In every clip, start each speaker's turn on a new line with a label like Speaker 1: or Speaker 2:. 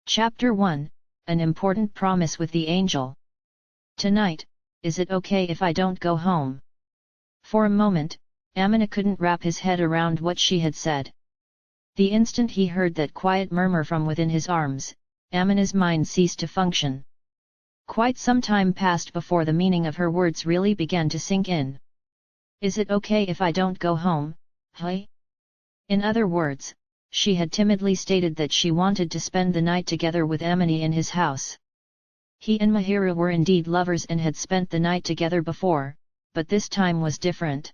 Speaker 1: Chapter 1, An Important Promise with the Angel. Tonight, is it okay if I don't go home? For a moment, Amina couldn't wrap his head around what she had said. The instant he heard that quiet murmur from within his arms, Amina's mind ceased to function. Quite some time passed before the meaning of her words really began to sink in. Is it okay if I don't go home, hey? In other words, she had timidly stated that she wanted to spend the night together with Amina in his house. He and Mahiru were indeed lovers and had spent the night together before, but this time was different.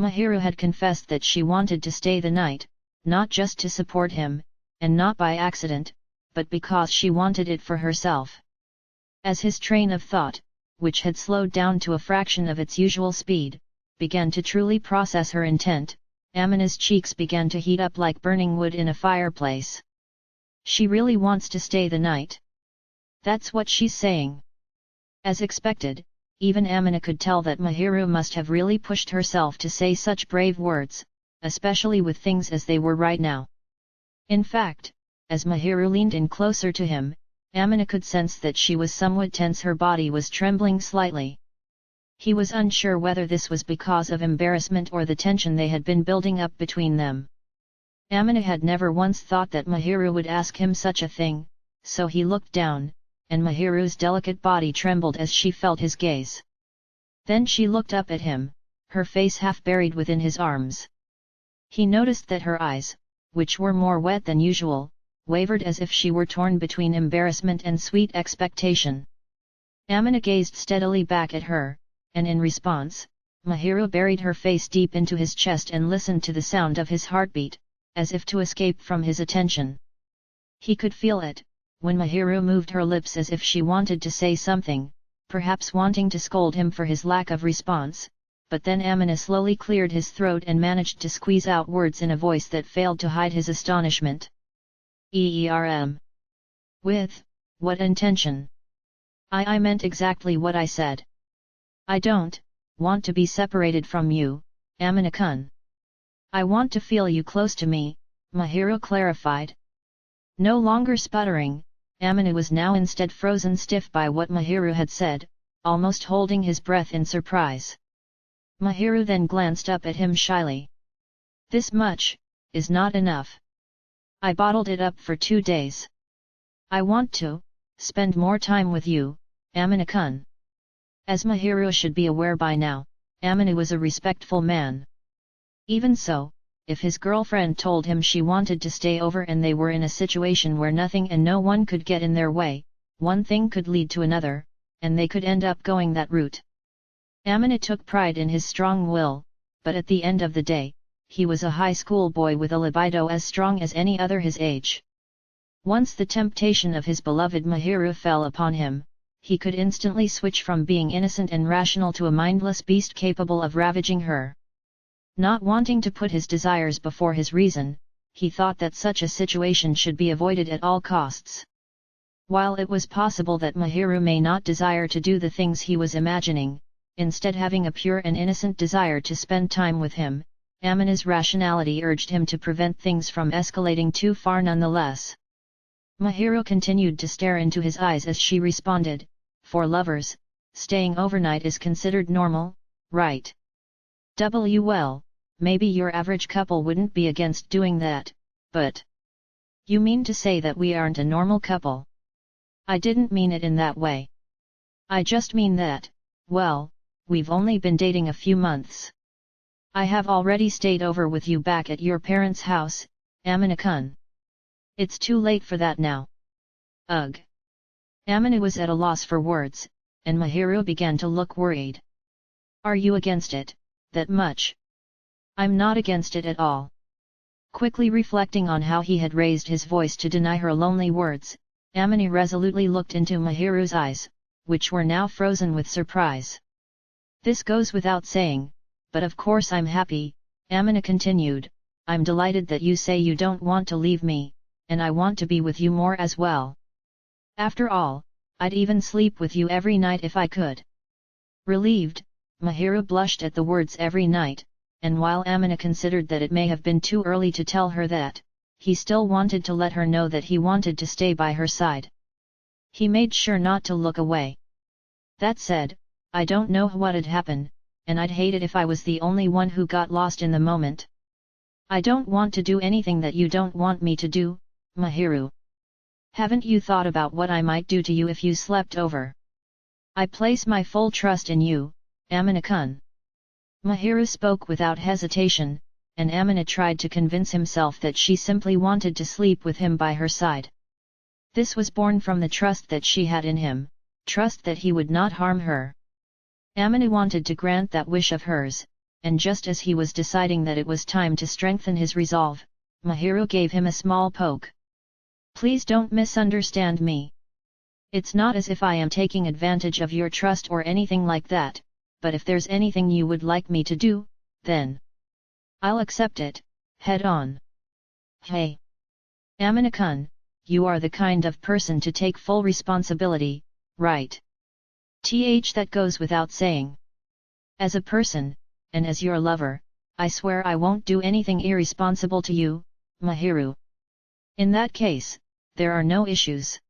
Speaker 1: Mahiru had confessed that she wanted to stay the night, not just to support him, and not by accident, but because she wanted it for herself. As his train of thought, which had slowed down to a fraction of its usual speed, began to truly process her intent, Amina's cheeks began to heat up like burning wood in a fireplace. She really wants to stay the night. That's what she's saying. As expected, even Amina could tell that Mahiru must have really pushed herself to say such brave words, especially with things as they were right now. In fact, as Mahiru leaned in closer to him, Amina could sense that she was somewhat tense. Her body was trembling slightly. He was unsure whether this was because of embarrassment or the tension they had been building up between them. Amina had never once thought that Mahiru would ask him such a thing, so he looked down, and Mahiru's delicate body trembled as she felt his gaze. Then she looked up at him, her face half buried within his arms. He noticed that her eyes, which were more wet than usual, wavered as if she were torn between embarrassment and sweet expectation. Amina gazed steadily back at her, and in response, Mahiru buried her face deep into his chest and listened to the sound of his heartbeat, as if to escape from his attention. He could feel it, when Mahiru moved her lips as if she wanted to say something, perhaps wanting to scold him for his lack of response, but then Amina slowly cleared his throat and managed to squeeze out words in a voice that failed to hide his astonishment. With what intention? I meant exactly what I said. I don't want to be separated from you, Amina-kun. I want to feel you close to me, Mahiru clarified. No longer sputtering, Amina was now instead frozen stiff by what Mahiru had said, almost holding his breath in surprise. Mahiru then glanced up at him shyly. This much is not enough. I bottled it up for 2 days. I want to spend more time with you, Amina-kun. As Mahiru should be aware by now, Amina was a respectful man. Even so, if his girlfriend told him she wanted to stay over and they were in a situation where nothing and no one could get in their way, one thing could lead to another, and they could end up going that route. Amina took pride in his strong will, but at the end of the day, he was a high school boy with a libido as strong as any other his age. Once the temptation of his beloved Mahiru fell upon him, he could instantly switch from being innocent and rational to a mindless beast capable of ravaging her. Not wanting to put his desires before his reason, he thought that such a situation should be avoided at all costs. While it was possible that Mahiru may not desire to do the things he was imagining, instead having a pure and innocent desire to spend time with him, Amina's rationality urged him to prevent things from escalating too far nonetheless. Mahiru continued to stare into his eyes as she responded, for lovers, staying overnight is considered normal, right? Well, maybe your average couple wouldn't be against doing that, but... You mean to say that we aren't a normal couple? I didn't mean it in that way. I just mean that, well, we've only been dating a few months. I have already stayed over with you back at your parents' house, Amina-kun. It's too late for that now. Ugh. Amina was at a loss for words, and Mahiru began to look worried. Are you against it, that much? I'm not against it at all. Quickly reflecting on how he had raised his voice to deny her lonely words, Amina resolutely looked into Mahiru's eyes, which were now frozen with surprise. This goes without saying, but of course I'm happy, Amina continued. I'm delighted that you say you don't want to leave me, and I want to be with you more as well. After all, I'd even sleep with you every night if I could. Relieved, Mahiru blushed at the words every night, and while Amina considered that it may have been too early to tell her that, he still wanted to let her know that he wanted to stay by her side. He made sure not to look away. That said, I don't know what'd happen, and I'd hate it if I was the only one who got lost in the moment. I don't want to do anything that you don't want me to do, Mahiru. Haven't you thought about what I might do to you if you slept over? I place my full trust in you, Amina-kun. Mahiru spoke without hesitation, and Amina tried to convince himself that she simply wanted to sleep with him by her side. This was born from the trust that she had in him, trust that he would not harm her. Amina wanted to grant that wish of hers, and just as he was deciding that it was time to strengthen his resolve, Mahiru gave him a small poke. Please don't misunderstand me. It's not as if I am taking advantage of your trust or anything like that, but if there's anything you would like me to do, then I'll accept it, head on. Hey! Amina-kun, you are the kind of person to take full responsibility, right? That goes without saying. As a person, and as your lover, I swear I won't do anything irresponsible to you, Mahiru. In that case, there are no issues.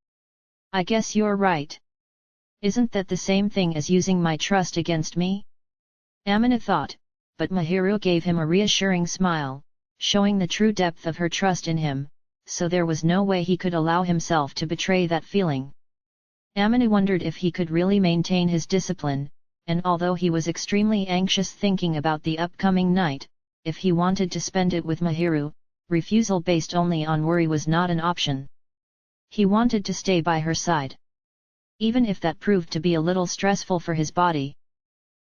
Speaker 1: I guess you're right. Isn't that the same thing as using my trust against me? Amina thought, but Mahiru gave him a reassuring smile, showing the true depth of her trust in him, so there was no way he could allow himself to betray that feeling. Amina wondered if he could really maintain his discipline, and although he was extremely anxious thinking about the upcoming night, if he wanted to spend it with Mahiru, refusal based only on worry was not an option. He wanted to stay by her side. Even if that proved to be a little stressful for his body.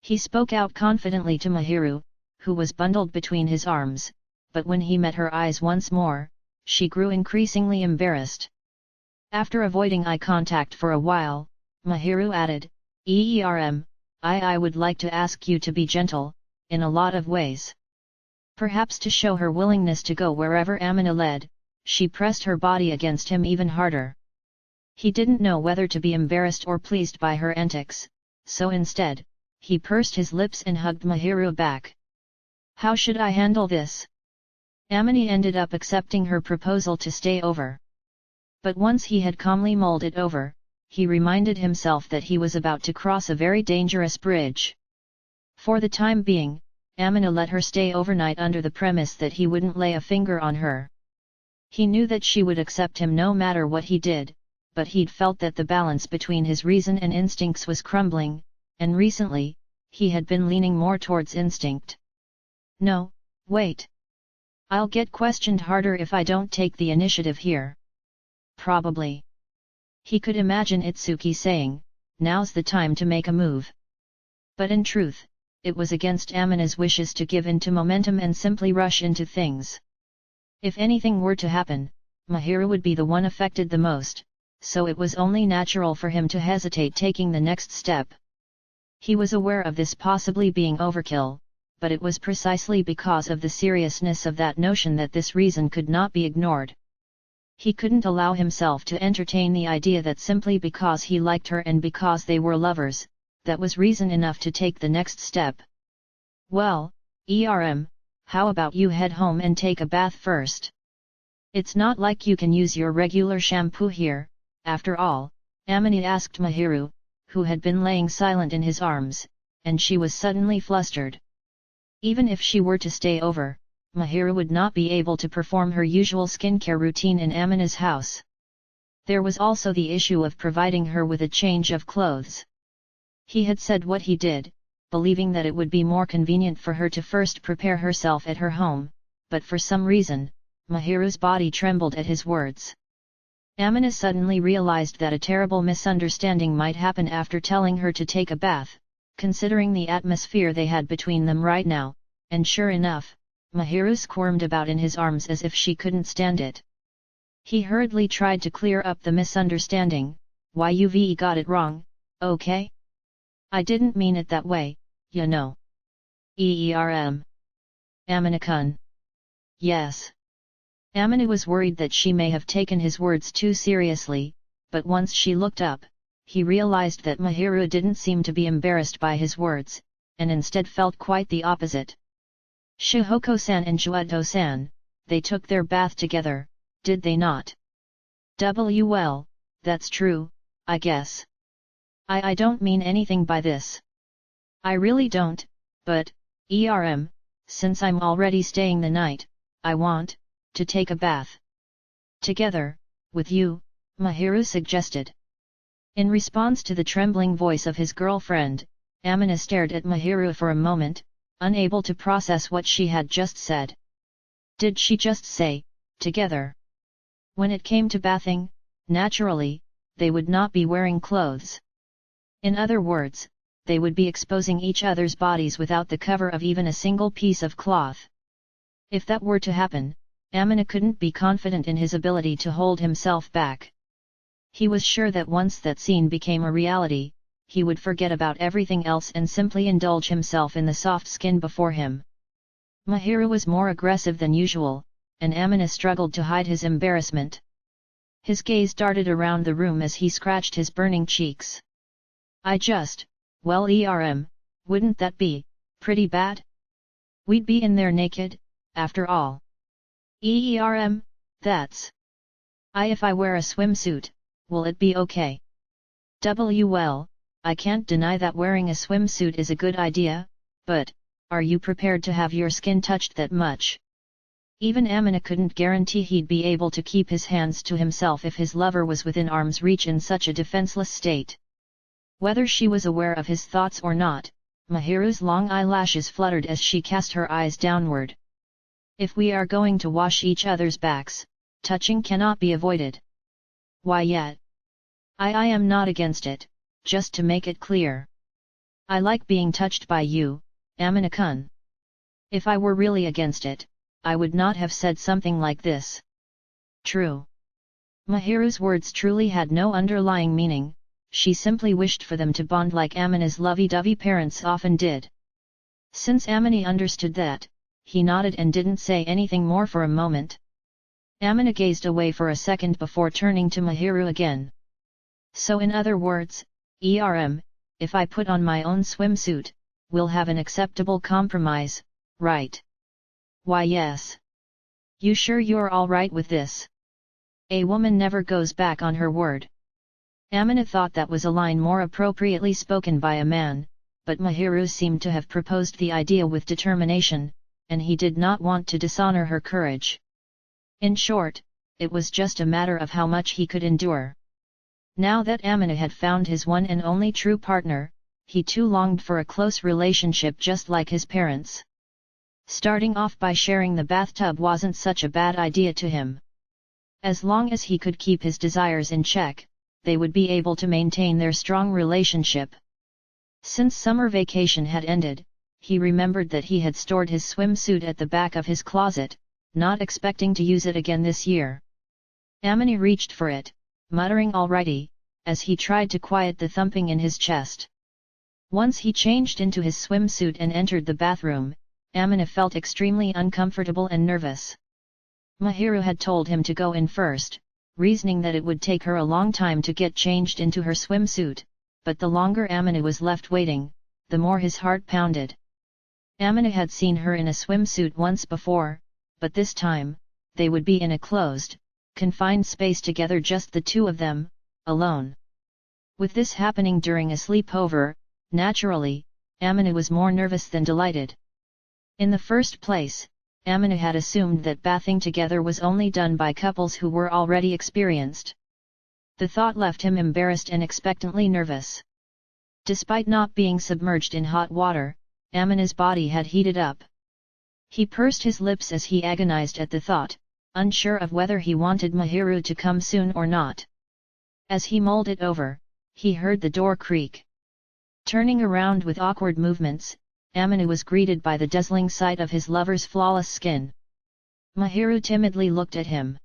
Speaker 1: He spoke out confidently to Mahiru, who was bundled between his arms, but when he met her eyes once more, she grew increasingly embarrassed. After avoiding eye contact for a while, Mahiru added, I would like to ask you to be gentle, in a lot of ways. Perhaps to show her willingness to go wherever Amina led, she pressed her body against him even harder. He didn't know whether to be embarrassed or pleased by her antics, so instead, he pursed his lips and hugged Mahiru back. How should I handle this? Amina ended up accepting her proposal to stay over. But once he had calmly mulled it over, he reminded himself that he was about to cross a very dangerous bridge. For the time being, Amina let her stay overnight under the premise that he wouldn't lay a finger on her. He knew that she would accept him no matter what he did, but he'd felt that the balance between his reason and instincts was crumbling, and recently, he had been leaning more towards instinct. No, wait. I'll get questioned harder if I don't take the initiative here. Probably. He could imagine Itsuki saying, now's the time to make a move. But in truth, it was against Amina's wishes to give in to momentum and simply rush into things. If anything were to happen, Mahiru would be the one affected the most, so it was only natural for him to hesitate taking the next step. He was aware of this possibly being overkill, but it was precisely because of the seriousness of that notion that this reason could not be ignored. He couldn't allow himself to entertain the idea that simply because he liked her and because they were lovers, that was reason enough to take the next step. Well, how about you head home and take a bath first? It's not like you can use your regular shampoo here, after all, Amina asked Mahiru, who had been laying silent in his arms, and she was suddenly flustered. Even if she were to stay over, Mahiru would not be able to perform her usual skincare routine in Amina's house. There was also the issue of providing her with a change of clothes. He had said what he did, believing that it would be more convenient for her to first prepare herself at her home, but for some reason, Mahiru's body trembled at his words. Amina suddenly realized that a terrible misunderstanding might happen after telling her to take a bath, considering the atmosphere they had between them right now, and sure enough, Mahiru squirmed about in his arms as if she couldn't stand it. He hurriedly tried to clear up the misunderstanding. You've got it wrong, okay? I didn't mean it that way, you know. Amina-kun. Yes. Amina was worried that she may have taken his words too seriously, but once she looked up, he realized that Mahiru didn't seem to be embarrassed by his words, and instead felt quite the opposite. Shihoko-san and Juuto-san, they took their bath together, did they not? Well, that's true, I guess. I don't mean anything by this. I really don't, but, since I'm already staying the night, I want to take a bath. Together, with you, Mahiru suggested. In response to the trembling voice of his girlfriend, Amina stared at Mahiru for a moment, unable to process what she had just said. Did she just say, together? When it came to bathing, naturally, they would not be wearing clothes. In other words, they would be exposing each other's bodies without the cover of even a single piece of cloth. If that were to happen, Amina couldn't be confident in his ability to hold himself back. He was sure that once that scene became a reality, he would forget about everything else and simply indulge himself in the soft skin before him. Mahiru was more aggressive than usual, and Amina struggled to hide his embarrassment. His gaze darted around the room as he scratched his burning cheeks. Wouldn't that be pretty bad? We'd be in there naked, after all. That's... if I wear a swimsuit, will it be okay? Well, I can't deny that wearing a swimsuit is a good idea, but, are you prepared to have your skin touched that much? Even Amina couldn't guarantee he'd be able to keep his hands to himself if his lover was within arm's reach in such a defenseless state. Whether she was aware of his thoughts or not, Mahiru's long eyelashes fluttered as she cast her eyes downward. If we are going to wash each other's backs, touching cannot be avoided. Why yet? I am not against it, just to make it clear. I like being touched by you, Amina-kun. If I were really against it, I would not have said something like this. True. Mahiru's words truly had no underlying meaning, she simply wished for them to bond like Amina's lovey-dovey parents often did. Since Amina understood that, he nodded and didn't say anything more for a moment. Amina gazed away for a second before turning to Mahiru again. So in other words, if I put on my own swimsuit, we'll have an acceptable compromise, right? Why yes. You sure you're alright with this? A woman never goes back on her word. Amina thought that was a line more appropriately spoken by a man, but Mahiru seemed to have proposed the idea with determination, and he did not want to dishonor her courage. In short, it was just a matter of how much he could endure. Now that Amina had found his one and only true partner, he too longed for a close relationship just like his parents. Starting off by sharing the bathtub wasn't such a bad idea to him. As long as he could keep his desires in check, they would be able to maintain their strong relationship. Since summer vacation had ended, he remembered that he had stored his swimsuit at the back of his closet, not expecting to use it again this year. Amina reached for it, muttering alrighty, as he tried to quiet the thumping in his chest. Once he changed into his swimsuit and entered the bathroom, Amina felt extremely uncomfortable and nervous. Mahiru had told him to go in first, reasoning that it would take her a long time to get changed into her swimsuit, but the longer Amina was left waiting, the more his heart pounded. Amina had seen her in a swimsuit once before, but this time, they would be in a closed, confined space together, just the two of them, alone. With this happening during a sleepover, naturally, Amina was more nervous than delighted. In the first place, Amina had assumed that bathing together was only done by couples who were already experienced. The thought left him embarrassed and expectantly nervous. Despite not being submerged in hot water, Amina's body had heated up. He pursed his lips as he agonized at the thought, unsure of whether he wanted Mahiru to come soon or not. As he mulled it over, he heard the door creak. Turning around with awkward movements, Amina was greeted by the dazzling sight of his lover's flawless skin. Mahiru timidly looked at him.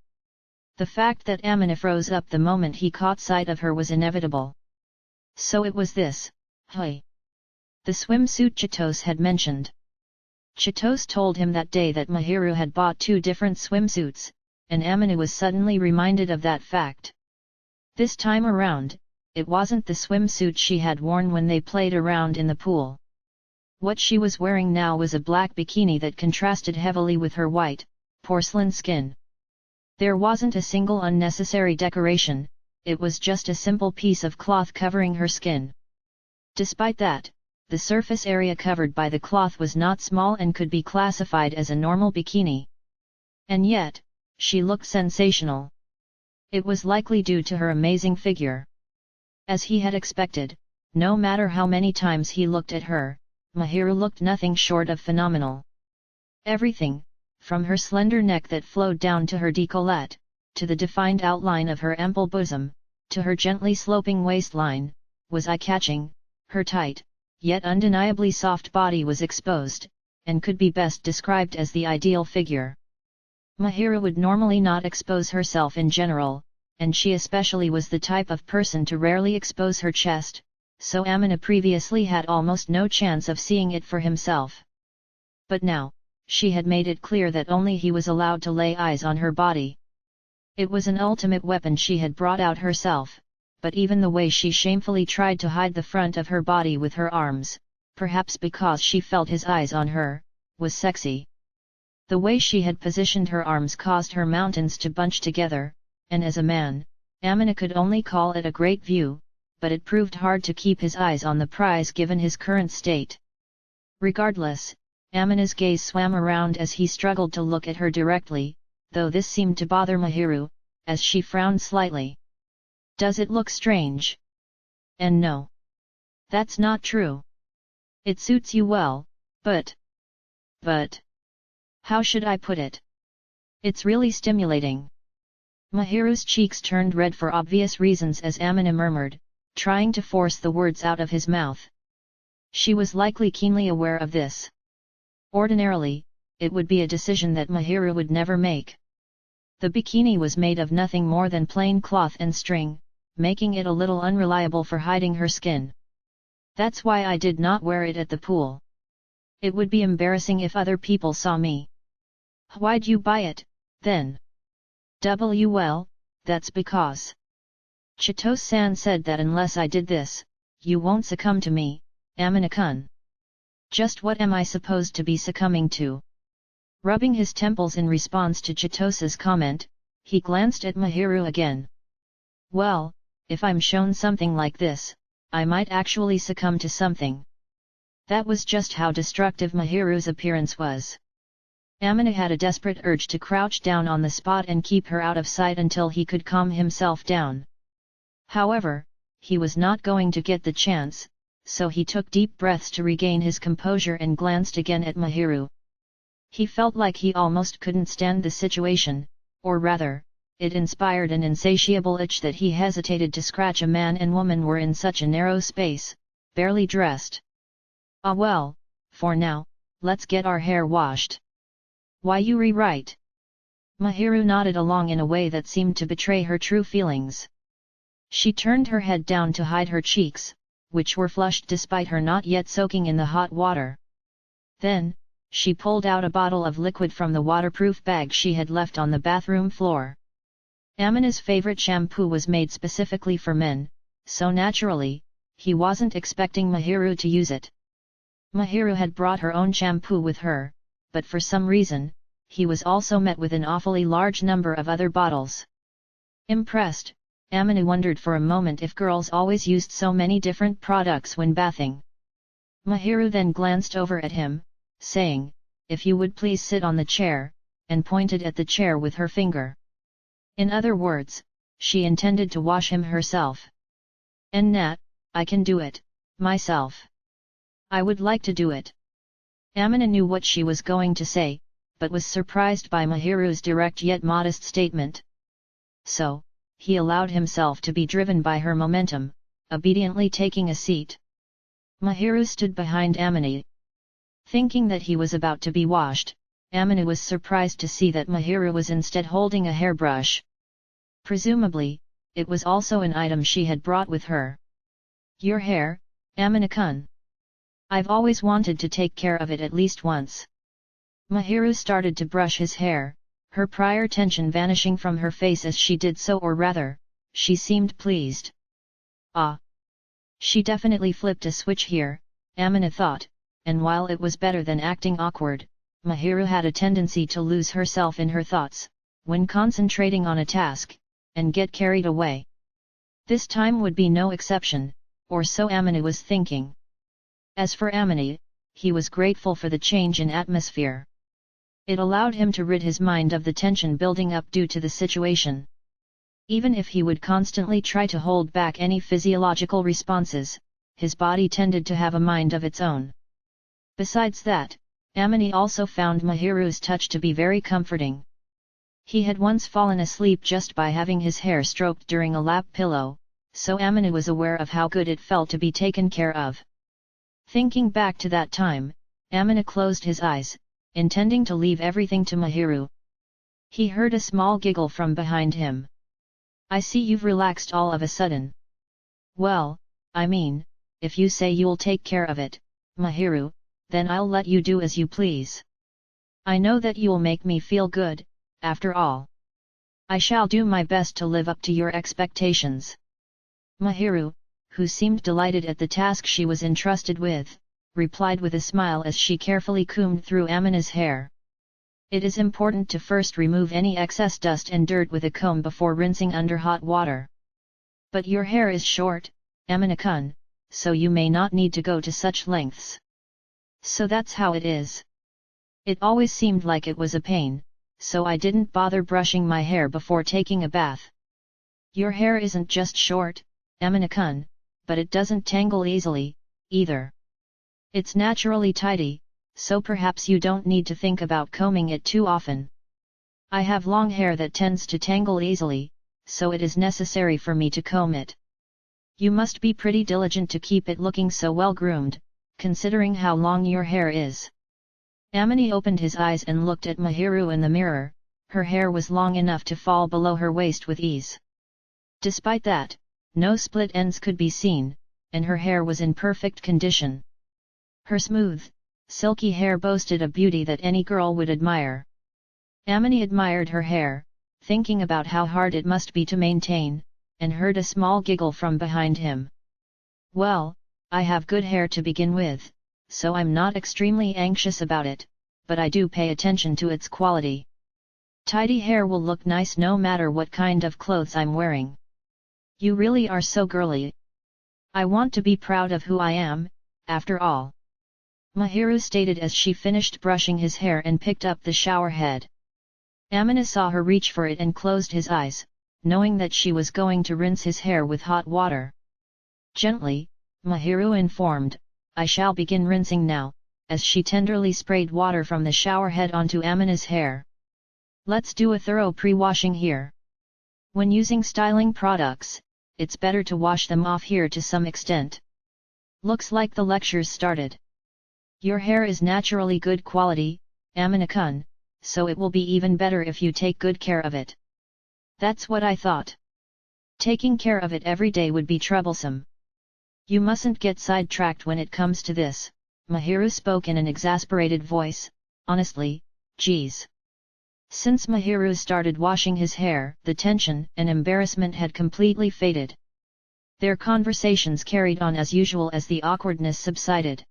Speaker 1: The fact that Amina froze up the moment he caught sight of her was inevitable. So it was this, the swimsuit Chitos had mentioned. Chitos told him that day that Mahiru had bought 2 different swimsuits, and Amina was suddenly reminded of that fact. This time around, it wasn't the swimsuit she had worn when they played around in the pool. What she was wearing now was a black bikini that contrasted heavily with her white, porcelain skin. There wasn't a single unnecessary decoration, it was just a simple piece of cloth covering her skin. Despite that, the surface area covered by the cloth was not small and could be classified as a normal bikini. And yet, she looked sensational. It was likely due to her amazing figure. As he had expected, no matter how many times he looked at her, Mahiru looked nothing short of phenomenal. Everything, from her slender neck that flowed down to her décolleté, to the defined outline of her ample bosom, to her gently sloping waistline, was eye-catching. Her tight, yet undeniably soft body was exposed, and could be best described as the ideal figure. Mahiru would normally not expose herself in general, and she especially was the type of person to rarely expose her chest, so Amina previously had almost no chance of seeing it for himself. But now, she had made it clear that only he was allowed to lay eyes on her body. It was an ultimate weapon she had brought out herself, but even the way she shamefully tried to hide the front of her body with her arms, perhaps because she felt his eyes on her, was sexy. The way she had positioned her arms caused her mountains to bunch together, and as a man, Amina could only call it a great view, but it proved hard to keep his eyes on the prize given his current state. Regardless, Amina's gaze swam around as he struggled to look at her directly, though this seemed to bother Mahiru, as she frowned slightly. Does it look strange? And no. That's not true. It suits you well, but... How should I put it? It's really stimulating. Mahiru's cheeks turned red for obvious reasons as Amina murmured, trying to force the words out of his mouth. She was likely keenly aware of this. Ordinarily, it would be a decision that Mahiru would never make. The bikini was made of nothing more than plain cloth and string, making it a little unreliable for hiding her skin. That's why I did not wear it at the pool. It would be embarrassing if other people saw me. Why'd you buy it, then? Well, that's because Chitose-san said that unless I did this, you won't succumb to me, Amina-kun. Just what am I supposed to be succumbing to? Rubbing his temples in response to Chitose's comment, he glanced at Mahiru again. Well, if I'm shown something like this, I might actually succumb to something. That was just how destructive Mahiru's appearance was. Amina had a desperate urge to crouch down on the spot and keep her out of sight until he could calm himself down. However, he was not going to get the chance, so he took deep breaths to regain his composure and glanced again at Mahiru. He felt like he almost couldn't stand the situation, or rather, it inspired an insatiable itch that he hesitated to scratch. A man and woman were in such a narrow space, barely dressed. Ah well, for now, let's get our hair washed. Why you rewrite? Mahiru nodded along in a way that seemed to betray her true feelings. She turned her head down to hide her cheeks, which were flushed despite her not yet soaking in the hot water. Then, she pulled out a bottle of liquid from the waterproof bag she had left on the bathroom floor. Amina's favorite shampoo was made specifically for men, so naturally, he wasn't expecting Mahiru to use it. Mahiru had brought her own shampoo with her, but for some reason, he was also met with an awfully large number of other bottles. Impressed, Amina wondered for a moment if girls always used so many different products when bathing. Mahiru then glanced over at him, saying, "If you would please sit on the chair," and pointed at the chair with her finger. In other words, she intended to wash him herself. "And Nat, I can do it, myself. I would like to do it." Amina knew what she was going to say, but was surprised by Mahiru's direct yet modest statement. So, he allowed himself to be driven by her momentum, obediently taking a seat. Mahiru stood behind Amina. Thinking that he was about to be washed, Amina was surprised to see that Mahiru was instead holding a hairbrush. Presumably, it was also an item she had brought with her. "Your hair, Amina-kun. I've always wanted to take care of it at least once." Mahiru started to brush his hair, her prior tension vanishing from her face as she did so, or rather, she seemed pleased. Ah! She definitely flipped a switch here, Amina thought, and while it was better than acting awkward, Mahiru had a tendency to lose herself in her thoughts, when concentrating on a task, and get carried away. This time would be no exception, or so Amane was thinking. As for Amane, he was grateful for the change in atmosphere. It allowed him to rid his mind of the tension building up due to the situation. Even if he would constantly try to hold back any physiological responses, his body tended to have a mind of its own. Besides that, Amane also found Mahiru's touch to be very comforting. He had once fallen asleep just by having his hair stroked during a lap pillow, so Amane was aware of how good it felt to be taken care of. Thinking back to that time, Amane closed his eyes, intending to leave everything to Mahiru. He heard a small giggle from behind him. "I see you've relaxed all of a sudden." "Well, I mean, if you say you'll take care of it, Mahiru, then I'll let you do as you please. I know that you'll make me feel good, after all. I shall do my best to live up to your expectations." Mahiru, who seemed delighted at the task she was entrusted with, replied with a smile as she carefully combed through Amane's hair. It is important to first remove any excess dust and dirt with a comb before rinsing under hot water. But your hair is short, Amane-kun, so you may not need to go to such lengths. So that's how it is. It always seemed like it was a pain, so I didn't bother brushing my hair before taking a bath. Your hair isn't just short, Amane-kun, but it doesn't tangle easily, either. It's naturally tidy, so perhaps you don't need to think about combing it too often. I have long hair that tends to tangle easily, so it is necessary for me to comb it. You must be pretty diligent to keep it looking so well groomed, considering how long your hair is." Amane opened his eyes and looked at Mahiru in the mirror. Her hair was long enough to fall below her waist with ease. Despite that, no split ends could be seen, and her hair was in perfect condition. Her smooth, silky hair boasted a beauty that any girl would admire. Amane admired her hair, thinking about how hard it must be to maintain, and heard a small giggle from behind him. "Well, I have good hair to begin with, so I'm not extremely anxious about it, but I do pay attention to its quality. Tidy hair will look nice no matter what kind of clothes I'm wearing. You really are so girly. I want to be proud of who I am, after all," Mahiru stated as she finished brushing his hair and picked up the shower head. Amane saw her reach for it and closed his eyes, knowing that she was going to rinse his hair with hot water. Gently, Mahiru informed, "I shall begin rinsing now," as she tenderly sprayed water from the shower head onto Amane's hair. "Let's do a thorough pre-washing here. When using styling products, it's better to wash them off here to some extent." Looks like the lecture's started. "Your hair is naturally good quality, Amane-kun, so it will be even better if you take good care of it." "That's what I thought. Taking care of it every day would be troublesome. You mustn't get sidetracked when it comes to this," Mahiru spoke in an exasperated voice. "Honestly, geez." Since Mahiru started washing his hair, the tension and embarrassment had completely faded. Their conversations carried on as usual as the awkwardness subsided.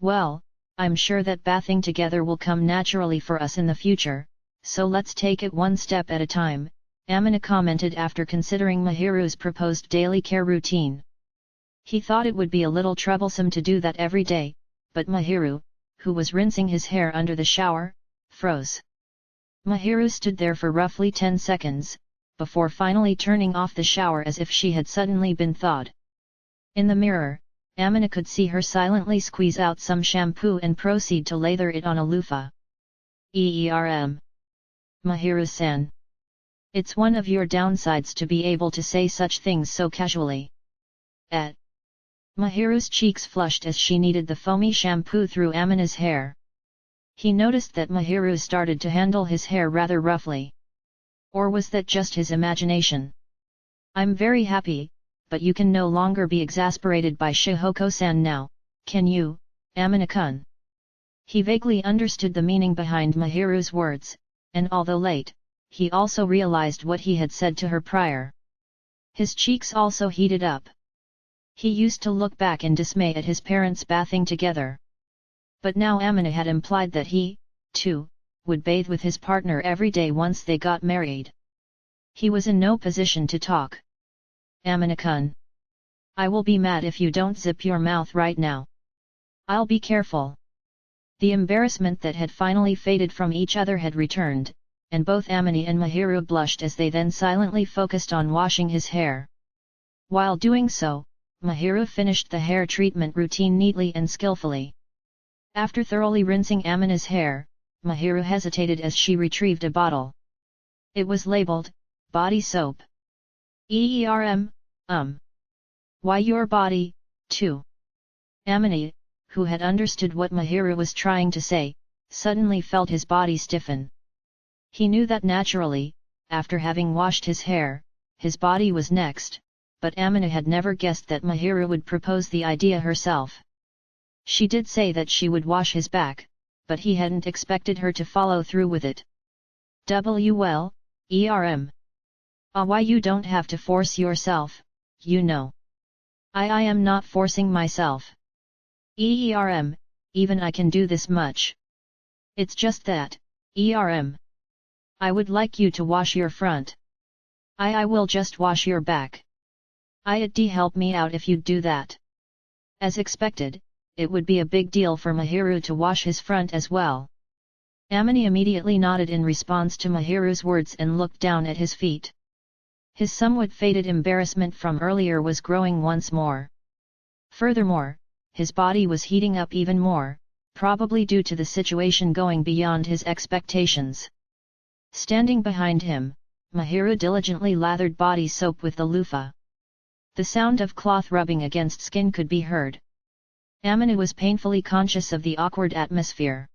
Speaker 1: "Well, I'm sure that bathing together will come naturally for us in the future, so let's take it one step at a time," Amane commented after considering Mahiru's proposed daily care routine. He thought it would be a little troublesome to do that every day, but Mahiru, who was rinsing his hair under the shower, froze. Mahiru stood there for roughly 10 seconds, before finally turning off the shower as if she had suddenly been thawed. In the mirror, Amane could see her silently squeeze out some shampoo and proceed to lather it on a loofah. Mahiru-san. It's one of your downsides to be able to say such things so casually. Mahiru's cheeks flushed as she kneaded the foamy shampoo through Amane's hair. He noticed that Mahiru started to handle his hair rather roughly. Or was that just his imagination? "I'm very happy, but you can no longer be exasperated by Shihoko-san now, can you, Amane-kun?" He vaguely understood the meaning behind Mahiru's words, and although late, he also realized what he had said to her prior. His cheeks also heated up. He used to look back in dismay at his parents bathing together. But now Amane had implied that he, too, would bathe with his partner every day once they got married. He was in no position to talk. Amina-kun. I will be mad if you don't zip your mouth right now. I'll be careful. The embarrassment that had finally faded from each other had returned, and both Amina and Mahiru blushed as they then silently focused on washing his hair. While doing so, Mahiru finished the hair treatment routine neatly and skillfully. After thoroughly rinsing Amina's hair, Mahiru hesitated as she retrieved a bottle. It was labeled, body soap. Why your body, too? Amina, who had understood what Mahiru was trying to say, suddenly felt his body stiffen. He knew that naturally, after having washed his hair, his body was next, but Amina had never guessed that Mahiru would propose the idea herself. She did say that she would wash his back, but he hadn't expected her to follow through with it. Why you don't have to force yourself, you know. I am not forcing myself. Even I can do this much. It's just that, I would like you to wash your front. I will just wash your back. I'd help me out if you'd do that. As expected, it would be a big deal for Mahiru to wash his front as well. Amina immediately nodded in response to Mahiru's words and looked down at his feet. His somewhat faded embarrassment from earlier was growing once more. Furthermore, his body was heating up even more, probably due to the situation going beyond his expectations. Standing behind him, Mahiru diligently lathered body soap with the loofah. The sound of cloth rubbing against skin could be heard. Amina was painfully conscious of the awkward atmosphere.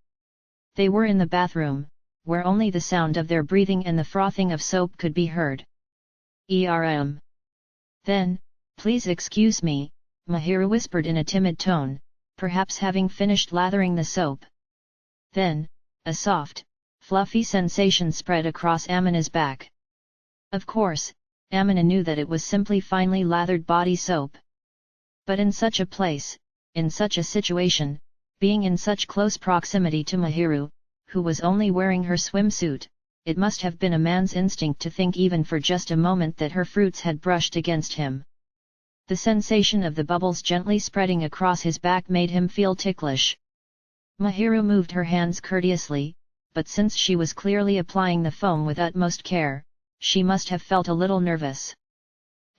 Speaker 1: They were in the bathroom, where only the sound of their breathing and the frothing of soap could be heard. Then, please excuse me, Mahiru whispered in a timid tone, perhaps having finished lathering the soap. Then, a soft, fluffy sensation spread across Amina's back. Of course, Amina knew that it was simply finely lathered body soap. But in such a place, in such a situation, being in such close proximity to Mahiru, who was only wearing her swimsuit, it must have been a man's instinct to think even for just a moment that her fruits had brushed against him. The sensation of the bubbles gently spreading across his back made him feel ticklish. Mahiru moved her hands courteously, but since she was clearly applying the foam with utmost care, she must have felt a little nervous.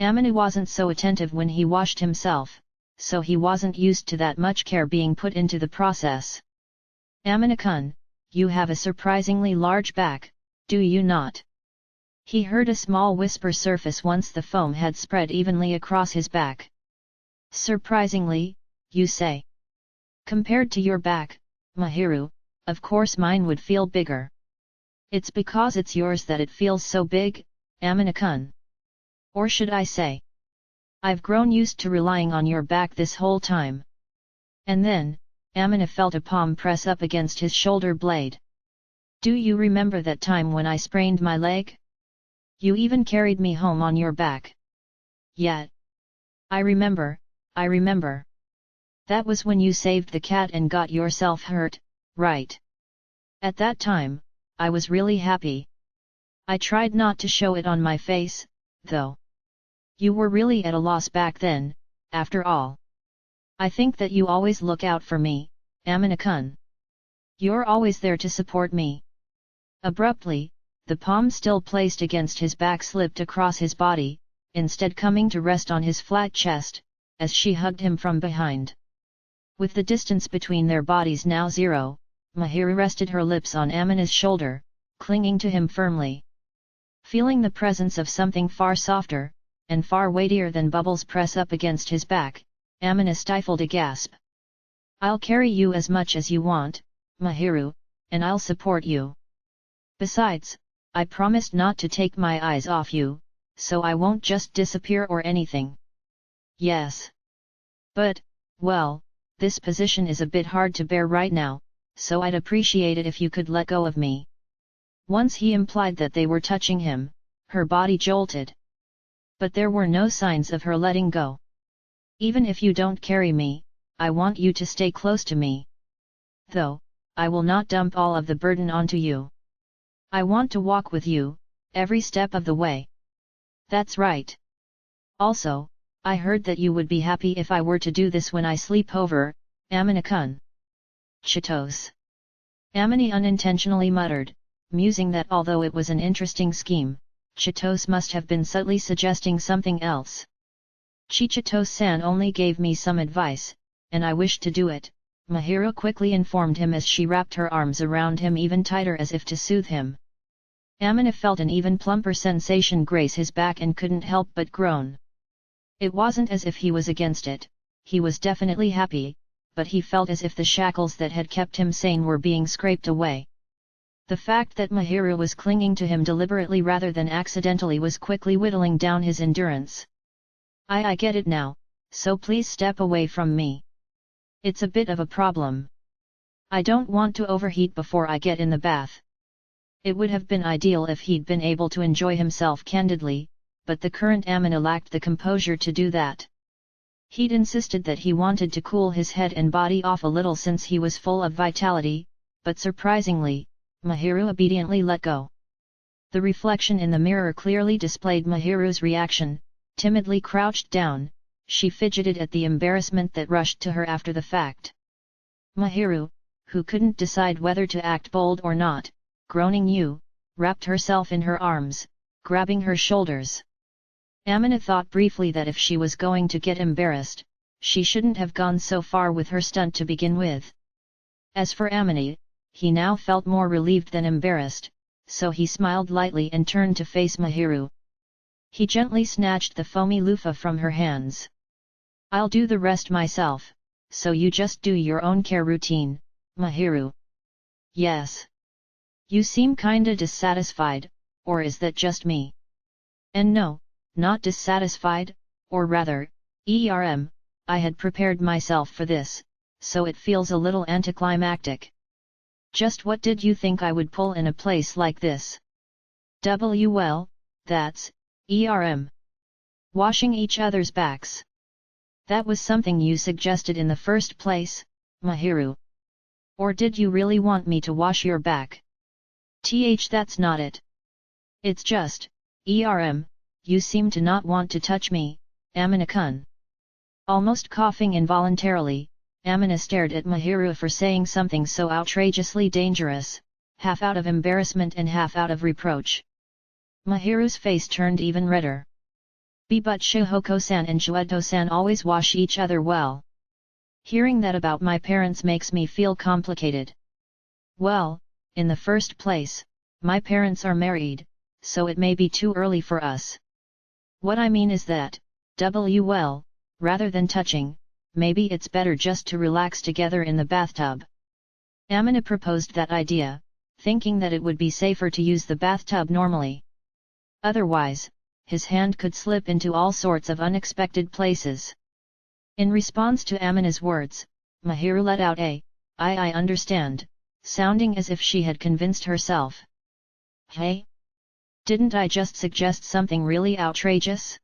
Speaker 1: Amina wasn't so attentive when he washed himself, so he wasn't used to that much care being put into the process. Amina-kun, you have a surprisingly large back, do you not? He heard a small whisper surface once the foam had spread evenly across his back. Surprisingly, you say? Compared to your back, Mahiru, of course mine would feel bigger. It's because it's yours that it feels so big, Amina-kun. Or should I say? I've grown used to relying on your back this whole time. And then, Amina felt a palm press up against his shoulder blade. Do you remember that time when I sprained my leg? You even carried me home on your back. Yet. I remember. That was when you saved the cat and got yourself hurt, right? At that time, I was really happy. I tried not to show it on my face, though. You were really at a loss back then, after all. I think that you always look out for me, Amina-kun. You're always there to support me. Abruptly, the palm still placed against his back slipped across his body, instead coming to rest on his flat chest, as she hugged him from behind. With the distance between their bodies now zero, Mahiru rested her lips on Amina's shoulder, clinging to him firmly. Feeling the presence of something far softer, and far weightier than bubbles press up against his back, Amina stifled a gasp. I'll carry you as much as you want, Mahiru, and I'll support you. Besides, I promised not to take my eyes off you, so I won't just disappear or anything. Yes. But, well, this position is a bit hard to bear right now, so I'd appreciate it if you could let go of me. Once he implied that they were touching him, her body jolted. But there were no signs of her letting go. Even if you don't carry me, I want you to stay close to me. Though, I will not dump all of the burden onto you. I want to walk with you, every step of the way. That's right. Also, I heard that you would be happy if I were to do this when I sleep over, Amina-kun. Chitos. Amini unintentionally muttered, musing that although it was an interesting scheme, Chitos must have been subtly suggesting something else. Chichitos-san only gave me some advice, and I wished to do it, Mahiro quickly informed him as she wrapped her arms around him even tighter as if to soothe him. Amina felt an even plumper sensation graze his back and couldn't help but groan. It wasn't as if he was against it, he was definitely happy, but he felt as if the shackles that had kept him sane were being scraped away. The fact that Mahiro was clinging to him deliberately rather than accidentally was quickly whittling down his endurance. I get it now, so please step away from me. It's a bit of a problem. I don't want to overheat before I get in the bath. It would have been ideal if he'd been able to enjoy himself candidly, but the current Amina lacked the composure to do that. He'd insisted that he wanted to cool his head and body off a little since he was full of vitality, but surprisingly, Mahiro obediently let go. The reflection in the mirror clearly displayed Mahiru's reaction. Timidly crouched down, she fidgeted at the embarrassment that rushed to her after the fact. Mahiru, who couldn't decide whether to act bold or not, groaning wrapped herself in her arms, grabbing her shoulders. Amina thought briefly that if she was going to get embarrassed, she shouldn't have gone so far with her stunt to begin with. As for Amina, he now felt more relieved than embarrassed, so he smiled lightly and turned to face Mahiru. He gently snatched the foamy loofah from her hands. I'll do the rest myself, so you just do your own care routine, Mahiru. Yes. You seem kinda dissatisfied, or is that just me? And no, not dissatisfied, or rather, I had prepared myself for this, so it feels a little anticlimactic. Just what did you think I would pull in a place like this? Well, that's, washing each other's backs. That was something you suggested in the first place, Mahiru. Or did you really want me to wash your back? That's not it. It's just, you seem to not want to touch me, Amina-kun. Almost coughing involuntarily, Amina stared at Mahiru for saying something so outrageously dangerous, half out of embarrassment and half out of reproach. Mahiru's face turned even redder. But Shihoko-san and Shueto-san always wash each other well. Hearing that about my parents makes me feel complicated. Well, in the first place, my parents are married, so it may be too early for us. What I mean is that, rather than touching, maybe it's better just to relax together in the bathtub. Amina proposed that idea, thinking that it would be safer to use the bathtub normally. Otherwise, his hand could slip into all sorts of unexpected places. In response to Amina's words, Mahiru let out I understand, sounding as if she had convinced herself. Hey? Didn't I just suggest something really outrageous?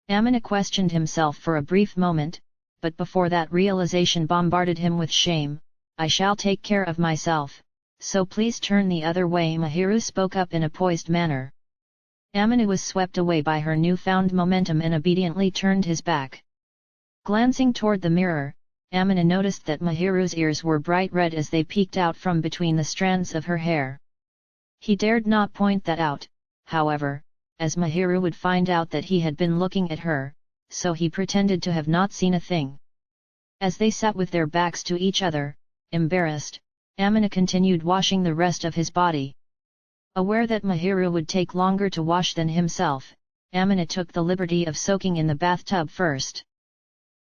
Speaker 1: Amina questioned himself for a brief moment, but before that realization bombarded him with shame. I shall take care of myself, so please turn the other way, Mahiru spoke up in a poised manner. Amina was swept away by her newfound momentum and obediently turned his back. Glancing toward the mirror, Amina noticed that Mahiru's ears were bright red as they peeked out from between the strands of her hair. He dared not point that out, however, as Mahiru would find out that he had been looking at her, so he pretended to have not seen a thing. As they sat with their backs to each other, embarrassed, Amina continued washing the rest of his body. Aware that Mahiru would take longer to wash than himself, Amina took the liberty of soaking in the bathtub first.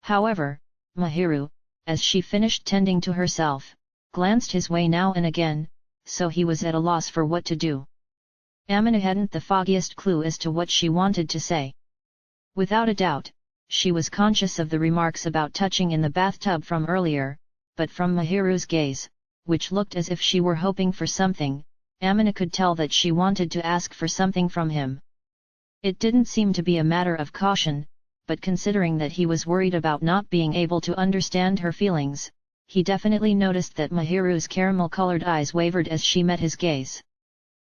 Speaker 1: However, Mahiru, as she finished tending to herself, glanced his way now and again, so he was at a loss for what to do. Amina hadn't the foggiest clue as to what she wanted to say. Without a doubt, she was conscious of the remarks about touching in the bathtub from earlier, but from Mahiru's gaze, which looked as if she were hoping for something, Amina could tell that she wanted to ask for something from him. It didn't seem to be a matter of caution, but considering that he was worried about not being able to understand her feelings, he definitely noticed that Mahiru's caramel-colored eyes wavered as she met his gaze.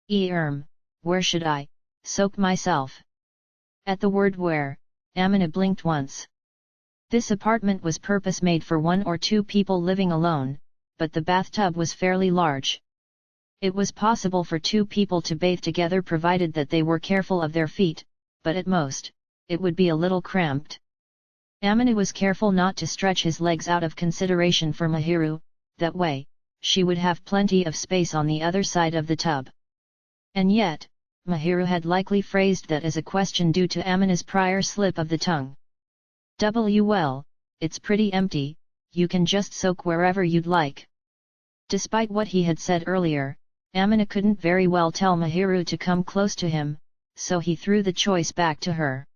Speaker 1: Where should I soak myself? At the word where, Amina blinked once. This apartment was purpose-made for 1 or 2 people living alone, but the bathtub was fairly large. It was possible for 2 people to bathe together provided that they were careful of their feet, but at most, it would be a little cramped. Amina was careful not to stretch his legs out of consideration for Mahiru, that way, she would have plenty of space on the other side of the tub. And yet, Mahiru had likely phrased that as a question due to Amina's prior slip of the tongue. Well, it's pretty empty, you can just soak wherever you'd like. Despite what he had said earlier, Amina couldn't very well tell Mahiru to come close to him, so he threw the choice back to her.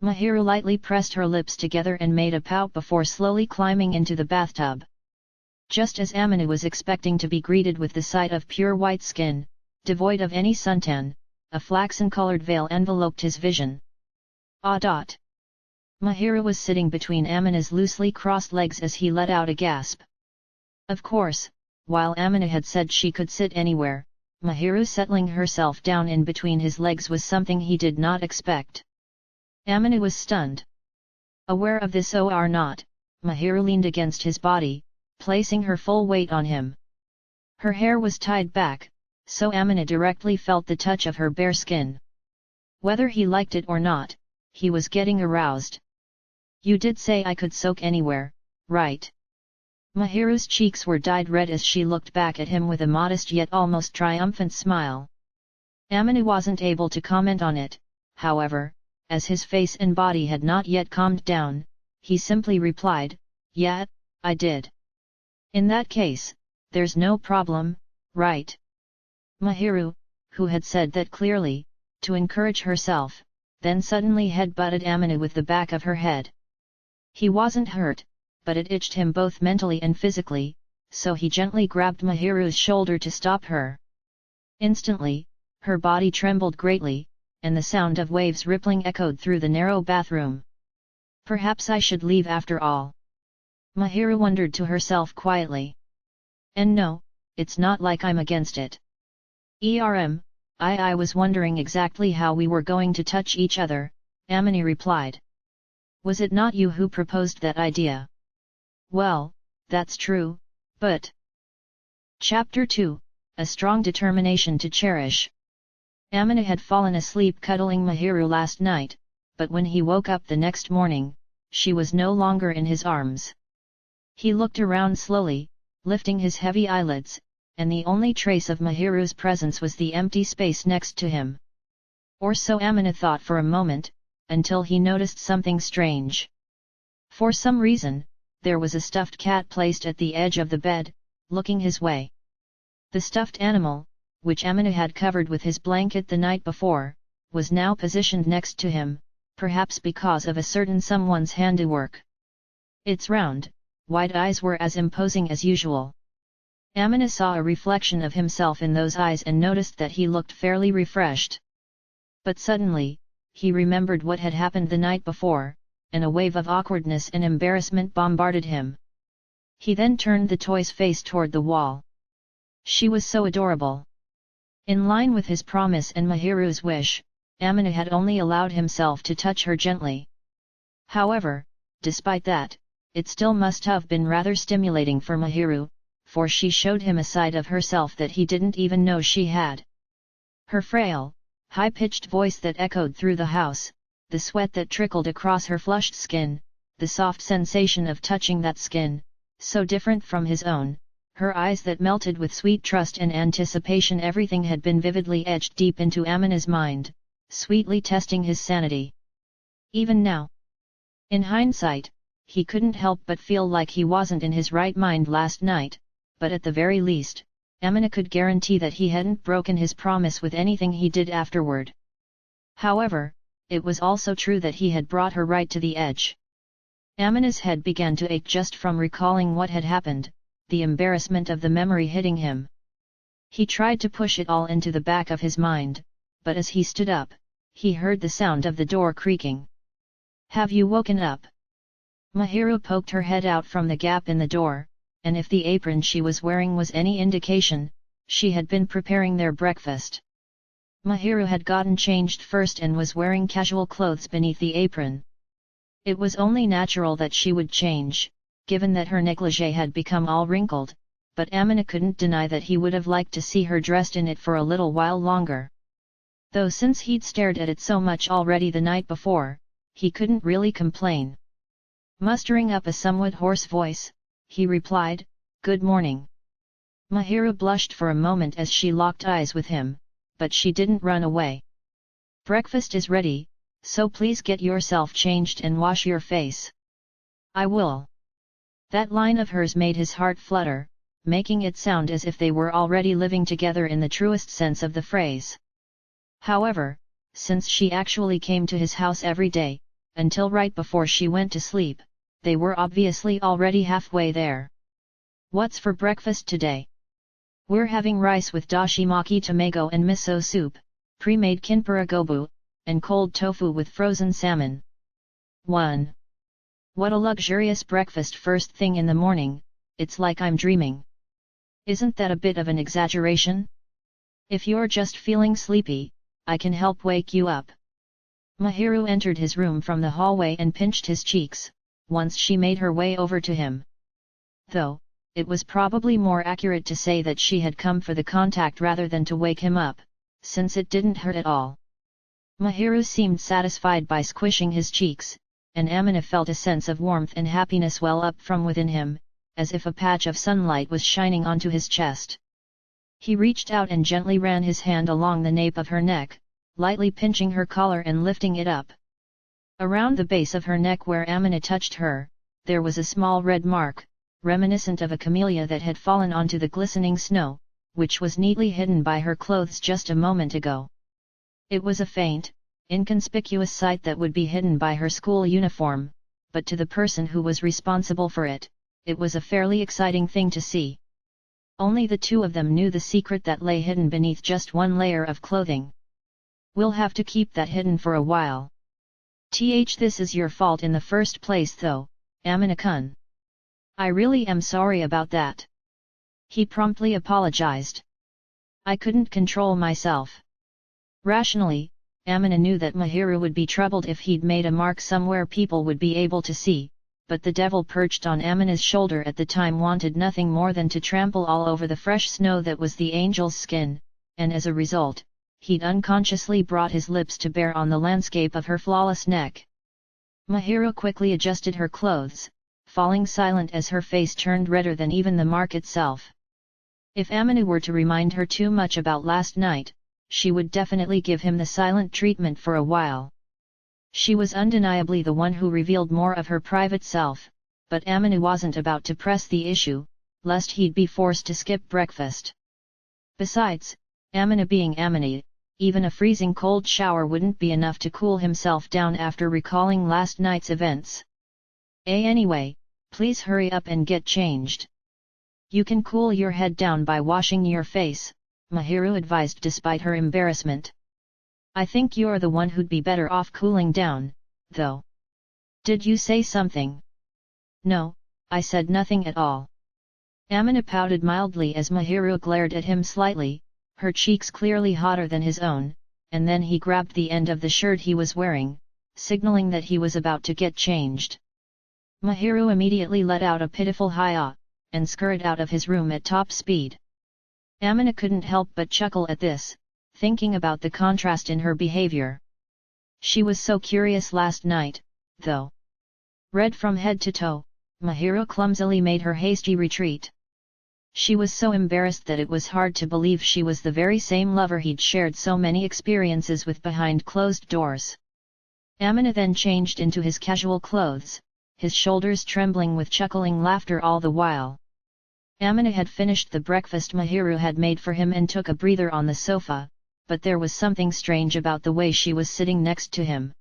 Speaker 1: Mahiru lightly pressed her lips together and made a pout before slowly climbing into the bathtub. Just as Amina was expecting to be greeted with the sight of pure white skin, devoid of any suntan, a flaxen-colored veil enveloped his vision. Mahiru was sitting between Amina's loosely crossed legs as he let out a gasp. Of course, while Amina had said she could sit anywhere, Mahiru settling herself down in between his legs was something he did not expect. Amina was stunned. Aware of this or not, Mahiru leaned against his body, placing her full weight on him. Her hair was tied back, so Amina directly felt the touch of her bare skin. Whether he liked it or not, he was getting aroused. You did say I could soak anywhere, right? Mahiru's cheeks were dyed red as she looked back at him with a modest yet almost triumphant smile. Amina wasn't able to comment on it, however, as his face and body had not yet calmed down, he simply replied, Yeah, I did. In that case, there's no problem, right? Mahiru, who had said that clearly, to encourage herself, then suddenly head-butted Amina with the back of her head. He wasn't hurt, but it itched him both mentally and physically, so he gently grabbed Mahiru's shoulder to stop her. Instantly, her body trembled greatly, and the sound of waves rippling echoed through the narrow bathroom. Perhaps I should leave after all. Mahiru wondered to herself quietly. And no, it's not like I'm against it. I was wondering exactly how we were going to touch each other, Amina replied. Was it not you who proposed that idea? Well, that's true, but... Chapter 2, A Strong Determination to Cherish. Amina had fallen asleep cuddling Mahiru last night, but when he woke up the next morning, she was no longer in his arms. He looked around slowly, lifting his heavy eyelids, and the only trace of Mahiru's presence was the empty space next to him. Or so Amina thought for a moment, until he noticed something strange. For some reason, there was a stuffed cat placed at the edge of the bed, looking his way. The stuffed animal, which Amina had covered with his blanket the night before, was now positioned next to him, perhaps because of a certain someone's handiwork. Its round, wide eyes were as imposing as usual. Amina saw a reflection of himself in those eyes and noticed that he looked fairly refreshed. But suddenly, he remembered what had happened the night before, and a wave of awkwardness and embarrassment bombarded him. He then turned the toy's face toward the wall. She was so adorable. In line with his promise and Mahiru's wish, Amina had only allowed himself to touch her gently. However, despite that, it still must have been rather stimulating for Mahiru, for she showed him a side of herself that he didn't even know she had. Her frail, high-pitched voice that echoed through the house, the sweat that trickled across her flushed skin, the soft sensation of touching that skin, so different from his own, her eyes that melted with sweet trust and anticipation, everything had been vividly etched deep into Amina's mind, sweetly testing his sanity. Even now, in hindsight, he couldn't help but feel like he wasn't in his right mind last night, but at the very least, Amina could guarantee that he hadn't broken his promise with anything he did afterward. However, it was also true that he had brought her right to the edge. Amina's head began to ache just from recalling what had happened, the embarrassment of the memory hitting him. He tried to push it all into the back of his mind, but as he stood up, he heard the sound of the door creaking. Have you woken up? Mahiru poked her head out from the gap in the door, and if the apron she was wearing was any indication, she had been preparing their breakfast. Mahiru had gotten changed first and was wearing casual clothes beneath the apron. It was only natural that she would change, given that her negligee had become all wrinkled, but Amina couldn't deny that he would have liked to see her dressed in it for a little while longer. Though since he'd stared at it so much already the night before, he couldn't really complain. Mustering up a somewhat hoarse voice, he replied, "Good morning." Mahiru blushed for a moment as she locked eyes with him, but she didn't run away. "Breakfast is ready, so please get yourself changed and wash your face." "I will." That line of hers made his heart flutter, making it sound as if they were already living together in the truest sense of the phrase. However, since she actually came to his house every day, until right before she went to sleep, they were obviously already halfway there. "What's for breakfast today?" "We're having rice with dashimaki tamago and miso soup, pre-made kinpura gobu, and cold tofu with frozen salmon." 1. What a luxurious breakfast first thing in the morning, it's like I'm dreaming. Isn't that a bit of an exaggeration? If you're just feeling sleepy, I can help wake you up. Mahiru entered his room from the hallway and pinched his cheeks, once she made her way over to him. Though, it was probably more accurate to say that she had come for the contact rather than to wake him up, since it didn't hurt at all. Mahiru seemed satisfied by squishing his cheeks, and Amina felt a sense of warmth and happiness well up from within him, as if a patch of sunlight was shining onto his chest. He reached out and gently ran his hand along the nape of her neck, lightly pinching her collar and lifting it up. Around the base of her neck where Amina touched her, there was a small red mark, reminiscent of a camellia that had fallen onto the glistening snow, which was neatly hidden by her clothes just a moment ago. It was a faint, inconspicuous sight that would be hidden by her school uniform, but to the person who was responsible for it, it was a fairly exciting thing to see. Only the two of them knew the secret that lay hidden beneath just one layer of clothing. "We'll have to keep that hidden for a while. This is your fault in the first place though, Amina-kun. I really am sorry about that." He promptly apologized. "I couldn't control myself." Rationally, Amina knew that Mahiru would be troubled if he'd made a mark somewhere people would be able to see, but the devil perched on Amina's shoulder at the time wanted nothing more than to trample all over the fresh snow that was the angel's skin, and as a result, he'd unconsciously brought his lips to bear on the landscape of her flawless neck. Mahiru quickly adjusted her clothes, falling silent as her face turned redder than even the mark itself. If Amina were to remind her too much about last night, she would definitely give him the silent treatment for a while. She was undeniably the one who revealed more of her private self, but Amina wasn't about to press the issue, lest he'd be forced to skip breakfast. Besides, Amina being Amina, even a freezing cold shower wouldn't be enough to cool himself down after recalling last night's events. Anyway, please hurry up and get changed. You can cool your head down by washing your face, Mahiru advised despite her embarrassment. "I think you're the one who'd be better off cooling down, though." "Did you say something?" "No, I said nothing at all." Amina pouted mildly as Mahiru glared at him slightly, her cheeks clearly hotter than his own, and then he grabbed the end of the shirt he was wearing, signaling that he was about to get changed. Mahiru immediately let out a pitiful hi-ah, and scurried out of his room at top speed. Amina couldn't help but chuckle at this, thinking about the contrast in her behavior. She was so curious last night, though. Red from head to toe, Mahiru clumsily made her hasty retreat. She was so embarrassed that it was hard to believe she was the very same lover he'd shared so many experiences with behind closed doors. Amina then changed into his casual clothes, his shoulders trembling with chuckling laughter all the while. Amina had finished the breakfast Mahiru had made for him and took a breather on the sofa, but there was something strange about the way she was sitting next to him.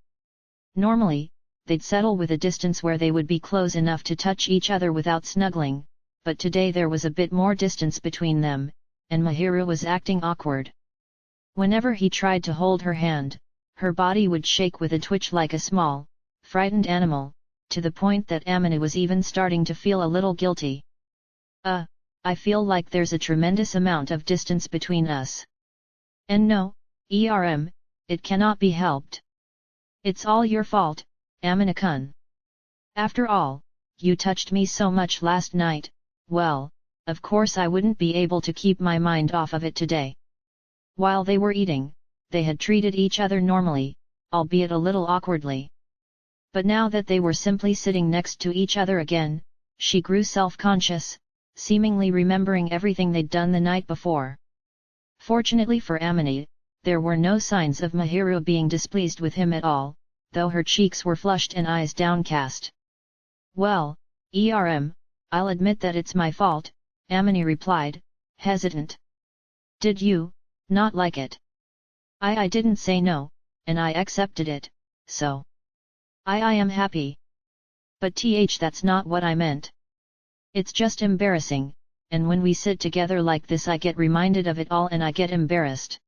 Speaker 1: Normally, they'd settle with a distance where they would be close enough to touch each other without snuggling, but today there was a bit more distance between them, and Mahiru was acting awkward. Whenever he tried to hold her hand, her body would shake with a twitch like a small, frightened animal, to the point that Amina was even starting to feel a little guilty. I feel like there's a tremendous amount of distance between us. And no, it cannot be helped. It's all your fault, Amina-kun. After all, you touched me so much last night, well, of course I wouldn't be able to keep my mind off of it today. While they were eating, they had treated each other normally, albeit a little awkwardly. But now that they were simply sitting next to each other again, she grew self-conscious, seemingly remembering everything they'd done the night before. Fortunately for Amina, there were no signs of Mahiru being displeased with him at all, though her cheeks were flushed and eyes downcast. Well, I'll admit that it's my fault, Amina replied, hesitant. Did you not like it? I didn't say no, and I accepted it, so. I am happy. But that's not what I meant. It's just embarrassing, and when we sit together like this I get reminded of it all and I get embarrassed.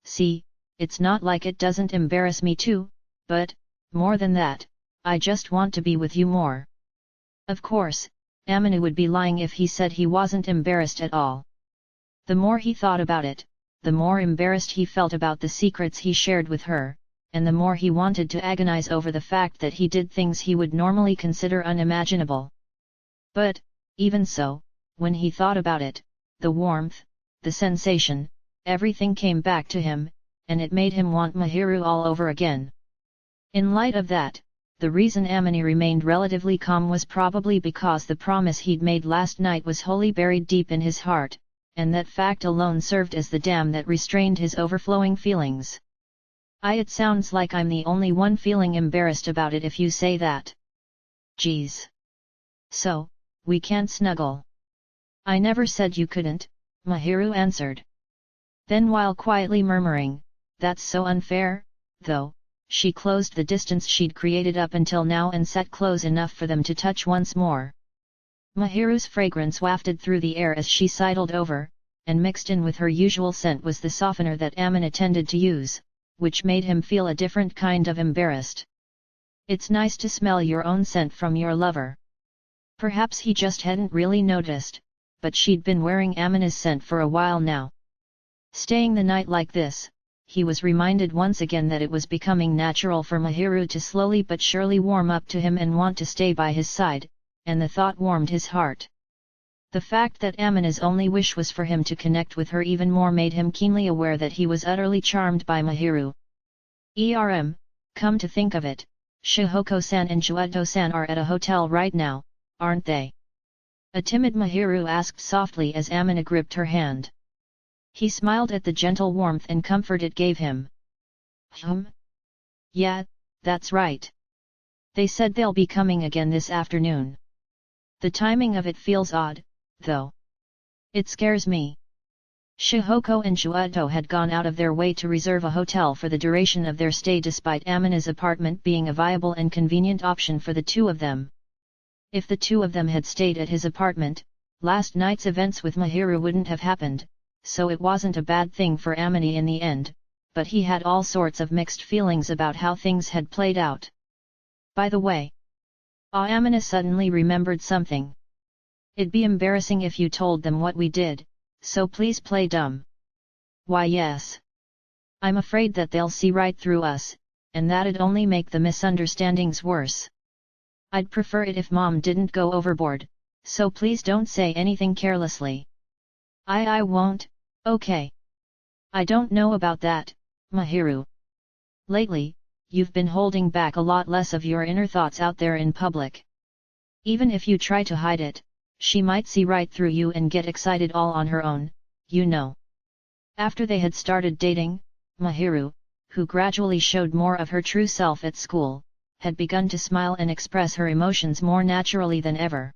Speaker 1: See, it's not like it doesn't embarrass me too, but, more than that, I just want to be with you more. Of course, Amina would be lying if he said he wasn't embarrassed at all. The more he thought about it, the more embarrassed he felt about the secrets he shared with her, and the more he wanted to agonize over the fact that he did things he would normally consider unimaginable. But, even so, when he thought about it, the warmth, the sensation, everything came back to him, and it made him want Mahiru all over again. In light of that, the reason Amina remained relatively calm was probably because the promise he'd made last night was wholly buried deep in his heart, and that fact alone served as the dam that restrained his overflowing feelings. It sounds like I'm the only one feeling embarrassed about it if you say that. Geez. So, we can't snuggle. I never said you couldn't, Mahiru answered. Then while quietly murmuring, that's so unfair, though, she closed the distance she'd created up until now and sat close enough for them to touch once more. Mahiru's fragrance wafted through the air as she sidled over, and mixed in with her usual scent was the softener that Amina tended to use, which made him feel a different kind of embarrassed. It's nice to smell your own scent from your lover. Perhaps he just hadn't really noticed, but she'd been wearing Amina's scent for a while now. Staying the night like this, he was reminded once again that it was becoming natural for Mahiru to slowly but surely warm up to him and want to stay by his side, and the thought warmed his heart. The fact that Amina's only wish was for him to connect with her even more made him keenly aware that he was utterly charmed by Mahiru. Come to think of it, Shihoko-san and Chueto-san are at a hotel right now, aren't they? A timid Mahiru asked softly as Amina gripped her hand. He smiled at the gentle warmth and comfort it gave him. Yeah, that's right. They said they'll be coming again this afternoon. The timing of it feels odd, though. It scares me. Shihoko and Chueto had gone out of their way to reserve a hotel for the duration of their stay despite Amina's apartment being a viable and convenient option for the two of them. If the two of them had stayed at his apartment, last night's events with Mahiru wouldn't have happened, so it wasn't a bad thing for Amina in the end, but he had all sorts of mixed feelings about how things had played out. By the way, Amina suddenly remembered something. It'd be embarrassing if you told them what we did, so please play dumb. Why yes. I'm afraid that they'll see right through us, and that'd only make the misunderstandings worse. I'd prefer it if Mom didn't go overboard, so please don't say anything carelessly. I won't, okay. I don't know about that, Mahiru. Lately, you've been holding back a lot less of your inner thoughts out there in public. Even if you try to hide it, she might see right through you and get excited all on her own, you know. After they had started dating, Mahiru, who gradually showed more of her true self at school, had begun to smile and express her emotions more naturally than ever.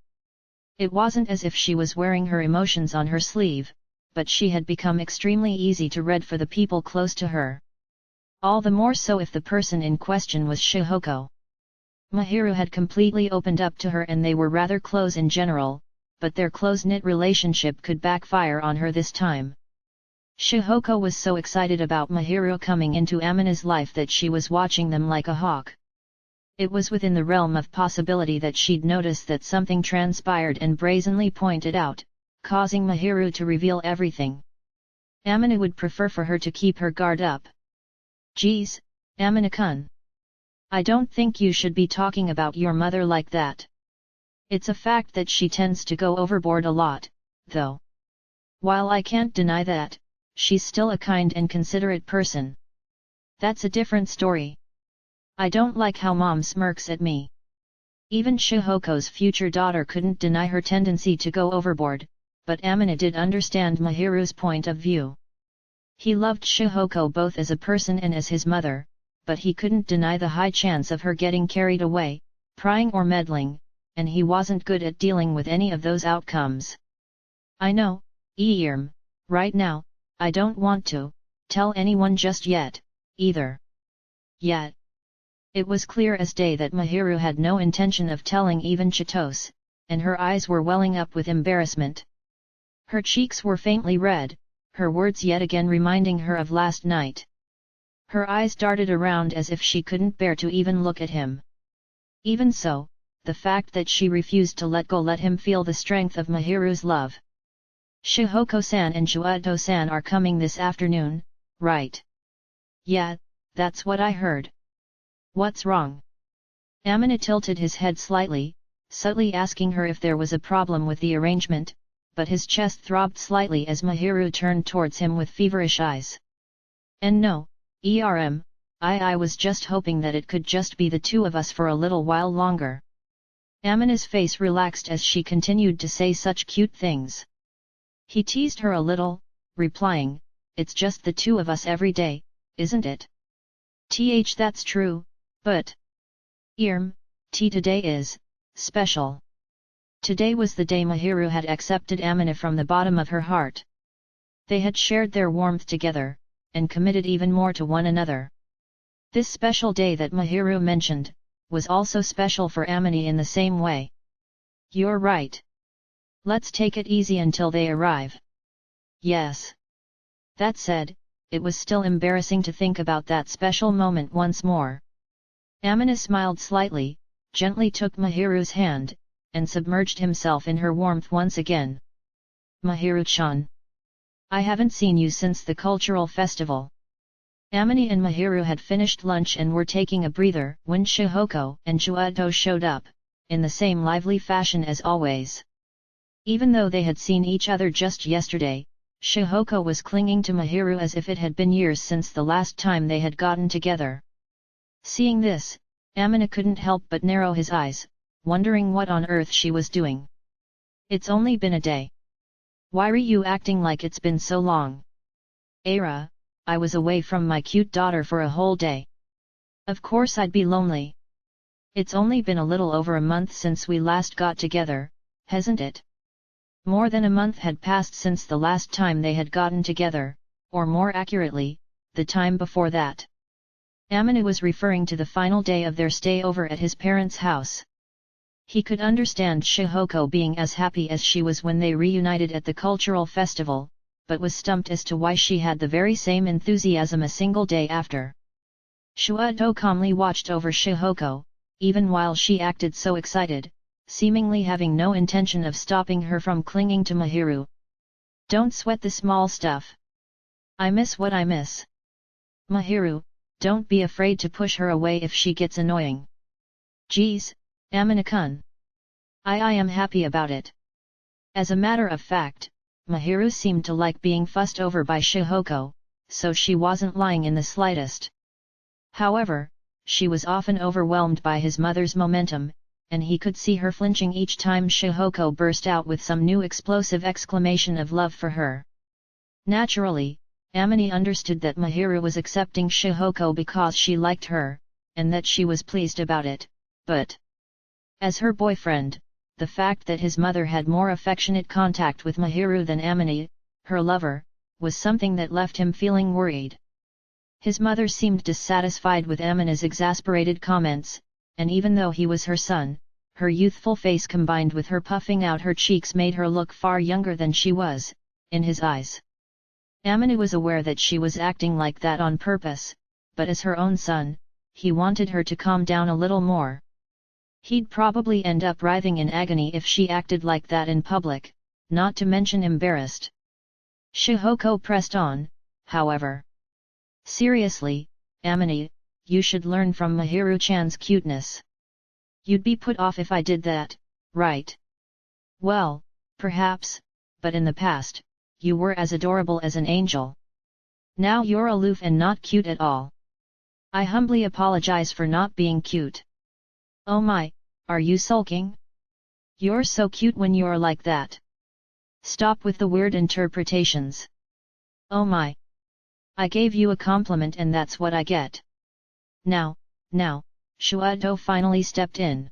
Speaker 1: It wasn't as if she was wearing her emotions on her sleeve, but she had become extremely easy to read for the people close to her. All the more so if the person in question was Shihoko. Mahiru had completely opened up to her and they were rather close in general, but their close-knit relationship could backfire on her this time. Shihoko was so excited about Mahiru coming into Amina's life that she was watching them like a hawk. It was within the realm of possibility that she'd notice that something transpired and brazenly pointed out, causing Mahiru to reveal everything. Amina would prefer for her to keep her guard up. Geez, Amina-kun. I don't think you should be talking about your mother like that. It's a fact that she tends to go overboard a lot, though. While I can't deny that, she's still a kind and considerate person. That's a different story. I don't like how Mom smirks at me. Even Shihoko's future daughter couldn't deny her tendency to go overboard, but Amina did understand Mahiru's point of view. He loved Shihoko both as a person and as his mother, but he couldn't deny the high chance of her getting carried away, prying or meddling, and he wasn't good at dealing with any of those outcomes. I know, Eirm, right now, I don't want to tell anyone just yet, either. Yet. It was clear as day that Mahiru had no intention of telling even Chitose, and her eyes were welling up with embarrassment. Her cheeks were faintly red, her words yet again reminding her of last night. Her eyes darted around as if she couldn't bear to even look at him. Even so, the fact that she refused to let go let him feel the strength of Mahiru's love. Shihoko-san and Juato-san are coming this afternoon, right? Yeah, that's what I heard. What's wrong? Amina tilted his head slightly, subtly asking her if there was a problem with the arrangement, but his chest throbbed slightly as Mahiru turned towards him with feverish eyes. And no, I was just hoping that it could just be the two of us for a little while longer. Amina's face relaxed as she continued to say such cute things. He teased her a little, replying, "It's just the two of us every day, isn't it?" That's true, but... today is special. Today was the day Mahiru had accepted Amina from the bottom of her heart. They had shared their warmth together, and committed even more to one another. This special day that Mahiru mentioned, was also special for Amina in the same way. You're right. Let's take it easy until they arrive. Yes. That said, it was still embarrassing to think about that special moment once more. Amina smiled slightly, gently took Mahiru's hand, and submerged himself in her warmth once again. Mahiru-chan. I haven't seen you since the cultural festival. Amina and Mahiru had finished lunch and were taking a breather when Shihoko and Juato showed up, in the same lively fashion as always. Even though they had seen each other just yesterday, Shihoko was clinging to Mahiru as if it had been years since the last time they had gotten together. Seeing this, Amina couldn't help but narrow his eyes, wondering what on earth she was doing. It's only been a day. Why are you acting like it's been so long? Ara, I was away from my cute daughter for a whole day. Of course I'd be lonely. It's only been a little over a month since we last got together, hasn't it? More than a month had passed since the last time they had gotten together, or more accurately, the time before that. Amina was referring to the final day of their stay over at his parents' house. He could understand Shihoko being as happy as she was when they reunited at the cultural festival, but was stumped as to why she had the very same enthusiasm a single day after. Shuato calmly watched over Shihoko, even while she acted so excited, seemingly having no intention of stopping her from clinging to Mahiru. Don't sweat the small stuff. I miss what I miss. Mahiru, don't be afraid to push her away if she gets annoying. Geez, Amina-kun. I am happy about it. As a matter of fact, Mahiru seemed to like being fussed over by Shihoko, so she wasn't lying in the slightest. However, she was often overwhelmed by his mother's momentum, and he could see her flinching each time Shihoko burst out with some new explosive exclamation of love for her. Naturally, Amina understood that Mahiru was accepting Shihoko because she liked her, and that she was pleased about it, but as her boyfriend, the fact that his mother had more affectionate contact with Mahiru than Amina, her lover, was something that left him feeling worried. His mother seemed dissatisfied with Amina's exasperated comments, and even though he was her son, her youthful face combined with her puffing out her cheeks made her look far younger than she was, in his eyes. Amina was aware that she was acting like that on purpose, but as her own son, he wanted her to calm down a little more. He'd probably end up writhing in agony if she acted like that in public, not to mention embarrassed. Shihoko pressed on, however. Seriously, Amine, you should learn from Mahiru-chan's cuteness. You'd be put off if I did that, right? Well, perhaps, but in the past, you were as adorable as an angel. Now you're aloof and not cute at all. I humbly apologize for not being cute. Oh my, are you sulking? You're so cute when you're like that. Stop with the weird interpretations. Oh my. I gave you a compliment and that's what I get. Now, Shuado finally stepped in.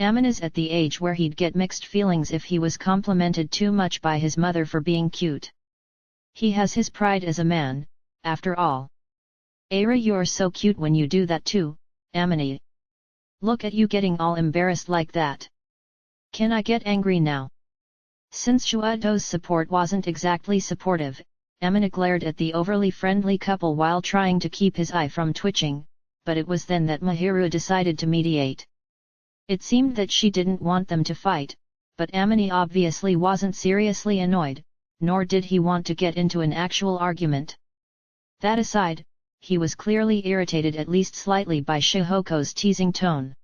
Speaker 1: Amin is at the age where he'd get mixed feelings if he was complimented too much by his mother for being cute. He has his pride as a man, after all. Aira, you're so cute when you do that too, Amine. Look at you getting all embarrassed like that. Can I get angry now? Since Shuado's support wasn't exactly supportive, Amine glared at the overly friendly couple while trying to keep his eye from twitching, but it was then that Mahiru decided to mediate. It seemed that she didn't want them to fight, but Amine obviously wasn't seriously annoyed, nor did he want to get into an actual argument. That aside, he was clearly irritated at least slightly by Shihoko's teasing tone.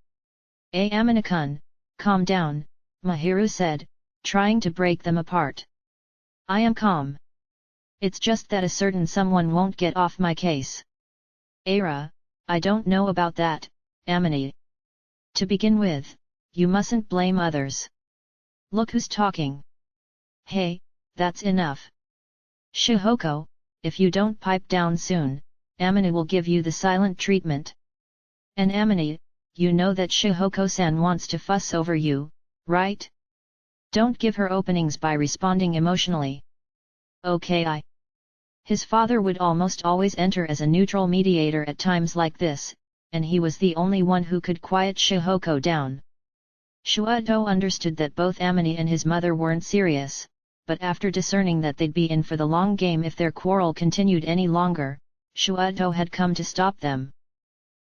Speaker 1: Amine-kun, calm down, Mahiru said, trying to break them apart. I am calm. It's just that a certain someone won't get off my case. Aira, I don't know about that, Amine. To begin with, you mustn't blame others. Look who's talking. Hey, that's enough. Shihoko, if you don't pipe down soon, Amine will give you the silent treatment. And Amine, you know that Shihoko-san wants to fuss over you, right? Don't give her openings by responding emotionally. Okay. His father would almost always enter as a neutral mediator at times like this, and he was the only one who could quiet Shihoko down. Shuado understood that both Amine and his mother weren't serious, but after discerning that they'd be in for the long game if their quarrel continued any longer, Shuado had come to stop them.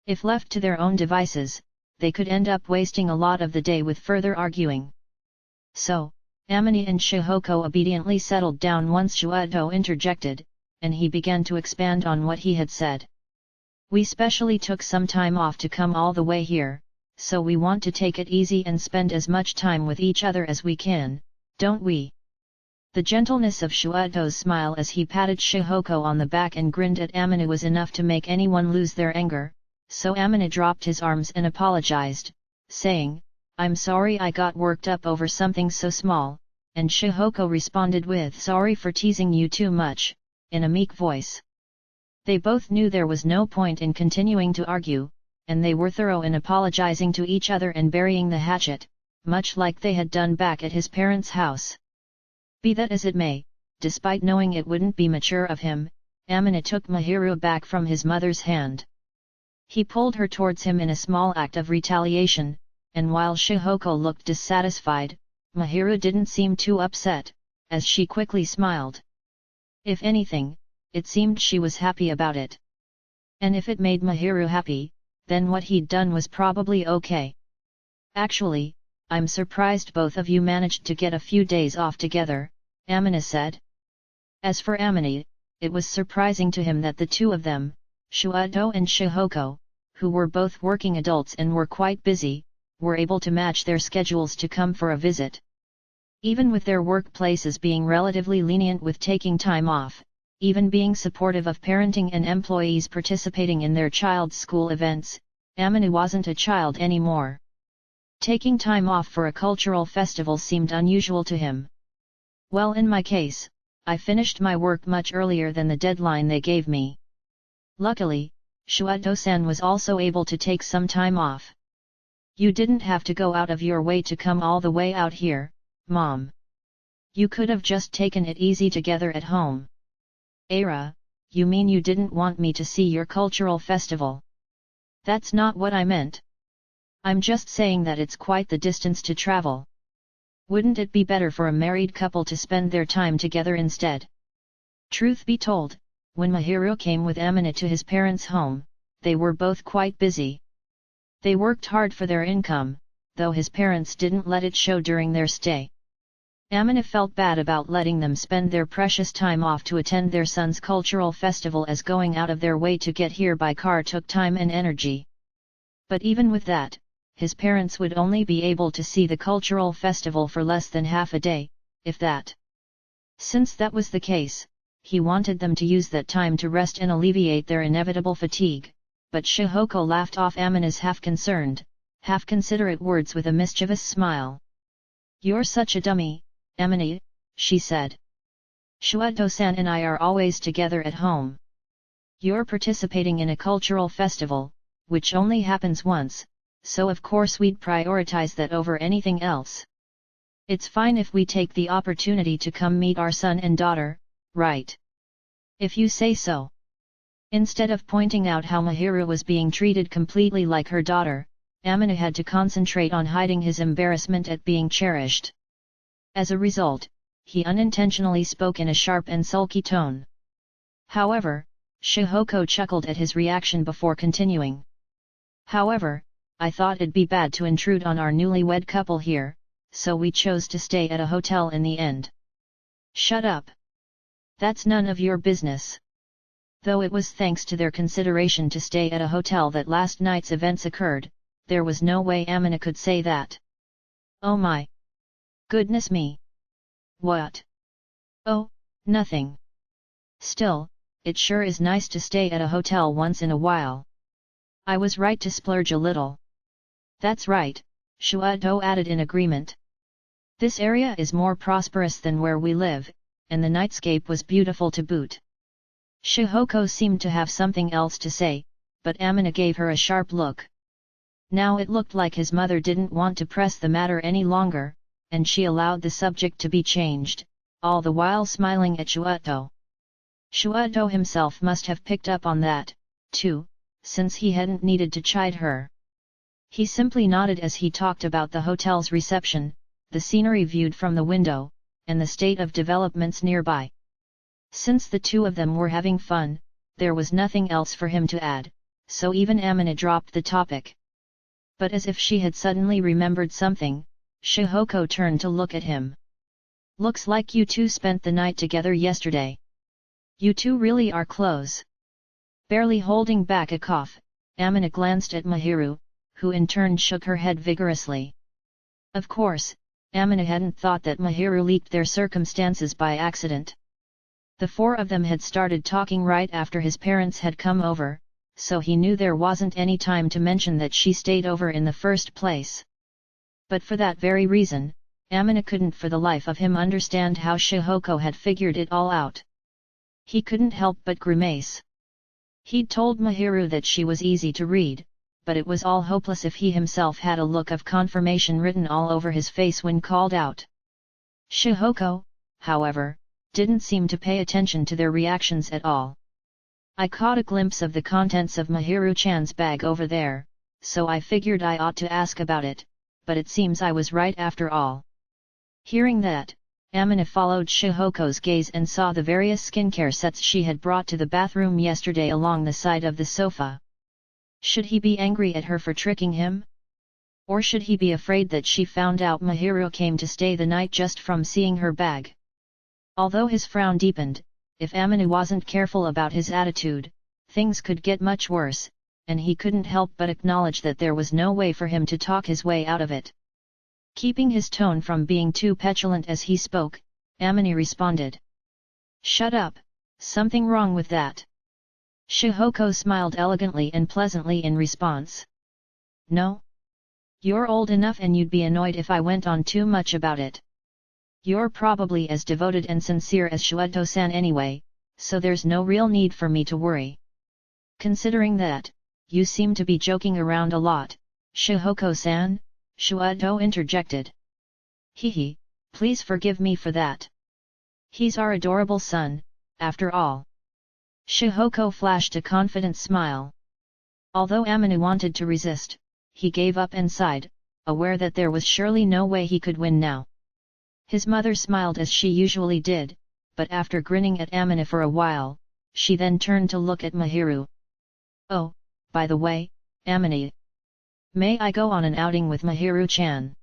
Speaker 1: If left to their own devices, they could end up wasting a lot of the day with further arguing. So, Amine and Shihoko obediently settled down once Shuado interjected, and he began to expand on what he had said. We specially took some time off to come all the way here, so we want to take it easy and spend as much time with each other as we can, don't we? The gentleness of Shuado's smile as he patted Shihoko on the back and grinned at Amine was enough to make anyone lose their anger, so Amine dropped his arms and apologized, saying, I'm sorry I got worked up over something so small, and Shihoko responded with sorry for teasing you too much, in a meek voice. They both knew there was no point in continuing to argue, and they were thorough in apologizing to each other and burying the hatchet, much like they had done back at his parents' house. Be that as it may, despite knowing it wouldn't be mature of him, Amine took Mahiru back from his mother's hand. He pulled her towards him in a small act of retaliation, and while Shihoko looked dissatisfied, Mahiru didn't seem too upset, as she quickly smiled. If anything, it seemed she was happy about it. And if it made Mahiru happy, then what he'd done was probably okay. Actually, I'm surprised both of you managed to get a few days off together, Amine said. As for Amine, it was surprising to him that the two of them, Shuado and Shihoko, who were both working adults and were quite busy, were able to match their schedules to come for a visit. Even with their workplaces being relatively lenient with taking time off, even being supportive of parenting and employees participating in their child's school events, Amine wasn't a child anymore. Taking time off for a cultural festival seemed unusual to him. Well, in my case, I finished my work much earlier than the deadline they gave me. Luckily, Shuado-san was also able to take some time off. You didn't have to go out of your way to come all the way out here, Mom. You could have just taken it easy together at home. Aira, you mean you didn't want me to see your cultural festival? That's not what I meant. I'm just saying that it's quite the distance to travel. Wouldn't it be better for a married couple to spend their time together instead? Truth be told, when Mahiru came with Amine to his parents' home, they were both quite busy. They worked hard for their income, though his parents didn't let it show during their stay. Amina felt bad about letting them spend their precious time off to attend their son's cultural festival, as going out of their way to get here by car took time and energy. But even with that, his parents would only be able to see the cultural festival for less than half a day, if that. Since that was the case, he wanted them to use that time to rest and alleviate their inevitable fatigue, but Shihoko laughed off Amina's half-concerned, half-considerate words with a mischievous smile. "You're such a dummy, Amina," she said. "Shuato-san and I are always together at home. You're participating in a cultural festival, which only happens once, so of course we'd prioritize that over anything else. It's fine if we take the opportunity to come meet our son and daughter, right? If you say so." Instead of pointing out how Mahiru was being treated completely like her daughter, Amina had to concentrate on hiding his embarrassment at being cherished. As a result, he unintentionally spoke in a sharp and sulky tone. However, Shihoko chuckled at his reaction before continuing. "However, I thought it'd be bad to intrude on our newlywed couple here, so we chose to stay at a hotel in the end." "Shut up. That's none of your business." Though it was thanks to their consideration to stay at a hotel that last night's events occurred, there was no way Amina could say that. "Oh my! Goodness me! What?" "Oh, nothing. Still, it sure is nice to stay at a hotel once in a while. I was right to splurge a little." "That's right," Shuato added in agreement. "This area is more prosperous than where we live, and the nightscape was beautiful to boot." Shihoko seemed to have something else to say, but Amina gave her a sharp look. Now it looked like his mother didn't want to press the matter any longer, and she allowed the subject to be changed, all the while smiling at Shuato. Shuato himself must have picked up on that, too, since he hadn't needed to chide her. He simply nodded as he talked about the hotel's reception, the scenery viewed from the window, and the state of developments nearby. Since the two of them were having fun, there was nothing else for him to add, so even Amina dropped the topic. But as if she had suddenly remembered something, Shihoko turned to look at him. "Looks like you two spent the night together yesterday. You two really are close." Barely holding back a cough, Amina glanced at Mahiru, who in turn shook her head vigorously. Of course, Amina hadn't thought that Mahiru leaked their circumstances by accident. The four of them had started talking right after his parents had come over, so he knew there wasn't any time to mention that she stayed over in the first place. But for that very reason, Amina couldn't for the life of him understand how Shihoko had figured it all out. He couldn't help but grimace. He'd told Mahiru that she was easy to read, but it was all hopeless if he himself had a look of confirmation written all over his face when called out. Shihoko, however, didn't seem to pay attention to their reactions at all. "I caught a glimpse of the contents of Mahiru-chan's bag over there, so I figured I ought to ask about it, but it seems I was right after all." Hearing that, Amina followed Shihoko's gaze and saw the various skincare sets she had brought to the bathroom yesterday along the side of the sofa. Should he be angry at her for tricking him? Or should he be afraid that she found out Mahiru came to stay the night just from seeing her bag? Although his frown deepened, if Amina wasn't careful about his attitude, things could get much worse, and he couldn't help but acknowledge that there was no way for him to talk his way out of it. Keeping his tone from being too petulant as he spoke, Amina responded. "Shut up, something wrong with that?" Shihoko smiled elegantly and pleasantly in response. "No? You're old enough and you'd be annoyed if I went on too much about it. You're probably as devoted and sincere as Shuato-san anyway, so there's no real need for me to worry. Considering that, you seem to be joking around a lot, Shihoko-san," Shuato interjected. "Hehe, please forgive me for that. He's our adorable son, after all." Shihoko flashed a confident smile. Although Amina wanted to resist, he gave up and sighed, aware that there was surely no way he could win now. His mother smiled as she usually did, but after grinning at Amina for a while, she then turned to look at Mahiru. "Oh, by the way, Animate. May I go on an outing with Mahiru-chan?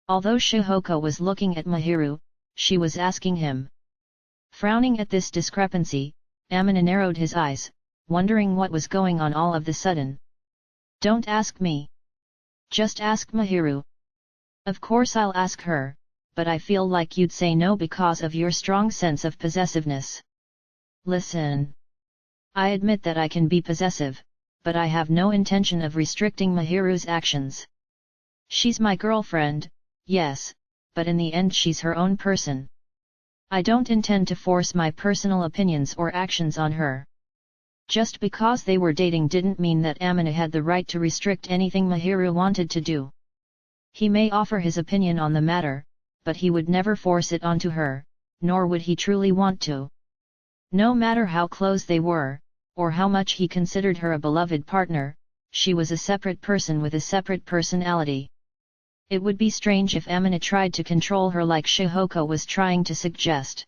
Speaker 1: Although Shihoko was looking at Mahiru, she was asking him. Frowning at this discrepancy, Amina narrowed his eyes, wondering what was going on all of the sudden. Don't ask me. Just ask Mahiru. Of course I'll ask her, but I feel like you'd say no because of your strong sense of possessiveness. Listen. I admit that I can be possessive, but I have no intention of restricting Mahiru's actions. She's my girlfriend, yes, but in the end she's her own person. I don't intend to force my personal opinions or actions on her. Just because they were dating didn't mean that Amina had the right to restrict anything Mahiru wanted to do. He may offer his opinion on the matter, but he would never force it onto her, nor would he truly want to. No matter how close they were, or how much he considered her a beloved partner, she was a separate person with a separate personality. It would be strange if Amina tried to control her like Shihoko was trying to suggest.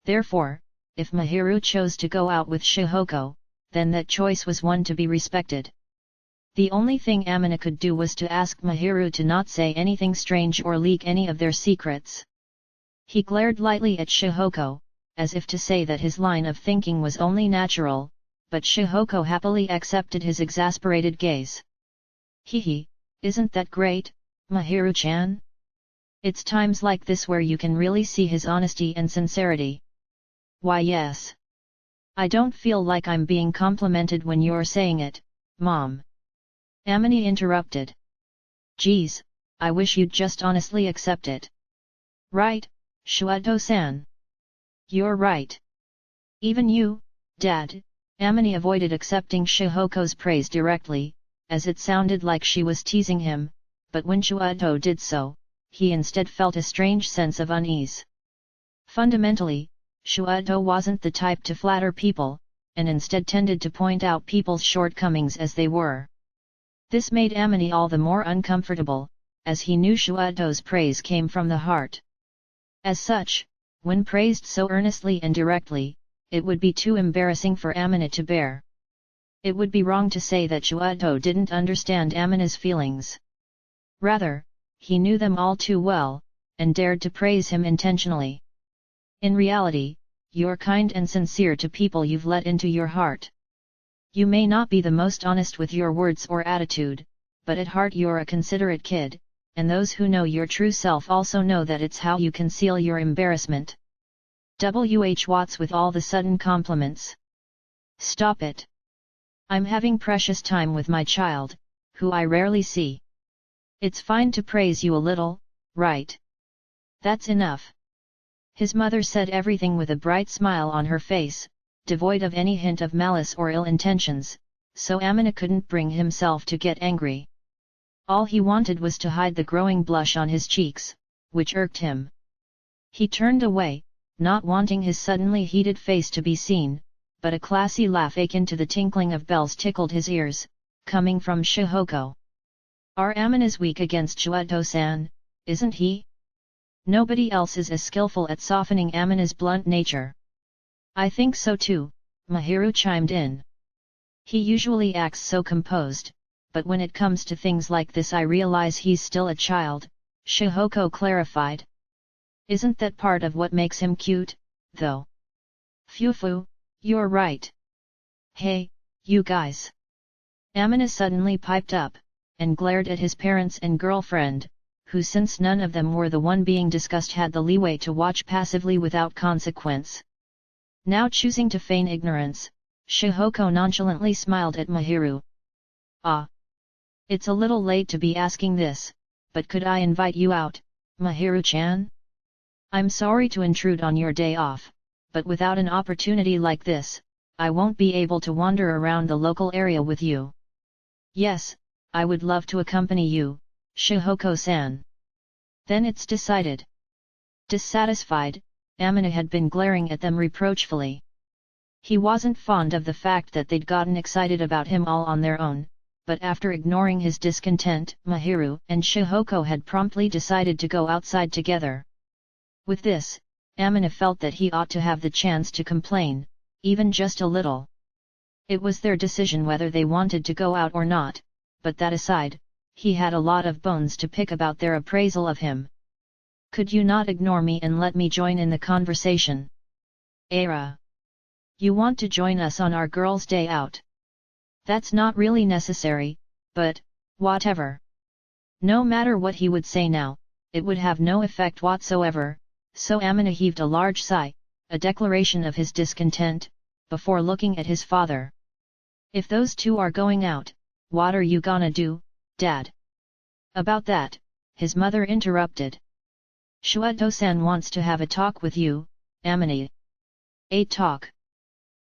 Speaker 1: Therefore, if Mahiru chose to go out with Shihoko, then that choice was one to be respected. The only thing Amina could do was to ask Mahiru to not say anything strange or leak any of their secrets. He glared lightly at Shihoko, as if to say that his line of thinking was only natural, but Shihoko happily accepted his exasperated gaze. Hehe, isn't that great, Mahiru-chan? It's times like this where you can really see his honesty and sincerity. Why yes. I don't feel like I'm being complimented when you're saying it, Mom. Amina interrupted. Geez, I wish you'd just honestly accept it. Right, Shuato-san. You're right. Even you, Dad. Amina avoided accepting Shihoko's praise directly, as it sounded like she was teasing him, but when Shuato did so, he instead felt a strange sense of unease. Fundamentally, Shuato wasn't the type to flatter people, and instead tended to point out people's shortcomings as they were. This made Amina all the more uncomfortable, as he knew Shuato's praise came from the heart. As such, when praised so earnestly and directly, it would be too embarrassing for Amina to bear. It would be wrong to say that Shuato didn't understand Amina's feelings. Rather, he knew them all too well, and dared to praise him intentionally. In reality, you're kind and sincere to people you've let into your heart. You may not be the most honest with your words or attitude, but at heart you're a considerate kid, and those who know your true self also know that it's how you conceal your embarrassment. Watts with all the sudden compliments. Stop it. I'm having precious time with my child, who I rarely see. It's fine to praise you a little, right? That's enough. His mother said everything with a bright smile on her face, devoid of any hint of malice or ill intentions, so Amina couldn't bring himself to get angry. All he wanted was to hide the growing blush on his cheeks, which irked him. He turned away, not wanting his suddenly heated face to be seen, but a classy laugh akin to the tinkling of bells tickled his ears, coming from Shihoko. Our Amina's weak against Shuato-san, isn't he? Nobody else is as skillful at softening Amina's blunt nature. I think so too, Mahiru chimed in. He usually acts so composed, but when it comes to things like this I realize he's still a child, Shihoko clarified. Isn't that part of what makes him cute, though? Phew, you're right. Hey, you guys. Amina suddenly piped up, and glared at his parents and girlfriend, who since none of them were the one being discussed had the leeway to watch passively without consequence. Now choosing to feign ignorance, Shihoko nonchalantly smiled at Mahiru. Ah. It's a little late to be asking this, but could I invite you out, Mahiru-chan? I'm sorry to intrude on your day off, but without an opportunity like this, I won't be able to wander around the local area with you. Yes, I would love to accompany you, Shihoko-san. Then it's decided. Dissatisfied, Amina had been glaring at them reproachfully. He wasn't fond of the fact that they'd gotten excited about him all on their own, but after ignoring his discontent, Mahiru and Shihoko had promptly decided to go outside together. With this, Amina felt that he ought to have the chance to complain, even just a little. It was their decision whether they wanted to go out or not, but that aside, he had a lot of bones to pick about their appraisal of him. Could you not ignore me and let me join in the conversation? Era. You want to join us on our girls' day out? That's not really necessary, but, whatever. No matter what he would say now, it would have no effect whatsoever, so Amina heaved a large sigh, a declaration of his discontent, before looking at his father. If those two are going out, what are you gonna do, Dad? About that, his mother interrupted. Shueto-san wants to have a talk with you, Amina. A talk?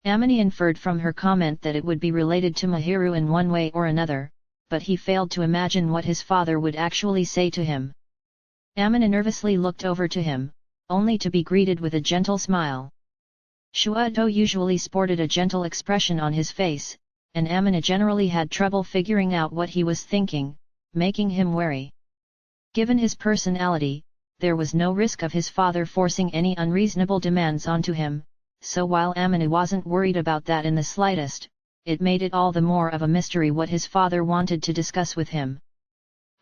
Speaker 1: Amina inferred from her comment that it would be related to Mahiru in one way or another, but he failed to imagine what his father would actually say to him. Amina nervously looked over to him, only to be greeted with a gentle smile. Shueto usually sported a gentle expression on his face, and Amina generally had trouble figuring out what he was thinking, making him wary. Given his personality, there was no risk of his father forcing any unreasonable demands onto him, so while Amina wasn't worried about that in the slightest, it made it all the more of a mystery what his father wanted to discuss with him.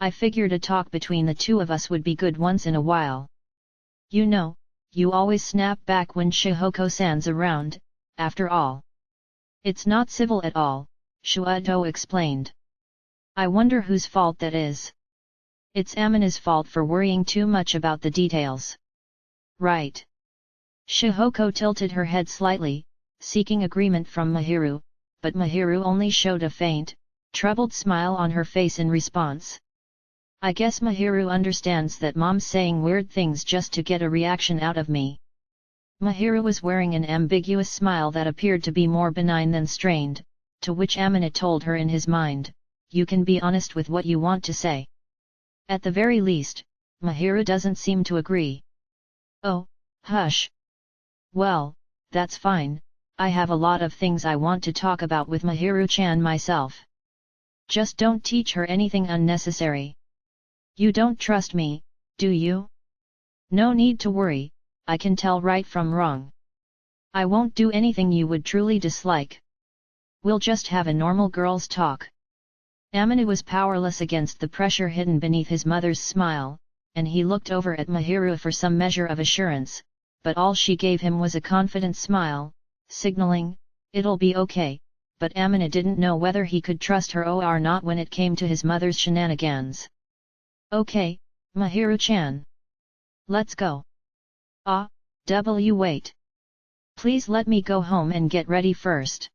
Speaker 1: I figured a talk between the two of us would be good once in a while. You know, you always snap back when Shihoko-san's around, after all. It's not civil at all, Shueto explained. I wonder whose fault that is. It's Amina's fault for worrying too much about the details. Right. Shihoko tilted her head slightly, seeking agreement from Mahiru, but Mahiru only showed a faint, troubled smile on her face in response. I guess Mahiru understands that Mom's saying weird things just to get a reaction out of me. Mahiru was wearing an ambiguous smile that appeared to be more benign than strained, to which Amina told her in his mind, you can be honest with what you want to say. At the very least, Mahiru doesn't seem to agree. Oh, hush. Well, that's fine, I have a lot of things I want to talk about with Mahiru-chan myself. Just don't teach her anything unnecessary. You don't trust me, do you? No need to worry, I can tell right from wrong. I won't do anything you would truly dislike. We'll just have a normal girls' talk. Amina was powerless against the pressure hidden beneath his mother's smile, and he looked over at Mahiru for some measure of assurance, but all she gave him was a confident smile, signaling, it'll be okay, but Amina didn't know whether he could trust her or not when it came to his mother's shenanigans. Okay, Mahiru-chan. Let's go. Wait. Please let me go home and get ready first.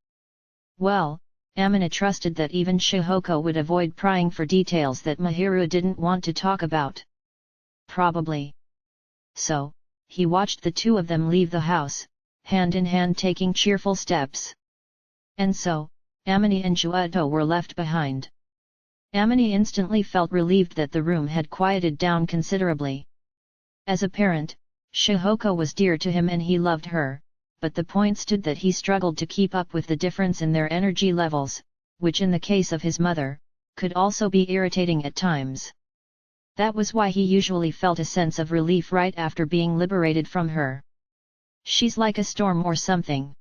Speaker 1: Well, Amina trusted that even Shihoko would avoid prying for details that Mahiru didn't want to talk about. Probably. So, he watched the two of them leave the house, hand in hand taking cheerful steps. And so, Amina and Shueto were left behind. Amina instantly felt relieved that the room had quieted down considerably. As a parent, Shihoko was dear to him and he loved her, but the point stood that he struggled to keep up with the difference in their energy levels, which in the case of his mother, could also be irritating at times. That was why he usually felt a sense of relief right after being liberated from her. She's like a storm or something.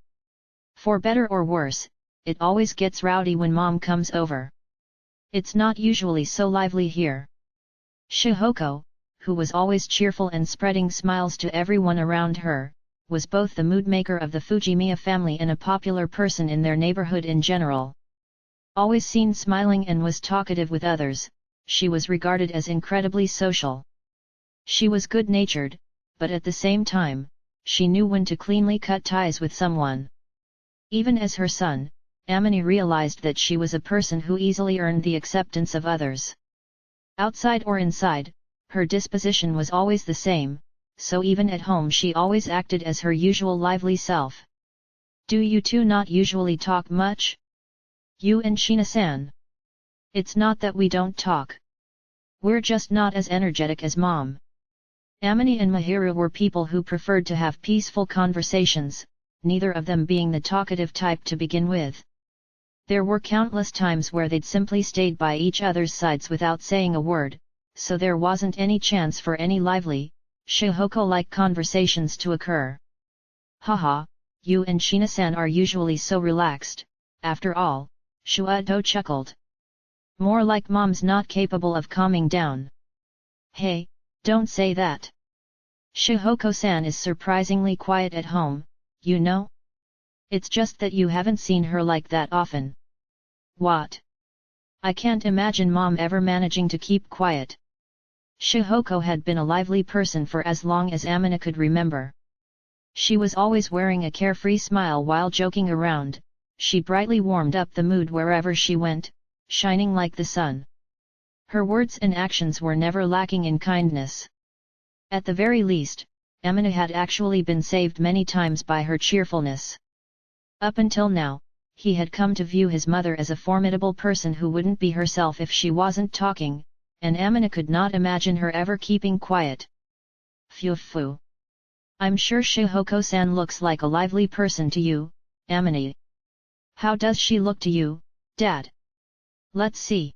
Speaker 1: For better or worse, it always gets rowdy when Mom comes over. It's not usually so lively here. Shihoko, who was always cheerful and spreading smiles to everyone around her, was both the moodmaker of the Fujimiya family and a popular person in their neighborhood in general. Always seen smiling and was talkative with others, she was regarded as incredibly social. She was good-natured, but at the same time, she knew when to cleanly cut ties with someone. Even as her son, Amina realized that she was a person who easily earned the acceptance of others. Outside or inside, her disposition was always the same, so even at home she always acted as her usual lively self. Do you two not usually talk much? You and Shina-san? It's not that we don't talk. We're just not as energetic as Mom. Amina and Mahiru were people who preferred to have peaceful conversations, neither of them being the talkative type to begin with. There were countless times where they'd simply stayed by each other's sides without saying a word, so there wasn't any chance for any lively, Shihoko-like conversations to occur. Haha, you and Shina-san are usually so relaxed, after all, Shuado chuckled. More like mom's not capable of calming down. Hey, don't say that. Shihoko-san is surprisingly quiet at home, you know? It's just that you haven't seen her like that often. What? I can't imagine mom ever managing to keep quiet. Shihoko had been a lively person for as long as Amina could remember. She was always wearing a carefree smile while joking around. She brightly warmed up the mood wherever she went, shining like the sun. Her words and actions were never lacking in kindness. At the very least, Amina had actually been saved many times by her cheerfulness. Up until now, he had come to view his mother as a formidable person who wouldn't be herself if she wasn't talking, and Amina could not imagine her ever keeping quiet. Phew. I'm sure Shihoko-san looks like a lively person to you, Amina. How does she look to you, Dad? Let's see.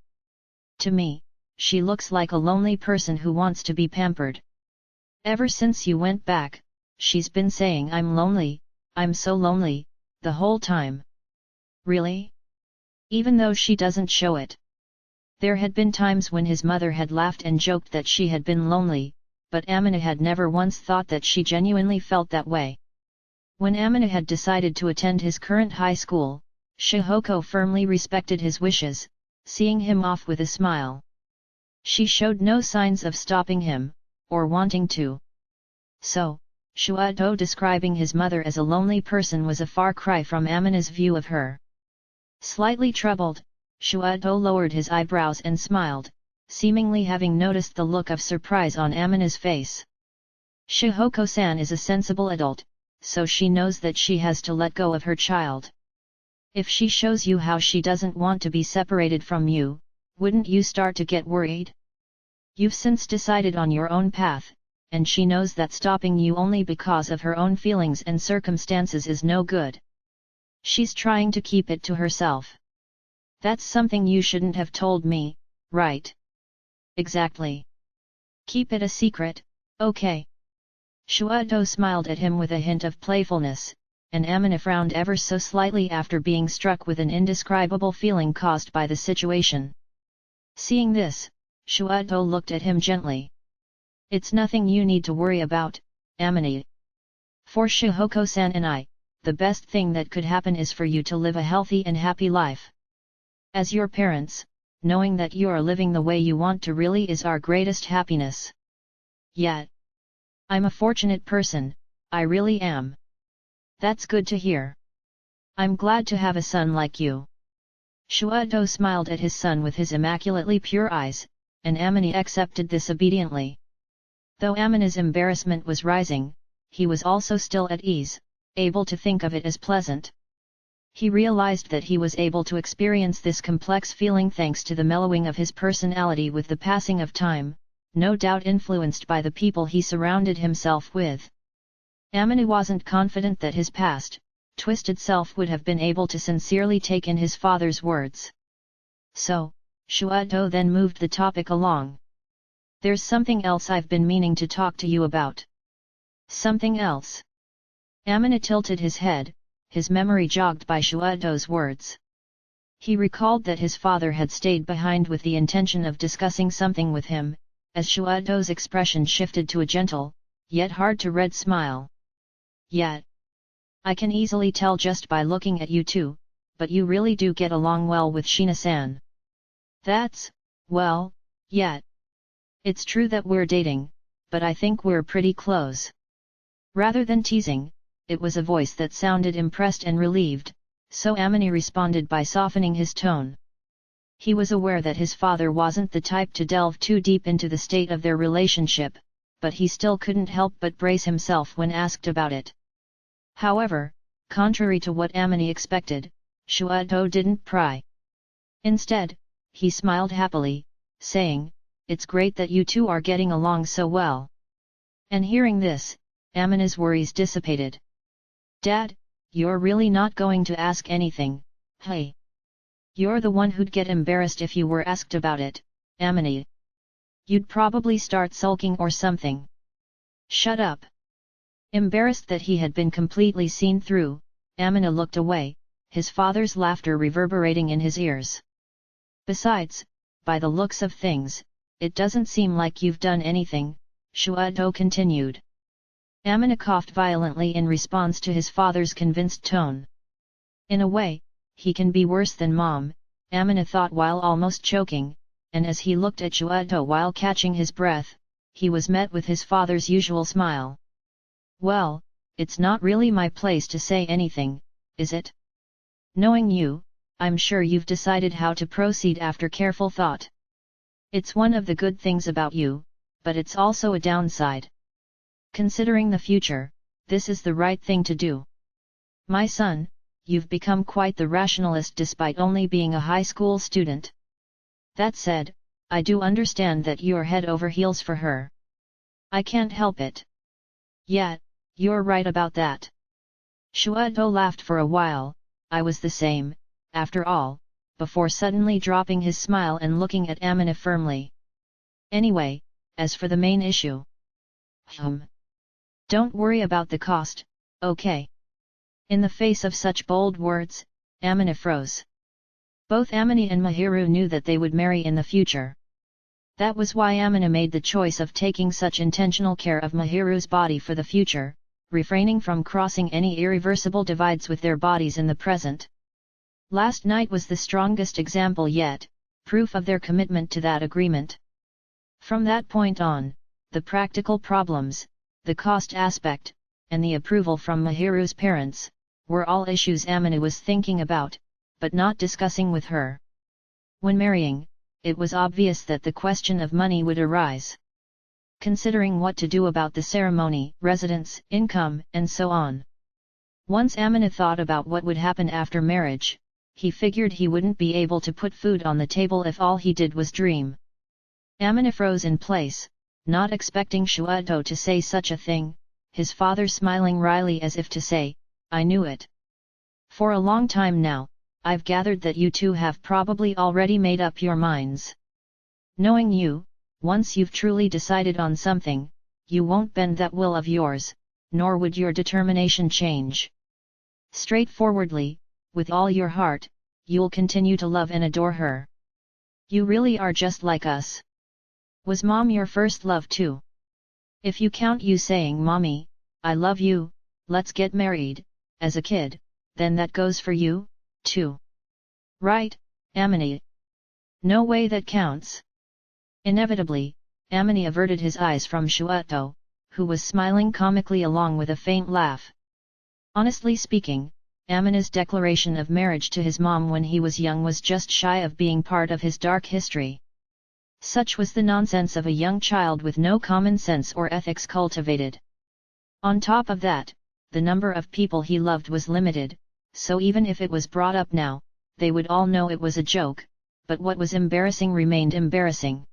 Speaker 1: To me, she looks like a lonely person who wants to be pampered. Ever since you went back, she's been saying I'm lonely, I'm so lonely, the whole time. Really? Even though she doesn't show it. There had been times when his mother had laughed and joked that she had been lonely, but Amina had never once thought that she genuinely felt that way. When Amina had decided to attend his current high school, Shihoko firmly respected his wishes, seeing him off with a smile. She showed no signs of stopping him, or wanting to. So, Shuado describing his mother as a lonely person was a far cry from Amina's view of her. Slightly troubled, Shuado lowered his eyebrows and smiled, seemingly having noticed the look of surprise on Amina's face. Shihoko-san is a sensible adult, so she knows that she has to let go of her child. If she shows you how she doesn't want to be separated from you, wouldn't you start to get worried? You've since decided on your own path, and she knows that stopping you only because of her own feelings and circumstances is no good. She's trying to keep it to herself. That's something you shouldn't have told me, right? Exactly. Keep it a secret, okay? Shuado smiled at him with a hint of playfulness, and Amina frowned ever so slightly after being struck with an indescribable feeling caused by the situation. Seeing this, Shuado looked at him gently. It's nothing you need to worry about, Amina. For Shihoko-san and I, the best thing that could happen is for you to live a healthy and happy life. As your parents, knowing that you are living the way you want to really is our greatest happiness. Yet, I'm a fortunate person, I really am. That's good to hear. I'm glad to have a son like you. Shuado smiled at his son with his immaculately pure eyes, and Amina accepted this obediently. Though Amina's embarrassment was rising, he was also still at ease, able to think of it as pleasant. He realized that he was able to experience this complex feeling thanks to the mellowing of his personality with the passing of time, no doubt influenced by the people he surrounded himself with. Amina wasn't confident that his past, twisted self would have been able to sincerely take in his father's words. So, Shuado then moved the topic along. There's something else I've been meaning to talk to you about. Something else? Amina tilted his head, his memory jogged by Shuado's words. He recalled that his father had stayed behind with the intention of discussing something with him, as Shuado's expression shifted to a gentle, yet hard-to-read smile. Yet, I can easily tell just by looking at you two, but you really do get along well with Shina-san. That's, well, yet. It's true that we're dating, but I think we're pretty close. Rather than teasing, it was a voice that sounded impressed and relieved, so Amina responded by softening his tone. He was aware that his father wasn't the type to delve too deep into the state of their relationship, but he still couldn't help but brace himself when asked about it. However, contrary to what Amina expected, Shuado didn't pry. Instead, he smiled happily, saying, "It's great that you two are getting along so well." And hearing this, Amina's worries dissipated. "Dad, you're really not going to ask anything, hey? You're the one who'd get embarrassed if you were asked about it, Amina. You'd probably start sulking or something." "Shut up." Embarrassed that he had been completely seen through, Amina looked away, his father's laughter reverberating in his ears. Besides, by the looks of things, it doesn't seem like you've done anything, Shuato continued. Amina coughed violently in response to his father's convinced tone. In a way, he can be worse than Mom, Amina thought while almost choking, and as he looked at Shuato while catching his breath, he was met with his father's usual smile. Well, it's not really my place to say anything, is it? Knowing you, I'm sure you've decided how to proceed after careful thought. It's one of the good things about you, but it's also a downside. Considering the future, this is the right thing to do. My son, you've become quite the rationalist despite only being a high school student. That said, I do understand that you're head over heels for her. I can't help it. Yeah, you're right about that. Shuato laughed for a while. I was the same, after all, before suddenly dropping his smile and looking at Amina firmly. Anyway, as for the main issue. Don't worry about the cost, okay? In the face of such bold words, Amina froze. Both Amina and Mahiru knew that they would marry in the future. That was why Amina made the choice of taking such intentional care of Mahiru's body for the future, refraining from crossing any irreversible divides with their bodies in the present. Last night was the strongest example yet, proof of their commitment to that agreement. From that point on, the practical problems, the cost aspect, and the approval from Mahiru's parents, were all issues Amina was thinking about, but not discussing with her. When marrying, it was obvious that the question of money would arise. Considering what to do about the ceremony, residence, income, and so on. Once Amina thought about what would happen after marriage, he figured he wouldn't be able to put food on the table if all he did was dream. Amina froze in place, not expecting Shuato to say such a thing, his father smiling wryly as if to say, I knew it. For a long time now, I've gathered that you two have probably already made up your minds. Knowing you, once you've truly decided on something, you won't bend that will of yours, nor would your determination change. Straightforwardly, with all your heart, you'll continue to love and adore her. You really are just like us. Was Mom your first love too? If you count you saying Mommy, I love you, let's get married, as a kid, then that goes for you, too. Right, Amina? No way that counts. Inevitably, Amina averted his eyes from Shuato, who was smiling comically along with a faint laugh. Honestly speaking, Amina's declaration of marriage to his mom when he was young was just shy of being part of his dark history. Such was the nonsense of a young child with no common sense or ethics cultivated. On top of that, the number of people he loved was limited, so even if it was brought up now, they would all know it was a joke, but what was embarrassing remained embarrassing.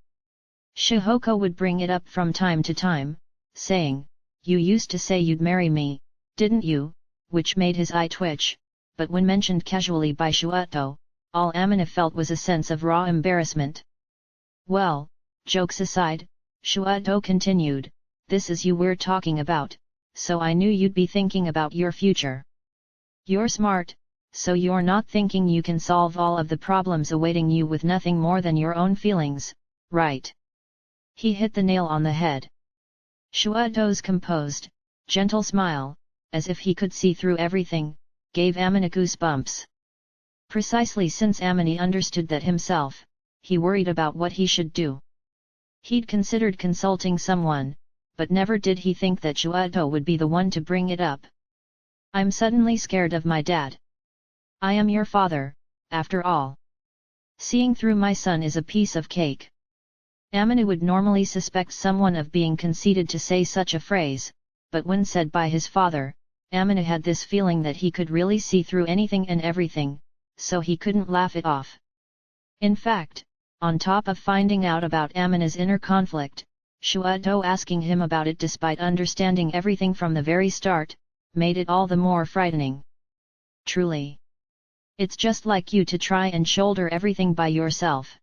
Speaker 1: Shihoko would bring it up from time to time, saying, You used to say you'd marry me, didn't you? Which made his eye twitch, but when mentioned casually by Shuato, all Amina felt was a sense of raw embarrassment. Well, jokes aside, Shuato continued, this is you we're talking about, so I knew you'd be thinking about your future. You're smart, so you're not thinking you can solve all of the problems awaiting you with nothing more than your own feelings, right? He hit the nail on the head. Shuato's composed, gentle smile, as if he could see through everything, gave Amina goosebumps. Precisely since Amina understood that himself, he worried about what he should do. He'd considered consulting someone, but never did he think that Shuato would be the one to bring it up. I'm suddenly scared of my dad. I am your father, after all. Seeing through my son is a piece of cake. Amina would normally suspect someone of being conceited to say such a phrase, but when said by his father, Amina had this feeling that he could really see through anything and everything, so he couldn't laugh it off. In fact, on top of finding out about Amina's inner conflict, Shuato asking him about it despite understanding everything from the very start, made it all the more frightening. Truly. It's just like you to try and shoulder everything by yourself.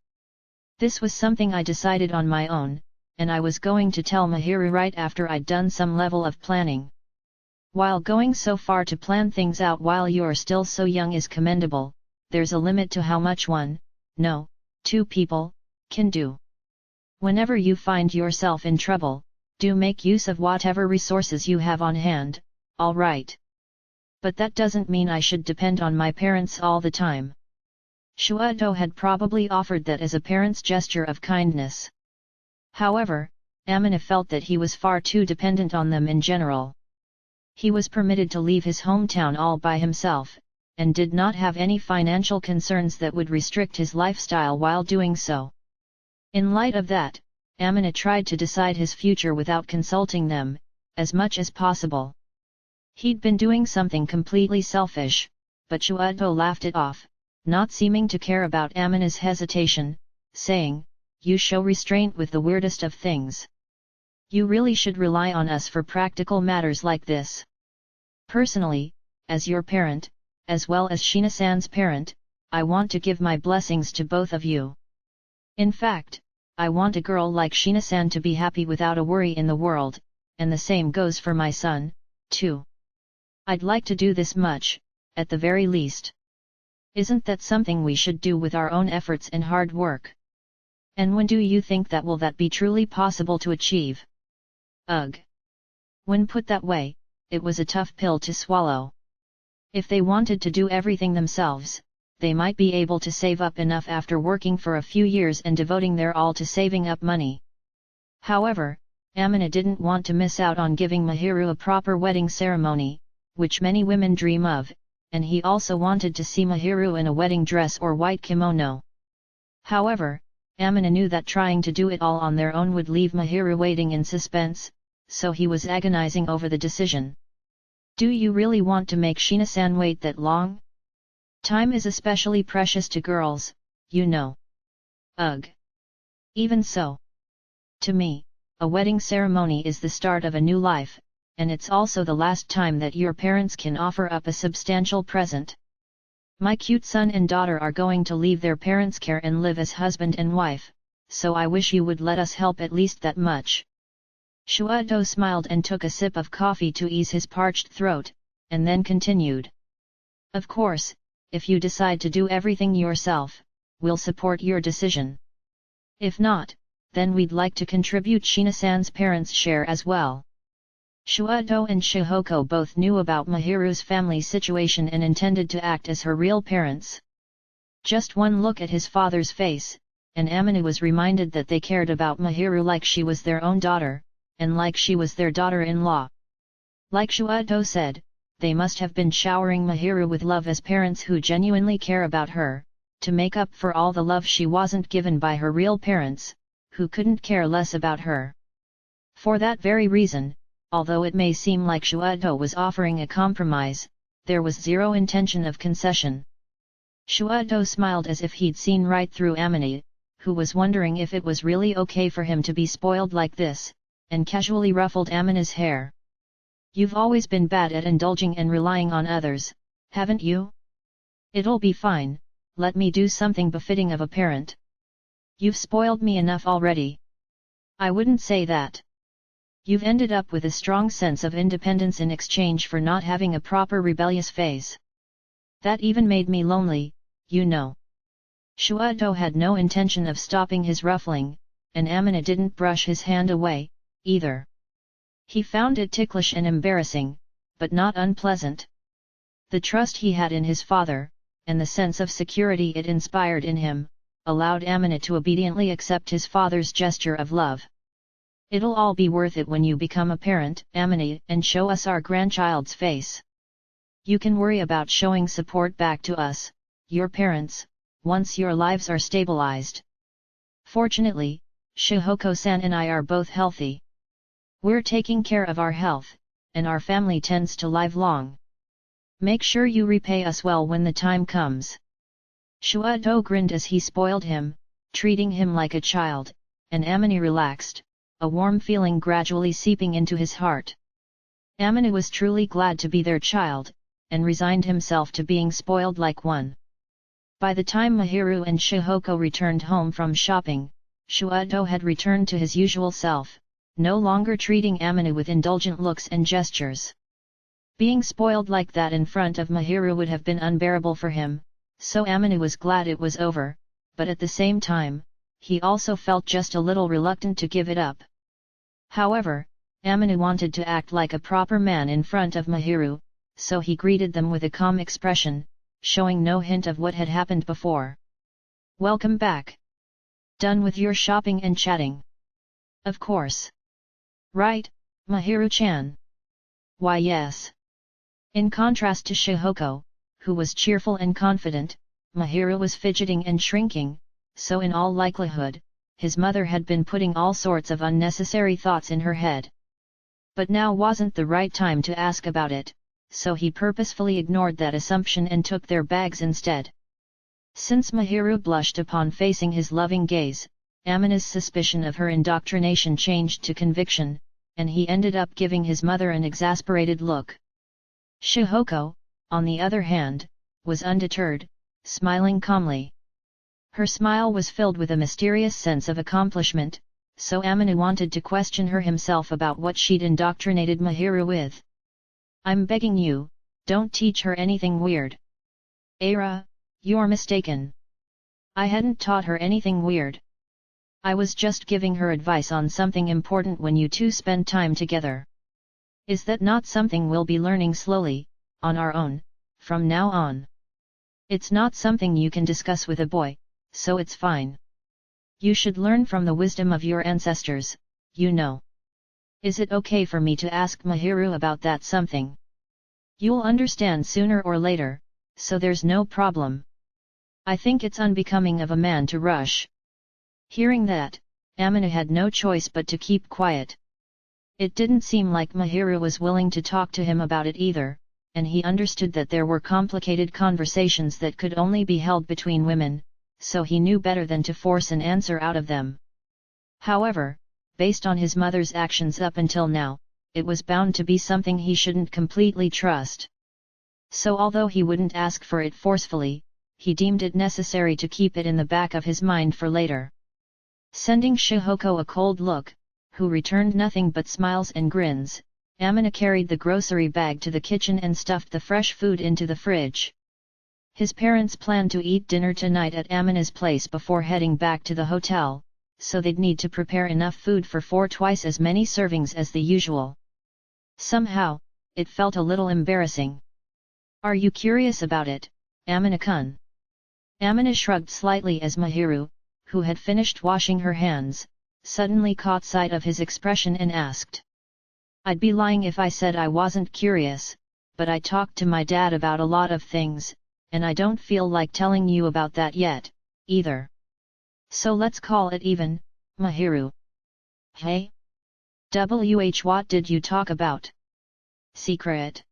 Speaker 1: This was something I decided on my own, and I was going to tell Mahiru right after I'd done some level of planning. While going so far to plan things out while you're still so young is commendable, there's a limit to how much one, no, two people, can do. Whenever you find yourself in trouble, do make use of whatever resources you have on hand, alright? But that doesn't mean I should depend on my parents all the time. Shuado had probably offered that as a parent's gesture of kindness. However, Amina felt that he was far too dependent on them in general. He was permitted to leave his hometown all by himself, and did not have any financial concerns that would restrict his lifestyle while doing so. In light of that, Amina tried to decide his future without consulting them, as much as possible. He'd been doing something completely selfish, but Shuado laughed it off, not seeming to care about Amina's hesitation, saying, "You show restraint with the weirdest of things. You really should rely on us for practical matters like this. Personally, as your parent, as well as Shina-san's parent, I want to give my blessings to both of you. In fact, I want a girl like Shina-san to be happy without a worry in the world, and the same goes for my son, too. I'd like to do this much, at the very least. Isn't that something we should do with our own efforts and hard work? And when do you think that will be truly possible to achieve?" Ugh! When put that way, it was a tough pill to swallow. If they wanted to do everything themselves, they might be able to save up enough after working for a few years and devoting their all to saving up money. However, Amina didn't want to miss out on giving Mahiru a proper wedding ceremony, which many women dream of, and he also wanted to see Mahiru in a wedding dress or white kimono. However, Amina knew that trying to do it all on their own would leave Mahiru waiting in suspense, so he was agonizing over the decision. "Do you really want to make Shina-san wait that long? Time is especially precious to girls, you know." Ugh! Even so. To me, a wedding ceremony is the start of a new life, and it's also the last time that your parents can offer up a substantial present. My cute son and daughter are going to leave their parents' care and live as husband and wife, so I wish you would let us help at least that much." Shuado smiled and took a sip of coffee to ease his parched throat, and then continued. "Of course, if you decide to do everything yourself, we'll support your decision. If not, then we'd like to contribute Shina-san's parents' share as well." Shuado and Shihoko both knew about Mahiru's family situation and intended to act as her real parents. Just one look at his father's face, and Amina was reminded that they cared about Mahiru like she was their own daughter, and like she was their daughter-in-law. Like Shuado said, they must have been showering Mahiru with love as parents who genuinely care about her, to make up for all the love she wasn't given by her real parents, who couldn't care less about her. For that very reason, although it may seem like Shuado was offering a compromise, there was zero intention of concession. Shuado smiled as if he'd seen right through Amina, who was wondering if it was really okay for him to be spoiled like this, and casually ruffled Amina's hair. "You've always been bad at indulging and relying on others, haven't you? It'll be fine, let me do something befitting of a parent. You've spoiled me enough already." "I wouldn't say that. You've ended up with a strong sense of independence in exchange for not having a proper rebellious phase. That even made me lonely, you know." Shuado had no intention of stopping his ruffling, and Amina didn't brush his hand away, either. He found it ticklish and embarrassing, but not unpleasant. The trust he had in his father, and the sense of security it inspired in him, allowed Amina to obediently accept his father's gesture of love. "It'll all be worth it when you become a parent, Amina, and show us our grandchild's face. You can worry about showing support back to us, your parents, once your lives are stabilized. Fortunately, Shihoko-san and I are both healthy. We're taking care of our health, and our family tends to live long. Make sure you repay us well when the time comes." Shuado grinned as he spoiled him, treating him like a child, and Amina relaxed, a warm feeling gradually seeping into his heart. Amina was truly glad to be their child, and resigned himself to being spoiled like one. By the time Mahiru and Shihoko returned home from shopping, Shuado had returned to his usual self, no longer treating Amina with indulgent looks and gestures. Being spoiled like that in front of Mahiru would have been unbearable for him, so Amane was glad it was over, but at the same time, he also felt just a little reluctant to give it up. However, Amane wanted to act like a proper man in front of Mahiru, so he greeted them with a calm expression, showing no hint of what had happened before. "Welcome back. Done with your shopping and chatting?" "Of course. Right, Mahiru-chan?" "Why yes." In contrast to Shihoko, who was cheerful and confident, Mahiru was fidgeting and shrinking, so in all likelihood, his mother had been putting all sorts of unnecessary thoughts in her head. But now wasn't the right time to ask about it, so he purposefully ignored that assumption and took their bags instead. Since Mahiru blushed upon facing his loving gaze, Amane's suspicion of her indoctrination changed to conviction, and he ended up giving his mother an exasperated look. Shihoko, on the other hand, was undeterred, smiling calmly. Her smile was filled with a mysterious sense of accomplishment, so Amane wanted to question her himself about what she'd indoctrinated Mahiru with. "I'm begging you, don't teach her anything weird." "Aira, you're mistaken. I hadn't taught her anything weird. I was just giving her advice on something important when you two spend time together. Is that not something we'll be learning slowly, on our own, from now on? It's not something you can discuss with a boy, so it's fine. You should learn from the wisdom of your ancestors, you know. Is it okay for me to ask Mahiru about that something? You'll understand sooner or later, so there's no problem. I think it's unbecoming of a man to rush." Hearing that, Amane had no choice but to keep quiet. It didn't seem like Mahiru was willing to talk to him about it either, and he understood that there were complicated conversations that could only be held between women, so he knew better than to force an answer out of them. However, based on his mother's actions up until now, it was bound to be something he shouldn't completely trust. So although he wouldn't ask for it forcefully, he deemed it necessary to keep it in the back of his mind for later. Sending Shihoko a cold look, who returned nothing but smiles and grins, Amane carried the grocery bag to the kitchen and stuffed the fresh food into the fridge. His parents planned to eat dinner tonight at Amane's place before heading back to the hotel, so they'd need to prepare enough food for twice as many servings as the usual. Somehow, it felt a little embarrassing. "Are you curious about it, Amane-kun?" Amane shrugged slightly as Mahiru, who had finished washing her hands, suddenly caught sight of his expression and asked. "I'd be lying if I said I wasn't curious, but I talked to my dad about a lot of things, and I don't feel like telling you about that yet, either. So let's call it even, Mahiru." "Hey? What did you talk about? Secret?"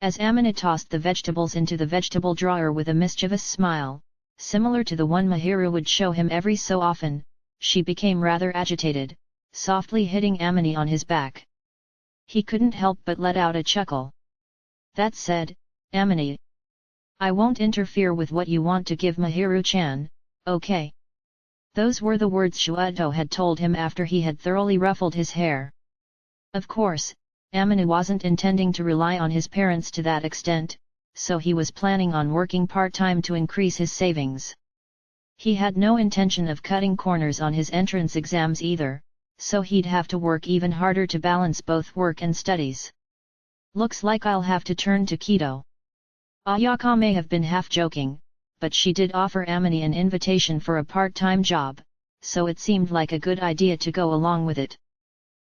Speaker 1: As Amane tossed the vegetables into the vegetable drawer with a mischievous smile, similar to the one Mahiru would show him every so often, she became rather agitated, softly hitting Amane on his back. He couldn't help but let out a chuckle. "That said, Amane, I won't interfere with what you want to give Mahiru-chan, okay?" Those were the words Shuito had told him after he had thoroughly ruffled his hair. Of course, Amane wasn't intending to rely on his parents to that extent, so he was planning on working part-time to increase his savings. He had no intention of cutting corners on his entrance exams either, so he'd have to work even harder to balance both work and studies. "Looks like I'll have to turn to keto." Ayaka may have been half joking, but she did offer Amane an invitation for a part-time job, so it seemed like a good idea to go along with it.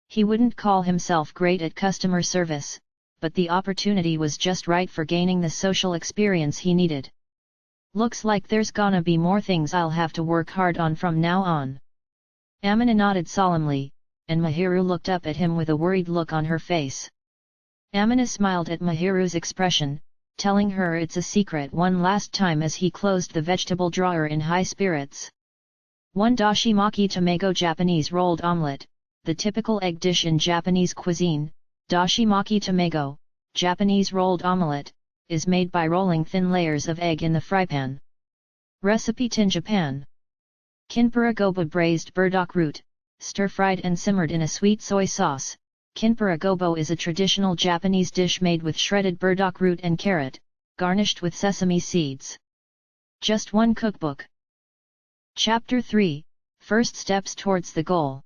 Speaker 1: He wouldn't call himself great at customer service, but the opportunity was just right for gaining the social experience he needed. "Looks like there's gonna be more things I'll have to work hard on from now on." Amane nodded solemnly, and Mahiru looked up at him with a worried look on her face. Amane smiled at Mahiru's expression, telling her it's a secret one last time as he closed the vegetable drawer in high spirits. 1 Dashimaki Tamago Japanese rolled omelette, the typical egg dish in Japanese cuisine. Dashimaki tamago, Japanese rolled omelette, is made by rolling thin layers of egg in the frypan. Recipe in Japan. Kinpura goba braised burdock root, stir-fried and simmered in a sweet soy sauce, Kinpura gobo is a traditional Japanese dish made with shredded burdock root and carrot, garnished with sesame seeds. Just one cookbook. Chapter 3, First Steps Towards the Goal.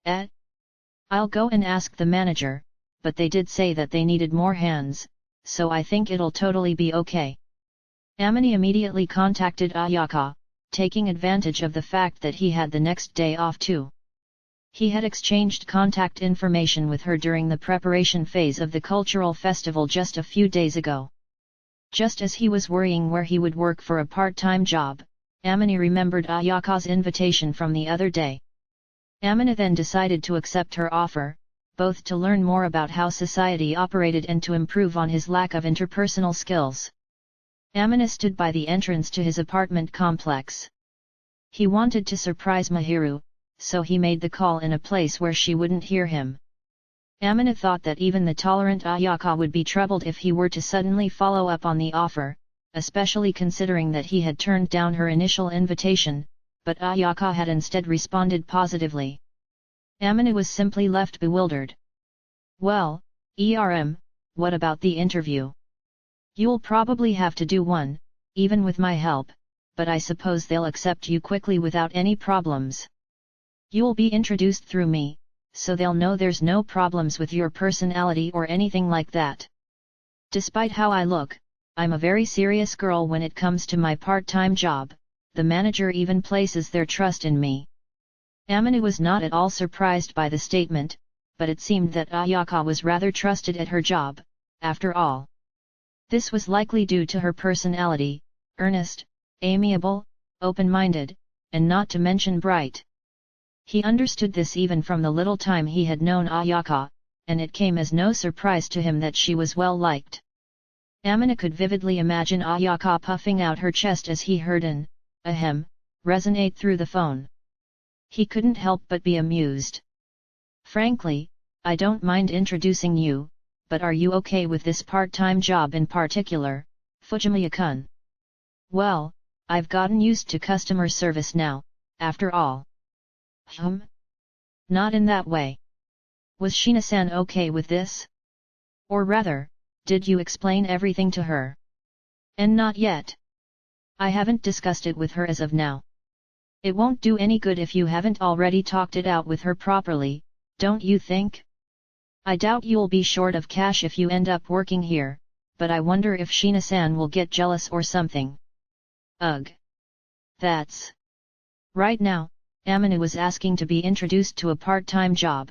Speaker 1: I'll go and ask the manager, but they did say that they needed more hands, so I think it'll totally be okay. Amine immediately contacted Ayaka, taking advantage of the fact that he had the next day off too. He had exchanged contact information with her during the preparation phase of the cultural festival just a few days ago. Just as he was worrying where he would work for a part-time job, Amine remembered Ayaka's invitation from the other day. Amine then decided to accept her offer, both to learn more about how society operated and to improve on his lack of interpersonal skills. Amine stood by the entrance to his apartment complex. He wanted to surprise Mahiru, so he made the call in a place where she wouldn't hear him. Amine thought that even the tolerant Ayaka would be troubled if he were to suddenly follow up on the offer, especially considering that he had turned down her initial invitation, but Ayaka had instead responded positively. Amine was simply left bewildered. Well, what about the interview? You'll probably have to do one, even with my help, but I suppose they'll accept you quickly without any problems. You'll be introduced through me, so they'll know there's no problems with your personality or anything like that. Despite how I look, I'm a very serious girl when it comes to my part-time job, the manager even places their trust in me. Amine was not at all surprised by the statement, but it seemed that Ayaka was rather trusted at her job, after all. This was likely due to her personality, earnest, amiable, open-minded, and not to mention bright. He understood this even from the little time he had known Ayaka, and it came as no surprise to him that she was well liked. Amine could vividly imagine Ayaka puffing out her chest as he heard an ahem resonate through the phone. He couldn't help but be amused. Frankly, I don't mind introducing you, but are you okay with this part-time job in particular, Fujimiya-kun? Well, I've gotten used to customer service now, after all. Not in that way. Was Shina-san okay with this? Or rather, did you explain everything to her? And not yet. I haven't discussed it with her as of now. It won't do any good if you haven't already talked it out with her properly, don't you think? I doubt you'll be short of cash if you end up working here, but I wonder if Shina-san will get jealous or something. Ugh. That's... Right now, Amine was asking to be introduced to a part-time job.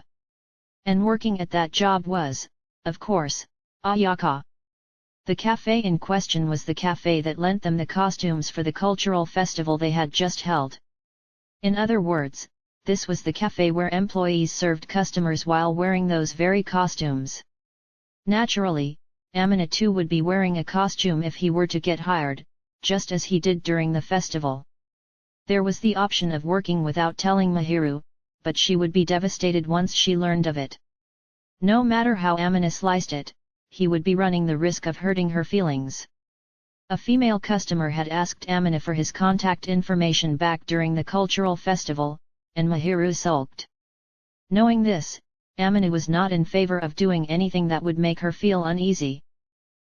Speaker 1: And working at that job was, of course, Ayaka. The cafe in question was the cafe that lent them the costumes for the cultural festival they had just held. In other words, this was the cafe where employees served customers while wearing those very costumes. Naturally, Amine too would be wearing a costume if he were to get hired, just as he did during the festival. There was the option of working without telling Mahiru, but she would be devastated once she learned of it. No matter how Amine sliced it, he would be running the risk of hurting her feelings. A female customer had asked Amine for his contact information back during the cultural festival, and Mahiru sulked. Knowing this, Amine was not in favor of doing anything that would make her feel uneasy.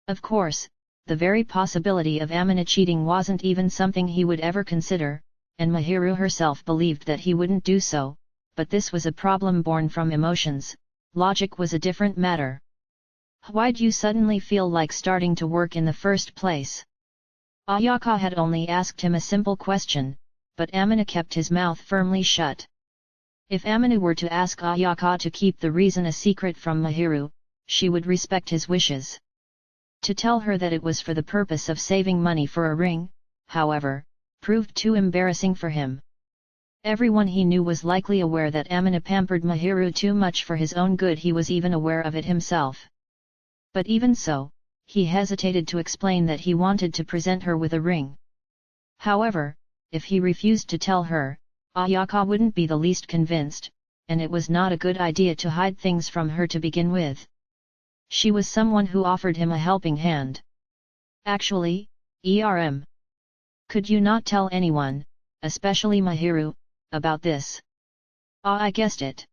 Speaker 1: Of course, the very possibility of Amine cheating wasn't even something he would ever consider, and Mahiru herself believed that he wouldn't do so, but this was a problem born from emotions, logic was a different matter. Why'd you suddenly feel like starting to work in the first place? Ayaka had only asked him a simple question, but Amine kept his mouth firmly shut. If Amine were to ask Ayaka to keep the reason a secret from Mahiru, she would respect his wishes. To tell her that it was for the purpose of saving money for a ring, however, proved too embarrassing for him. Everyone he knew was likely aware that Amine pampered Mahiru too much for his own good, he was even aware of it himself. But even so, he hesitated to explain that he wanted to present her with a ring. However, if he refused to tell her, Ayaka wouldn't be the least convinced, and it was not a good idea to hide things from her to begin with. She was someone who offered him a helping hand. Actually, could you not tell anyone, especially Mahiru, about this? Ah, I guessed it.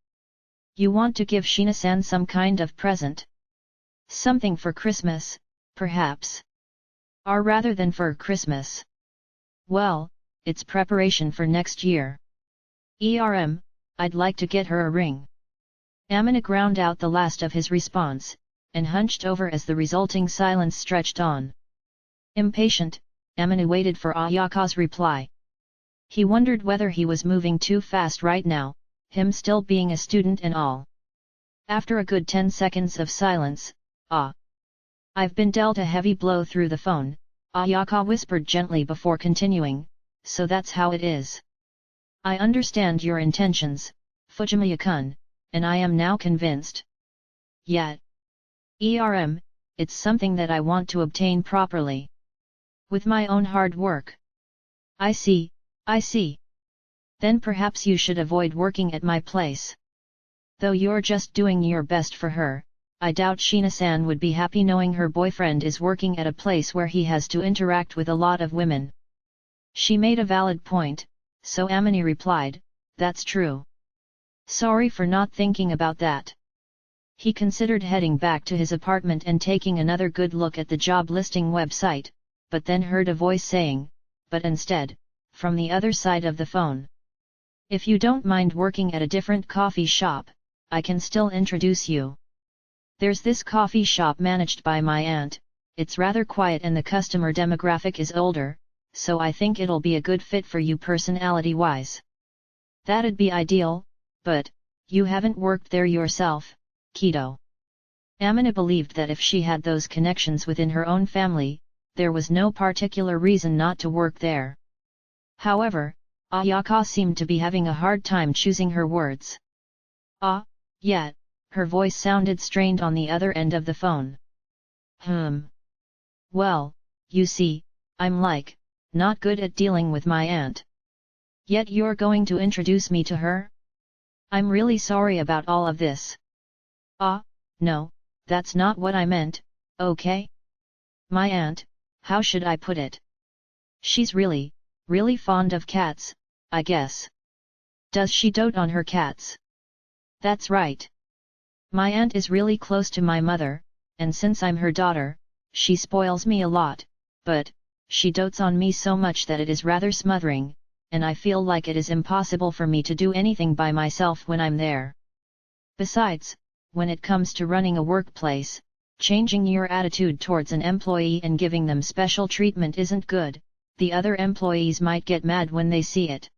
Speaker 1: You want to give Shina-san some kind of present? Something for Christmas, perhaps? Or rather than for Christmas? Well, it's preparation for next year. I'd like to get her a ring. Amina ground out the last of his response, and hunched over as the resulting silence stretched on. Impatient, Amina waited for Ayaka's reply. He wondered whether he was moving too fast right now, him still being a student and all. After a good 10 seconds of silence, I've been dealt a heavy blow through the phone, Ayaka whispered gently before continuing, so that's how it is. I understand your intentions, Fujimiya-kun, and I am now convinced. Yet, it's something that I want to obtain properly. With my own hard work. I see. Then perhaps you should avoid working at my place. Though you're just doing your best for her, I doubt Shina-san would be happy knowing her boyfriend is working at a place where he has to interact with a lot of women. She made a valid point, so Amini replied, that's true. Sorry for not thinking about that. He considered heading back to his apartment and taking another good look at the job listing website, but then heard a voice saying, but instead, from the other side of the phone. If you don't mind working at a different coffee shop, I can still introduce you. There's this coffee shop managed by my aunt, it's rather quiet and the customer demographic is older, so I think it'll be a good fit for you personality-wise. That'd be ideal, but, you haven't worked there yourself, Kido. Amina believed that if she had those connections within her own family, there was no particular reason not to work there. However, Ayaka seemed to be having a hard time choosing her words. Yet, her voice sounded strained on the other end of the phone. Well, you see, I'm not good at dealing with my aunt. Yet you're going to introduce me to her? I'm really sorry about all of this. No, that's not what I meant, okay? My aunt, how should I put it? She's really fond of cats, I guess. Does she dote on her cats? That's right. My aunt is really close to my mother, and since I'm her daughter, she spoils me a lot, but, she dotes on me so much that it is rather smothering, and I feel like it is impossible for me to do anything by myself when I'm there. Besides, when it comes to running a workplace, changing your attitude towards an employee and giving them special treatment isn't good, the other employees might get mad when they see it.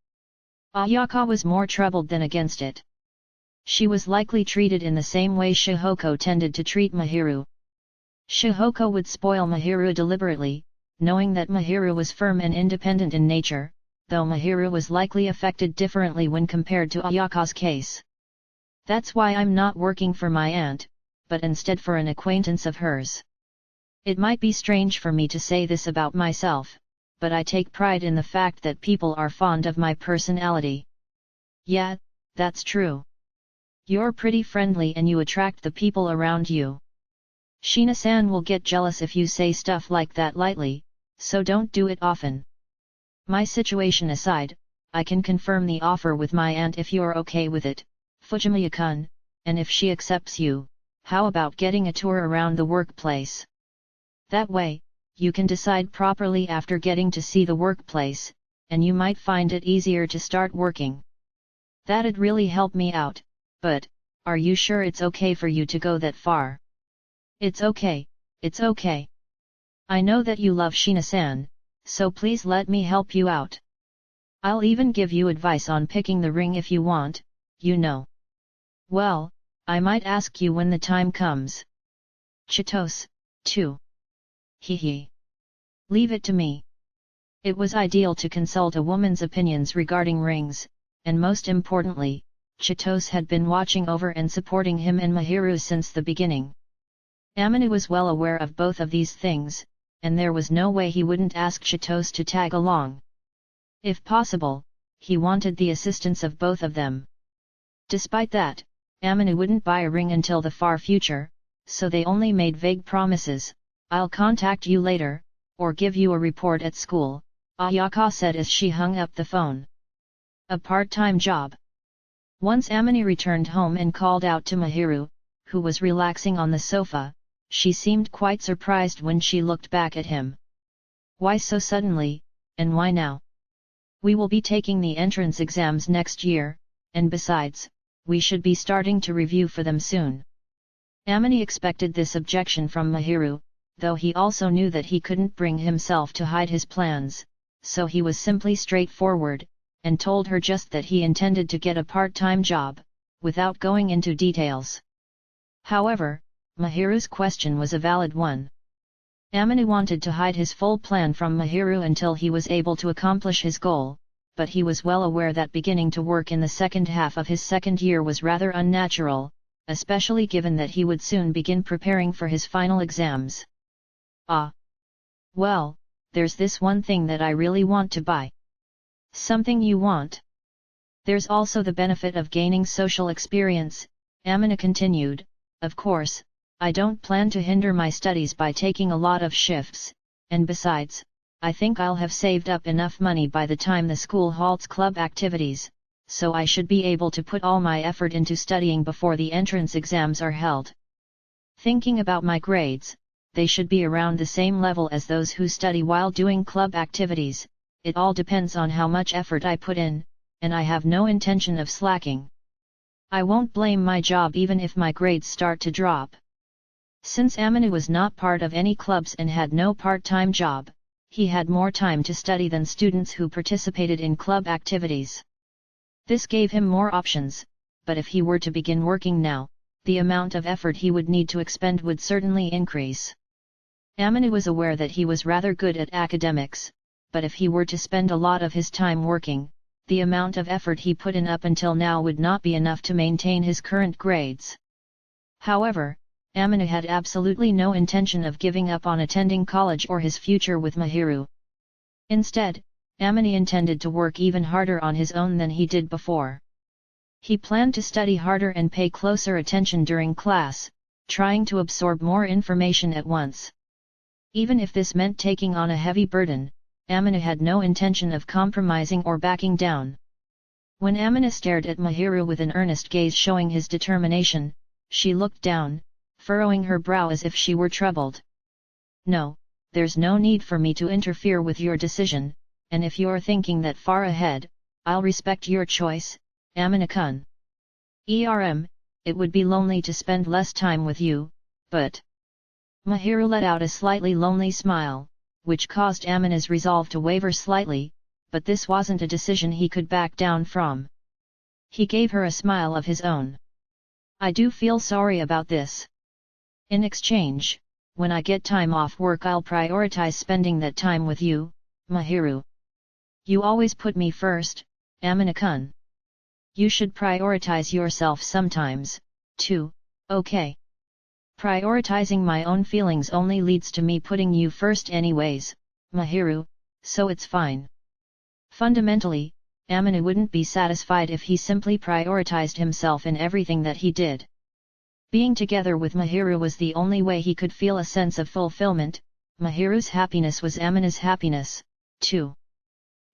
Speaker 1: Ayaka was more troubled than against it. She was likely treated in the same way Shihoko tended to treat Mahiru. Shihoko would spoil Mahiru deliberately, knowing that Mahiru was firm and independent in nature, though Mahiru was likely affected differently when compared to Ayaka's case. That's why I'm not working for my aunt, but instead for an acquaintance of hers. It might be strange for me to say this about myself, but I take pride in the fact that people are fond of my personality. Yeah, that's true. You're pretty friendly and you attract the people around you. Shina-san will get jealous if you say stuff like that lightly, so don't do it often. My situation aside, I can confirm the offer with my aunt if you're okay with it, Fujimiya-kun, and if she accepts you, how about getting a tour around the workplace? That way, you can decide properly after getting to see the workplace, and you might find it easier to start working. That'd really help me out, but, are you sure it's okay for you to go that far? It's okay. I know that you love Shina-san, so please let me help you out. I'll even give you advice on picking the ring if you want, you know. Well, I might ask you when the time comes. Chitose, too. Hee. Leave it to me. It was ideal to consult a woman's opinions regarding rings, and most importantly, Chitose had been watching over and supporting him and Mahiru since the beginning. Aminu was well aware of both of these things, and there was no way he wouldn't ask Chitose to tag along. If possible, he wanted the assistance of both of them. Despite that, Aminu wouldn't buy a ring until the far future, so they only made vague promises. I'll contact you later, or give you a report at school, Ayaka said as she hung up the phone. A part-time job. Once Amine returned home and called out to Mahiru, who was relaxing on the sofa. She seemed quite surprised when she looked back at him. Why so suddenly, and why now? We will be taking the entrance exams next year, and besides, we should be starting to review for them soon. Amine expected this objection from Mahiru, though he also knew that he couldn't bring himself to hide his plans, so he was simply straightforward, and told her just that he intended to get a part-time job, without going into details. However, Mahiru's question was a valid one. Amine wanted to hide his full plan from Mahiru until he was able to accomplish his goal, but he was well aware that beginning to work in the second half of his second year was rather unnatural, especially given that he would soon begin preparing for his final exams. Well, there's this one thing that I really want to buy. Something you want? There's also the benefit of gaining social experience, Amine continued. Of course, I don't plan to hinder my studies by taking a lot of shifts, and besides, I think I'll have saved up enough money by the time the school halts club activities, so I should be able to put all my effort into studying before the entrance exams are held. Thinking about my grades, they should be around the same level as those who study while doing club activities. It all depends on how much effort I put in, and I have no intention of slacking. I won't blame my job even if my grades start to drop. Since Amine was not part of any clubs and had no part-time job, he had more time to study than students who participated in club activities. This gave him more options, but if he were to begin working now, the amount of effort he would need to expend would certainly increase. Amine was aware that he was rather good at academics, but if he were to spend a lot of his time working, the amount of effort he put in up until now would not be enough to maintain his current grades. However, Amine had absolutely no intention of giving up on attending college or his future with Mahiru. Instead, Amine intended to work even harder on his own than he did before. He planned to study harder and pay closer attention during class, trying to absorb more information at once. Even if this meant taking on a heavy burden, Amine had no intention of compromising or backing down. When Amine stared at Mahiru with an earnest gaze showing his determination, she looked down, furrowing her brow as if she were troubled. No, there's no need for me to interfere with your decision, and if you're thinking that far ahead, I'll respect your choice, Amine-kun. It would be lonely to spend less time with you, but... Mahiru let out a slightly lonely smile, which caused Amine's resolve to waver slightly, but this wasn't a decision he could back down from. He gave her a smile of his own. I do feel sorry about this. In exchange, when I get time off work I'll prioritize spending that time with you, Mahiru. You always put me first, Amine-kun. You should prioritize yourself sometimes, too, okay? Prioritizing my own feelings only leads to me putting you first anyways, Mahiru, so it's fine. Fundamentally, Amine wouldn't be satisfied if he simply prioritized himself in everything that he did. Being together with Mahiru was the only way he could feel a sense of fulfillment. Mahiru's happiness was Amine's happiness, too.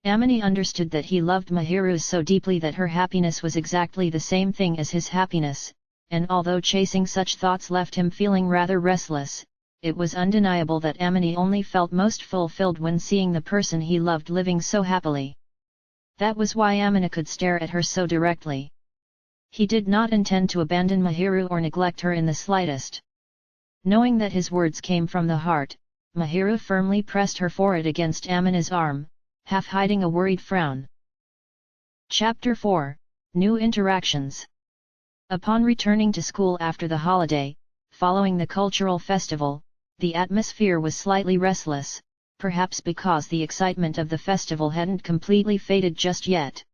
Speaker 1: Amine understood that he loved Mahiru so deeply that her happiness was exactly the same thing as his happiness, and although chasing such thoughts left him feeling rather restless, it was undeniable that Amine only felt most fulfilled when seeing the person he loved living so happily. That was why Amine could stare at her so directly. He did not intend to abandon Mahiru or neglect her in the slightest. Knowing that his words came from the heart, Mahiru firmly pressed her forehead against Amine's arm, half hiding a worried frown. Chapter 4 New Interactions. Upon returning to school after the holiday, following the cultural festival, the atmosphere was slightly restless, perhaps because the excitement of the festival hadn't completely faded just yet.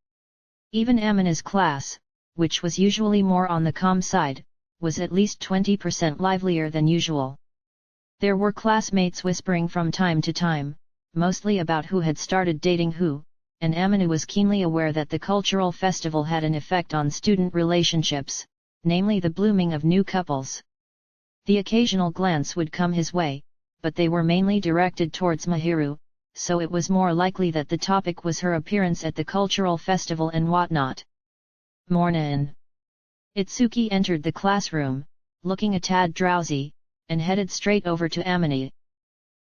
Speaker 1: Even Amine's class, which was usually more on the calm side, was at least 20% livelier than usual. There were classmates whispering from time to time, mostly about who had started dating who, and Amine was keenly aware that the cultural festival had an effect on student relationships, namely the blooming of new couples. The occasional glance would come his way, but they were mainly directed towards Mahiru, so it was more likely that the topic was her appearance at the cultural festival and whatnot. Mornin'. Itsuki entered the classroom, looking a tad drowsy, and headed straight over to Amine.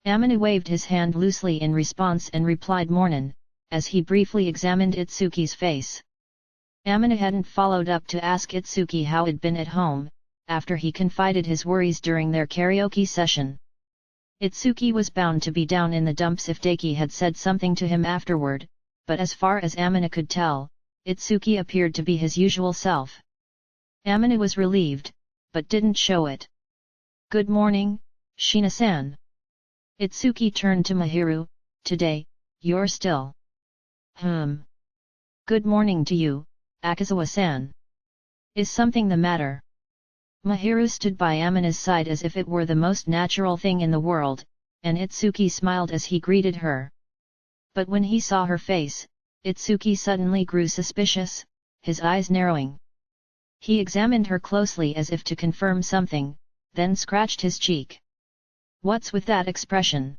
Speaker 1: Amine waved his hand loosely in response and replied Mornin', as he briefly examined Itsuki's face. Amine hadn't followed up to ask Itsuki how it'd been at home, after he confided his worries during their karaoke session. Itsuki was bound to be down in the dumps if Daiki had said something to him afterward, but as far as Amine could tell, Itsuki appeared to be his usual self. Amine was relieved, but didn't show it. "Good morning, Shina-san." Itsuki turned to Mahiru. "Today, you're still." "Good morning to you, Akazawa-san. Is something the matter?" Mahiru stood by Amine's side as if it were the most natural thing in the world, and Itsuki smiled as he greeted her. But when he saw her face, Itsuki suddenly grew suspicious, his eyes narrowing. He examined her closely as if to confirm something, then scratched his cheek. "What's with that expression?"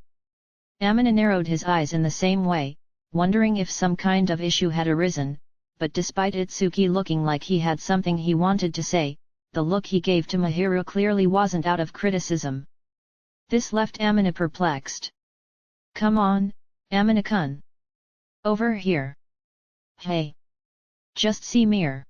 Speaker 1: Amine narrowed his eyes in the same way, wondering if some kind of issue had arisen, but despite Itsuki looking like he had something he wanted to say, the look he gave to Mahiru clearly wasn't out of criticism. This left Amine perplexed. "Come on, Amine-kun. Over here." "Hey! Just see Mir."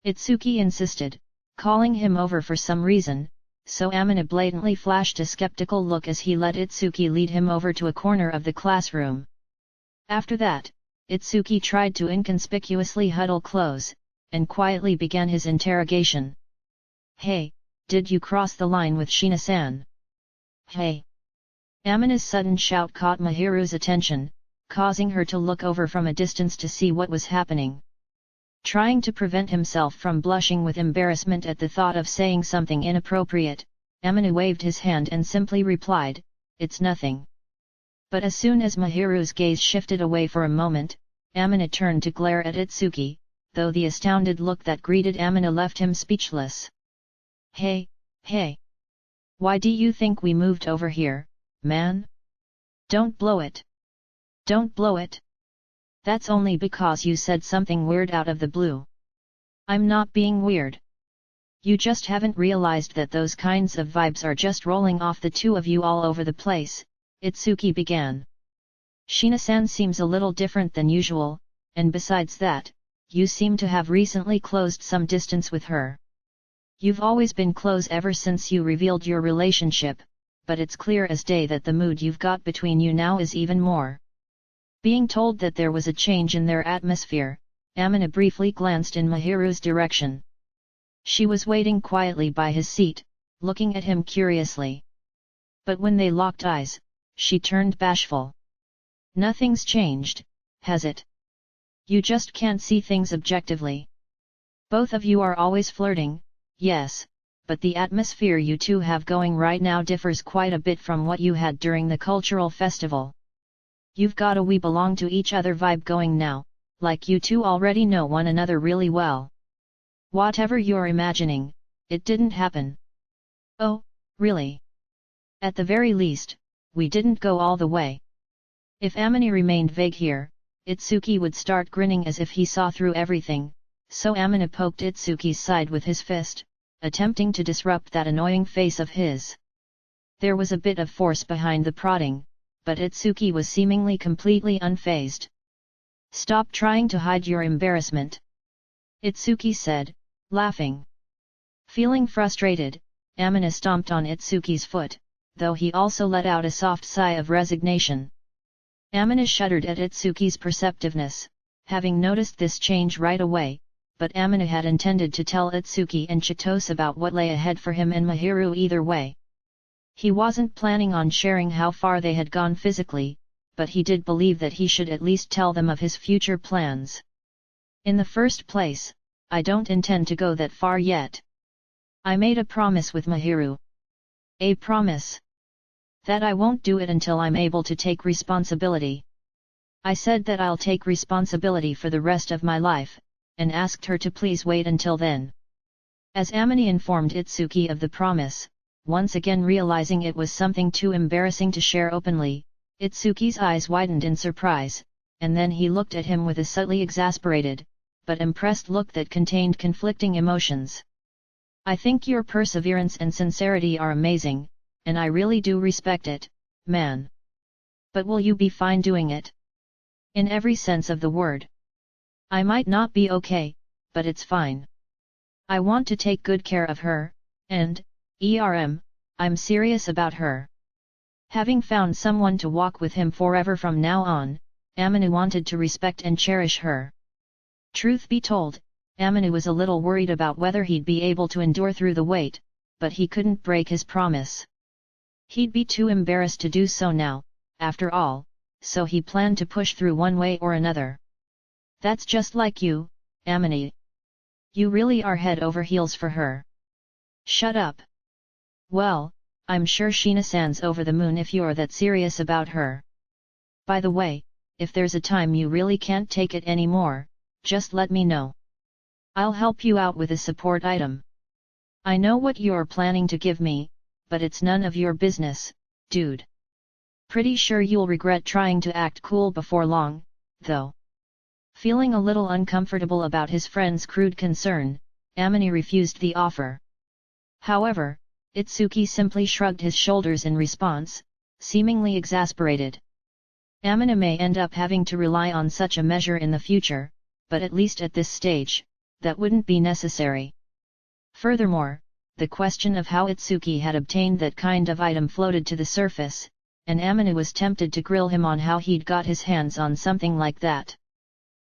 Speaker 1: Itsuki insisted, calling him over for some reason, so Amine blatantly flashed a skeptical look as he let Itsuki lead him over to a corner of the classroom. After that, Itsuki tried to inconspicuously huddle close, and quietly began his interrogation. "Hey, did you cross the line with Shina-san?" "Hey!" Amine's sudden shout caught Mahiru's attention, causing her to look over from a distance to see what was happening. Trying to prevent himself from blushing with embarrassment at the thought of saying something inappropriate, Amine waved his hand and simply replied, "It's nothing." But as soon as Mahiru's gaze shifted away for a moment, Amine turned to glare at Itsuki, though the astounded look that greeted Amine left him speechless. Hey! Why do you think we moved over here, man? Don't blow it! Don't blow it! That's only because you said something weird out of the blue. I'm not being weird. You just haven't realized that those kinds of vibes are just rolling off the two of you all over the place," Itsuki began. "Shina-san seems a little different than usual, and besides that, you seem to have recently closed some distance with her. You've always been close ever since you revealed your relationship, but it's clear as day that the mood you've got between you now is even more." Being told that there was a change in their atmosphere, Amine briefly glanced in Mahiru's direction. She was waiting quietly by his seat, looking at him curiously. But when they locked eyes, she turned bashful. "Nothing's changed, has it? You just can't see things objectively. Both of you are always flirting, yes, but the atmosphere you two have going right now differs quite a bit from what you had during the cultural festival. You've got a we belong to each other vibe going now, like you two already know one another really well. Whatever you're imagining, it didn't happen." "Oh, really? At the very least, we didn't go all the way." If Amine remained vague here, Itsuki would start grinning as if he saw through everything, so Amine poked Itsuki's side with his fist, attempting to disrupt that annoying face of his. There was a bit of force behind the prodding, but Itsuki was seemingly completely unfazed. "Stop trying to hide your embarrassment," Itsuki said, laughing. Feeling frustrated, Amine stomped on Itsuki's foot, though he also let out a soft sigh of resignation. Amine shuddered at Itsuki's perceptiveness, having noticed this change right away, but Amine had intended to tell Itsuki and Chitose about what lay ahead for him and Mahiru either way. He wasn't planning on sharing how far they had gone physically, but he did believe that he should at least tell them of his future plans. "In the first place, I don't intend to go that far yet. I made a promise with Mahiru. A promise? That I won't do it until I'm able to take responsibility. I said that I'll take responsibility for the rest of my life, and asked her to please wait until then." As Amine informed Itsuki of the promise, once again realizing it was something too embarrassing to share openly, Itsuki's eyes widened in surprise, and then he looked at him with a subtly exasperated, but impressed look that contained conflicting emotions. I think your perseverance and sincerity are amazing, and I really do respect it, man. But will you be fine doing it? In every sense of the word. I might not be okay, but it's fine. I want to take good care of her, and, I'm serious about her. Having found someone to walk with him forever from now on, Aminu wanted to respect and cherish her. Truth be told, Aminu was a little worried about whether he'd be able to endure through the wait, but he couldn't break his promise. He'd be too embarrassed to do so now, after all, so he planned to push through one way or another. That's just like you, Aminu. You really are head over heels for her. Shut up. Well, I'm sure Sheena-san's over the moon if you're that serious about her. By the way, if there's a time you really can't take it anymore, just let me know. I'll help you out with a support item. I know what you're planning to give me, but it's none of your business, dude. Pretty sure you'll regret trying to act cool before long, though. Feeling a little uncomfortable about his friend's crude concern, Aminu refused the offer. However, Itsuki simply shrugged his shoulders in response, seemingly exasperated. Aminu may end up having to rely on such a measure in the future, but at least at this stage, that wouldn't be necessary. Furthermore, the question of how Itsuki had obtained that kind of item floated to the surface, and Aminu was tempted to grill him on how he'd got his hands on something like that.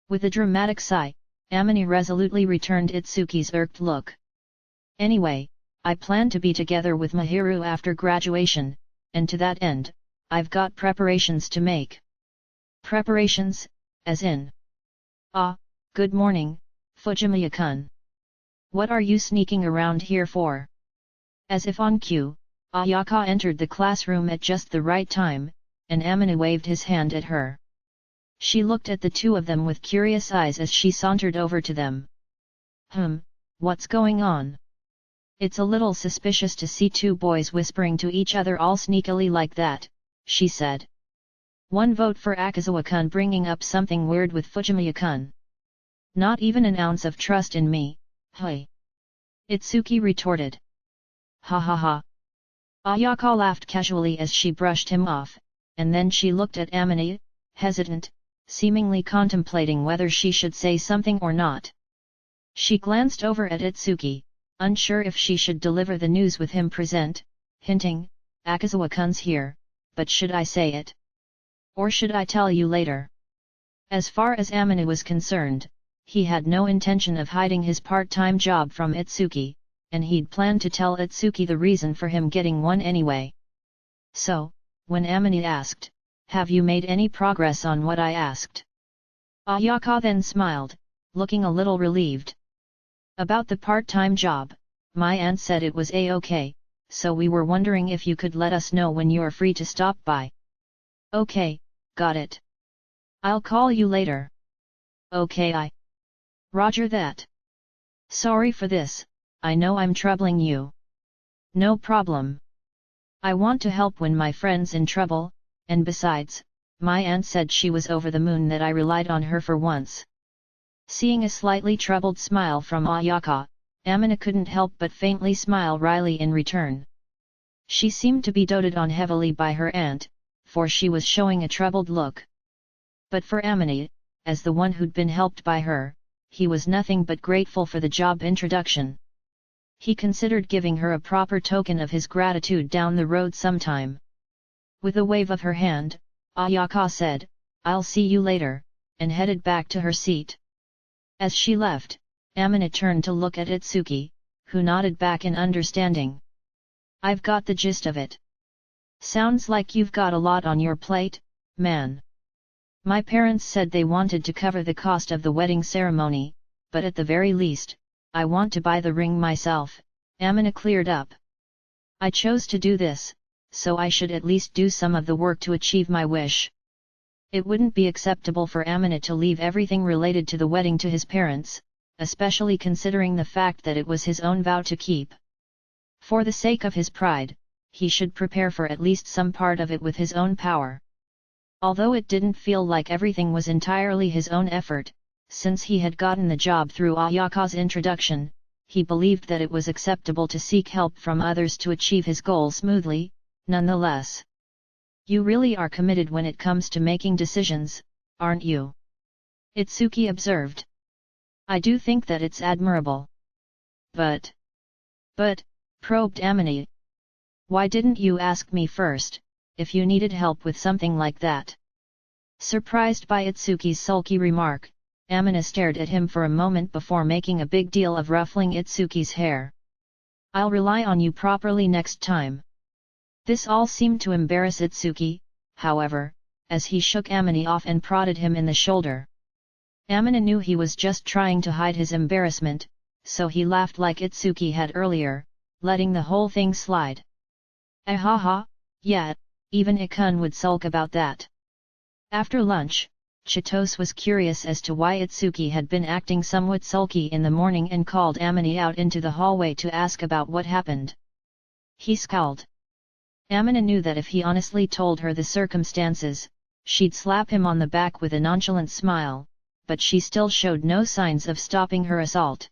Speaker 1: With a dramatic sigh, Aminu resolutely returned Itsuki's irked look. Anyway, I plan to be together with Mahiru after graduation, and to that end, I've got preparations to make. Preparations, as in? Ah, good morning, Fujimiya-kun. What are you sneaking around here for? As if on cue, Ayaka entered the classroom at just the right time, and Aminu waved his hand at her. She looked at the two of them with curious eyes as she sauntered over to them. What's going on? It's a little suspicious to see two boys whispering to each other all sneakily like that, she said. One vote for Akazawa-kun bringing up something weird with Fujimiya-kun. Not even an ounce of trust in me, hey. Itsuki retorted. Ha ha ha. Ayaka laughed casually as she brushed him off, and then she looked at Aminu, hesitant, seemingly contemplating whether she should say something or not. She glanced over at Itsuki, unsure if she should deliver the news with him present, hinting, Akazawa-kun's here, but should I say it? Or should I tell you later? As far as Aminu was concerned, he had no intention of hiding his part-time job from Itsuki, and he'd planned to tell Itsuki the reason for him getting one anyway. So, when Aminu asked, have you made any progress on what I asked? Ayaka then smiled, looking a little relieved. About the part-time job, my aunt said it was a-okay, so we were wondering if you could let us know when you're free to stop by. Okay, got it. I'll call you later. Okay. Roger that. Sorry for this, I know I'm troubling you. No problem. I want to help when my friend's in trouble, and besides, my aunt said she was over the moon that I relied on her for once. Seeing a slightly troubled smile from Ayaka, Aminu couldn't help but faintly smile wryly in return. She seemed to be doted on heavily by her aunt, for she was showing a troubled look. But for Aminu, as the one who'd been helped by her, he was nothing but grateful for the job introduction. He considered giving her a proper token of his gratitude down the road sometime. With a wave of her hand, Ayaka said, I'll see you later, and headed back to her seat. As she left, Aminu turned to look at Itsuki, who nodded back in understanding. I've got the gist of it. Sounds like you've got a lot on your plate, man. My parents said they wanted to cover the cost of the wedding ceremony, but at the very least, I want to buy the ring myself, Aminu cleared up. I chose to do this, so I should at least do some of the work to achieve my wish. It wouldn't be acceptable for Aminu to leave everything related to the wedding to his parents, especially considering the fact that it was his own vow to keep. For the sake of his pride, he should prepare for at least some part of it with his own power. Although it didn't feel like everything was entirely his own effort, since he had gotten the job through Ayaka's introduction, he believed that it was acceptable to seek help from others to achieve his goal smoothly. Nonetheless, you really are committed when it comes to making decisions, aren't you? Itsuki observed. I do think that it's admirable. But, probed Amine. Why didn't you ask me first, if you needed help with something like that? Surprised by Itsuki's sulky remark, Amine stared at him for a moment before making a big deal of ruffling Itsuki's hair. I'll rely on you properly next time. This all seemed to embarrass Itsuki, however, as he shook Amine off and prodded him in the shoulder. Amine knew he was just trying to hide his embarrassment, so he laughed like Itsuki had earlier, letting the whole thing slide. Ahaha, yeah, even Ikun would sulk about that. After lunch, Chitose was curious as to why Itsuki had been acting somewhat sulky in the morning and called Amine out into the hallway to ask about what happened. He scowled. Amine knew that if he honestly told her the circumstances, she'd slap him on the back with a nonchalant smile, but she still showed no signs of stopping her assault.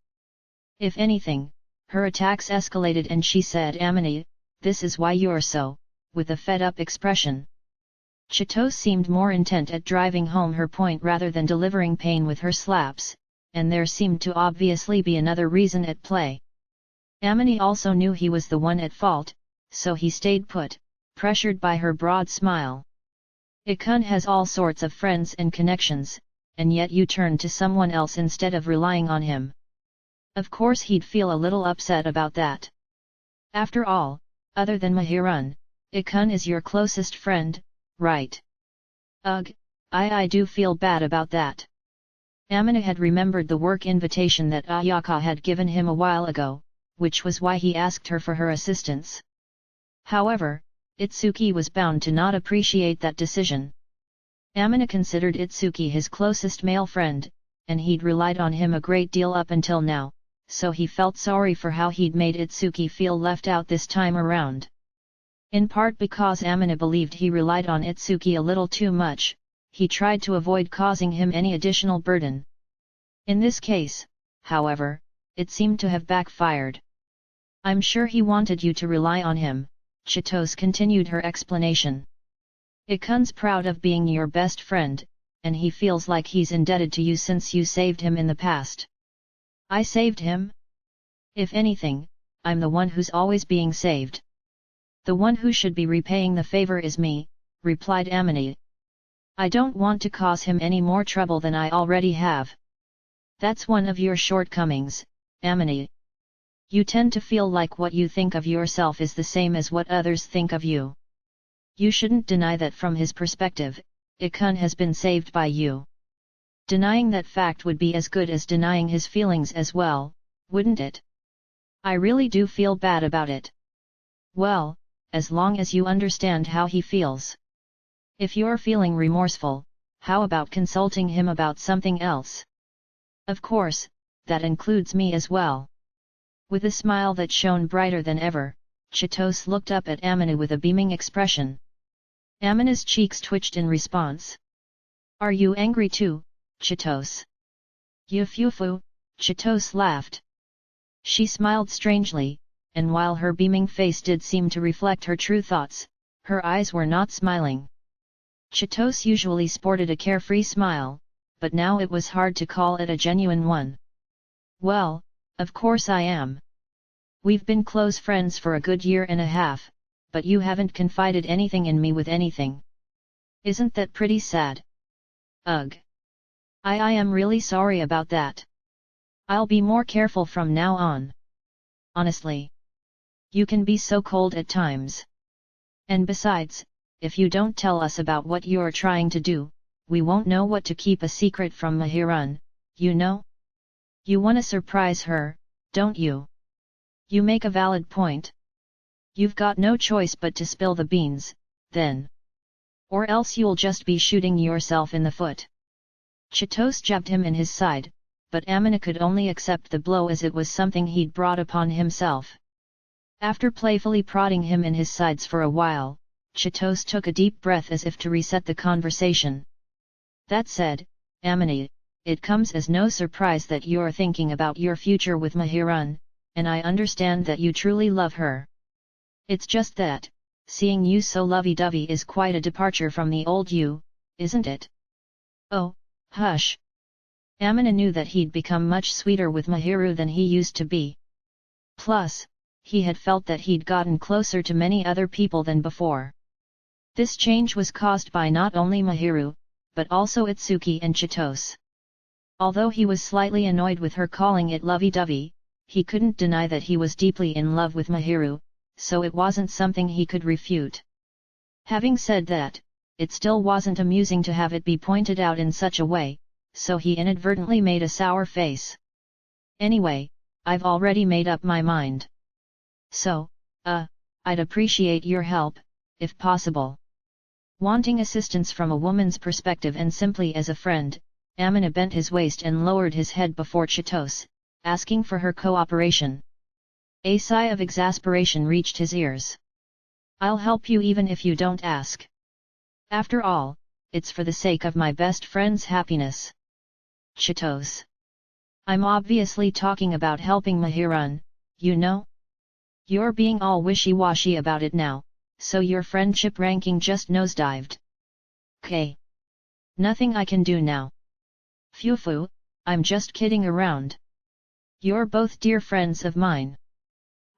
Speaker 1: If anything, her attacks escalated and she said, Amine, this is why you're so, with a fed-up expression. Chitose seemed more intent at driving home her point rather than delivering pain with her slaps, and there seemed to obviously be another reason at play. Amine also knew he was the one at fault, so he stayed put, pressured by her broad smile. Ikun has all sorts of friends and connections, and yet you turn to someone else instead of relying on him. Of course he'd feel a little upset about that. After all, other than Mahirun, Ikun is your closest friend, right? Ugh, I do feel bad about that. Amine had remembered the work invitation that Ayaka had given him a while ago, which was why he asked her for her assistance. However, Itsuki was bound to not appreciate that decision. Amine considered Itsuki his closest male friend, and he'd relied on him a great deal up until now, so he felt sorry for how he'd made Itsuki feel left out this time around. In part because Amine believed he relied on Itsuki a little too much, he tried to avoid causing him any additional burden. In this case, however, it seemed to have backfired. I'm sure he wanted you to rely on him, Chitose continued her explanation. Ikun's proud of being your best friend, and he feels like he's indebted to you since you saved him in the past. I saved him? If anything, I'm the one who's always being saved. The one who should be repaying the favor is me, replied Amine. I don't want to cause him any more trouble than I already have. That's one of your shortcomings, Amine. You tend to feel like what you think of yourself is the same as what others think of you. You shouldn't deny that from his perspective, Ikun has been saved by you. Denying that fact would be as good as denying his feelings as well, wouldn't it? I really do feel bad about it. Well, as long as you understand how he feels. If you're feeling remorseful, how about consulting him about something else? Of course, that includes me as well. With a smile that shone brighter than ever, Chitose looked up at Amine with a beaming expression. Amine's cheeks twitched in response. Are you angry too, Chitose? Yufufu, Chitose laughed. She smiled strangely, and while her beaming face did seem to reflect her true thoughts, her eyes were not smiling. Chitose usually sported a carefree smile, but now it was hard to call it a genuine one. Well, of course I am. We've been close friends for a good year and a half, but you haven't confided anything in me with anything. Isn't that pretty sad? Ugh. I am really sorry about that. I'll be more careful from now on. Honestly. You can be so cold at times. And besides, if you don't tell us about what you're trying to do, we won't know what to keep a secret from Mahirun, you know? You wanna surprise her, don't you? You make a valid point. You've got no choice but to spill the beans, then. Or else you'll just be shooting yourself in the foot. Chitose jabbed him in his side, but Amine could only accept the blow as it was something he'd brought upon himself. After playfully prodding him in his sides for a while, Chitose took a deep breath as if to reset the conversation. That said, Amine, it comes as no surprise that you're thinking about your future with Mahirun, and I understand that you truly love her. It's just that, seeing you so lovey-dovey is quite a departure from the old you, isn't it? Oh, hush. Amina knew that he'd become much sweeter with Mahiru than he used to be. Plus, he had felt that he'd gotten closer to many other people than before. This change was caused by not only Mahiru, but also Itsuki and Chitose. Although he was slightly annoyed with her calling it lovey-dovey, he couldn't deny that he was deeply in love with Mahiru, so it wasn't something he could refute. Having said that, it still wasn't amusing to have it be pointed out in such a way, so he inadvertently made a sour face. Anyway, I've already made up my mind. So, I'd appreciate your help, if possible. Wanting assistance from a woman's perspective and simply as a friend, Amina bent his waist and lowered his head before Chitose, asking for her cooperation. A sigh of exasperation reached his ears. I'll help you even if you don't ask. After all, it's for the sake of my best friend's happiness. Chitose. I'm obviously talking about helping Mahirun, you know? You're being all wishy-washy about it now, so your friendship ranking just nosedived. Okay. Nothing I can do now. Phew, I'm just kidding around. You're both dear friends of mine.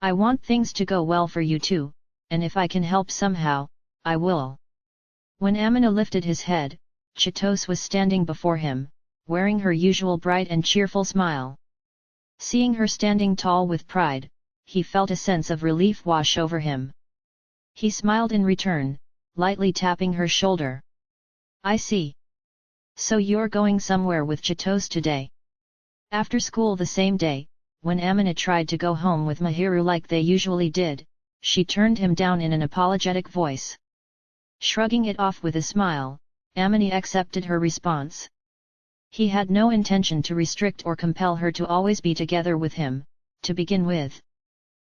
Speaker 1: I want things to go well for you too, and if I can help somehow, I will. When Amina lifted his head, Chitose was standing before him, wearing her usual bright and cheerful smile. Seeing her standing tall with pride, he felt a sense of relief wash over him. He smiled in return, lightly tapping her shoulder. I see. So you're going somewhere with Chitose today? After school the same day, when Amina tried to go home with Mahiru like they usually did, she turned him down in an apologetic voice. Shrugging it off with a smile, Amina accepted her response. He had no intention to restrict or compel her to always be together with him, to begin with.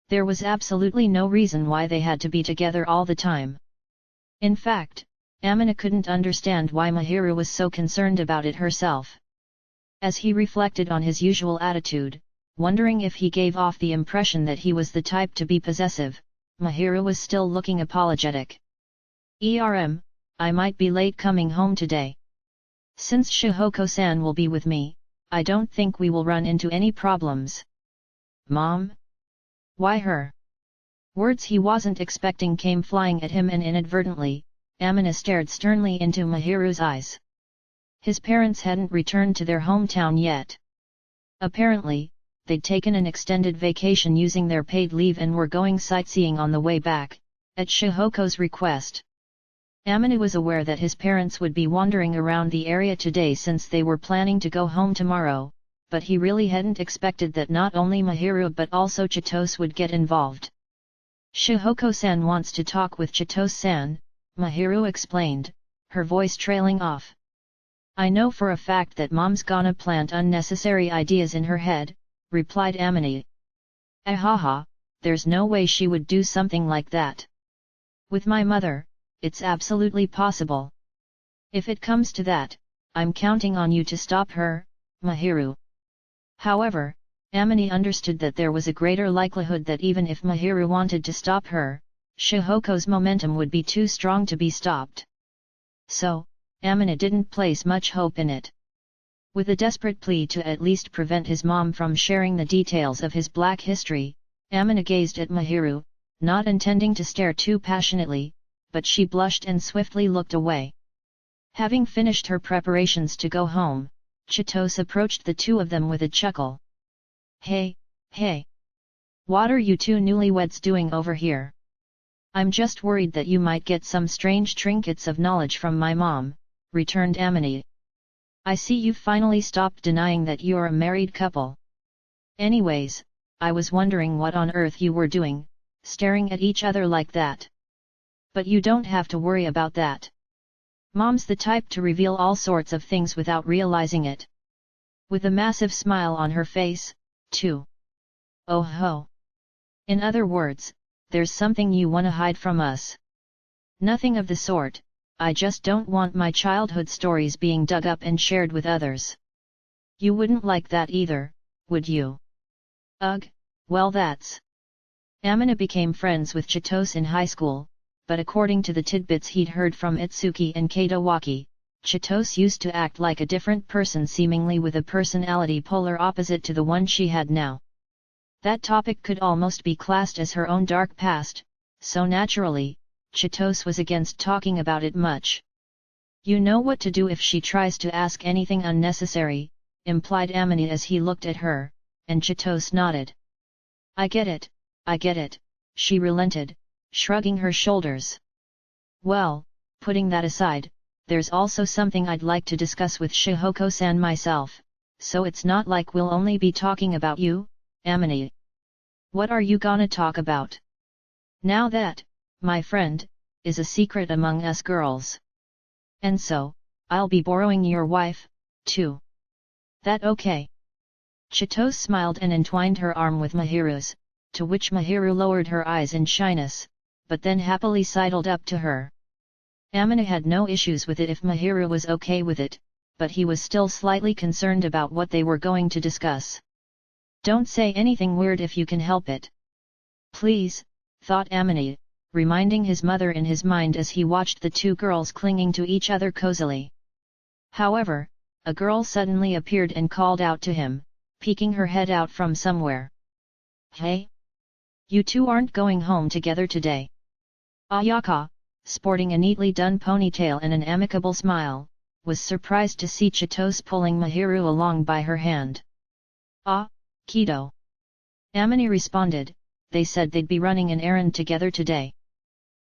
Speaker 1: There was absolutely no reason why they had to be together all the time. In fact, Amina couldn't understand why Mahiru was so concerned about it herself. As he reflected on his usual attitude, wondering if he gave off the impression that he was the type to be possessive, Mahiru was still looking apologetic. I might be late coming home today. Since Shihoko-san will be with me, I don't think we will run into any problems. Mom? Why her? Words he wasn't expecting came flying at him and inadvertently, Amina stared sternly into Mahiru's eyes. His parents hadn't returned to their hometown yet. Apparently, they'd taken an extended vacation using their paid leave and were going sightseeing on the way back, at Shihoko's request. Amina was aware that his parents would be wandering around the area today since they were planning to go home tomorrow, but he really hadn't expected that not only Mahiru but also Chitose would get involved. Shihoko-san wants to talk with Chitose-san, Mahiru explained, her voice trailing off. I know for a fact that Mom's gonna plant unnecessary ideas in her head, replied Amina. Ahaha, there's no way she would do something like that. With my mother, it's absolutely possible. If it comes to that, I'm counting on you to stop her, Mahiru. However, Amina understood that there was a greater likelihood that even if Mahiru wanted to stop her, Shihoko's momentum would be too strong to be stopped. So, Amina didn't place much hope in it. With a desperate plea to at least prevent his mom from sharing the details of his black history, Amina gazed at Mahiru, not intending to stare too passionately, but she blushed and swiftly looked away. Having finished her preparations to go home, Chitose approached the two of them with a chuckle. Hey. What are you two newlyweds doing over here? I'm just worried that you might get some strange trinkets of knowledge from my mom, returned Amina. I see you've finally stopped denying that you're a married couple. Anyways, I was wondering what on earth you were doing, staring at each other like that. But you don't have to worry about that. Mom's the type to reveal all sorts of things without realizing it. With a massive smile on her face, too. Oh ho! In other words, there's something you wanna hide from us. Nothing of the sort, I just don't want my childhood stories being dug up and shared with others. You wouldn't like that either, would you? Ugh, well that's... Amina became friends with Chitose in high school, but according to the tidbits he'd heard from Itsuki and Katawaki, Chitose used to act like a different person, seemingly with a personality polar opposite to the one she had now. That topic could almost be classed as her own dark past, so naturally, Chitose was against talking about it much. You know what to do if she tries to ask anything unnecessary, implied Amina as he looked at her, and Chitose nodded. I get it, she relented, shrugging her shoulders. Well, putting that aside, there's also something I'd like to discuss with Shihoko-san myself, so it's not like we'll only be talking about you, Amina. What are you gonna talk about? Now that, my friend, is a secret among us girls. And so, I'll be borrowing your wife, too. That okay? Chitose smiled and entwined her arm with Mahiru's, to which Mahiru lowered her eyes in shyness, but then happily sidled up to her. Amina had no issues with it if Mahiru was okay with it, but he was still slightly concerned about what they were going to discuss. Don't say anything weird if you can help it. Please, thought Amina, reminding his mother in his mind as he watched the two girls clinging to each other cozily. However, a girl suddenly appeared and called out to him, peeking her head out from somewhere. Hey? You two aren't going home together today? Ayaka, sporting a neatly done ponytail and an amicable smile, was surprised to see Chitose pulling Mahiru along by her hand. Ah, Kido. Amina responded, they said they'd be running an errand together today.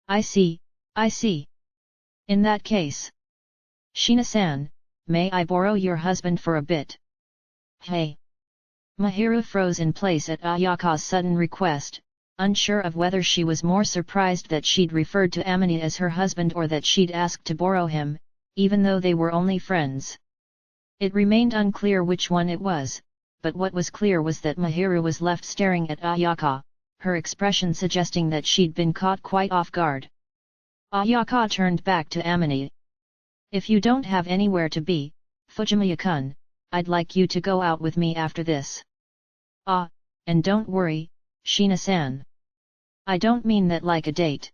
Speaker 1: I see. In that case. Shina-san, may I borrow your husband for a bit? Hey. Mahiru froze in place at Ayaka's sudden request, unsure of whether she was more surprised that she'd referred to Amina as her husband or that she'd asked to borrow him, even though they were only friends. It remained unclear which one it was, but what was clear was that Mahiru was left staring at Ayaka, her expression suggesting that she'd been caught quite off guard. Ayaka turned back to Amina. If you don't have anywhere to be, Fujimiya-kun, I'd like you to go out with me after this. Ah, and don't worry, Shina-san. I don't mean that like a date.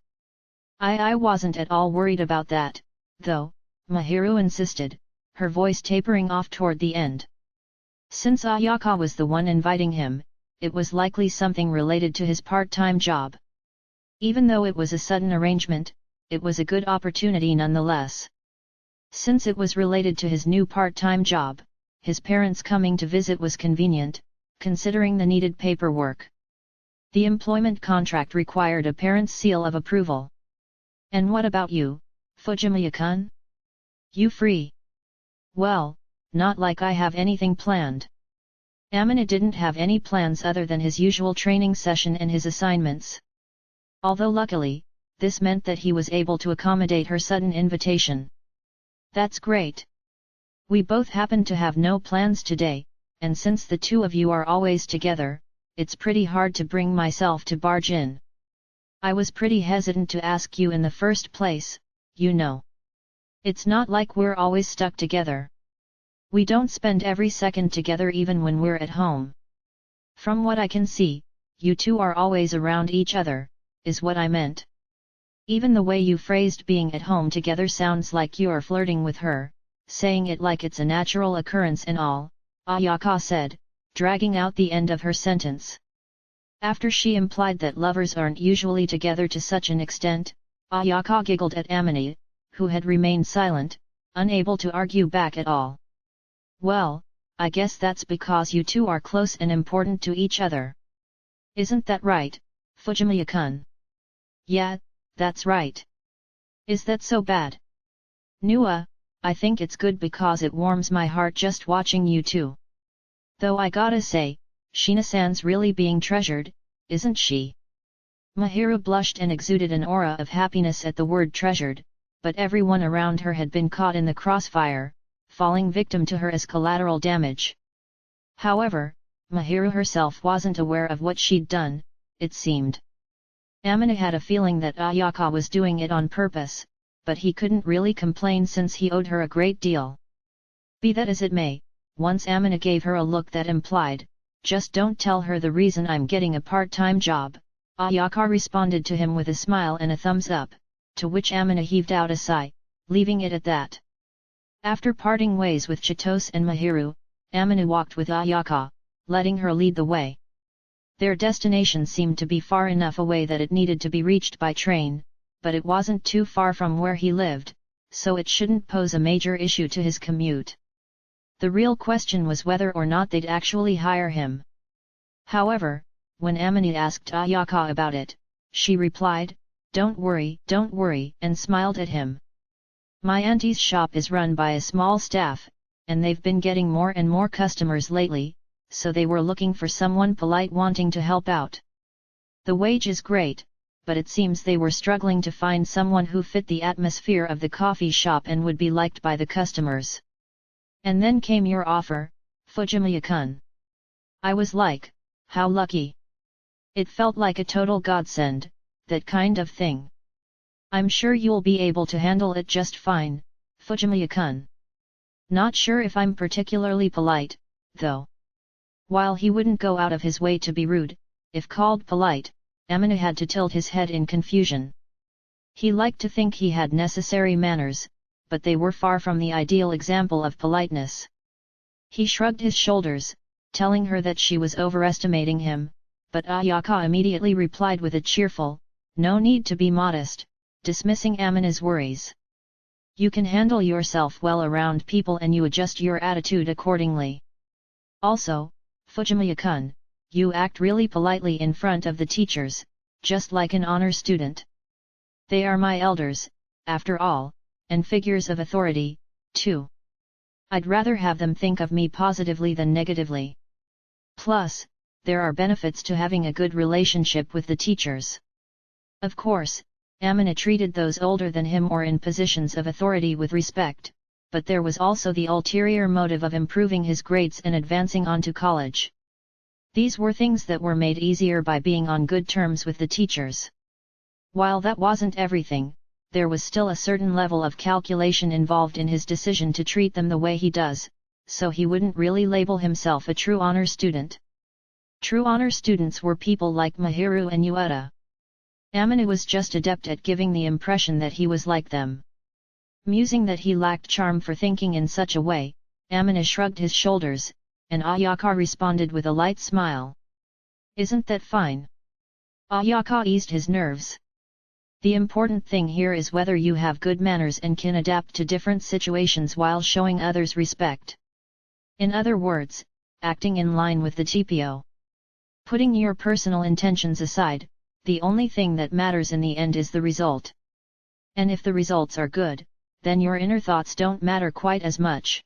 Speaker 1: I wasn't at all worried about that, though, Mahiru insisted, her voice tapering off toward the end. Since Ayaka was the one inviting him, it was likely something related to his part-time job. Even though it was a sudden arrangement, it was a good opportunity nonetheless. Since it was related to his new part-time job, his parents coming to visit was convenient, considering the needed paperwork. The employment contract required a parent's seal of approval. And what about you, Fujimiya-kun? You free? Well, not like I have anything planned. Amina didn't have any plans other than his usual training session and his assignments. Although luckily, this meant that he was able to accommodate her sudden invitation. That's great. We both happen to have no plans today, and since the two of you are always together, it's pretty hard to bring myself to barge in. I was pretty hesitant to ask you in the first place, you know. It's not like we're always stuck together. We don't spend every second together even when we're at home. From what I can see, you two are always around each other, is what I meant. Even the way you phrased being at home together sounds like you're flirting with her, saying it like it's a natural occurrence and all, Ayaka said, dragging out the end of her sentence. After she implied that lovers aren't usually together to such an extent, Ayaka giggled at Amina, who had remained silent, unable to argue back at all. Well, I guess that's because you two are close and important to each other. Isn't that right, Fujimiya-kun? Yeah, that's right. Is that so bad? Nua, I think it's good because it warms my heart just watching you two. Though I gotta say, Shina-san's really being treasured, isn't she? Mahiru blushed and exuded an aura of happiness at the word treasured, but everyone around her had been caught in the crossfire, falling victim to her as collateral damage. However, Mahiru herself wasn't aware of what she'd done, it seemed. Amina had a feeling that Ayaka was doing it on purpose, but he couldn't really complain since he owed her a great deal. Be that as it may, Once Amina gave her a look that implied, "Just don't tell her the reason I'm getting a part-time job." Ayaka responded to him with a smile and a thumbs up, to which Amina heaved out a sigh, leaving it at that. After parting ways with Chitose and Mahiru, Amina walked with Ayaka, letting her lead the way. Their destination seemed to be far enough away that it needed to be reached by train, but it wasn't too far from where he lived, so it shouldn't pose a major issue to his commute. The real question was whether or not they'd actually hire him. However, when Amina asked Ayaka about it, she replied, don't worry," and smiled at him. "My auntie's shop is run by a small staff, and they've been getting more and more customers lately, so they were looking for someone polite wanting to help out. The wage is great, but it seems they were struggling to find someone who fit the atmosphere of the coffee shop and would be liked by the customers. And then came your offer, Fujimiya-kun. I was like, how lucky. It felt like a total godsend, that kind of thing. I'm sure you'll be able to handle it just fine, Fujimiya-kun. Not sure if I'm particularly polite, though." While he wouldn't go out of his way to be rude, if called polite, Amina had to tilt his head in confusion. He liked to think he had necessary manners, but they were far from the ideal example of politeness. He shrugged his shoulders, telling her that she was overestimating him, but Ayaka immediately replied with a cheerful, "No need to be modest," dismissing Amina's worries. "You can handle yourself well around people and you adjust your attitude accordingly. Also, Fujimiya-kun, you act really politely in front of the teachers, just like an honor student. They are my elders, after all, and figures of authority, too. I'd rather have them think of me positively than negatively. Plus, there are benefits to having a good relationship with the teachers." Of course, Amina treated those older than him or in positions of authority with respect, but there was also the ulterior motive of improving his grades and advancing on to college. These were things that were made easier by being on good terms with the teachers. While that wasn't everything, there was still a certain level of calculation involved in his decision to treat them the way he does, so he wouldn't really label himself a true honor student. True honor students were people like Mahiru and Yueta. Amina was just adept at giving the impression that he was like them. Musing that he lacked charm for thinking in such a way, Amina shrugged his shoulders, and Ayaka responded with a light smile. "Isn't that fine?" Ayaka eased his nerves. The important thing here is whether you have good manners and can adapt to different situations while showing others respect. In other words, acting in line with the TPO. Putting your personal intentions aside, the only thing that matters in the end is the result. And if the results are good, then your inner thoughts don't matter quite as much.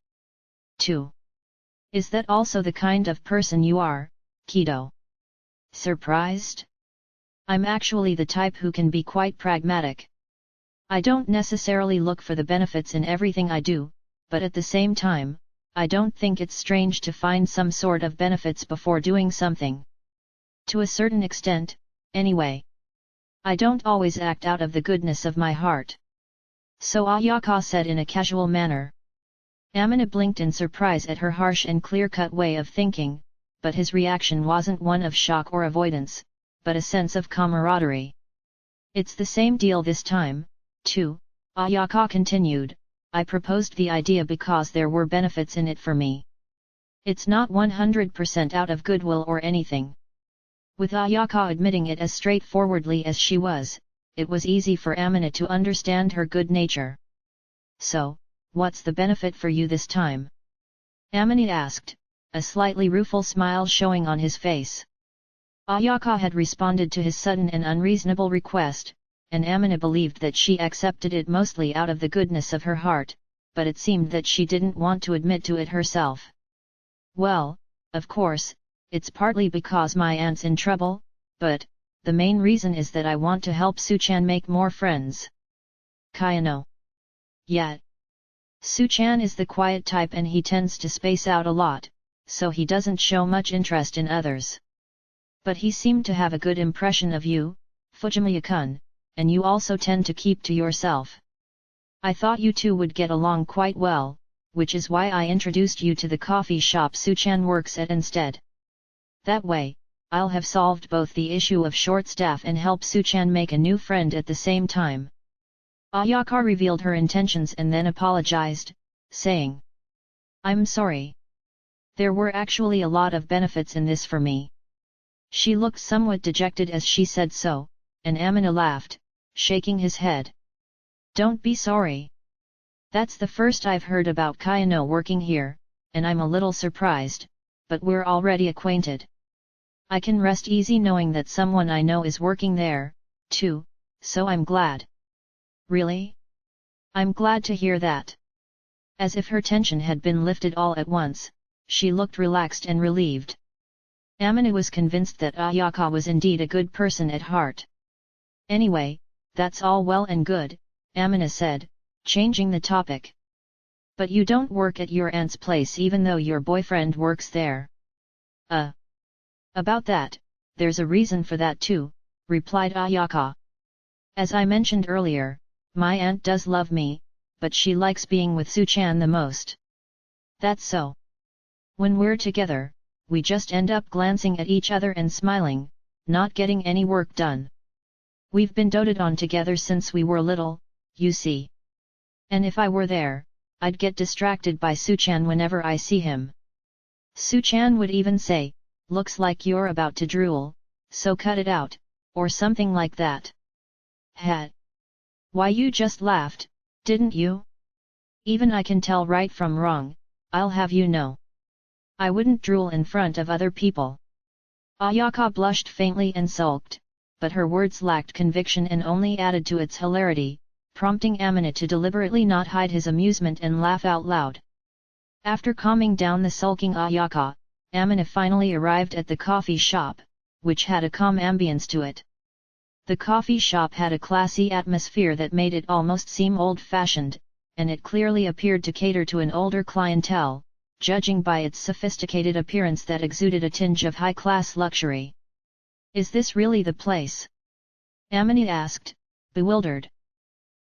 Speaker 1: 2. Is that also the kind of person you are, Kido? Surprised? I'm actually the type who can be quite pragmatic. I don't necessarily look for the benefits in everything I do, but at the same time, I don't think it's strange to find some sort of benefits before doing something. To a certain extent, anyway. I don't always act out of the goodness of my heart. So Ayaka said in a casual manner. Amina blinked in surprise at her harsh and clear-cut way of thinking, but his reaction wasn't one of shock or avoidance, but a sense of camaraderie. "It's the same deal this time, too," Ayaka continued. "I proposed the idea because there were benefits in it for me. It's not 100% out of goodwill or anything." With Ayaka admitting it as straightforwardly as she was, it was easy for Amina to understand her good nature. "So, what's the benefit for you this time?" Amina asked, a slightly rueful smile showing on his face. Ayaka had responded to his sudden and unreasonable request, and Amina believed that she accepted it mostly out of the goodness of her heart, but it seemed that she didn't want to admit to it herself. "Well, of course, it's partly because my aunt's in trouble, but the main reason is that I want to help Su-chan make more friends." Kayano. Yet. Su-chan is the quiet type and he tends to space out a lot, so he doesn't show much interest in others. But he seemed to have a good impression of you, Fujimiya-kun, and you also tend to keep to yourself. I thought you two would get along quite well, which is why I introduced you to the coffee shop Suchan works at instead. That way, I'll have solved both the issue of short staff and help Suchan make a new friend at the same time. Ayaka revealed her intentions and then apologized, saying, I'm sorry. There were actually a lot of benefits in this for me. She looked somewhat dejected as she said so, and Amina laughed, shaking his head. Don't be sorry. That's the first I've heard about Kayano working here, and I'm a little surprised, but we're already acquainted. I can rest easy knowing that someone I know is working there, too, so I'm glad. Really? I'm glad to hear that. As if her tension had been lifted all at once, she looked relaxed and relieved. Amina was convinced that Ayaka was indeed a good person at heart. Anyway, that's all well and good, Amina said, changing the topic. But you don't work at your aunt's place even though your boyfriend works there. About that, there's a reason for that too, replied Ayaka. As I mentioned earlier, my aunt does love me, but she likes being with Suchan the most. That's so. When we're together, we just end up glancing at each other and smiling, not getting any work done. We've been doted on together since we were little, you see. And if I were there, I'd get distracted by Suchan whenever I see him. Suchan would even say, looks like you're about to drool, so cut it out, or something like that. Had. Why you just laughed, didn't you? Even I can tell right from wrong, I'll have you know. I wouldn't drool in front of other people. Ayaka blushed faintly and sulked, but her words lacked conviction and only added to its hilarity, prompting Amina to deliberately not hide his amusement and laugh out loud. After calming down the sulking Ayaka, Amina finally arrived at the coffee shop, which had a calm ambience to it. The coffee shop had a classy atmosphere that made it almost seem old-fashioned, and it clearly appeared to cater to an older clientele, judging by its sophisticated appearance that exuded a tinge of high-class luxury. Is this really the place? Amina asked, bewildered.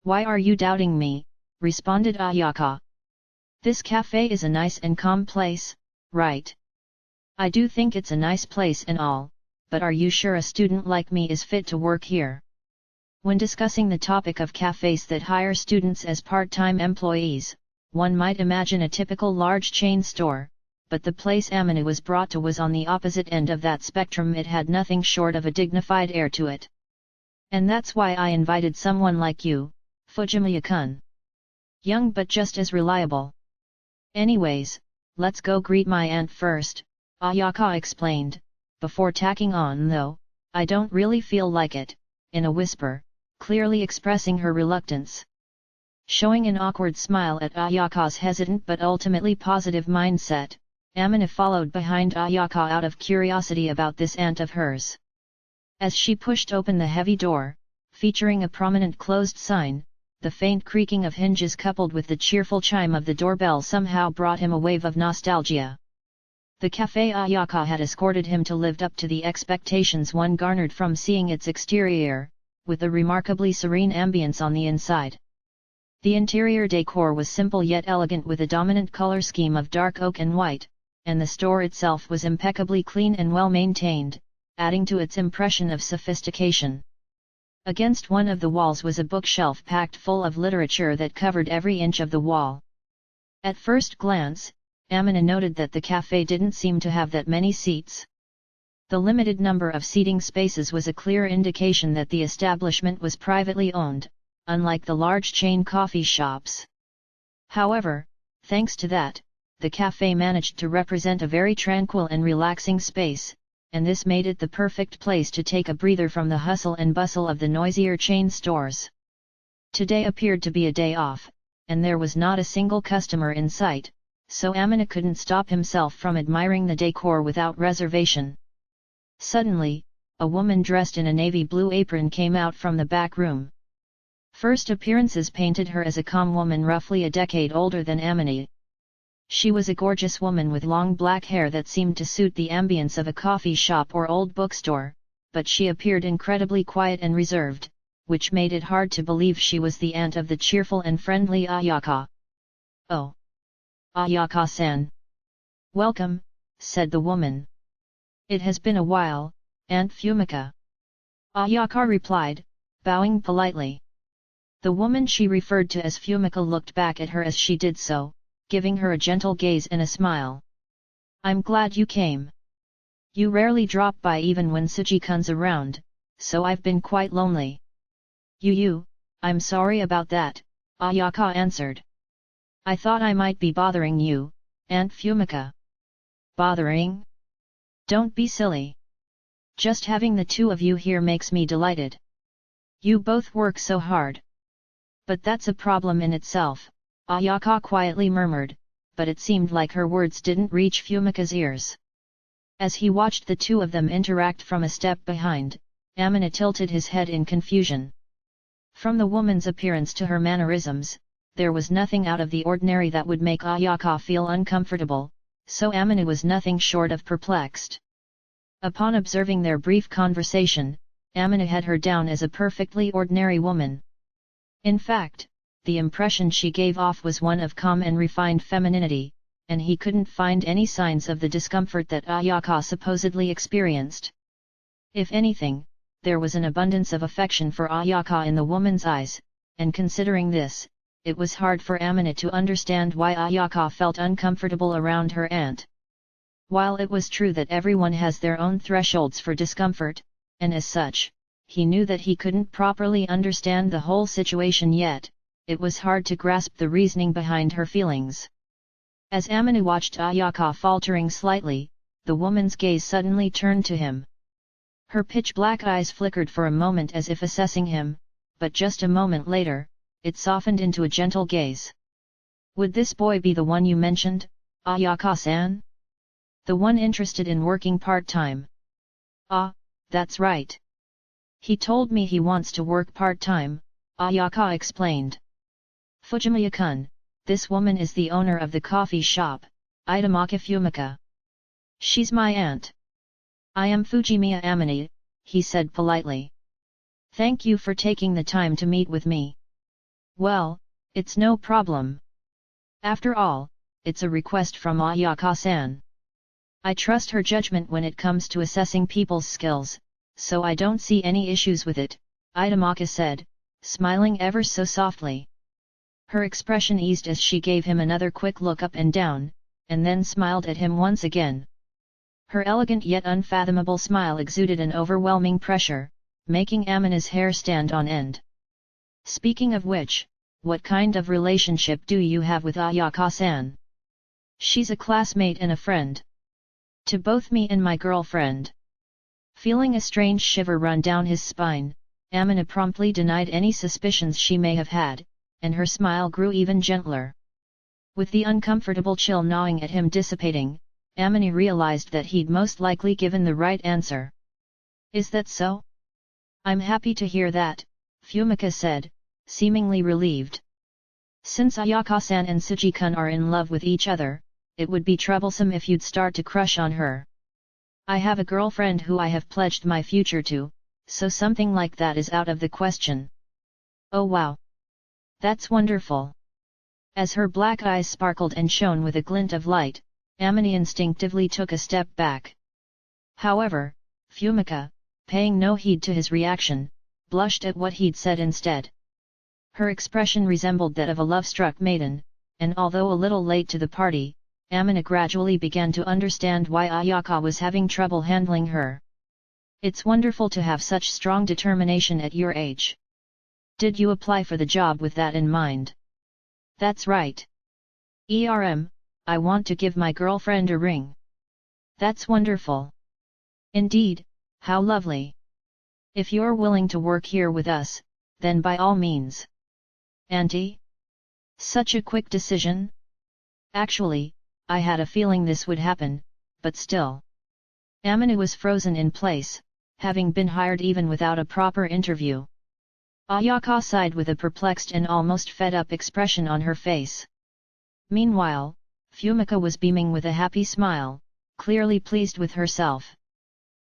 Speaker 1: Why are you doubting me? Responded Ayaka. This cafe is a nice and calm place, right? I do think it's a nice place and all, but are you sure a student like me is fit to work here? When discussing the topic of cafes that hire students as part-time employees, one might imagine a typical large chain store, but the place Amina was brought to was on the opposite end of that spectrum. It had nothing short of a dignified air to it. And that's why I invited someone like you, Fujimiya-kun. Young but just as reliable. Anyways, let's go greet my aunt first, Ayaka explained, before tacking on though, I don't really feel like it, in a whisper, clearly expressing her reluctance. Showing an awkward smile at Ayaka's hesitant but ultimately positive mindset, Amina followed behind Ayaka out of curiosity about this aunt of hers. As she pushed open the heavy door, featuring a prominent closed sign, the faint creaking of hinges coupled with the cheerful chime of the doorbell somehow brought him a wave of nostalgia. The cafe Ayaka had escorted him to lived up to the expectations one garnered from seeing its exterior, with a remarkably serene ambience on the inside. The interior decor was simple yet elegant with a dominant color scheme of dark oak and white, and the store itself was impeccably clean and well maintained, adding to its impression of sophistication. Against one of the walls was a bookshelf packed full of literature that covered every inch of the wall. At first glance, Amina noted that the cafe didn't seem to have that many seats. The limited number of seating spaces was a clear indication that the establishment was privately owned, unlike the large chain coffee shops. However, thanks to that, the cafe managed to represent a very tranquil and relaxing space, and this made it the perfect place to take a breather from the hustle and bustle of the noisier chain stores. Today appeared to be a day off, and there was not a single customer in sight, so Amina couldn't stop himself from admiring the decor without reservation. Suddenly, a woman dressed in a navy blue apron came out from the back room. First appearances painted her as a calm woman roughly a decade older than Amina. She was a gorgeous woman with long black hair that seemed to suit the ambience of a coffee shop or old bookstore, but she appeared incredibly quiet and reserved, which made it hard to believe she was the aunt of the cheerful and friendly Ayaka. Oh! Ayaka-san. Welcome, said the woman. It has been a while, Aunt Fumika. Ayaka replied, bowing politely. The woman she referred to as Fumika looked back at her as she did so, giving her a gentle gaze and a smile. I'm glad you came. You rarely drop by even when Suji-kun's around, so I've been quite lonely. I'm sorry about that, Ayaka answered. I thought I might be bothering you, Aunt Fumika. Bothering? Don't be silly. Just having the two of you here makes me delighted. You both work so hard. But that's a problem in itself, Ayaka quietly murmured, but it seemed like her words didn't reach Fumika's ears. As he watched the two of them interact from a step behind, Amina tilted his head in confusion. From the woman's appearance to her mannerisms, there was nothing out of the ordinary that would make Ayaka feel uncomfortable, so Amina was nothing short of perplexed. Upon observing their brief conversation, Amina had her down as a perfectly ordinary woman. In fact, the impression she gave off was one of calm and refined femininity, and he couldn't find any signs of the discomfort that Ayaka supposedly experienced. If anything, there was an abundance of affection for Ayaka in the woman's eyes, and considering this, it was hard for Amina to understand why Ayaka felt uncomfortable around her aunt. While it was true that everyone has their own thresholds for discomfort, and as such, he knew that he couldn't properly understand the whole situation yet, it was hard to grasp the reasoning behind her feelings. As Amina watched Ayaka faltering slightly, the woman's gaze suddenly turned to him. Her pitch-black eyes flickered for a moment as if assessing him, but just a moment later, it softened into a gentle gaze. Would this boy be the one you mentioned, Ayaka-san? The one interested in working part-time? Ah, that's right. He told me he wants to work part-time, Ayaka explained. Fujimiya-kun, this woman is the owner of the coffee shop, Itamaka Fumika. She's my aunt. I am Fujimiya Amine, he said politely. Thank you for taking the time to meet with me. Well, it's no problem. After all, it's a request from Ayaka-san. I trust her judgment when it comes to assessing people's skills, so I don't see any issues with it, Itamaka said, smiling ever so softly. Her expression eased as she gave him another quick look up and down, and then smiled at him once again. Her elegant yet unfathomable smile exuded an overwhelming pressure, making Amina's hair stand on end. Speaking of which, what kind of relationship do you have with Ayaka-san? She's a classmate and a friend. To both me and my girlfriend. Feeling a strange shiver run down his spine, Amina promptly denied any suspicions she may have had, and her smile grew even gentler. With the uncomfortable chill gnawing at him dissipating, Amina realized that he'd most likely given the right answer. Is that so? I'm happy to hear that, Fumika said, seemingly relieved. Since Ayaka-san and Suji-kun are in love with each other, it would be troublesome if you'd start to crush on her. I have a girlfriend who I have pledged my future to, so something like that is out of the question. Oh wow! That's wonderful! As her black eyes sparkled and shone with a glint of light, Amina instinctively took a step back. However, Fumika, paying no heed to his reaction, blushed at what he'd said instead. Her expression resembled that of a love-struck maiden, and although a little late to the party, Amina gradually began to understand why Ayaka was having trouble handling her. It's wonderful to have such strong determination at your age. Did you apply for the job with that in mind? That's right. I want to give my girlfriend a ring. That's wonderful. Indeed, how lovely. If you're willing to work here with us, then by all means. Auntie? Such a quick decision? Actually, I had a feeling this would happen, but still. Amina was frozen in place, having been hired even without a proper interview. Ayaka sighed with a perplexed and almost fed-up expression on her face. Meanwhile, Fumika was beaming with a happy smile, clearly pleased with herself.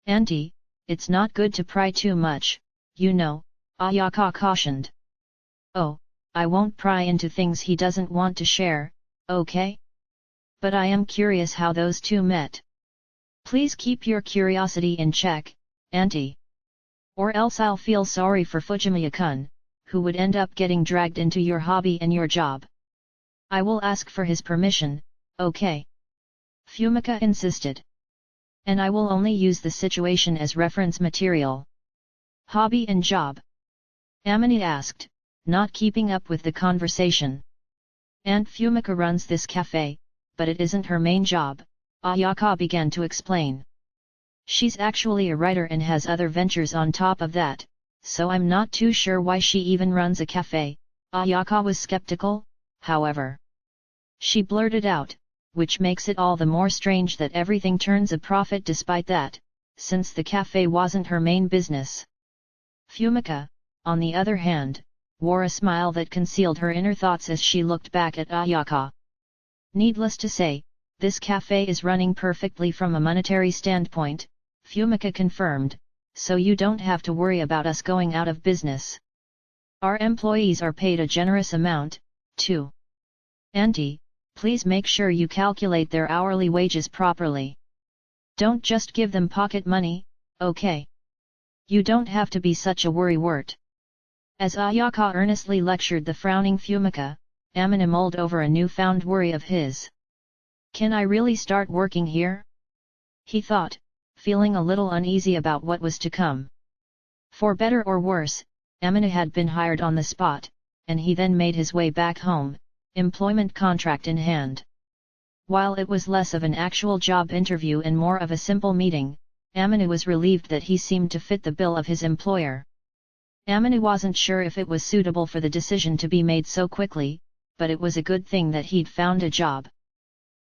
Speaker 1: Auntie, it's not good to pry too much, you know, Ayaka cautioned. Oh, I won't pry into things he doesn't want to share, okay? But I am curious how those two met. Please keep your curiosity in check, Auntie. Or else I'll feel sorry for Fujimiya-kun, who would end up getting dragged into your hobby and your job. I will ask for his permission, okay? Fumika insisted. And I will only use the situation as reference material. Hobby and job? Amine asked, not keeping up with the conversation. Aunt Fumika runs this cafe, but it isn't her main job, Ayaka began to explain. She's actually a writer and has other ventures on top of that, so I'm not too sure why she even runs a cafe. Ayaka was skeptical, however. She blurted out, which makes it all the more strange that everything turns a profit despite that, since the cafe wasn't her main business. Fumika, on the other hand, wore a smile that concealed her inner thoughts as she looked back at Ayaka. Needless to say, this cafe is running perfectly from a monetary standpoint, Fumika confirmed, so you don't have to worry about us going out of business. Our employees are paid a generous amount, too. Auntie, please make sure you calculate their hourly wages properly. Don't just give them pocket money, okay? You don't have to be such a worrywart. As Ayaka earnestly lectured the frowning Fumika, Amina mulled over a newfound worry of his. Can I really start working here? He thought, feeling a little uneasy about what was to come. For better or worse, Amina had been hired on the spot, and he then made his way back home, employment contract in hand. While it was less of an actual job interview and more of a simple meeting, Amina was relieved that he seemed to fit the bill of his employer. Amina wasn't sure if it was suitable for the decision to be made so quickly, but it was a good thing that he'd found a job.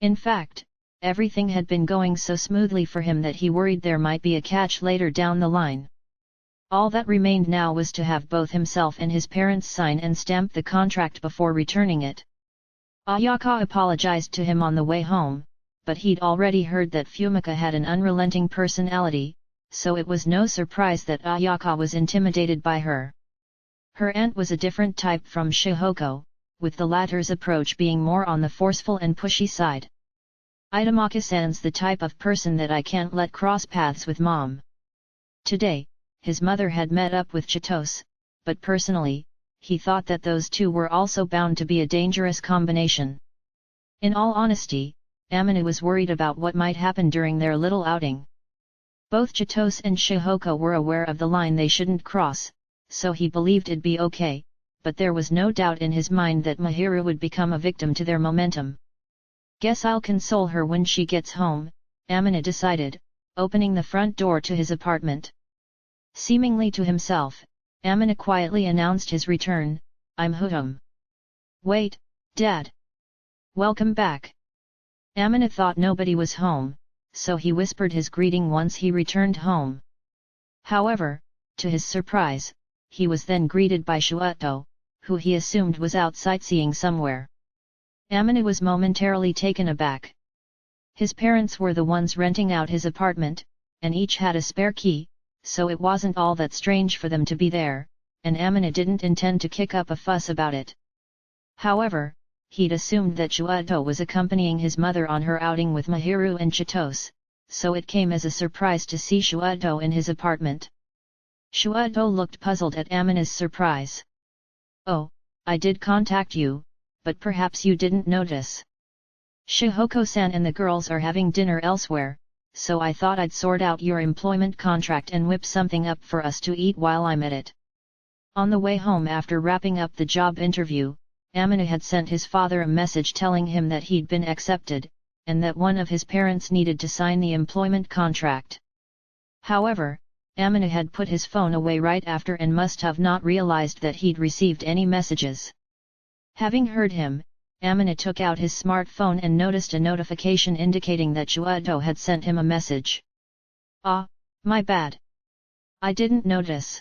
Speaker 1: In fact, everything had been going so smoothly for him that he worried there might be a catch later down the line. All that remained now was to have both himself and his parents sign and stamp the contract before returning it. Ayaka apologized to him on the way home, but he'd already heard that Fumika had an unrelenting personality, so it was no surprise that Ayaka was intimidated by her. Her aunt was a different type from Shihoko, with the latter's approach being more on the forceful and pushy side. Itamaki-san's the type of person that I can't let cross paths with mom. Today, his mother had met up with Chitose, but personally, he thought that those two were also bound to be a dangerous combination. In all honesty, Amina was worried about what might happen during their little outing. Both Chitose and Shihoko were aware of the line they shouldn't cross, so he believed it'd be okay, but there was no doubt in his mind that Mahiru would become a victim to their momentum. Guess I'll console her when she gets home, Amina decided, opening the front door to his apartment. Seemingly to himself, Amina quietly announced his return, I'm home. Wait, Dad. Welcome back. Amina thought nobody was home, so he whispered his greeting once he returned home. However, to his surprise, he was then greeted by Shuoto, who he assumed was out sightseeing somewhere. Amina was momentarily taken aback. His parents were the ones renting out his apartment, and each had a spare key, so it wasn't all that strange for them to be there, and Amina didn't intend to kick up a fuss about it. However, he'd assumed that Shuoto was accompanying his mother on her outing with Mahiru and Chitose, so it came as a surprise to see Shuoto in his apartment. Shuoto looked puzzled at Amina's surprise. Oh, I did contact you, but perhaps you didn't notice. Shihoko-san and the girls are having dinner elsewhere, so I thought I'd sort out your employment contract and whip something up for us to eat while I'm at it. On the way home after wrapping up the job interview, Amina had sent his father a message telling him that he'd been accepted, and that one of his parents needed to sign the employment contract. However, Amina had put his phone away right after and must have not realized that he'd received any messages. Having heard him, Amina took out his smartphone and noticed a notification indicating that Shuoto had sent him a message. Ah, my bad. I didn't notice.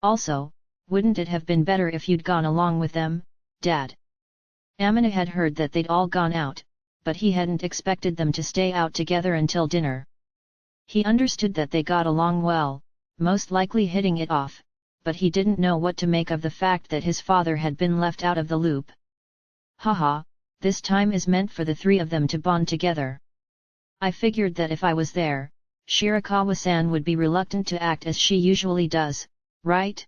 Speaker 1: Also, wouldn't it have been better if you'd gone along with them, Dad? Amina had heard that they'd all gone out, but he hadn't expected them to stay out together until dinner. He understood that they got along well, most likely hitting it off, but he didn't know what to make of the fact that his father had been left out of the loop. Haha, this time is meant for the three of them to bond together. I figured that if I was there, Shirakawa-san would be reluctant to act as she usually does, right?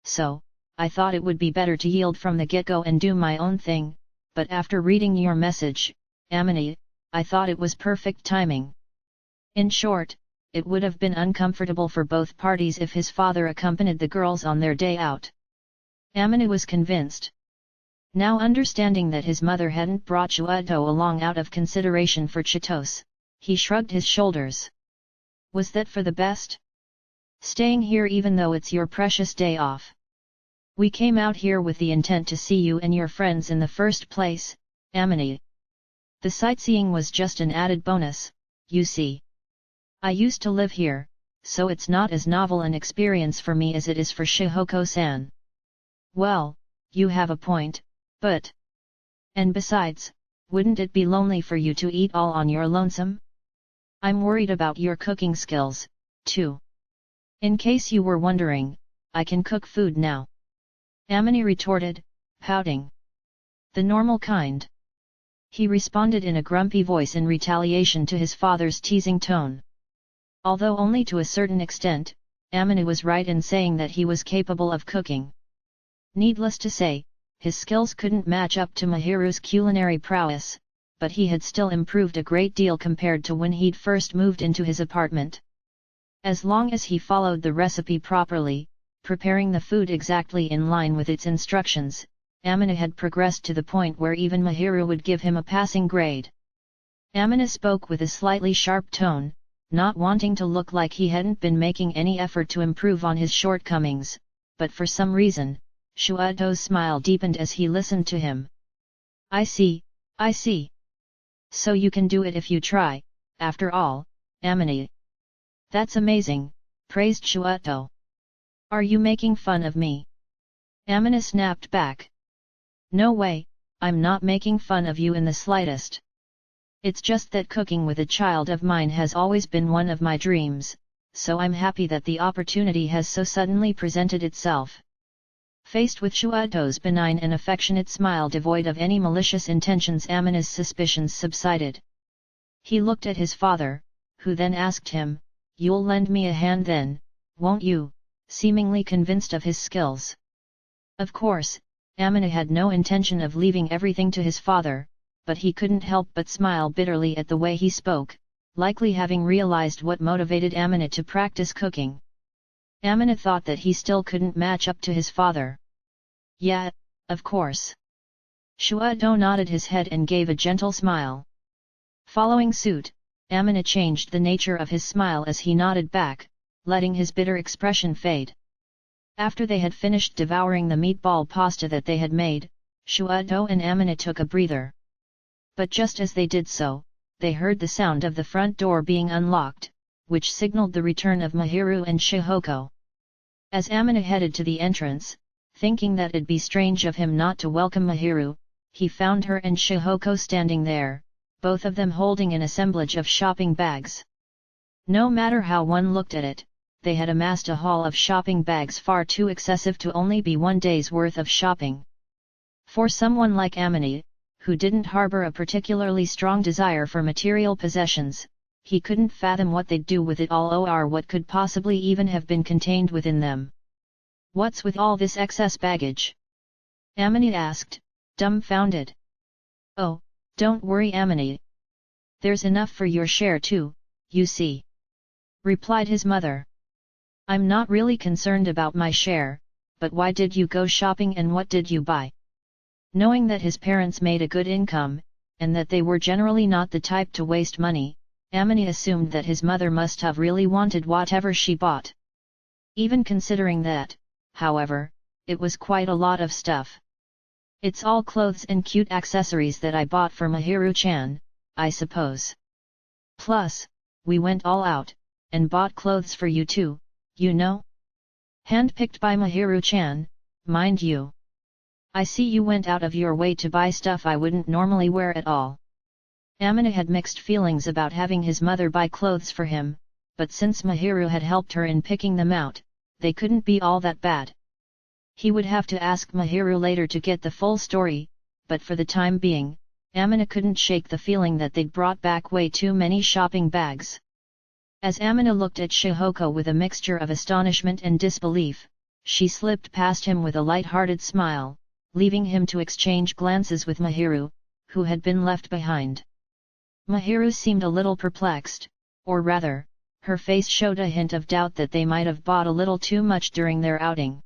Speaker 1: So, I thought it would be better to yield from the get-go and do my own thing, but after reading your message, Amine, I thought it was perfect timing. In short, it would have been uncomfortable for both parties if his father accompanied the girls on their day out. Amine was convinced. Now understanding that his mother hadn't brought Shuato along out of consideration for Chitose, he shrugged his shoulders. Was that for the best? Staying here even though it's your precious day off. We came out here with the intent to see you and your friends in the first place, Amine. The sightseeing was just an added bonus, you see. I used to live here, so it's not as novel an experience for me as it is for Shihoko-san. Well, you have a point, but... And besides, wouldn't it be lonely for you to eat all on your lonesome? I'm worried about your cooking skills, too. In case you were wondering, I can cook food now. Amine retorted, pouting. The normal kind. He responded in a grumpy voice in retaliation to his father's teasing tone. Although only to a certain extent, Amine was right in saying that he was capable of cooking. Needless to say, his skills couldn't match up to Mahiru's culinary prowess, but he had still improved a great deal compared to when he'd first moved into his apartment. As long as he followed the recipe properly, preparing the food exactly in line with its instructions, Amine had progressed to the point where even Mahiru would give him a passing grade. Amine spoke with a slightly sharp tone, not wanting to look like he hadn't been making any effort to improve on his shortcomings, but for some reason, Shuato's smile deepened as he listened to him. I see. So you can do it if you try, after all, Amine. That's amazing, praised Shuato. Are you making fun of me? Amine snapped back. No way, I'm not making fun of you in the slightest. It's just that cooking with a child of mine has always been one of my dreams, so I'm happy that the opportunity has so suddenly presented itself. Faced with Shuato's benign and affectionate smile devoid of any malicious intentions, Amine's suspicions subsided. He looked at his father, who then asked him, "You'll lend me a hand then, won't you?" seemingly convinced of his skills. Of course, Amine had no intention of leaving everything to his father, but he couldn't help but smile bitterly at the way he spoke, likely having realized what motivated Amine to practice cooking. Amine thought that he still couldn't match up to his father. Yeah, of course. Shuato nodded his head and gave a gentle smile. Following suit, Amine changed the nature of his smile as he nodded back, letting his bitter expression fade. After they had finished devouring the meatball pasta that they had made, Shuato and Amine took a breather. But just as they did so, they heard the sound of the front door being unlocked, which signaled the return of Mahiru and Shihoko. As Amine headed to the entrance, thinking that it'd be strange of him not to welcome Mahiru, he found her and Shihoko standing there, both of them holding an assemblage of shopping bags. No matter how one looked at it, they had amassed a haul of shopping bags far too excessive to only be one day's worth of shopping. For someone like Amine, who didn't harbor a particularly strong desire for material possessions, he couldn't fathom what they'd do with it all or what could possibly even have been contained within them. What's with all this excess baggage? Amine asked, dumbfounded. Oh, don't worry Amine. There's enough for your share too, you see. Replied his mother. I'm not really concerned about my share, but why did you go shopping and what did you buy? Knowing that his parents made a good income, and that they were generally not the type to waste money, Amine assumed that his mother must have really wanted whatever she bought. Even considering that, however, it was quite a lot of stuff. It's all clothes and cute accessories that I bought for Mahiru-chan, I suppose. Plus, we went all out, and bought clothes for you too, you know? Handpicked by Mahiru-chan, mind you. I see you went out of your way to buy stuff I wouldn't normally wear at all. Amine had mixed feelings about having his mother buy clothes for him, but since Mahiru had helped her in picking them out, they couldn't be all that bad. He would have to ask Mahiru later to get the full story, but for the time being, Amina couldn't shake the feeling that they'd brought back way too many shopping bags. As Amina looked at Shihoko with a mixture of astonishment and disbelief, she slipped past him with a light-hearted smile, leaving him to exchange glances with Mahiru, who had been left behind. Mahiru seemed a little perplexed, or rather, her face showed a hint of doubt that they might have bought a little too much during their outing.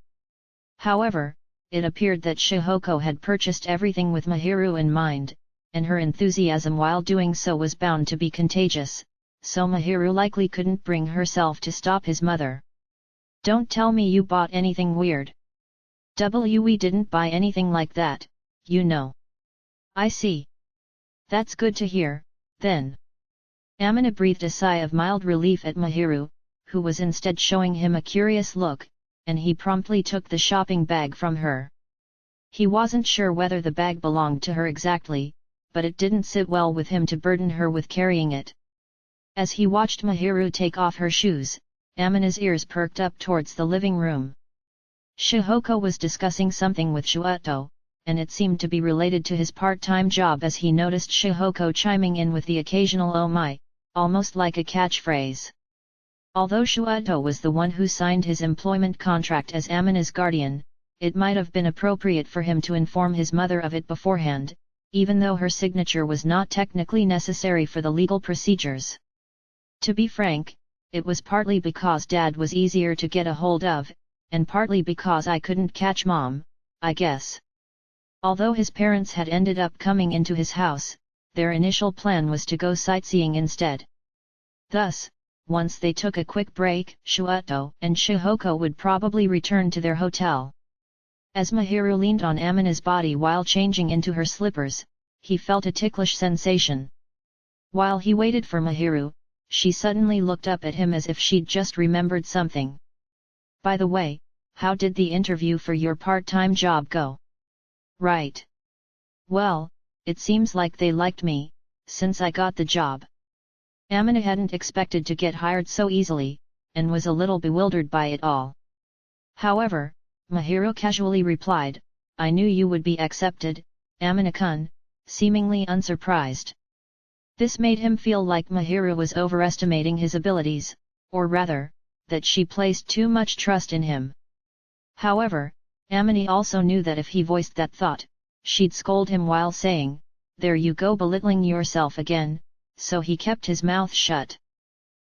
Speaker 1: However, it appeared that Shihoko had purchased everything with Mahiru in mind, and her enthusiasm while doing so was bound to be contagious, so Mahiru likely couldn't bring herself to stop his mother. "Don't tell me you bought anything weird." "We didn't buy anything like that, you know." "I see. That's good to hear, then." Amina breathed a sigh of mild relief at Mahiru, who was instead showing him a curious look, and he promptly took the shopping bag from her. He wasn't sure whether the bag belonged to her exactly, but it didn't sit well with him to burden her with carrying it. As he watched Mahiru take off her shoes, Amina's ears perked up towards the living room. Shihoko was discussing something with Shuoto, and it seemed to be related to his part-time job as he noticed Shihoko chiming in with the occasional "oh my," almost like a catchphrase. Although Shuoto was the one who signed his employment contract as Amina's guardian, it might have been appropriate for him to inform his mother of it beforehand, even though her signature was not technically necessary for the legal procedures. To be frank, it was partly because Dad was easier to get a hold of, and partly because I couldn't catch Mom, I guess. Although his parents had ended up coming into his house, their initial plan was to go sightseeing instead. Thus, once they took a quick break, Shuoto and Shihoko would probably return to their hotel. As Mahiru leaned on Amina's body while changing into her slippers, he felt a ticklish sensation. While he waited for Mahiru, she suddenly looked up at him as if she'd just remembered something. "By the way, how did the interview for your part-time job go?" "Right. Well, it seems like they liked me, since I got the job." Amina hadn't expected to get hired so easily, and was a little bewildered by it all. However, Mahiru casually replied, "I knew you would be accepted, Amina-kun," seemingly unsurprised. This made him feel like Mahiru was overestimating his abilities, or rather, that she placed too much trust in him. However, Amina also knew that if he voiced that thought, she'd scold him while saying, "There you go belittling yourself again," so he kept his mouth shut.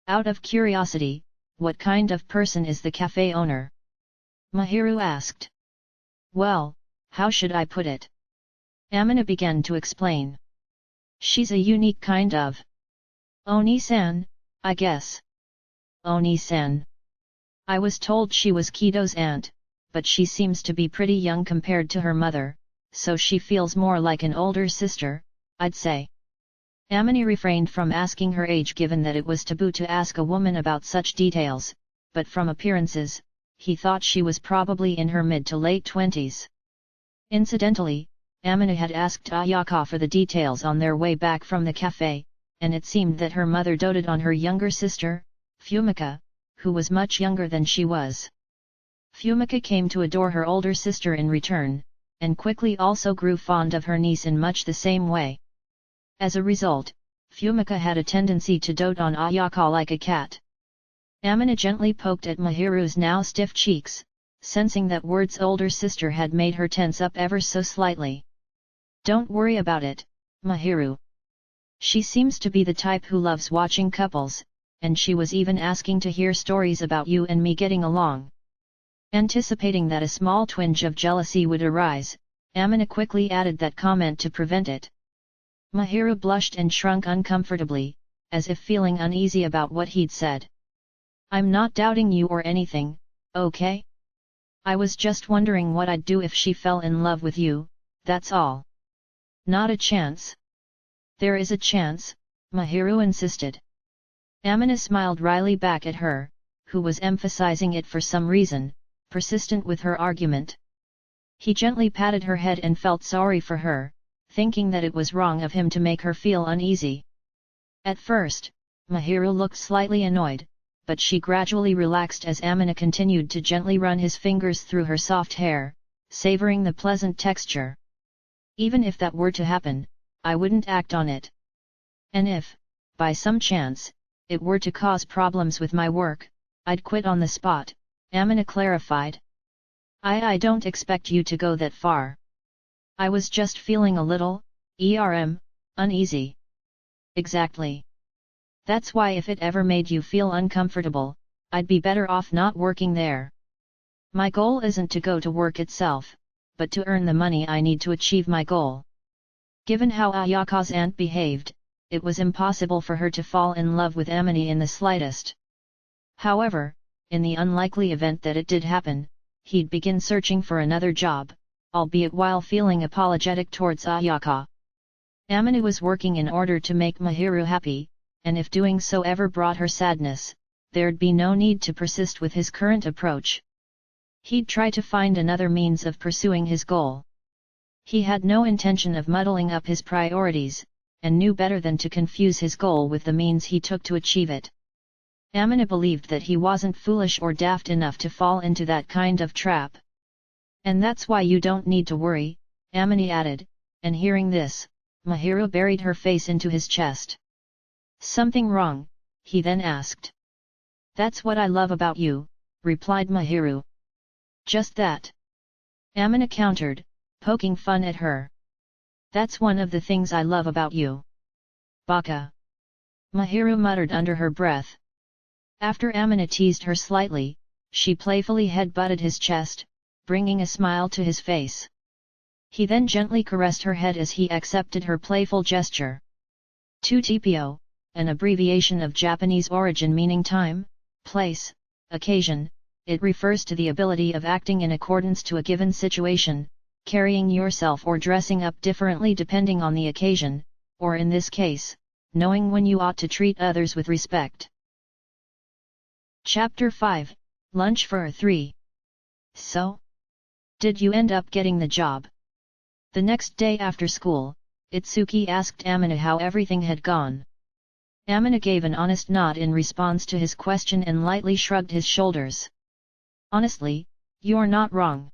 Speaker 1: Out of curiosity, what kind of person is the cafe owner? Mahiru asked. "Well, how should I put it?" Amina began to explain. "She's a unique kind of Oni-san, I guess." "Oni-san?" "I was told she was Kido's aunt, but she seems to be pretty young compared to her mother, so she feels more like an older sister, I'd say." Amina refrained from asking her age given that it was taboo to ask a woman about such details, but from appearances, he thought she was probably in her mid to late 20s. Incidentally, Amina had asked Ayaka for the details on their way back from the cafe, and it seemed that her mother doted on her younger sister, Fumika, who was much younger than she was. Fumika came to adore her older sister in return, and quickly also grew fond of her niece in much the same way. As a result, Fumika had a tendency to dote on Ayaka like a cat. Amina gently poked at Mahiru's now stiff cheeks, sensing that word's older sister had made her tense up ever so slightly. "Don't worry about it, Mahiru. She seems to be the type who loves watching couples, and she was even asking to hear stories about you and me getting along." Anticipating that a small twinge of jealousy would arise, Amina quickly added that comment to prevent it. Mahiru blushed and shrunk uncomfortably, as if feeling uneasy about what he'd said. "I'm not doubting you or anything, okay? I was just wondering what I'd do if she fell in love with you, that's all." "Not a chance." "There is a chance," Mahiru insisted. Amina smiled wryly back at her, who was emphasizing it for some reason, persistent with her argument. He gently patted her head and felt sorry for her, thinking that it was wrong of him to make her feel uneasy. At first, Mahiru looked slightly annoyed, but she gradually relaxed as Amina continued to gently run his fingers through her soft hair, savoring the pleasant texture. Even if that were to happen, I wouldn't act on it. And if, by some chance, it were to cause problems with my work, I'd quit on the spot, Amina clarified. I don't expect you to go that far. I was just feeling a little, uneasy. Exactly. That's why if it ever made you feel uncomfortable, I'd be better off not working there. My goal isn't to go to work itself, but to earn the money I need to achieve my goal. Given how Ayaka's aunt behaved, it was impossible for her to fall in love with Amina in the slightest. However, in the unlikely event that it did happen, he'd begin searching for another job, albeit while feeling apologetic towards Ayaka. Amina was working in order to make Mahiru happy, and if doing so ever brought her sadness, there'd be no need to persist with his current approach. He'd try to find another means of pursuing his goal. He had no intention of muddling up his priorities, and knew better than to confuse his goal with the means he took to achieve it. Amina believed that he wasn't foolish or daft enough to fall into that kind of trap. And that's why you don't need to worry, Amina added, and hearing this, Mahiru buried her face into his chest. Something wrong? He then asked. That's what I love about you, replied Mahiru. Just that. Amina countered, poking fun at her. That's one of the things I love about you. Baka. Mahiru muttered under her breath. After Amina teased her slightly, she playfully head-butted his chest, bringing a smile to his face. He then gently caressed her head as he accepted her playful gesture. 2TPO, an abbreviation of Japanese origin meaning time, place, occasion, it refers to the ability of acting in accordance to a given situation, carrying yourself or dressing up differently depending on the occasion, or in this case, knowing when you ought to treat others with respect. Chapter 5, Lunch for 3. So? Did you end up getting the job? The next day after school, Itsuki asked Amina how everything had gone. Amina gave an honest nod in response to his question and lightly shrugged his shoulders. Honestly, you're not wrong.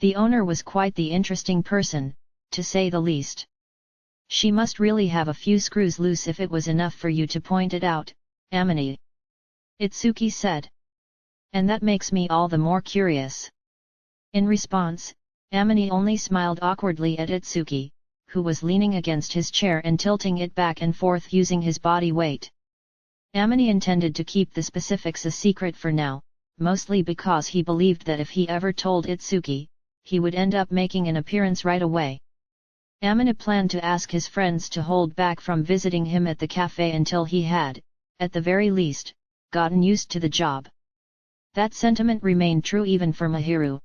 Speaker 1: The owner was quite the interesting person, to say the least. She must really have a few screws loose if it was enough for you to point it out, Amina. Itsuki said. And that makes me all the more curious. In response, Amina only smiled awkwardly at Itsuki, who was leaning against his chair and tilting it back and forth using his body weight. Amina intended to keep the specifics a secret for now, mostly because he believed that if he ever told Itsuki, he would end up making an appearance right away. Amina planned to ask his friends to hold back from visiting him at the cafe until he had, at the very least, gotten used to the job. That sentiment remained true even for Mahiru.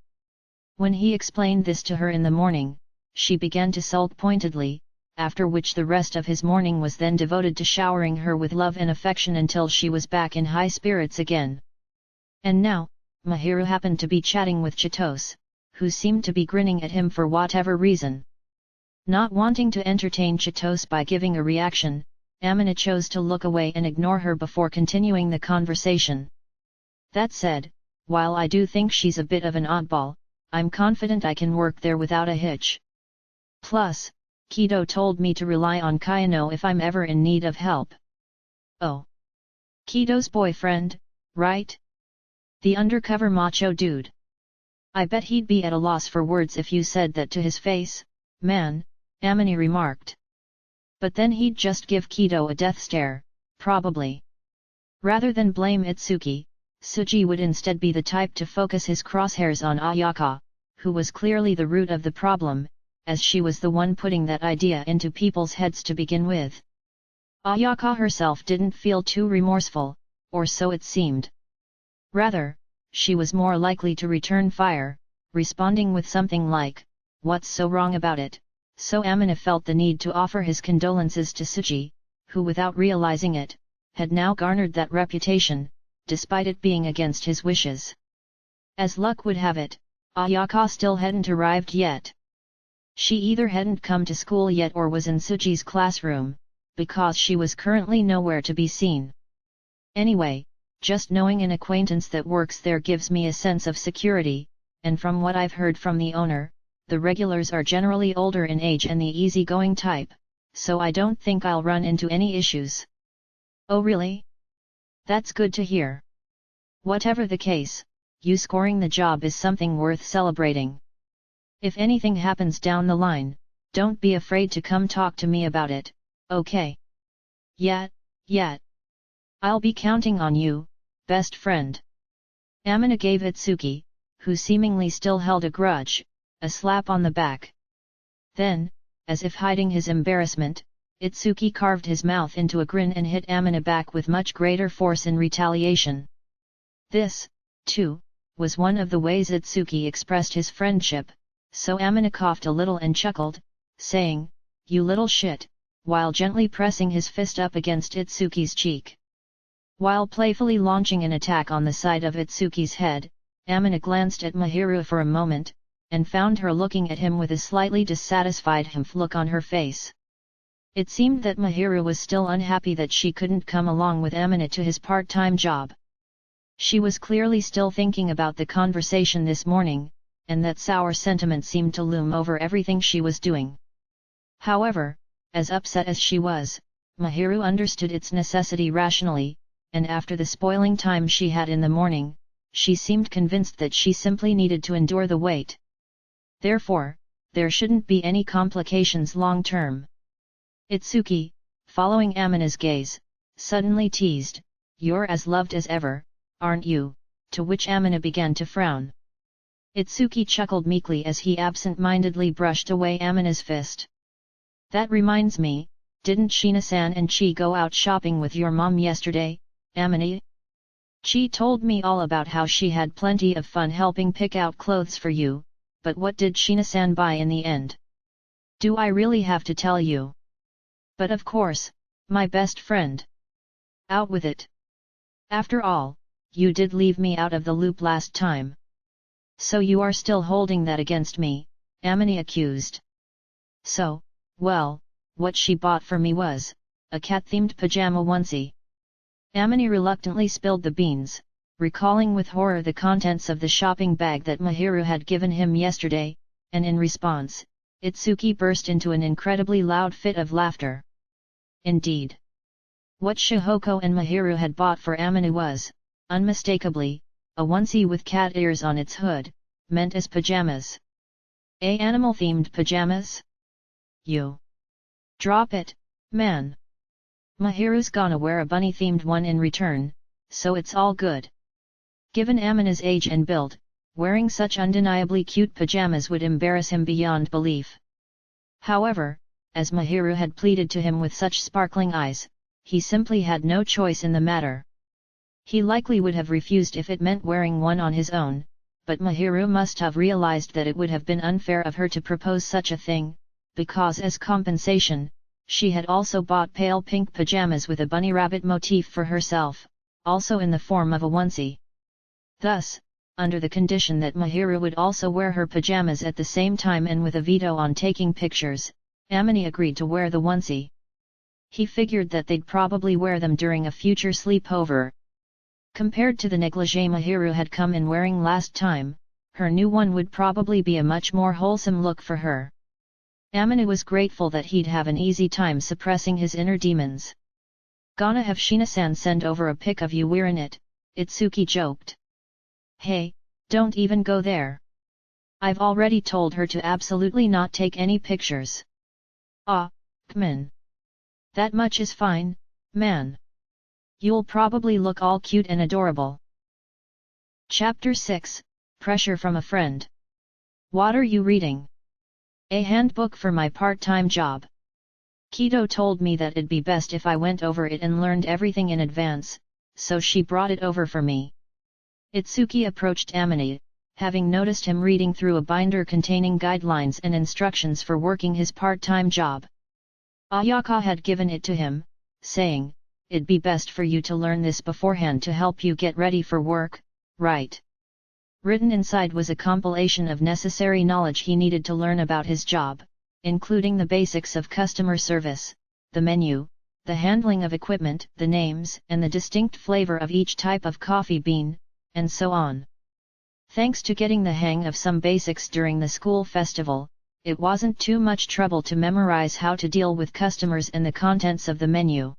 Speaker 1: When he explained this to her in the morning, she began to sulk pointedly, after which the rest of his morning was then devoted to showering her with love and affection until she was back in high spirits again. And now, Mahiru happened to be chatting with Chitose, who seemed to be grinning at him for whatever reason. Not wanting to entertain Chitose by giving a reaction, Amina chose to look away and ignore her before continuing the conversation. That said, while I do think she's a bit of an oddball, I'm confident I can work there without a hitch. Plus, Kido told me to rely on Kayano if I'm ever in need of help. Oh. Kido's boyfriend, right? The undercover macho dude. I bet he'd be at a loss for words if you said that to his face, man, Amina remarked. But then he'd just give Kido a death stare, probably. Rather than blame Itsuki, Tsuji would instead be the type to focus his crosshairs on Ayaka, who was clearly the root of the problem, as she was the one putting that idea into people's heads to begin with. Ayaka herself didn't feel too remorseful, or so it seemed. Rather, she was more likely to return fire, responding with something like, "What's so wrong about it?" So Amina felt the need to offer his condolences to Tsuji, who without realizing it, had now garnered that reputation, despite it being against his wishes. As luck would have it, Ayaka still hadn't arrived yet. She either hadn't come to school yet or was in Tsuji's classroom, because she was currently nowhere to be seen. Anyway, just knowing an acquaintance that works there gives me a sense of security, and from what I've heard from the owner, the regulars are generally older in age and the easygoing type, so I don't think I'll run into any issues. Oh really? That's good to hear. Whatever the case, you scoring the job is something worth celebrating. If anything happens down the line, don't be afraid to come talk to me about it, okay? Yeah. I'll be counting on you, best friend. Amina gave Itsuki, who seemingly still held a grudge, a slap on the back. Then, as if hiding his embarrassment, Itsuki carved his mouth into a grin and hit Amina back with much greater force in retaliation. This, too, was one of the ways Itsuki expressed his friendship, so Amina coughed a little and chuckled, saying, "You little shit," while gently pressing his fist up against Itsuki's cheek. While playfully launching an attack on the side of Itsuki's head, Amina glanced at Mahiru for a moment, and found her looking at him with a slightly dissatisfied look on her face. It seemed that Mahiru was still unhappy that she couldn't come along with Amina to his part-time job. She was clearly still thinking about the conversation this morning, and that sour sentiment seemed to loom over everything she was doing. However, as upset as she was, Mahiru understood its necessity rationally, and after the spoiling time she had in the morning, she seemed convinced that she simply needed to endure the wait. Therefore, there shouldn't be any complications long-term. Itsuki, following Amina's gaze, suddenly teased, "You're as loved as ever, aren't you?" To which Amina began to frown. Itsuki chuckled meekly as he absent-mindedly brushed away Amina's fist. "That reminds me, didn't Shina-san and Chi go out shopping with your mom yesterday, Amina? Chi told me all about how she had plenty of fun helping pick out clothes for you, but what did Shina-san buy in the end? Do I really have to tell you? But of course, my best friend. Out with it. After all, you did leave me out of the loop last time. So you are still holding that against me," Amina accused. "So, well, what she bought for me was a cat-themed pajama onesie." Amina reluctantly spilled the beans, recalling with horror the contents of the shopping bag that Mahiru had given him yesterday, and in response, Itsuki burst into an incredibly loud fit of laughter. Indeed, what Shihoko and Mahiru had bought for Amina was, unmistakably, a onesie with cat ears on its hood, meant as pajamas. Animal-themed pajamas? You! Drop it, man! Mahiru's gonna wear a bunny-themed one in return, so it's all good. Given Amina's age and build, wearing such undeniably cute pajamas would embarrass him beyond belief. However, as Mahiru had pleaded to him with such sparkling eyes, he simply had no choice in the matter. He likely would have refused if it meant wearing one on his own, but Mahiru must have realized that it would have been unfair of her to propose such a thing, because as compensation, she had also bought pale pink pajamas with a bunny rabbit motif for herself, also in the form of a onesie. Thus, under the condition that Mahiru would also wear her pajamas at the same time and with a veto on taking pictures, Amina agreed to wear the onesie. He figured that they'd probably wear them during a future sleepover. Compared to the negligee Mahiru had come in wearing last time, her new one would probably be a much more wholesome look for her. Amina was grateful that he'd have an easy time suppressing his inner demons. "Gonna have Shina-san send over a pic of you wearing it," Itsuki joked. "Hey, don't even go there. I've already told her to absolutely not take any pictures." "Ah, kman. That much is fine, man. You'll probably look all cute and adorable." Chapter 6, Pressure from a Friend. "What are you reading?" "A handbook for my part-time job. Kido told me that it'd be best if I went over it and learned everything in advance, so she brought it over for me." Itsuki approached Amina, having noticed him reading through a binder containing guidelines and instructions for working his part-time job. Ayaka had given it to him, saying, "It'd be best for you to learn this beforehand to help you get ready for work, right?" Written inside was a compilation of necessary knowledge he needed to learn about his job, including the basics of customer service, the menu, the handling of equipment, the names and the distinct flavor of each type of coffee bean, and so on. Thanks to getting the hang of some basics during the school festival, it wasn't too much trouble to memorize how to deal with customers and the contents of the menu.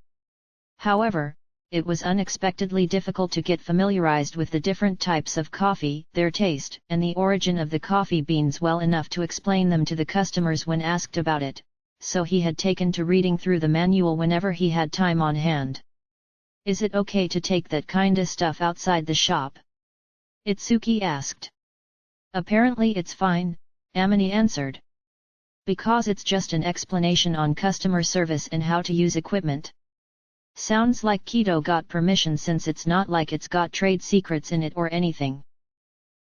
Speaker 1: However, it was unexpectedly difficult to get familiarized with the different types of coffee, their taste, and the origin of the coffee beans well enough to explain them to the customers when asked about it, so he had taken to reading through the manual whenever he had time on hand. "Is it okay to take that kinda stuff outside the shop?" Itsuki asked. "Apparently it's fine," Amine answered. "Because it's just an explanation on customer service and how to use equipment. Sounds like Keto got permission since it's not like it's got trade secrets in it or anything.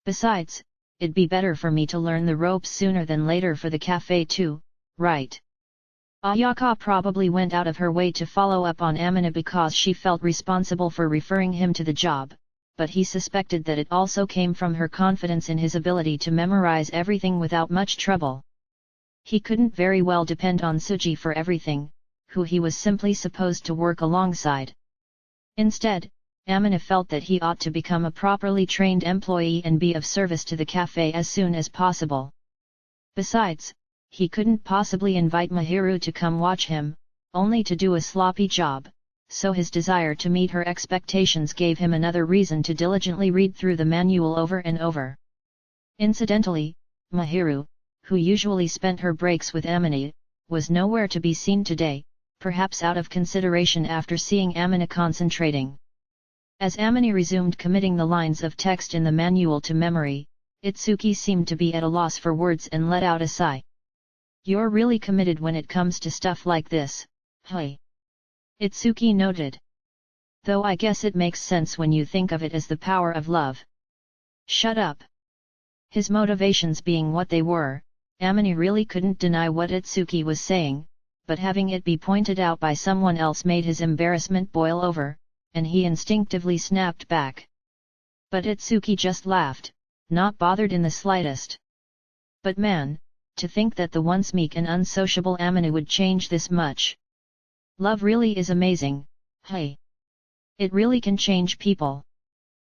Speaker 1: Besides, it'd be better for me to learn the ropes sooner than later for the cafe too, right?" Ayaka probably went out of her way to follow up on Amina because she felt responsible for referring him to the job, but he suspected that it also came from her confidence in his ability to memorize everything without much trouble. He couldn't very well depend on Suji for everything, who he was simply supposed to work alongside. Instead, Amina felt that he ought to become a properly trained employee and be of service to the cafe as soon as possible. Besides, he couldn't possibly invite Mahiru to come watch him, only to do a sloppy job, so his desire to meet her expectations gave him another reason to diligently read through the manual over and over. Incidentally, Mahiru, who usually spent her breaks with Amina, was nowhere to be seen today, perhaps out of consideration after seeing Amina concentrating. As Amina resumed committing the lines of text in the manual to memory, Itsuki seemed to be at a loss for words and let out a sigh. "You're really committed when it comes to stuff like this, hey?" Itsuki noted. "Though I guess it makes sense when you think of it as the power of love." "Shut up." His motivations being what they were, Amina really couldn't deny what Itsuki was saying, but having it be pointed out by someone else made his embarrassment boil over, and he instinctively snapped back. But Itsuki just laughed, not bothered in the slightest. But man, to think that the once meek and unsociable Amina would change this much. Love really is amazing, hey. It really can change people.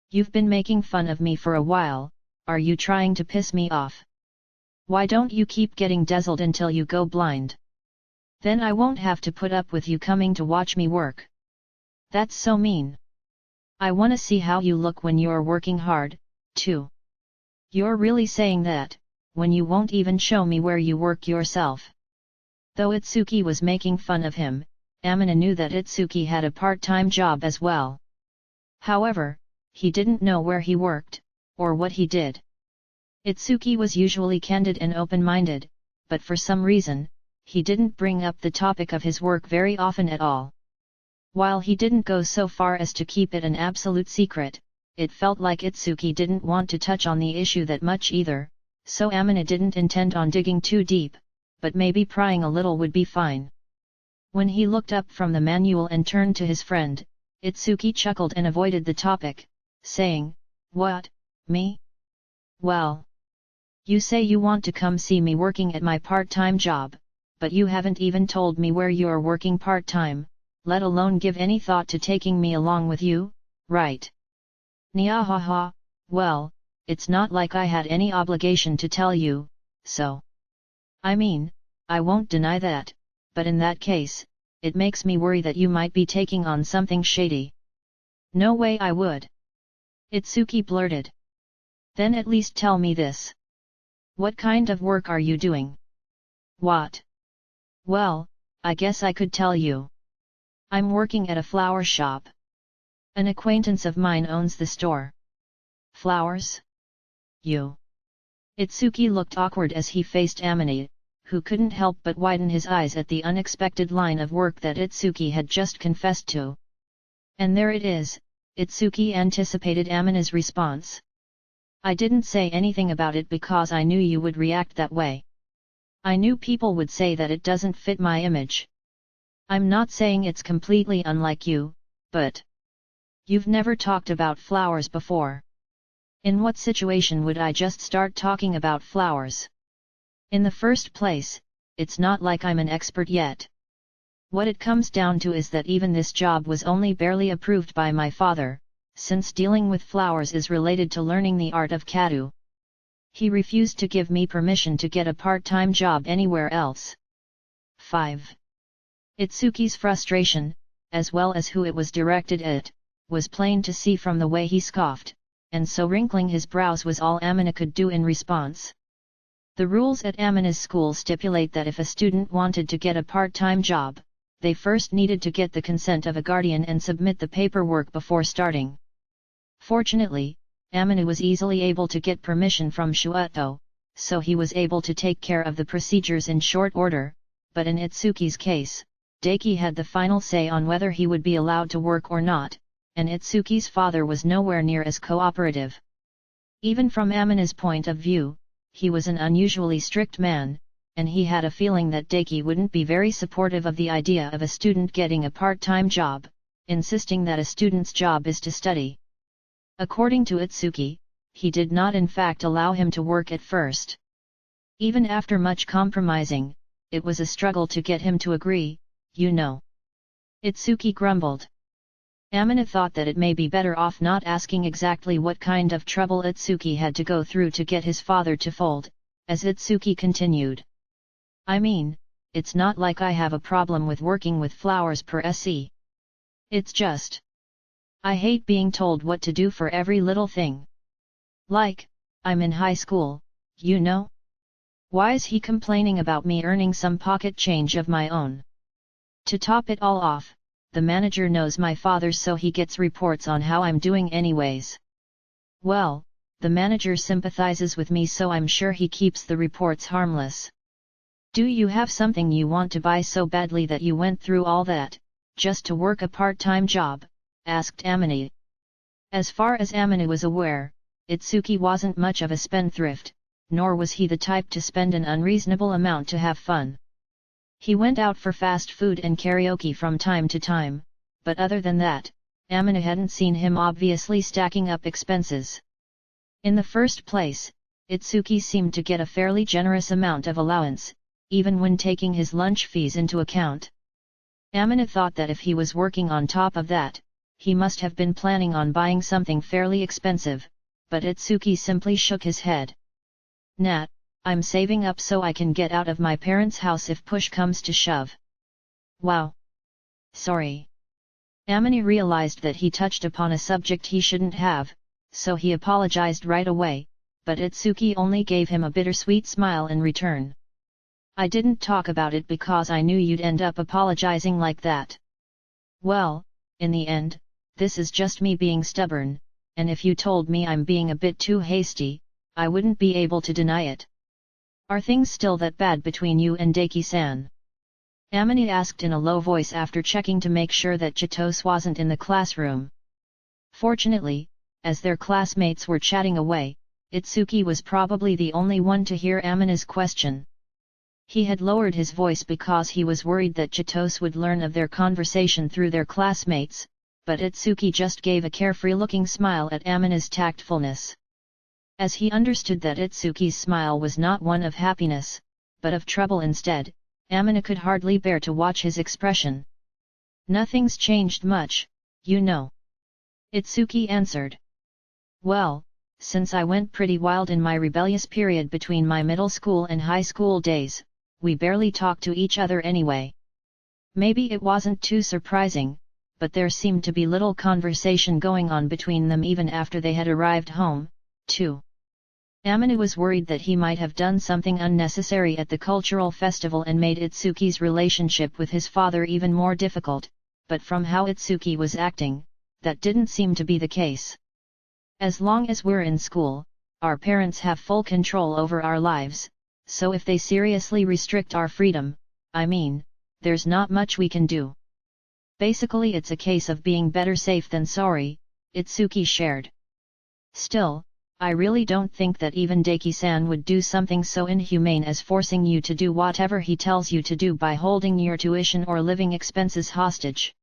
Speaker 1: You've been making fun of me for a while, are you trying to piss me off? Why don't you keep getting dazzled until you go blind? Then I won't have to put up with you coming to watch me work. That's so mean. I wanna see how you look when you're working hard, too. You're really saying that, when you won't even show me where you work yourself." Though Itsuki was making fun of him, Amina knew that Itsuki had a part-time job as well. However, he didn't know where he worked, or what he did. Itsuki was usually candid and open-minded, but for some reason, he didn't bring up the topic of his work very often at all. While he didn't go so far as to keep it an absolute secret, it felt like Itsuki didn't want to touch on the issue that much either, so Amina didn't intend on digging too deep, but maybe prying a little would be fine. When he looked up from the manual and turned to his friend, Itsuki chuckled and avoided the topic, saying, "What, me? Well, you say you want to come see me working at my part-time job, but you haven't even told me where you're working part-time, let alone give any thought to taking me along with you, right?" "Nyahaha, well, it's not like I had any obligation to tell you, so. I mean, I won't deny that, but in that case, it makes me worry that you might be taking on something shady." "No way I would." Itsuki blurted. "Then at least tell me this. What kind of work are you doing?" "What? Well, I guess I could tell you. I'm working at a flower shop. An acquaintance of mine owns the store." "Flowers? You?" Itsuki looked awkward as he faced Amine, who couldn't help but widen his eyes at the unexpected line of work that Itsuki had just confessed to. And there it is, Itsuki anticipated Amine's response. "I didn't say anything about it because I knew you would react that way. I knew people would say that it doesn't fit my image. I'm not saying it's completely unlike you, but you've never talked about flowers before. In what situation would I just start talking about flowers? In the first place, it's not like I'm an expert yet. What it comes down to is that even this job was only barely approved by my father, since dealing with flowers is related to learning the art of katu." He refused to give me permission to get a part-time job anywhere else. 5. Itsuki's frustration, as well as who it was directed at, was plain to see from the way he scoffed, and so wrinkling his brows was all Amina could do in response. The rules at Amina's school stipulate that if a student wanted to get a part-time job, they first needed to get the consent of a guardian and submit the paperwork before starting. Fortunately, Amina was easily able to get permission from Shuuto, so he was able to take care of the procedures in short order, but in Itsuki's case, Daiki had the final say on whether he would be allowed to work or not, and Itsuki's father was nowhere near as cooperative. Even from Amina's point of view, he was an unusually strict man, and he had a feeling that Daiki wouldn't be very supportive of the idea of a student getting a part-time job, insisting that a student's job is to study. According to Itsuki, he did not in fact allow him to work at first. Even after much compromising, it was a struggle to get him to agree, you know. Itsuki grumbled. Amina thought that it may be better off not asking exactly what kind of trouble Itsuki had to go through to get his father to fold, as Itsuki continued. I mean, it's not like I have a problem with working with flowers per se. It's just, I hate being told what to do for every little thing. Like, I'm in high school, you know? Why is he complaining about me earning some pocket change of my own? To top it all off, the manager knows my father, so he gets reports on how I'm doing anyways. Well, the manager sympathizes with me, so I'm sure he keeps the reports harmless. Do you have something you want to buy so badly that you went through all that, just to work a part-time job? Asked Amina. As far as Amina was aware, Itsuki wasn't much of a spendthrift, nor was he the type to spend an unreasonable amount to have fun. He went out for fast food and karaoke from time to time, but other than that, Amina hadn't seen him obviously stacking up expenses. In the first place, Itsuki seemed to get a fairly generous amount of allowance, even when taking his lunch fees into account. Amina thought that if he was working on top of that, he must have been planning on buying something fairly expensive, but Itsuki simply shook his head. Nat, I'm saving up so I can get out of my parents' house if push comes to shove. Wow. Sorry. Amina realized that he touched upon a subject he shouldn't have, so he apologized right away, but Itsuki only gave him a bittersweet smile in return. I didn't talk about it because I knew you'd end up apologizing like that. Well, in the end, this is just me being stubborn, and if you told me I'm being a bit too hasty, I wouldn't be able to deny it. Are things still that bad between you and Daiki-san? Amina asked in a low voice after checking to make sure that Chitose wasn't in the classroom. Fortunately, as their classmates were chatting away, Itsuki was probably the only one to hear Amina's question. He had lowered his voice because he was worried that Chitose would learn of their conversation through their classmates, but Itsuki just gave a carefree-looking smile at Amina's tactfulness. As he understood that Itsuki's smile was not one of happiness, but of trouble instead, Amina could hardly bear to watch his expression. Nothing's changed much, you know. Itsuki answered. Well, since I went pretty wild in my rebellious period between my middle school and high school days, we barely talked to each other anyway. Maybe it wasn't too surprising, but there seemed to be little conversation going on between them even after they had arrived home, too. Amina was worried that he might have done something unnecessary at the cultural festival and made Itsuki's relationship with his father even more difficult, but from how Itsuki was acting, that didn't seem to be the case. As long as we're in school, our parents have full control over our lives, so if they seriously restrict our freedom, there's not much we can do. Basically it's a case of being better safe than sorry, Itsuki shared. Still, I really don't think that even Daiki-san would do something so inhumane as forcing you to do whatever he tells you to do by holding your tuition or living expenses hostage.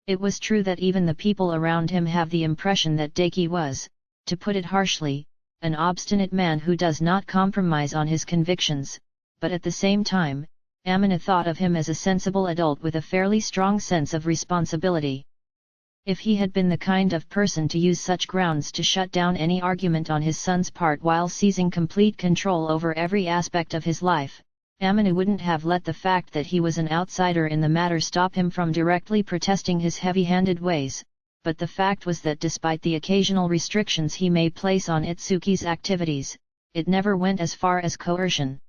Speaker 1: It was true that even the people around him have the impression that Daiki was, to put it harshly, an obstinate man who does not compromise on his convictions, but at the same time, Amina thought of him as a sensible adult with a fairly strong sense of responsibility. If he had been the kind of person to use such grounds to shut down any argument on his son's part while seizing complete control over every aspect of his life, Amina wouldn't have let the fact that he was an outsider in the matter stop him from directly protesting his heavy-handed ways, but the fact was that despite the occasional restrictions he may place on Itsuki's activities, it never went as far as coercion.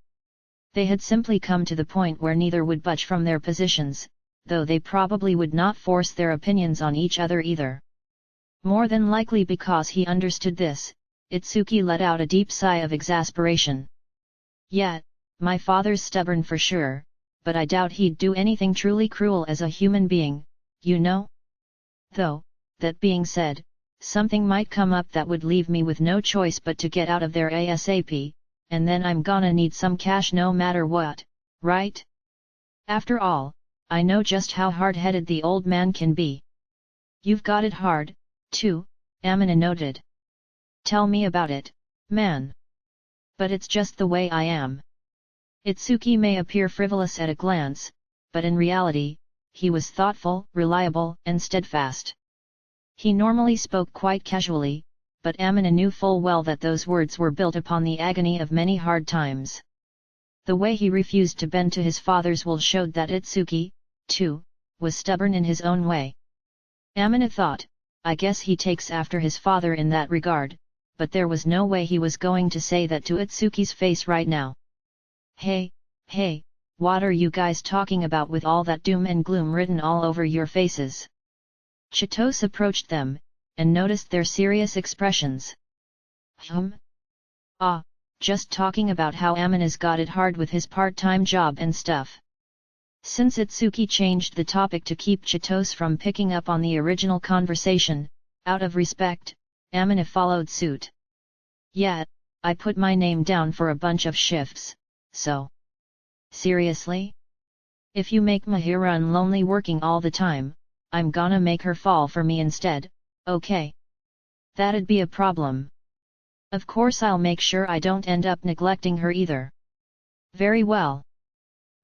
Speaker 1: They had simply come to the point where neither would budge from their positions, though they probably would not force their opinions on each other either. More than likely because he understood this, Itsuki let out a deep sigh of exasperation. Yet, my father's stubborn for sure, but I doubt he'd do anything truly cruel as a human being, you know? Though, that being said, something might come up that would leave me with no choice but to get out of there ASAP, and then I'm gonna need some cash no matter what, right? After all, I know just how hard-headed the old man can be. You've got it hard, too, Amina noted. Tell me about it, man. But it's just the way I am. Itsuki may appear frivolous at a glance, but in reality, he was thoughtful, reliable, and steadfast. He normally spoke quite casually, but Amina knew full well that those words were built upon the agony of many hard times. The way he refused to bend to his father's will showed that Itsuki, too, was stubborn in his own way. Amina thought, I guess he takes after his father in that regard, but there was no way he was going to say that to Itsuki's face right now. Hey, what are you guys talking about with all that doom and gloom written all over your faces? Chitose approached them, and noticed their serious expressions. Just talking about how Amina's got it hard with his part-time job and stuff. Since Itsuki changed the topic to keep Chitose from picking up on the original conversation, out of respect, Amina followed suit. Yeah, I put my name down for a bunch of shifts, so. Seriously? If you make Mahirun lonely working all the time, I'm gonna make her fall for me instead, okay? That'd be a problem. Of course I'll make sure I don't end up neglecting her either. Very well.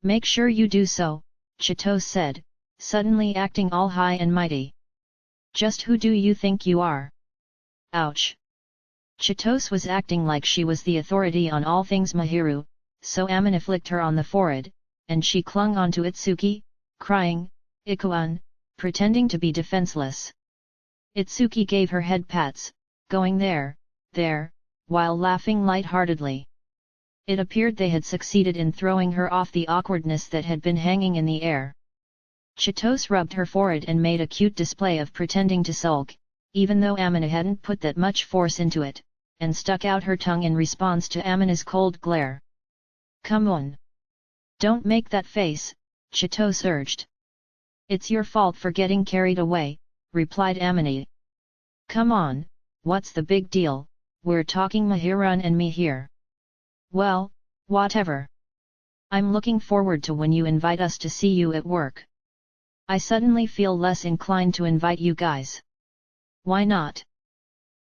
Speaker 1: Make sure you do so, Chitose said, suddenly acting all high and mighty. Just who do you think you are? Ouch. Chitose was acting like she was the authority on all things Mahiru, so Amina flicked her on the forehead, and she clung onto Itsuki, crying, Ikuan, pretending to be defenseless. Itsuki gave her head pats, going there, while laughing light-heartedly. It appeared they had succeeded in throwing her off the awkwardness that had been hanging in the air. Chitose rubbed her forehead and made a cute display of pretending to sulk, even though Amina hadn't put that much force into it, and stuck out her tongue in response to Amina's cold glare. Come on. Don't make that face, Chitose urged. It's your fault for getting carried away, replied Amina. Come on, what's the big deal, we're talking Mahirun and me here. Well, whatever. I'm looking forward to when you invite us to see you at work. I suddenly feel less inclined to invite you guys. Why not?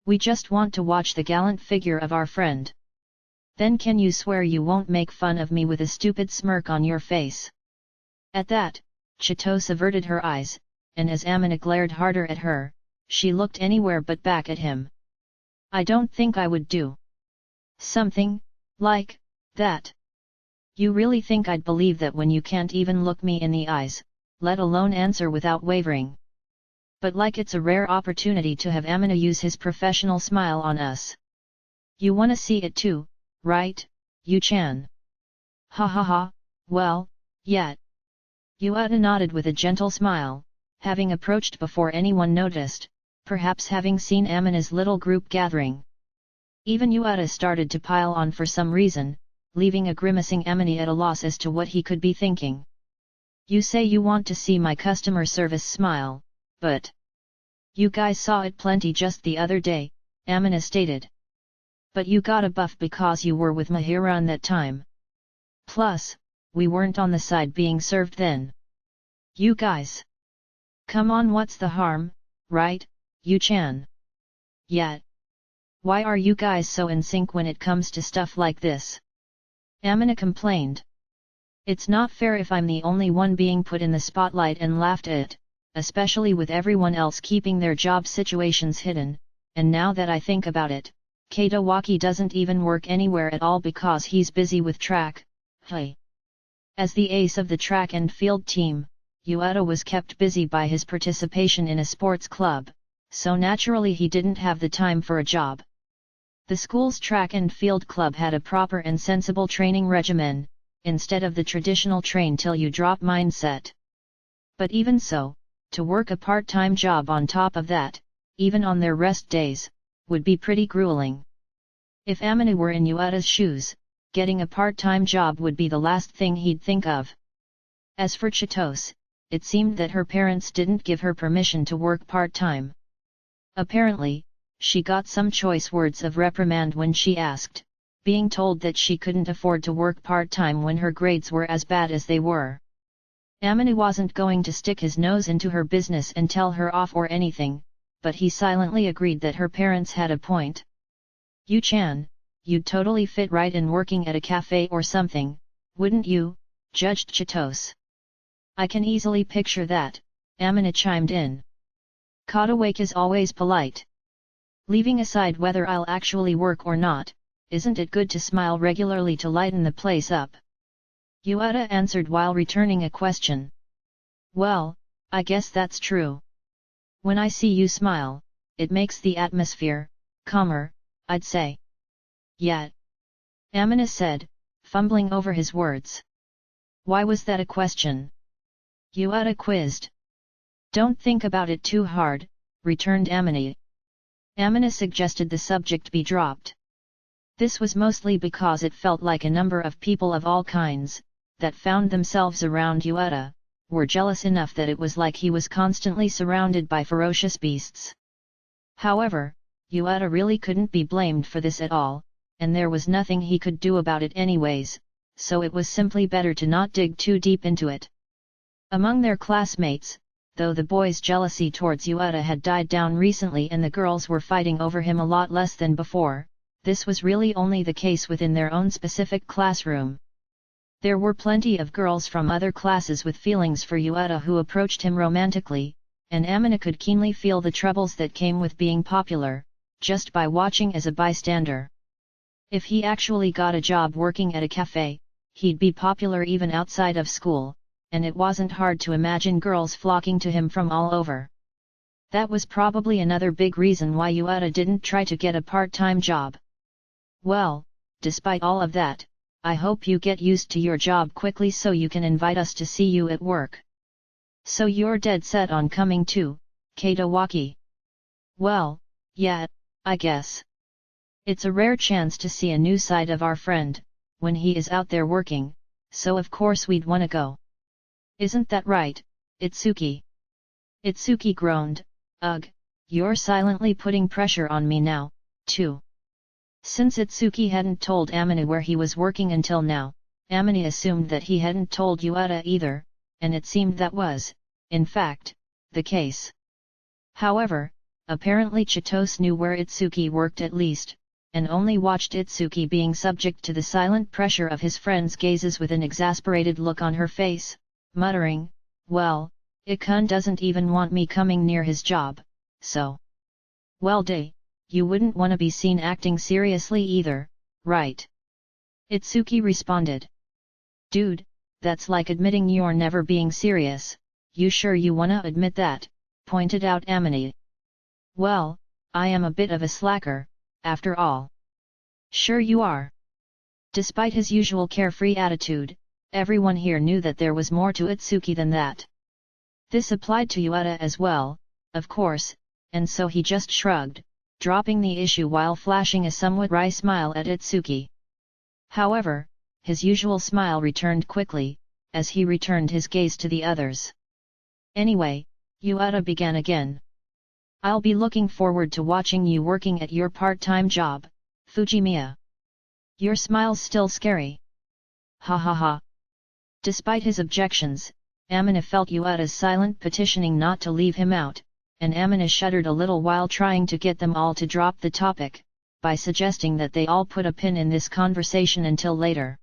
Speaker 1: We just want to watch the gallant figure of our friend. Then can you swear you won't make fun of me with a stupid smirk on your face? At that, Chitose averted her eyes, and as Amina glared harder at her, she looked anywhere but back at him. I don't think I would do something like that. You really think I'd believe that when you can't even look me in the eyes, let alone answer without wavering? But like it's a rare opportunity to have Amina use his professional smile on us. You wanna see it too, right, Yu-chan? Ha ha ha, well, yeah. Yuata nodded with a gentle smile, having approached before anyone noticed, perhaps having seen Amina's little group gathering. Even Yuata started to pile on for some reason, leaving a grimacing Amina at a loss as to what he could be thinking. You say you want to see my customer service smile, but you guys saw it plenty just the other day, Amina stated. But you got a buff because you were with Mahirun that time. Plus, we weren't on the side being served then. You guys. Come on, what's the harm, right, Yu-chan? Yeah. Why are you guys so in sync when it comes to stuff like this? Amina complained. It's not fair if I'm the only one being put in the spotlight and laughed at, especially with everyone else keeping their job situations hidden, and now that I think about it, Katawaki doesn't even work anywhere at all because he's busy with track. Hey. As the ace of the track and field team, Yuata was kept busy by his participation in a sports club, so naturally he didn't have the time for a job. The school's track and field club had a proper and sensible training regimen, instead of the traditional train till you drop mindset. But even so, to work a part-time job on top of that, even on their rest days, would be pretty grueling. If Amina were in Yuata's shoes, getting a part-time job would be the last thing he'd think of. As for Chitose, it seemed that her parents didn't give her permission to work part-time. Apparently, she got some choice words of reprimand when she asked, being told that she couldn't afford to work part-time when her grades were as bad as they were. Amina wasn't going to stick his nose into her business and tell her off or anything, but he silently agreed that her parents had a point. "You-chan, you'd totally fit right in working at a cafe or something, wouldn't you?" judged Chitose. "I can easily picture that," Amina chimed in. "Katawake is always polite. Leaving aside whether I'll actually work or not, isn't it good to smile regularly to lighten the place up?" Yuata answered while returning a question. "Well, I guess that's true. When I see you smile, it makes the atmosphere calmer, I'd say." "Yet," Amina said, fumbling over his words. "Why was that a question?" Yuata quizzed. "Don't think about it too hard," returned Amina. Amina suggested the subject be dropped. This was mostly because it felt like a number of people of all kinds, that found themselves around Yuata, were jealous enough that it was like he was constantly surrounded by ferocious beasts. However, Yuata really couldn't be blamed for this at all, and there was nothing he could do about it anyways, so it was simply better to not dig too deep into it. Among their classmates, though the boys' jealousy towards Yuata had died down recently and the girls were fighting over him a lot less than before, this was really only the case within their own specific classroom. There were plenty of girls from other classes with feelings for Yuata who approached him romantically, and Amina could keenly feel the troubles that came with being popular, just by watching as a bystander. If he actually got a job working at a cafe, he'd be popular even outside of school, and it wasn't hard to imagine girls flocking to him from all over. That was probably another big reason why Yuata didn't try to get a part-time job. "Well, despite all of that, I hope you get used to your job quickly so you can invite us to see you at work." "So you're dead set on coming too, Katawaki?" "Well, yeah, I guess. It's a rare chance to see a new side of our friend, when he is out there working, so of course we'd wanna go. Isn't that right, Itsuki?" Itsuki groaned, "Ugh, you're silently putting pressure on me now, too." Since Itsuki hadn't told Amina where he was working until now, Amina assumed that he hadn't told Yuata either, and it seemed that was, in fact, the case. However, apparently Chitose knew where Itsuki worked at least, and only watched Itsuki being subject to the silent pressure of his friend's gazes with an exasperated look on her face, muttering, "Well, Ikun doesn't even want me coming near his job, so. Well you wouldn't wanna be seen acting seriously either, right?" Itsuki responded. "Dude, that's like admitting you're never being serious, you sure you wanna admit that?" pointed out Amina. "Well, I am a bit of a slacker, after all." "Sure you are." Despite his usual carefree attitude, everyone here knew that there was more to Itsuki than that. This applied to Yuata as well, of course, and so he just shrugged, dropping the issue while flashing a somewhat wry smile at Itsuki. However, his usual smile returned quickly, as he returned his gaze to the others. "Anyway," Yuata began again. "I'll be looking forward to watching you working at your part-time job, Fujimiya. Your smile's still scary." Ha ha ha. Despite his objections, Amina felt Yuata's silent petitioning not to leave him out, and Amina shuddered a little while trying to get them all to drop the topic, by suggesting that they all put a pin in this conversation until later.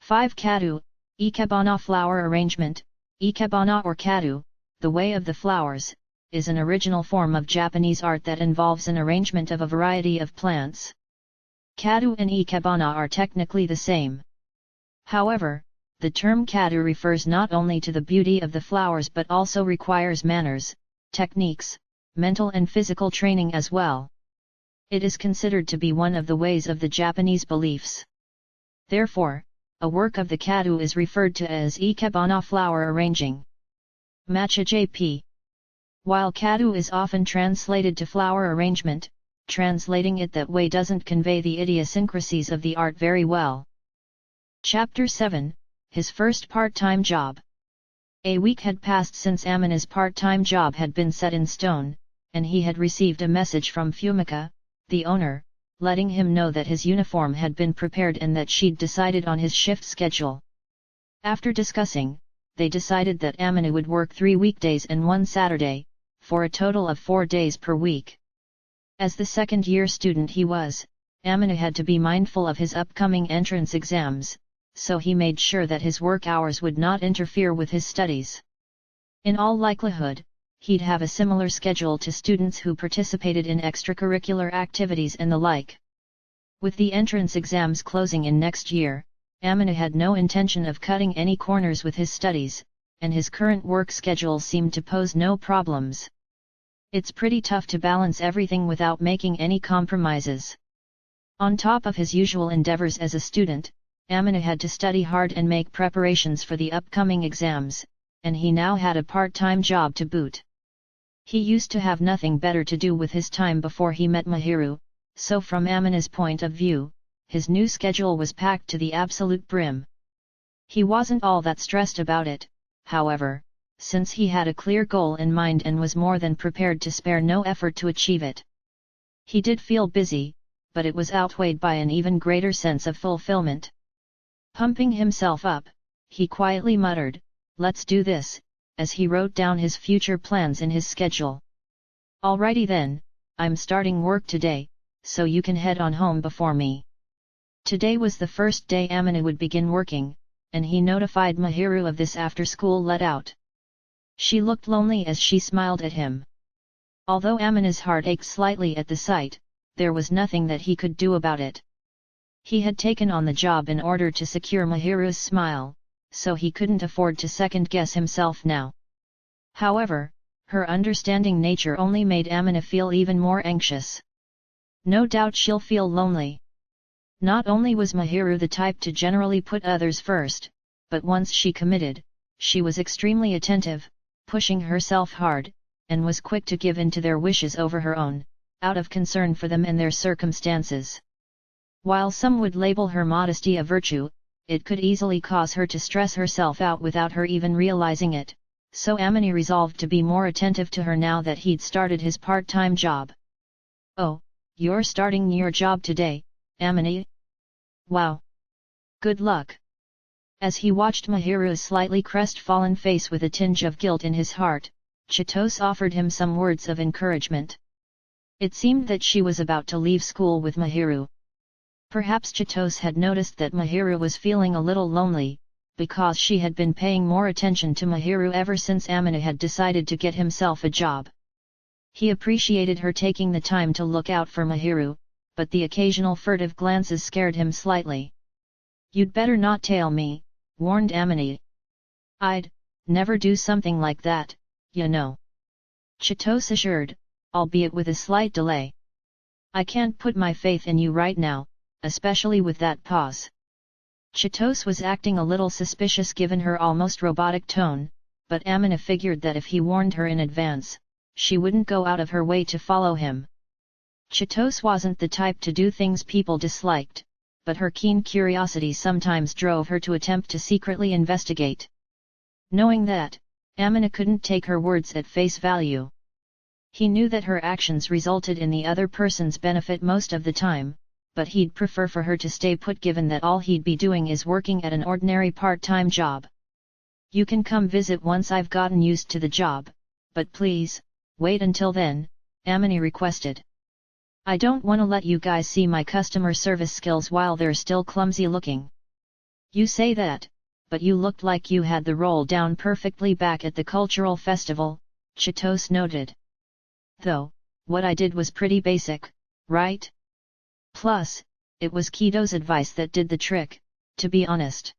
Speaker 1: 5 Kadu, Ikebana flower arrangement, Ikebana or Kadu, The Way of the Flowers, is an original form of Japanese art that involves an arrangement of a variety of plants. Kado and ikebana are technically the same. However, the term kado refers not only to the beauty of the flowers but also requires manners, techniques, mental and physical training as well. It is considered to be one of the ways of the Japanese beliefs. Therefore, a work of the kado is referred to as ikebana flower arranging. Matcha JP. While kado is often translated to flower arrangement, translating it that way doesn't convey the idiosyncrasies of the art very well. Chapter 7, His First Part-Time Job. A week had passed since Amina's part-time job had been set in stone, and he had received a message from Fumika, the owner, letting him know that his uniform had been prepared and that she'd decided on his shift schedule. After discussing, they decided that Amina would work 3 weekdays and 1 Saturday, for a total of 4 days per week. As the second-year student he was, Amina had to be mindful of his upcoming entrance exams, so he made sure that his work hours would not interfere with his studies. In all likelihood, he'd have a similar schedule to students who participated in extracurricular activities and the like. With the entrance exams closing in next year, Amina had no intention of cutting any corners with his studies, and his current work schedule seemed to pose no problems. It's pretty tough to balance everything without making any compromises. On top of his usual endeavors as a student, Amina had to study hard and make preparations for the upcoming exams, and he now had a part-time job to boot. He used to have nothing better to do with his time before he met Mahiru, so from Amina's point of view, his new schedule was packed to the absolute brim. He wasn't all that stressed about it, however, since he had a clear goal in mind and was more than prepared to spare no effort to achieve it. He did feel busy, but it was outweighed by an even greater sense of fulfillment. Pumping himself up, he quietly muttered, "Let's do this," as he wrote down his future plans in his schedule. "Alrighty then, I'm starting work today, so you can head on home before me." Today was the first day Amina would begin working, and he notified Mahiru of this after school let out. She looked lonely as she smiled at him. Although Amina's heart ached slightly at the sight, there was nothing that he could do about it. He had taken on the job in order to secure Mahiru's smile, so he couldn't afford to second-guess himself now. However, her understanding nature only made Amina feel even more anxious. No doubt she'll feel lonely. Not only was Mahiru the type to generally put others first, but once she committed, she was extremely attentive, pushing herself hard, and was quick to give in to their wishes over her own, out of concern for them and their circumstances. While some would label her modesty a virtue, it could easily cause her to stress herself out without her even realizing it, so Amina resolved to be more attentive to her now that he'd started his part-time job. "Oh, you're starting your job today, Amina? Wow! Good luck!" As he watched Mahiru's slightly crestfallen face with a tinge of guilt in his heart, Chitose offered him some words of encouragement. It seemed that she was about to leave school with Mahiru. Perhaps Chitose had noticed that Mahiru was feeling a little lonely, because she had been paying more attention to Mahiru ever since Amina had decided to get himself a job. He appreciated her taking the time to look out for Mahiru, but the occasional furtive glances scared him slightly. "You'd better not tail me," warned Amina. "I'd never do something like that, you know," Chitose assured, albeit with a slight delay. "I can't put my faith in you right now, especially with that pause." Chitose was acting a little suspicious given her almost robotic tone, but Amina figured that if he warned her in advance, she wouldn't go out of her way to follow him. Chitose wasn't the type to do things people disliked, but her keen curiosity sometimes drove her to attempt to secretly investigate. Knowing that, Amina couldn't take her words at face value. He knew that her actions resulted in the other person's benefit most of the time, but he'd prefer for her to stay put given that all he'd be doing is working at an ordinary part-time job. "You can come visit once I've gotten used to the job, but please, wait until then," Amina requested. "I don't want to let you guys see my customer service skills while they're still clumsy looking." "You say that, but you looked like you had the roll down perfectly back at the cultural festival, Cherish noted. Though, what I did was pretty basic, right? Plus, it was Kido's advice that did the trick, to be honest.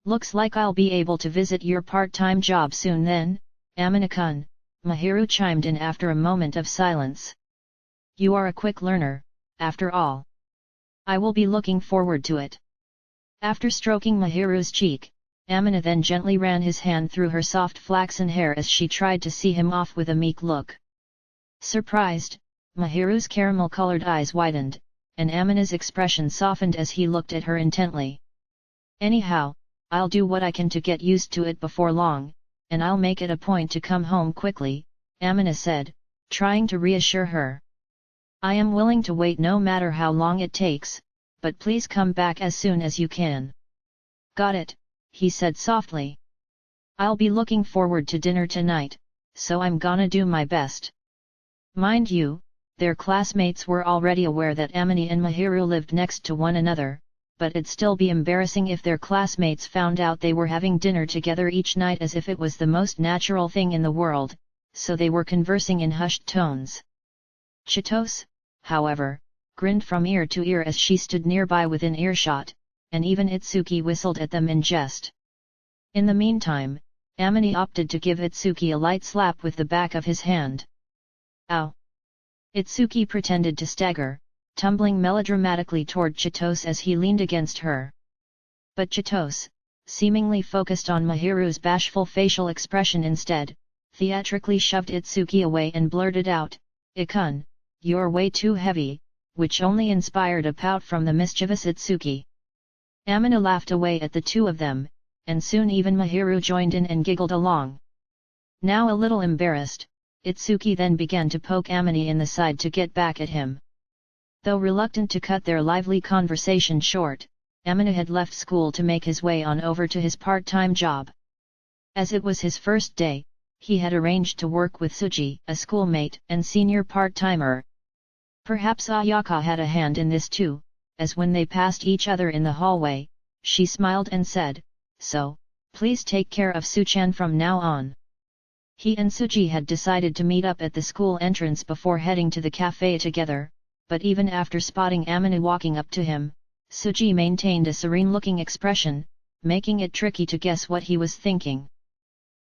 Speaker 1: Looks like I'll be able to visit your part-time job soon then, Amina-kun, Mahiru chimed in after a moment of silence. You are a quick learner, after all. I will be looking forward to it. After stroking Mahiru's cheek, Amina then gently ran his hand through her soft flaxen hair as she tried to see him off with a meek look. Surprised, Mahiru's caramel-colored eyes widened, and Amina's expression softened as he looked at her intently. Anyhow, I'll do what I can to get used to it before long, and I'll make it a point to come home quickly, Amina said, trying to reassure her. I am willing to wait no matter how long it takes, but please come back as soon as you can. Got it, he said softly. I'll be looking forward to dinner tonight, so I'm gonna do my best. Mind you, their classmates were already aware that Amina and Mahiru lived next to one another, but it'd still be embarrassing if their classmates found out they were having dinner together each night as if it was the most natural thing in the world, so they were conversing in hushed tones. Cherish, however, grinned from ear to ear as she stood nearby within earshot, and even Itsuki whistled at them in jest. In the meantime, Amina opted to give Itsuki a light slap with the back of his hand. Ow! Itsuki pretended to stagger, tumbling melodramatically toward Cherish as he leaned against her. But Cherish, seemingly focused on Mahiru's bashful facial expression instead, theatrically shoved Itsuki away and blurted out, "Ikun, you're way too heavy," which only inspired a pout from the mischievous Itsuki. Amina laughed away at the two of them, and soon even Mahiru joined in and giggled along. Now a little embarrassed, Itsuki then began to poke Amina in the side to get back at him. Though reluctant to cut their lively conversation short, Amina had left school to make his way on over to his part-time job. As it was his first day, he had arranged to work with Tsuji, a schoolmate and senior part-timer. Perhaps Ayaka had a hand in this too, as when they passed each other in the hallway, she smiled and said, "So, please take care of Suchan from now on." He and Tsuji had decided to meet up at the school entrance before heading to the cafe together, but even after spotting Amina walking up to him, Tsuji maintained a serene-looking expression, making it tricky to guess what he was thinking.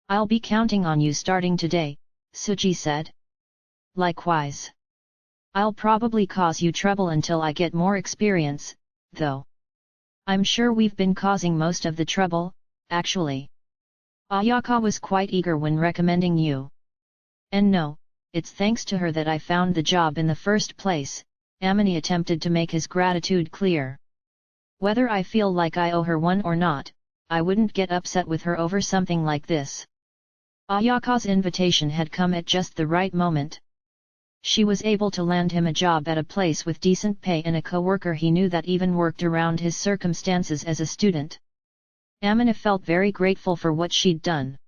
Speaker 1: "I'll be counting on you starting today," Tsuji said. "Likewise. I'll probably cause you trouble until I get more experience, though. I'm sure we've been causing most of the trouble, actually. Ayaka was quite eager when recommending you. And no, it's thanks to her that I found the job in the first place," Amina attempted to make his gratitude clear. "Whether I feel like I owe her one or not, I wouldn't get upset with her over something like this." Ayaka's invitation had come at just the right moment. She was able to land him a job at a place with decent pay and a co-worker he knew that even worked around his circumstances as a student. Amina felt very grateful for what she'd done.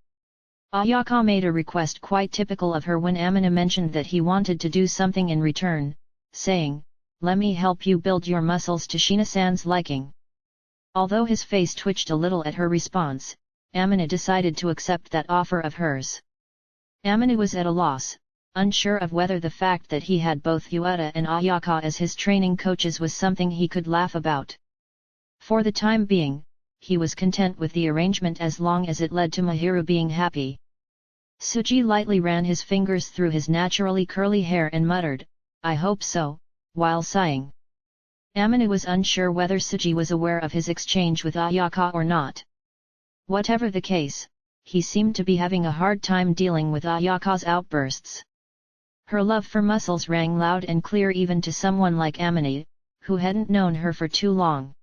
Speaker 1: Ayaka made a request quite typical of her when Amina mentioned that he wanted to do something in return, saying, "Let me help you build your muscles to Shina-san's liking." Although his face twitched a little at her response, Amina decided to accept that offer of hers. Amina was at a loss, unsure of whether the fact that he had both Yuata and Ayaka as his training coaches was something he could laugh about. For the time being, he was content with the arrangement as long as it led to Mahiru being happy. Tsuji lightly ran his fingers through his naturally curly hair and muttered, "I hope so," while sighing. Amina was unsure whether Tsuji was aware of his exchange with Ayaka or not. Whatever the case, he seemed to be having a hard time dealing with Ayaka's outbursts. Her love for muscles rang loud and clear even to someone like Amina, who hadn't known her for too long.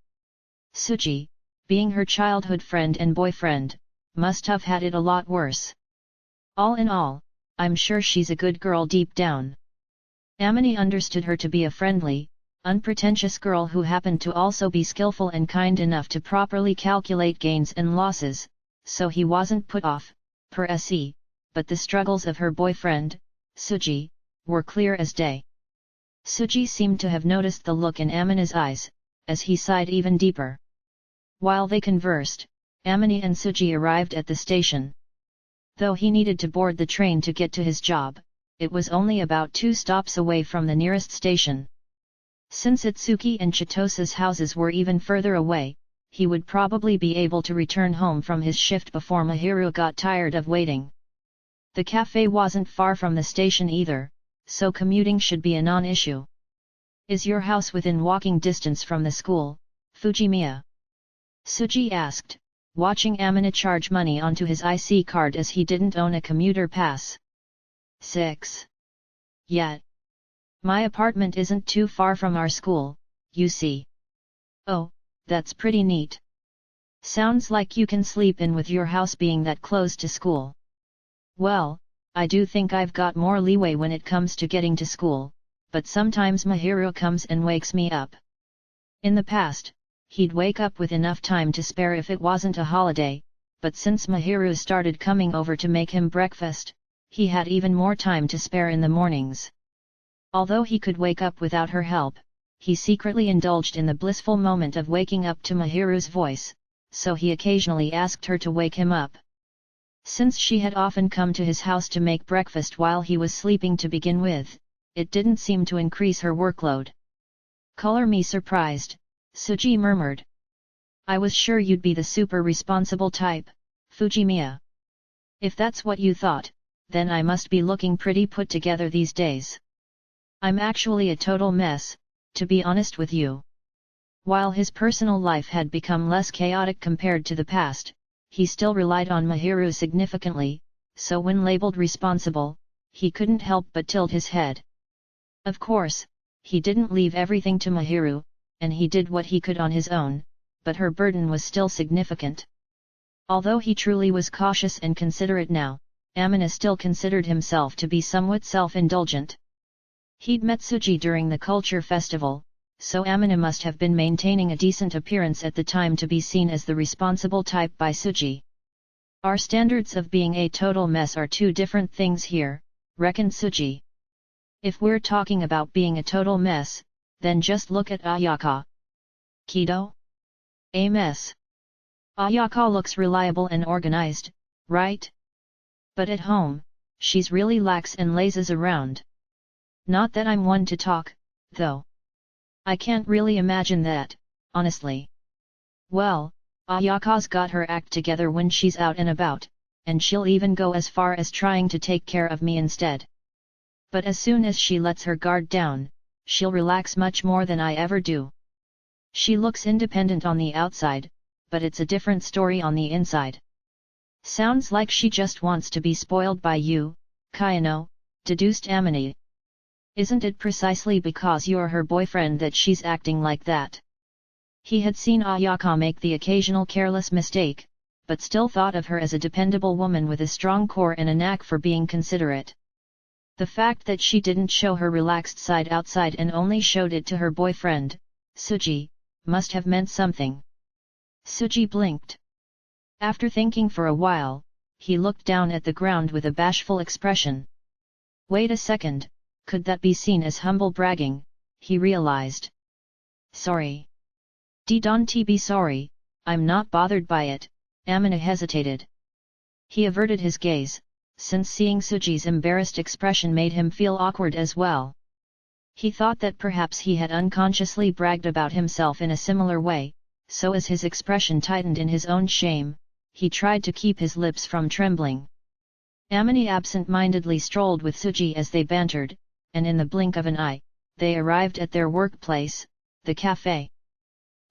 Speaker 1: Tsuji, being her childhood friend and boyfriend, must have had it a lot worse. All in all, I'm sure she's a good girl deep down. Amina understood her to be a friendly, unpretentious girl who happened to also be skillful and kind enough to properly calculate gains and losses, so he wasn't put off, per se, but the struggles of her boyfriend, Tsuji, were clear as day. Tsuji seemed to have noticed the look in Amina's eyes, as he sighed even deeper. While they conversed, Amine and Suji arrived at the station. Though he needed to board the train to get to his job, it was only about 2 stops away from the nearest station. Since Itsuki and Chitosa's houses were even further away, he would probably be able to return home from his shift before Mahiru got tired of waiting. The cafe wasn't far from the station either, so commuting should be a non-issue. Is your house within walking distance from the school, Fujimiya? Suji asked, watching Amine charge money onto his IC card as he didn't own a commuter pass. 6. Yet. My apartment isn't too far from our school, you see. Oh, that's pretty neat. Sounds like you can sleep in with your house being that close to school. Well, I do think I've got more leeway when it comes to getting to school, but sometimes Mahiru comes and wakes me up. In the past, he'd wake up with enough time to spare if it wasn't a holiday, but since Mahiru started coming over to make him breakfast, he had even more time to spare in the mornings. Although he could wake up without her help, he secretly indulged in the blissful moment of waking up to Mahiru's voice, so he occasionally asked her to wake him up. Since she had often come to his house to make breakfast while he was sleeping to begin with, it didn't seem to increase her workload. Color me surprised, Suji murmured. I was sure you'd be the super responsible type, Fujimiya. If that's what you thought, then I must be looking pretty put together these days. I'm actually a total mess, to be honest with you. While his personal life had become less chaotic compared to the past, he still relied on Mahiru significantly, so when labeled responsible, he couldn't help but tilt his head. Of course, he didn't leave everything to Mahiru, and he did what he could on his own, but her burden was still significant. Although he truly was cautious and considerate now, Amine still considered himself to be somewhat self-indulgent. He'd met Suji during the culture festival, so Amine must have been maintaining a decent appearance at the time to be seen as the responsible type by Suji. Our standards of being a total mess are two different things here, reckoned Suji. If we're talking about being a total mess, then just look at Ayaka. Kido? A mess. Ayaka looks reliable and organized, right? But at home, she's really lax and lazes around. Not that I'm one to talk, though. I can't really imagine that, honestly. Well, Ayaka's got her act together when she's out and about, and she'll even go as far as trying to take care of me instead. But as soon as she lets her guard down, she'll relax much more than I ever do. She looks independent on the outside, but it's a different story on the inside. Sounds like she just wants to be spoiled by you, Kayano, deduced Amine. Isn't it precisely because you're her boyfriend that she's acting like that? He had seen Ayaka make the occasional careless mistake, but still thought of her as a dependable woman with a strong core and a knack for being considerate. The fact that she didn't show her relaxed side outside and only showed it to her boyfriend, Suji, must have meant something. Suji blinked. After thinking for a while, he looked down at the ground with a bashful expression. Wait a second. Could that be seen as humble bragging, he realized. Sorry. Don't be sorry, I'm not bothered by it, Amine hesitated. He averted his gaze, since seeing Suji's embarrassed expression made him feel awkward as well. He thought that perhaps he had unconsciously bragged about himself in a similar way, so as his expression tightened in his own shame, he tried to keep his lips from trembling. Amine absent-mindedly strolled with Suji as they bantered, and in the blink of an eye, they arrived at their workplace, the café.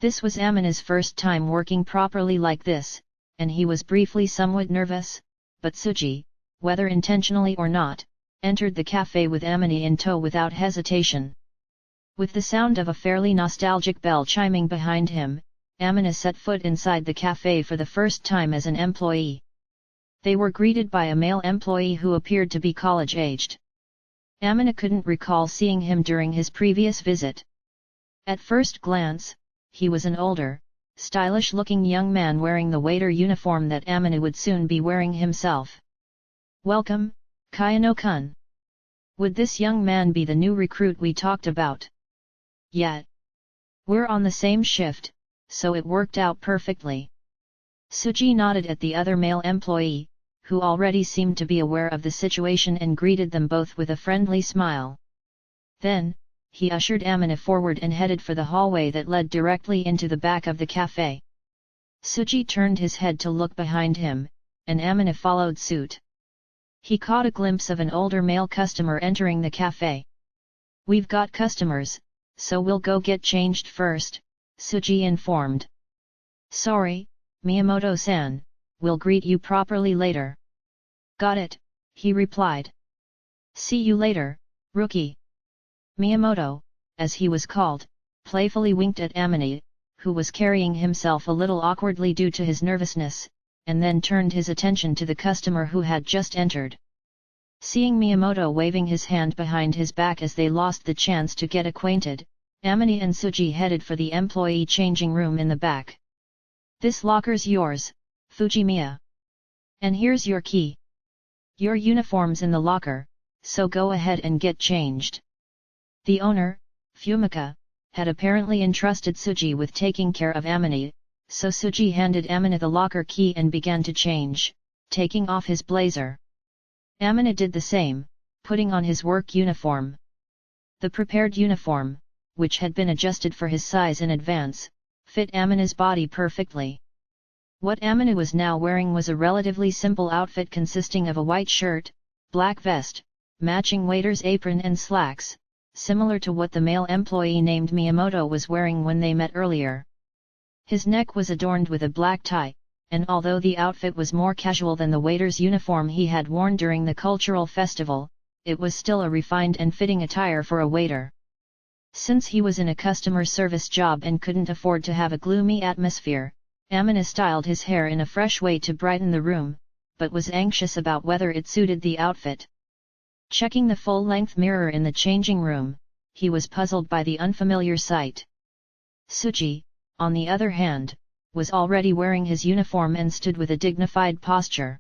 Speaker 1: This was Amine's first time working properly like this, and he was briefly somewhat nervous, but Suji, whether intentionally or not, entered the café with Amine in tow without hesitation. With the sound of a fairly nostalgic bell chiming behind him, Amine set foot inside the café for the first time as an employee. They were greeted by a male employee who appeared to be college-aged. Amine couldn't recall seeing him during his previous visit. At first glance, he was an older, stylish-looking young man wearing the waiter uniform that Amine would soon be wearing himself. Welcome, Kayano-kun. Would this young man be the new recruit we talked about? Yet. We're on the same shift, so it worked out perfectly. Suji nodded at the other male employee, who already seemed to be aware of the situation and greeted them both with a friendly smile. Then, he ushered Amina forward and headed for the hallway that led directly into the back of the cafe. Suji turned his head to look behind him, and Amina followed suit. He caught a glimpse of an older male customer entering the cafe. "We've got customers, so we'll go get changed first," Suji informed. "Sorry, Miyamoto-san, we'll greet you properly later." "Got it," he replied. "See you later, rookie." Miyamoto, as he was called, playfully winked at Amina, who was carrying himself a little awkwardly due to his nervousness, and then turned his attention to the customer who had just entered. Seeing Miyamoto waving his hand behind his back as they lost the chance to get acquainted, Amina and Suji headed for the employee changing room in the back. "This locker's yours, Fujimiya. And here's your key. Your uniform's in the locker, so go ahead and get changed." The owner, Fumika, had apparently entrusted Suji with taking care of Amina, so Suji handed Amina the locker key and began to change, taking off his blazer. Amina did the same, putting on his work uniform. The prepared uniform, which had been adjusted for his size in advance, fit Amina's body perfectly. What Amina was now wearing was a relatively simple outfit consisting of a white shirt, black vest, matching waiter's apron and slacks, similar to what the male employee named Miyamoto was wearing when they met earlier. His neck was adorned with a black tie, and although the outfit was more casual than the waiter's uniform he had worn during the cultural festival, it was still a refined and fitting attire for a waiter. Since he was in a customer service job and couldn't afford to have a gloomy atmosphere, Amina styled his hair in a fresh way to brighten the room, but was anxious about whether it suited the outfit. Checking the full-length mirror in the changing room, he was puzzled by the unfamiliar sight. Suji, on the other hand, was already wearing his uniform and stood with a dignified posture.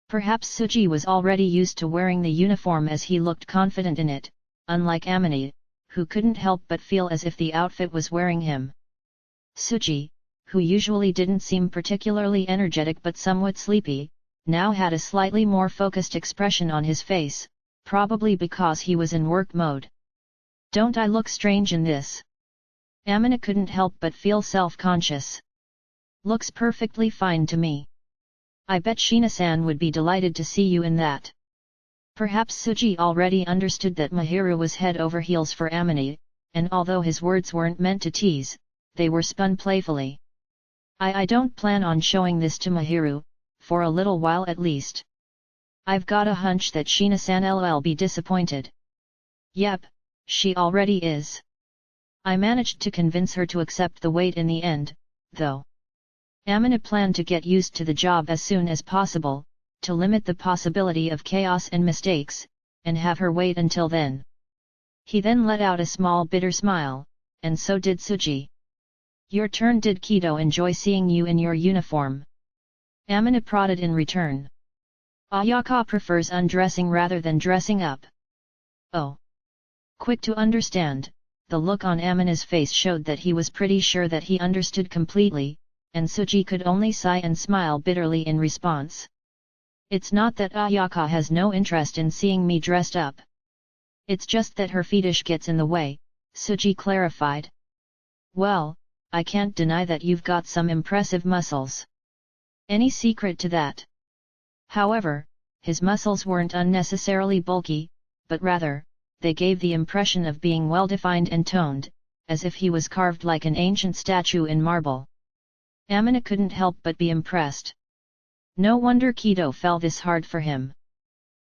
Speaker 1: Perhaps Suji was already used to wearing the uniform as he looked confident in it, unlike Amina, who couldn't help but feel as if the outfit was wearing him. Suji, who usually didn't seem particularly energetic but somewhat sleepy, now had a slightly more focused expression on his face, probably because he was in work mode. "Don't I look strange in this?" Amina couldn't help but feel self-conscious. "Looks perfectly fine to me. I bet Shina-san would be delighted to see you in that." Perhaps Suji already understood that Mahiru was head over heels for Amina, and although his words weren't meant to tease, they were spun playfully. I don't plan on showing this to Mahiru, for a little while at least. I've got a hunch that Shina-san'll be disappointed." "Yep, she already is. I managed to convince her to accept the weight in the end, though." Amina planned to get used to the job as soon as possible, to limit the possibility of chaos and mistakes, and have her wait until then. He then let out a small bitter smile, and so did Suji. "Your turn. Did Kido enjoy seeing you in your uniform?" Amina prodded in return. "Ayaka prefers undressing rather than dressing up." "Oh." Quick to understand, the look on Amina's face showed that he was pretty sure that he understood completely, and Suji could only sigh and smile bitterly in response. "It's not that Ayaka has no interest in seeing me dressed up. It's just that her fetish gets in the way," Suji clarified. "Well, I can't deny that you've got some impressive muscles. Any secret to that?" However, his muscles weren't unnecessarily bulky, but rather, they gave the impression of being well-defined and toned, as if he was carved like an ancient statue in marble. Amina couldn't help but be impressed. No wonder Kido fell this hard for him.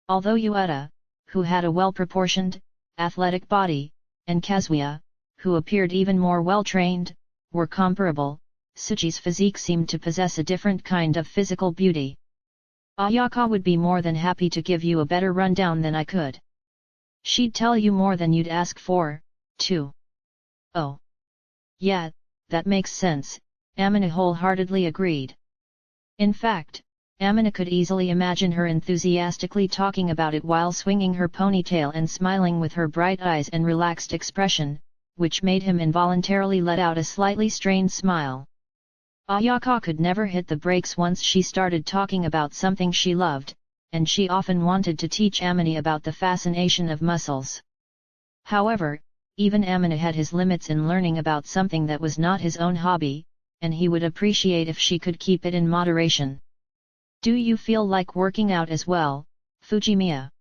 Speaker 1: Although Yueta, who had a well-proportioned, athletic body, and Kazuya, who appeared even more well-trained, were comparable, Suji's physique seemed to possess a different kind of physical beauty. "Ayaka would be more than happy to give you a better rundown than I could. She'd tell you more than you'd ask for, too." "Oh. Yeah, that makes sense," Amina wholeheartedly agreed. In fact, Amina could easily imagine her enthusiastically talking about it while swinging her ponytail and smiling with her bright eyes and relaxed expression, which made him involuntarily let out a slightly strained smile. Ayaka could never hit the brakes once she started talking about something she loved, and she often wanted to teach Amine about the fascination of muscles. However, even Amine had his limits in learning about something that was not his own hobby, and he would appreciate if she could keep it in moderation. Do you feel like working out as well, Fujimiya?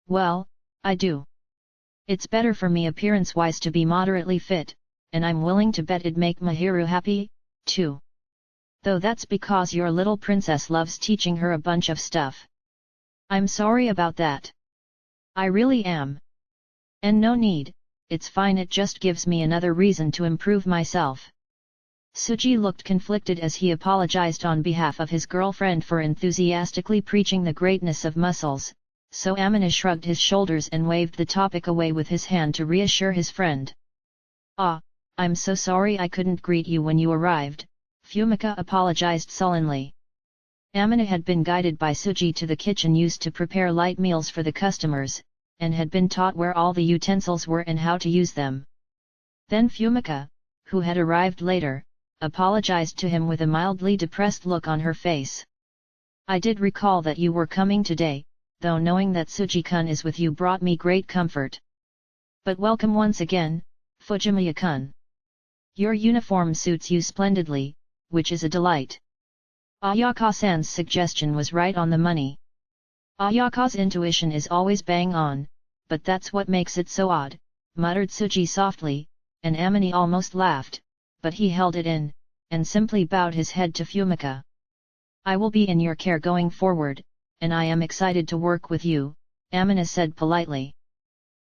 Speaker 1: Well, I do. It's better for me appearance-wise to be moderately fit, and I'm willing to bet it'd make Mahiru happy, too. Though that's because your little princess loves teaching her a bunch of stuff. I'm sorry about that. I really am. And no need, it's fine, it just gives me another reason to improve myself. Suji looked conflicted as he apologized on behalf of his girlfriend for enthusiastically preaching the greatness of muscles, so Amine shrugged his shoulders and waved the topic away with his hand to reassure his friend. Ah, I'm so sorry I couldn't greet you when you arrived, Fumika apologized sullenly. Amine had been guided by Suji to the kitchen used to prepare light meals for the customers, and had been taught where all the utensils were and how to use them. Then Fumika, who had arrived later, apologized to him with a mildly depressed look on her face. I did recall that you were coming today, though knowing that Suji-kun is with you brought me great comfort. But welcome once again, Fujimiya-kun. Your uniform suits you splendidly, which is a delight. Ayaka-san's suggestion was right on the money. Ayaka's intuition is always bang on, but that's what makes it so odd, muttered Suji softly, and Amine almost laughed, but he held it in, and simply bowed his head to Fumika. I will be in your care going forward, and I am excited to work with you, Amine said politely.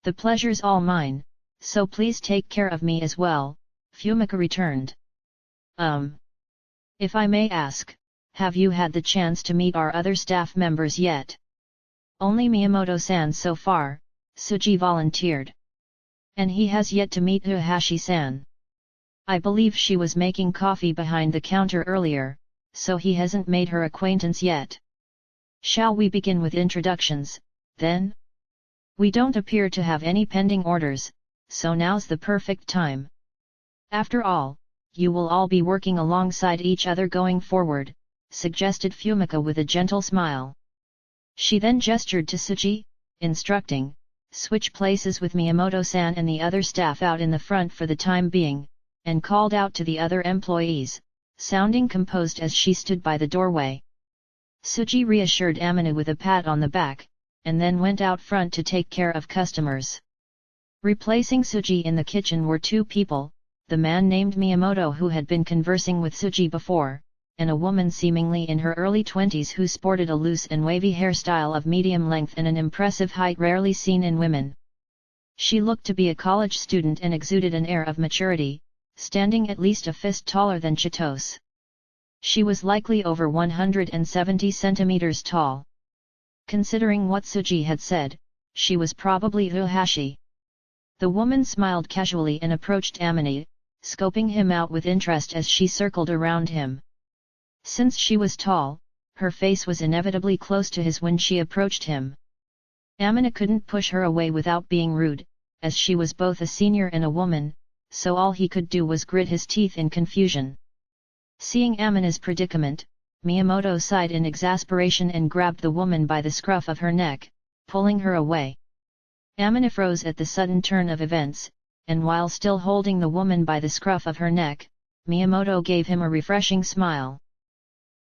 Speaker 1: The pleasure's all mine, so please take care of me as well, Fumika returned. If I may ask, have you had the chance to meet our other staff members yet? Only Miyamoto-san so far, Suji volunteered. And he has yet to meet Uehashi-san. I believe she was making coffee behind the counter earlier, so he hasn't made her acquaintance yet. Shall we begin with introductions, then? We don't appear to have any pending orders, so now's the perfect time. After all, you will all be working alongside each other going forward, suggested Fumika with a gentle smile. She then gestured to Suji, instructing, switch places with Miyamoto-san and the other staff out in the front for the time being, and called out to the other employees, sounding composed as she stood by the doorway. Suji reassured Amine with a pat on the back, and then went out front to take care of customers. Replacing Suji in the kitchen were two people, the man named Miyamoto who had been conversing with Suji before, and a woman seemingly in her early 20s who sported a loose and wavy hairstyle of medium length and an impressive height rarely seen in women. She looked to be a college student and exuded an air of maturity, standing at least a fist taller than Chitose. She was likely over 170 centimeters tall. Considering what Suji had said, she was probably Uehashi. The woman smiled casually and approached Amine, scoping him out with interest as she circled around him. Since she was tall, her face was inevitably close to his when she approached him. Amine couldn't push her away without being rude, as she was both a senior and a woman, so all he could do was grit his teeth in confusion. Seeing Amine's predicament, Miyamoto sighed in exasperation and grabbed the woman by the scruff of her neck, pulling her away. Amine froze at the sudden turn of events, and while still holding the woman by the scruff of her neck, Miyamoto gave him a refreshing smile.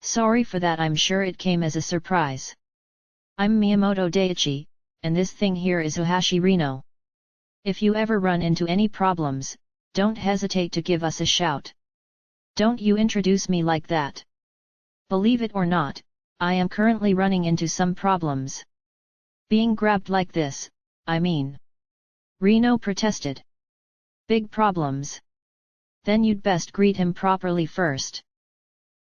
Speaker 1: Sorry for that, I'm sure it came as a surprise. I'm Miyamoto Daiichi, and this thing here is Uehashi Reno. If you ever run into any problems, don't hesitate to give us a shout. Don't you introduce me like that. Believe it or not, I am currently running into some problems. Being grabbed like this, I mean. Reno protested. Big problems. Then you'd best greet him properly first.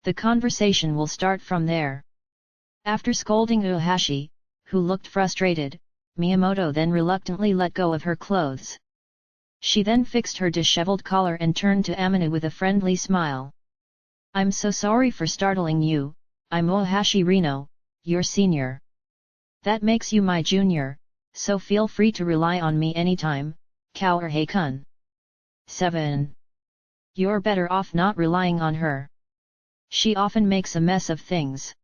Speaker 1: The conversation will start from there. After scolding Uehashi, who looked frustrated, Miyamoto then reluctantly let go of her clothes. She then fixed her disheveled collar and turned to Amine with a friendly smile. I'm so sorry for startling you, I'm Uehashi Reno, your senior. That makes you my junior, so feel free to rely on me anytime, Kaoruhei-kun. 7. You're better off not relying on her. She often makes a mess of things.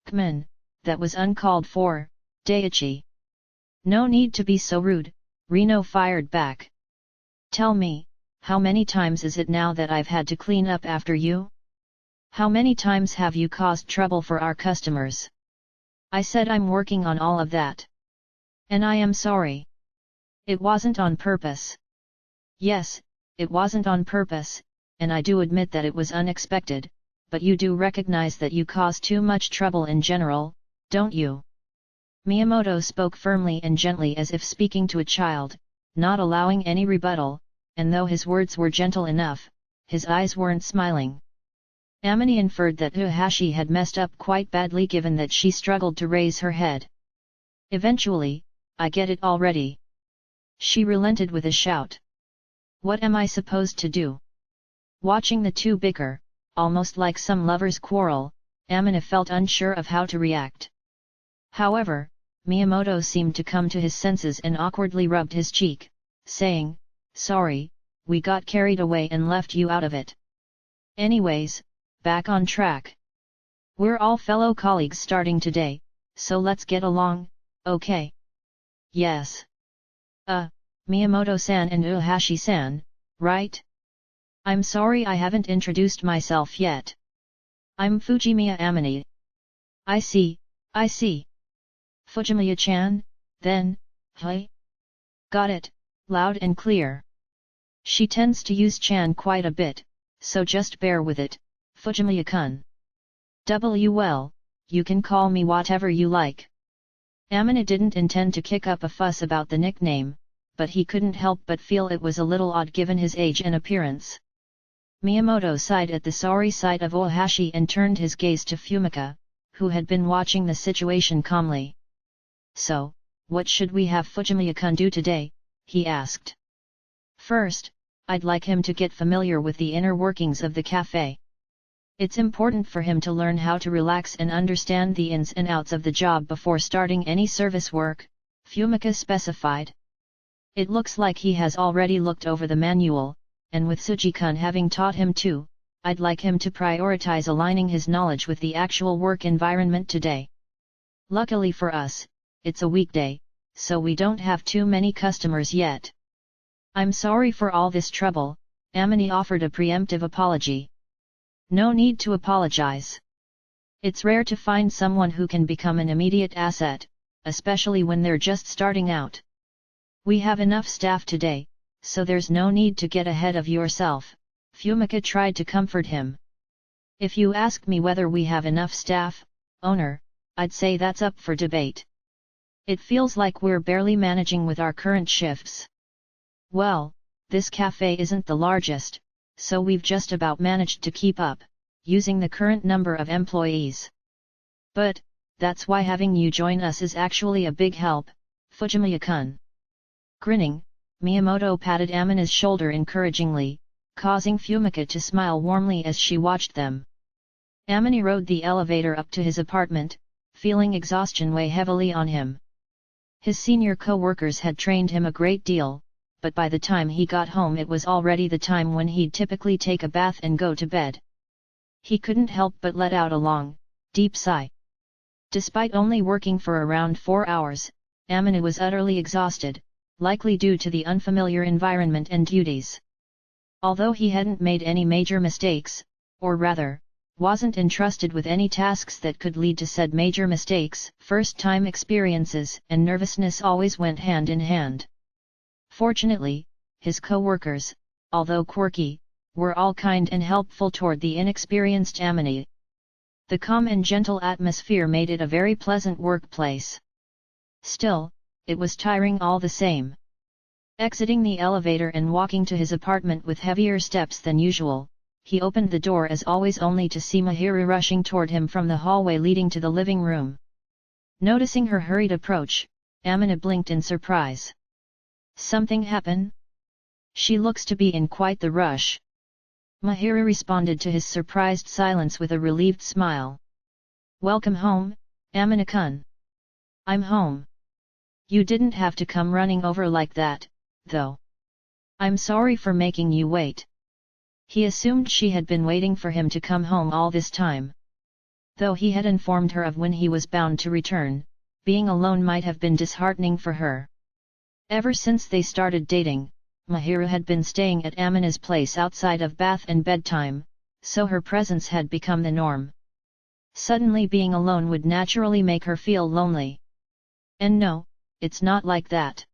Speaker 1: Kmen, that was uncalled for, Daiichi. No need to be so rude, Reno fired back. Tell me, how many times is it now that I've had to clean up after you? How many times have you caused trouble for our customers? I said I'm working on all of that. And I am sorry. It wasn't on purpose. Yes, it wasn't on purpose, and I do admit that it was unexpected, but you do recognize that you caused too much trouble in general, don't you? Miyamoto spoke firmly and gently as if speaking to a child, not allowing any rebuttal, and though his words were gentle enough, his eyes weren't smiling. Amini inferred that Uehashi had messed up quite badly given that she struggled to raise her head. Eventually, I get it already. She relented with a shout. What am I supposed to do? Watching the two bicker, almost like some lovers' quarrel, Amina felt unsure of how to react. However, Miyamoto seemed to come to his senses and awkwardly rubbed his cheek, saying, "Sorry, we got carried away and left you out of it. Anyways, back on track. We're all fellow colleagues starting today, so let's get along, okay?" "Yes. Miyamoto-san and Uehashi-san, right? I'm sorry I haven't introduced myself yet. I'm Fujimiya Amini." I see. Fujimiya-chan, then, hi? Got it, loud and clear. She tends to use chan quite a bit, so just bear with it, Fujimiya-kun. Well, you can call me whatever you like. Amina didn't intend to kick up a fuss about the nickname, but he couldn't help but feel it was a little odd given his age and appearance. Miyamoto sighed at the sorry sight of Uehashi and turned his gaze to Fumika, who had been watching the situation calmly. "So, what should we have Fujimiya-kun do today?" he asked. "First, I'd like him to get familiar with the inner workings of the cafe. It's important for him to learn how to relax and understand the ins and outs of the job before starting any service work," Fumika specified. "It looks like he has already looked over the manual, and with Suji-kun having taught him too, I'd like him to prioritize aligning his knowledge with the actual work environment today. Luckily for us, it's a weekday, so we don't have too many customers yet." "I'm sorry for all this trouble," Amini offered a preemptive apology. "No need to apologize. It's rare to find someone who can become an immediate asset, especially when they're just starting out. We have enough staff today, so there's no need to get ahead of yourself," Fumika tried to comfort him. "If you ask me whether we have enough staff, owner, I'd say that's up for debate. It feels like we're barely managing with our current shifts. Well, this cafe isn't the largest, so we've just about managed to keep up, using the current number of employees. But, that's why having you join us is actually a big help, Fujimiya-kun." Grinning, Miyamoto patted Amina's shoulder encouragingly, causing Fumika to smile warmly as she watched them. Amini rode the elevator up to his apartment, feeling exhaustion weigh heavily on him. His senior co-workers had trained him a great deal, but by the time he got home it was already the time when he'd typically take a bath and go to bed. He couldn't help but let out a long, deep sigh. Despite only working for around 4 hours, Amini was utterly exhausted, likely due to the unfamiliar environment and duties. Although he hadn't made any major mistakes, or rather, wasn't entrusted with any tasks that could lead to said major mistakes, first-time experiences and nervousness always went hand in hand. Fortunately, his co-workers, although quirky, were all kind and helpful toward the inexperienced Amini. The calm and gentle atmosphere made it a very pleasant workplace. Still, it was tiring all the same. Exiting the elevator and walking to his apartment with heavier steps than usual, he opened the door as always only to see Mahiri rushing toward him from the hallway leading to the living room. Noticing her hurried approach, Amina blinked in surprise. "Something happen? She looks to be in quite the rush." Mahiri responded to his surprised silence with a relieved smile. "Welcome home, Amina-kun. I'm home. You didn't have to come running over like that, though. I'm sorry for making you wait." He assumed she had been waiting for him to come home all this time. Though he had informed her of when he was bound to return, being alone might have been disheartening for her. Ever since they started dating, Mahiru had been staying at Amina's place outside of bath and bedtime, so her presence had become the norm. Suddenly being alone would naturally make her feel lonely. And no, it's not like that.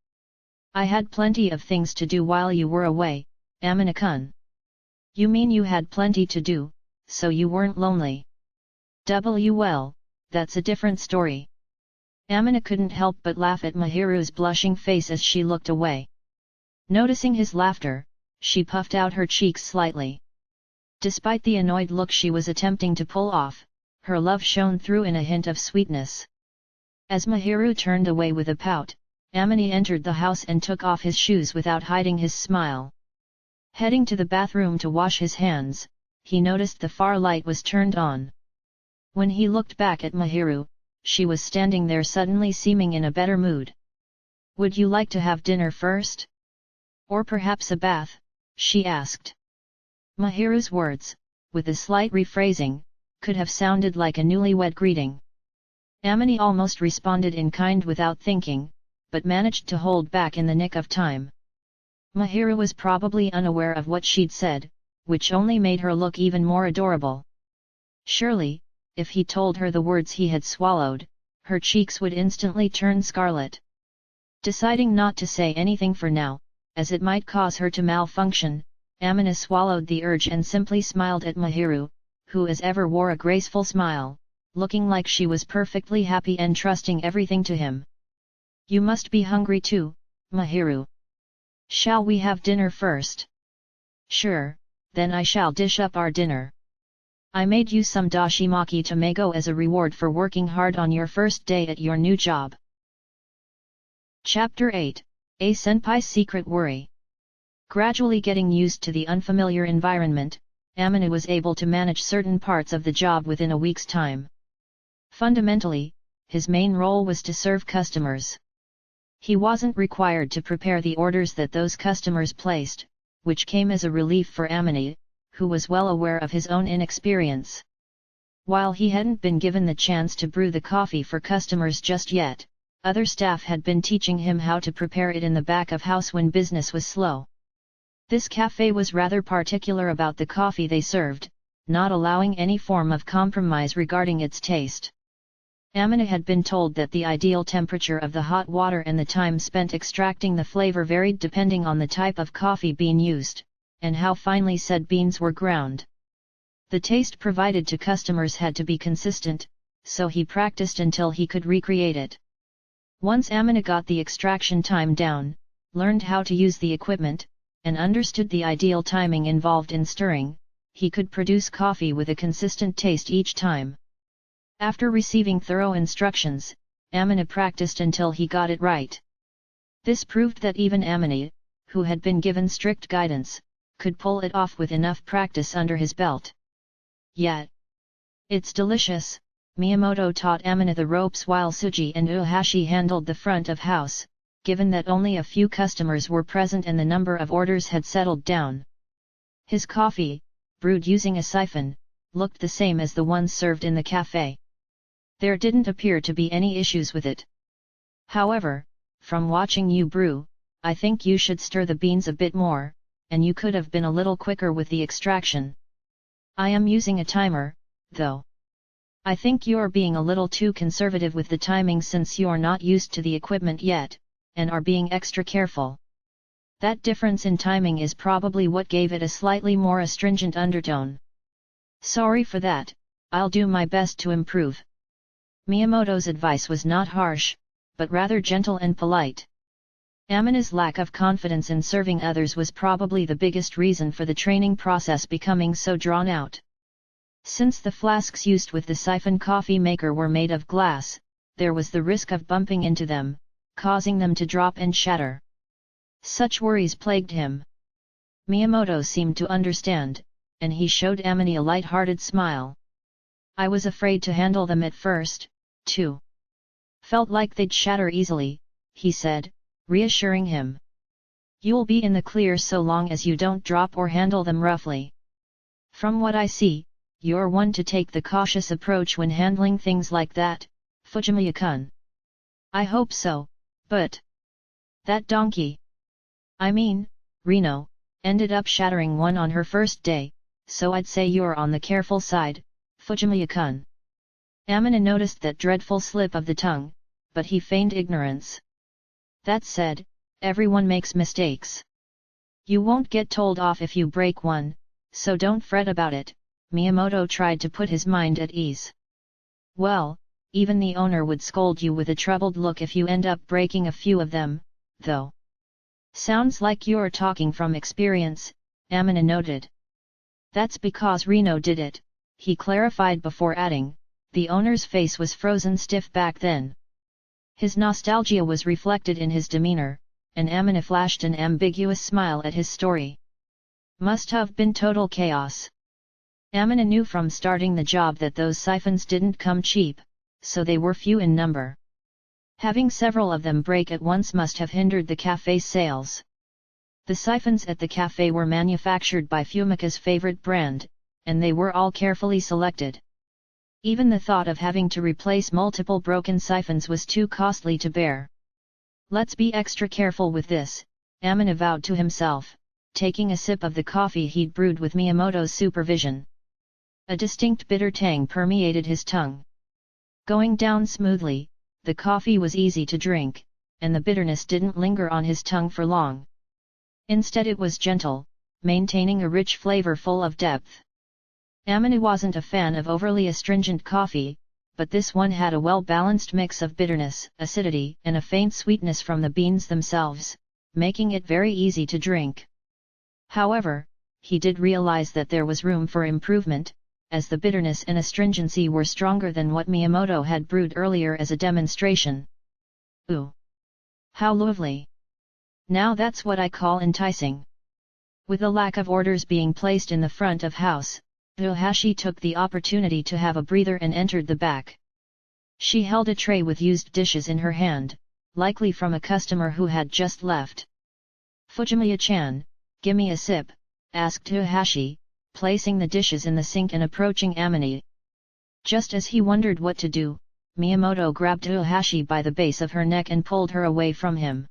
Speaker 1: I had plenty of things to do while you were away, Amina-kun. You mean you had plenty to do, so you weren't lonely? Well, that's a different story. Amina couldn't help but laugh at Mahiru's blushing face as she looked away. Noticing his laughter, she puffed out her cheeks slightly. Despite the annoyed look she was attempting to pull off, her love shone through in a hint of sweetness. As Mahiru turned away with a pout, Amina entered the house and took off his shoes without hiding his smile. Heading to the bathroom to wash his hands, he noticed the far light was turned on. When he looked back at Mahiru, she was standing there suddenly seeming in a better mood. Would you like to have dinner first? Or perhaps a bath? She asked. Mahiru's words, with a slight rephrasing, could have sounded like a newlywed greeting. Amina almost responded in kind without thinking, but managed to hold back in the nick of time. Mahiru was probably unaware of what she'd said, which only made her look even more adorable. Surely, if he told her the words he had swallowed, her cheeks would instantly turn scarlet. Deciding not to say anything for now, as it might cause her to malfunction, Amina swallowed the urge and simply smiled at Mahiru, who as ever wore a graceful smile, looking like she was perfectly happy and trusting everything to him. You must be hungry too, Mahiru. Shall we have dinner first? Sure, then I shall dish up our dinner. I made you some dashimaki tamago as a reward for working hard on your first day at your new job. Chapter 8, A Senpai's Secret Worry. Gradually getting used to the unfamiliar environment, Amina was able to manage certain parts of the job within a week's time. Fundamentally, his main role was to serve customers. He wasn't required to prepare the orders that those customers placed, which came as a relief for Amina, who was well aware of his own inexperience. While he hadn't been given the chance to brew the coffee for customers just yet, other staff had been teaching him how to prepare it in the back of house when business was slow. This cafe was rather particular about the coffee they served, not allowing any form of compromise regarding its taste. Amina had been told that the ideal temperature of the hot water and the time spent extracting the flavor varied depending on the type of coffee bean used, and how finely said beans were ground. The taste provided to customers had to be consistent, so he practiced until he could recreate it. Once Amina got the extraction time down, learned how to use the equipment, and understood the ideal timing involved in stirring, he could produce coffee with a consistent taste each time. After receiving thorough instructions, Amina practiced until he got it right. This proved that even Amina, who had been given strict guidance, could pull it off with enough practice under his belt. Yet, it's delicious. Miyamoto taught Amina the ropes while Suji and Uehashi handled the front of house, given that only a few customers were present and the number of orders had settled down. His coffee, brewed using a siphon, looked the same as the ones served in the cafe. There didn't appear to be any issues with it. However, from watching you brew, I think you should stir the beans a bit more, and you could have been a little quicker with the extraction. I am using a timer, though. I think you're being a little too conservative with the timing since you're not used to the equipment yet, and are being extra careful. That difference in timing is probably what gave it a slightly more astringent undertone. Sorry for that, I'll do my best to improve. Miyamoto's advice was not harsh, but rather gentle and polite. Amina's lack of confidence in serving others was probably the biggest reason for the training process becoming so drawn out. Since the flasks used with the siphon coffee maker were made of glass, there was the risk of bumping into them, causing them to drop and shatter. Such worries plagued him. Miyamoto seemed to understand, and he showed Amina a light-hearted smile. I was afraid to handle them at first, too. Felt like they'd shatter easily, he said, reassuring him. You'll be in the clear so long as you don't drop or handle them roughly. From what I see, you're one to take the cautious approach when handling things like that, Fujimiya-kun. I hope so, but... that donkey. I mean, Reno, ended up shattering one on her first day, so I'd say you're on the careful side, Fujimiya-kun. Amina noticed that dreadful slip of the tongue, but he feigned ignorance. That said, everyone makes mistakes. You won't get told off if you break one, so don't fret about it, Miyamoto tried to put his mind at ease. Well, even the owner would scold you with a troubled look if you end up breaking a few of them, though. Sounds like you're talking from experience, Amina noted. That's because Reno did it, he clarified before adding, the owner's face was frozen stiff back then. His nostalgia was reflected in his demeanor, and Amina flashed an ambiguous smile at his story. Must have been total chaos. Amina knew from starting the job that those siphons didn't come cheap, so they were few in number. Having several of them break at once must have hindered the cafe's sales. The siphons at the cafe were manufactured by Fumika's favorite brand, and they were all carefully selected. Even the thought of having to replace multiple broken siphons was too costly to bear. Let's be extra careful with this, Amina vowed to himself, taking a sip of the coffee he'd brewed with Miyamoto's supervision. A distinct bitter tang permeated his tongue. Going down smoothly, the coffee was easy to drink, and the bitterness didn't linger on his tongue for long. Instead it was gentle, maintaining a rich flavor full of depth. Amina wasn't a fan of overly astringent coffee, but this one had a well-balanced mix of bitterness, acidity, and a faint sweetness from the beans themselves, making it very easy to drink. However, he did realize that there was room for improvement, as the bitterness and astringency were stronger than what Miyamoto had brewed earlier as a demonstration. Ooh! How lovely! Now that's what I call enticing. With the lack of orders being placed in the front of house, Uehashi took the opportunity to have a breather and entered the back. She held a tray with used dishes in her hand, likely from a customer who had just left. Fujimiya-chan, gimme a sip, asked Uehashi, placing the dishes in the sink and approaching Amina. Just as he wondered what to do, Miyamoto grabbed Uehashi by the base of her neck and pulled her away from him.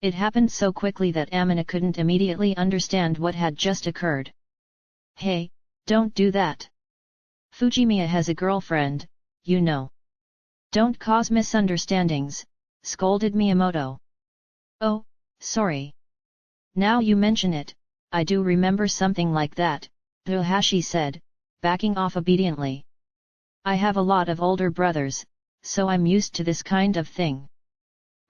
Speaker 1: It happened so quickly that Amina couldn't immediately understand what had just occurred. Hey, don't do that. Fujimiya has a girlfriend, you know. Don't cause misunderstandings, scolded Miyamoto. Oh, sorry. Now you mention it, I do remember something like that, Uehashi said, backing off obediently. I have a lot of older brothers, so I'm used to this kind of thing.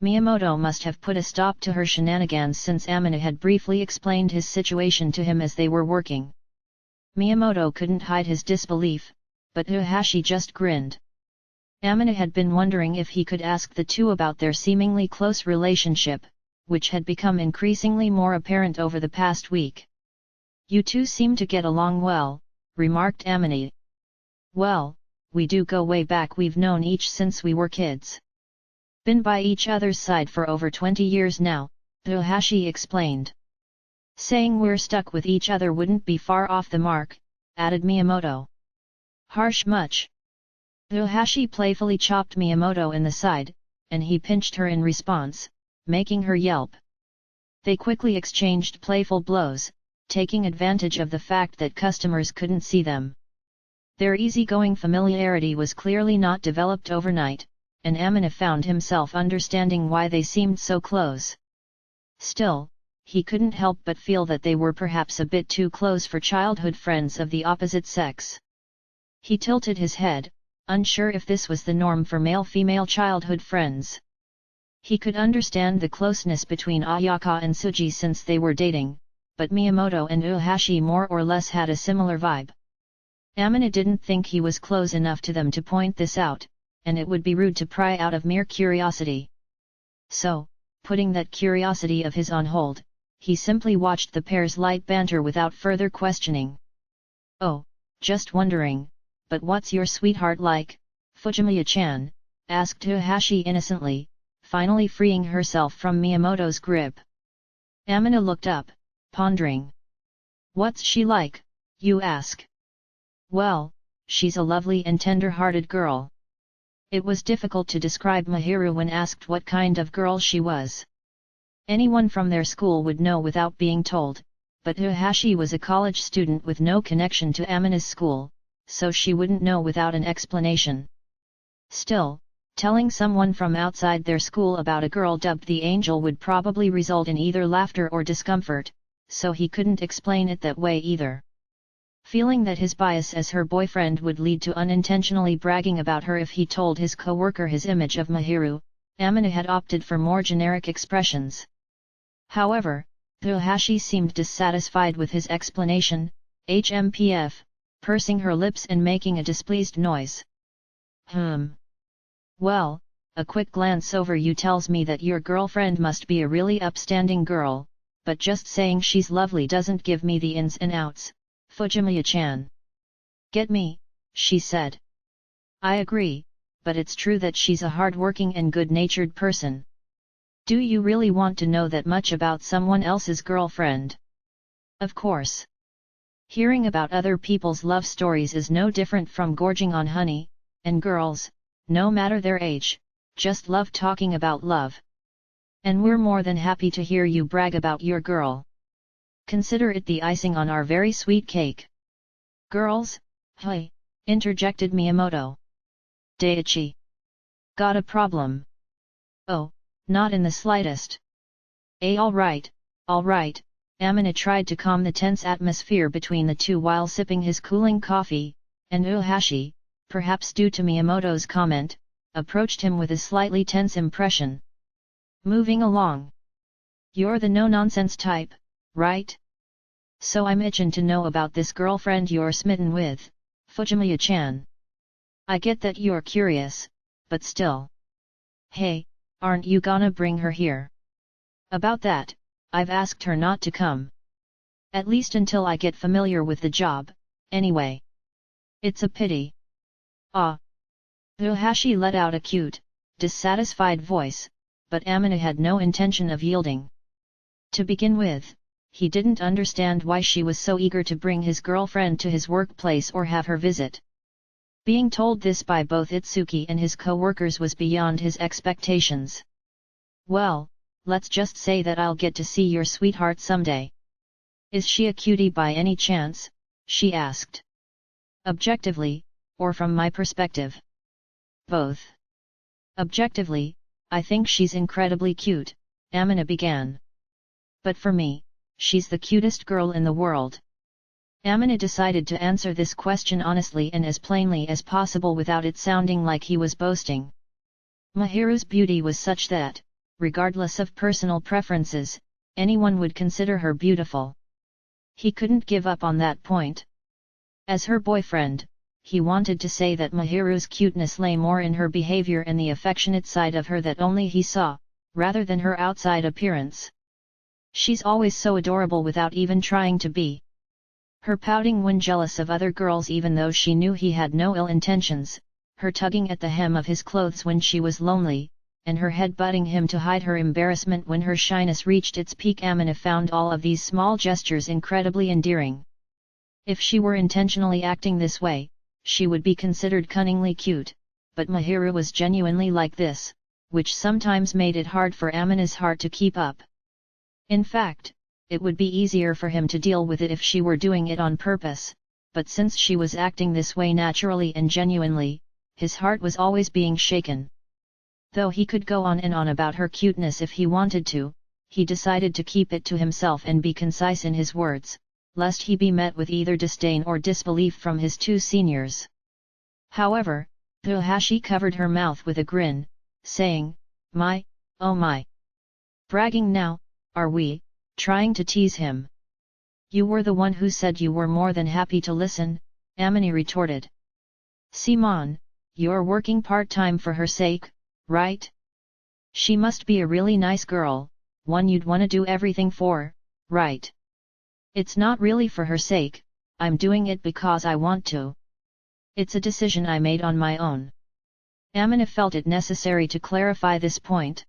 Speaker 1: Miyamoto must have put a stop to her shenanigans since Amina had briefly explained his situation to him as they were working. Miyamoto couldn't hide his disbelief, but Uehashi just grinned. Amina had been wondering if he could ask the two about their seemingly close relationship, which had become increasingly more apparent over the past week. You two seem to get along well, remarked Amina. Well, we do go way back, we've known each since we were kids. Been by each other's side for over 20 years now, Uehashi explained. Saying we're stuck with each other wouldn't be far off the mark, added Miyamoto. Harsh much. Uehashi playfully chopped Miyamoto in the side, and he pinched her in response, making her yelp. They quickly exchanged playful blows, taking advantage of the fact that customers couldn't see them. Their easygoing familiarity was clearly not developed overnight, and Amina found himself understanding why they seemed so close. Still, he couldn't help but feel that they were perhaps a bit too close for childhood friends of the opposite sex. He tilted his head, unsure if this was the norm for male-female childhood friends. He could understand the closeness between Ayaka and Tsuji since they were dating, but Miyamoto and Uehashi more or less had a similar vibe. Amina didn't think he was close enough to them to point this out, and it would be rude to pry out of mere curiosity. So, putting that curiosity of his on hold, he simply watched the pair's light banter without further questioning. Oh, just wondering, but what's your sweetheart like, Fujimiya-chan? Asked Uehashi innocently, finally freeing herself from Miyamoto's grip. Amina looked up, pondering. What's she like? You ask. Well, she's a lovely and tender-hearted girl. It was difficult to describe Mahiru when asked what kind of girl she was. Anyone from their school would know without being told, but Uehashi was a college student with no connection to Amina's school, so she wouldn't know without an explanation. Still, telling someone from outside their school about a girl dubbed the Angel would probably result in either laughter or discomfort, so he couldn't explain it that way either. Feeling that his bias as her boyfriend would lead to unintentionally bragging about her if he told his co-worker his image of Mahiru, Amina had opted for more generic expressions. However, Uehashi seemed dissatisfied with his explanation, HMPF, pursing her lips and making a displeased noise. Well, a quick glance over you tells me that your girlfriend must be a really upstanding girl, but just saying she's lovely doesn't give me the ins and outs, Fujimiya-chan. Get me, she said. I agree, but it's true that she's a hard-working and good-natured person. Do you really want to know that much about someone else's girlfriend? Of course. Hearing about other people's love stories is no different from gorging on honey, and girls, no matter their age, just love talking about love. And we're more than happy to hear you brag about your girl. Consider it the icing on our very sweet cake. Girls, hey, interjected Miyamoto. Daiichi. Got a problem? Oh, not in the slightest. Alright, Amina tried to calm the tense atmosphere between the two while sipping his cooling coffee, and Uehashi, perhaps due to Miyamoto's comment, approached him with a slightly tense impression. Moving along. You're the no-nonsense type, right? So I'm itching to know about this girlfriend you're smitten with, Fujimiya-chan. I get that you're curious, but still. Hey, aren't you gonna bring her here? About that, I've asked her not to come. At least until I get familiar with the job, anyway. It's a pity. Ah. Uehashi let out a cute, dissatisfied voice, but Amina had no intention of yielding. To begin with, he didn't understand why she was so eager to bring his girlfriend to his workplace or have her visit. Being told this by both Itsuki and his co-workers was beyond his expectations. Well, let's just say that I'll get to see your sweetheart someday. Is she a cutie by any chance? She asked. Objectively, or from my perspective? Both. Objectively, I think she's incredibly cute, Amina began. But for me, she's the cutest girl in the world. Amina decided to answer this question honestly and as plainly as possible without it sounding like he was boasting. Mahiru's beauty was such that, regardless of personal preferences, anyone would consider her beautiful. He couldn't give up on that point. As her boyfriend, he wanted to say that Mahiru's cuteness lay more in her behavior and the affectionate side of her that only he saw, rather than her outside appearance. She's always so adorable without even trying to be. Her pouting when jealous of other girls even though she knew he had no ill intentions, her tugging at the hem of his clothes when she was lonely, and her head-butting him to hide her embarrassment when her shyness reached its peak. Amina found all of these small gestures incredibly endearing. If she were intentionally acting this way, she would be considered cunningly cute, but Mahiru was genuinely like this, which sometimes made it hard for Amina's heart to keep up. In fact, it would be easier for him to deal with it if she were doing it on purpose, but since she was acting this way naturally and genuinely, his heart was always being shaken. Though he could go on and on about her cuteness if he wanted to, he decided to keep it to himself and be concise in his words, lest he be met with either disdain or disbelief from his two seniors. However, Uehashi covered her mouth with a grin, saying, oh my. Bragging now, are we, trying to tease him? You were the one who said you were more than happy to listen, Amina retorted. Simon, you're working part-time for her sake, right? She must be a really nice girl, one you'd want to do everything for, right? It's not really for her sake, I'm doing it because I want to. It's a decision I made on my own. Amina felt it necessary to clarify this point.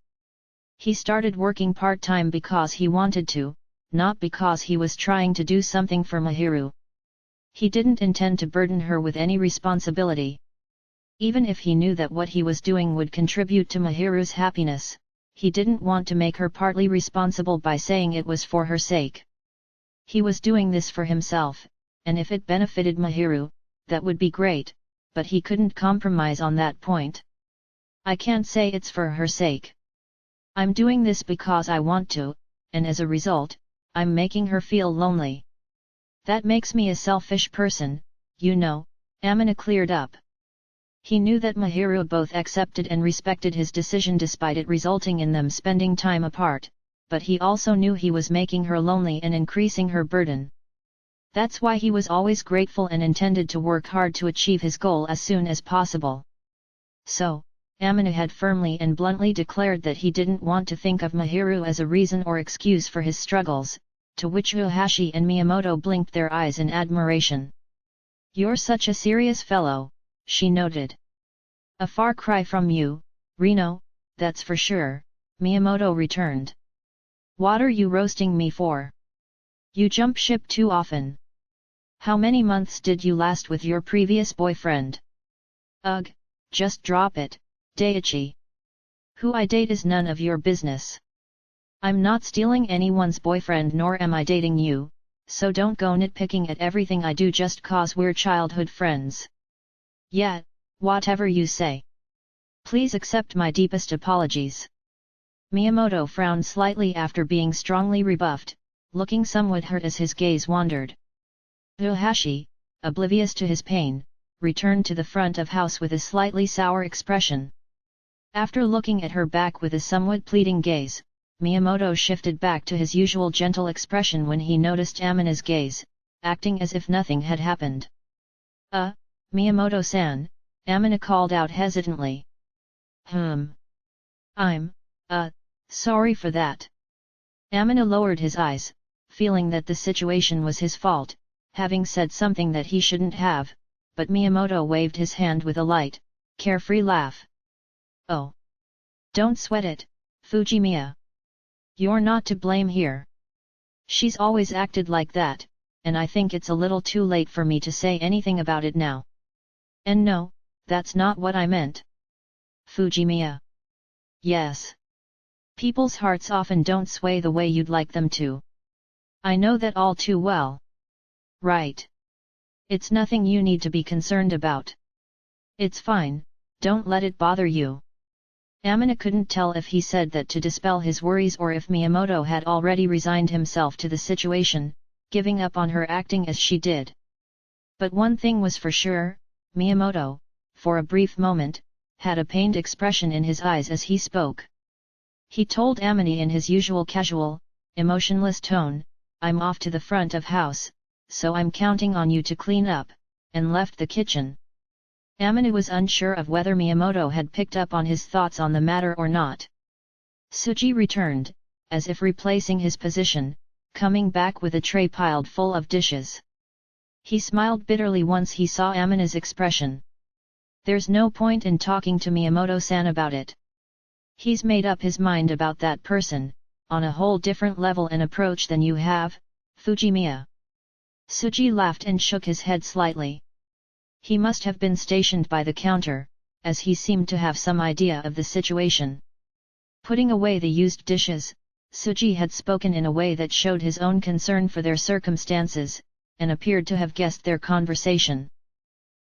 Speaker 1: He started working part-time because he wanted to, not because he was trying to do something for Mahiru. He didn't intend to burden her with any responsibility. Even if he knew that what he was doing would contribute to Mahiru's happiness, he didn't want to make her partly responsible by saying it was for her sake. He was doing this for himself, and if it benefited Mahiru, that would be great, but he couldn't compromise on that point. I can't say it's for her sake. I'm doing this because I want to, and as a result, I'm making her feel lonely. That makes me a selfish person, you know, Amina cleared up. He knew that Mahiru both accepted and respected his decision despite it resulting in them spending time apart, but he also knew he was making her lonely and increasing her burden. That's why he was always grateful and intended to work hard to achieve his goal as soon as possible. So, Amina had firmly and bluntly declared that he didn't want to think of Mahiru as a reason or excuse for his struggles, to which Uehashi and Miyamoto blinked their eyes in admiration. "You're such a serious fellow," she noted. "A far cry from you, Reno, that's for sure," Miyamoto returned. "What are you roasting me for? You jump ship too often. How many months did you last with your previous boyfriend?" "Ugh, just drop it, Daiichi. Who I date is none of your business. I'm not stealing anyone's boyfriend nor am I dating you, so don't go nitpicking at everything I do just cause we're childhood friends." "Yeah, whatever you say. Please accept my deepest apologies." Miyamoto frowned slightly after being strongly rebuffed, looking somewhat hurt as his gaze wandered. Uehashi, oblivious to his pain, returned to the front of house with a slightly sour expression. After looking at her back with a somewhat pleading gaze, Miyamoto shifted back to his usual gentle expression when he noticed Amina's gaze, acting as if nothing had happened. Miyamoto-san," Amina called out hesitantly. I'm sorry for that." Amina lowered his eyes, feeling that the situation was his fault, having said something that he shouldn't have, but Miyamoto waved his hand with a light, carefree laugh. "Oh! Don't sweat it, Fujimiya. You're not to blame here. She's always acted like that, and I think it's a little too late for me to say anything about it now. And no, that's not what I meant. Fujimiya. Yes. People's hearts often don't sway the way you'd like them to. I know that all too well. Right. It's nothing you need to be concerned about. It's fine, don't let it bother you." Amina couldn't tell if he said that to dispel his worries or if Miyamoto had already resigned himself to the situation, giving up on her acting as she did. But one thing was for sure, Miyamoto, for a brief moment, had a pained expression in his eyes as he spoke. He told Amina in his usual casual, emotionless tone, "I'm off to the front of house, so I'm counting on you to clean up," and left the kitchen. Amina was unsure of whether Miyamoto had picked up on his thoughts on the matter or not. Suji returned, as if replacing his position, coming back with a tray piled full of dishes. He smiled bitterly once he saw Amina's expression. "There's no point in talking to Miyamoto-san about it. He's made up his mind about that person, on a whole different level and approach than you have, Fujimiya." Suji laughed and shook his head slightly. He must have been stationed by the counter, as he seemed to have some idea of the situation. Putting away the used dishes, Suji had spoken in a way that showed his own concern for their circumstances, and appeared to have guessed their conversation.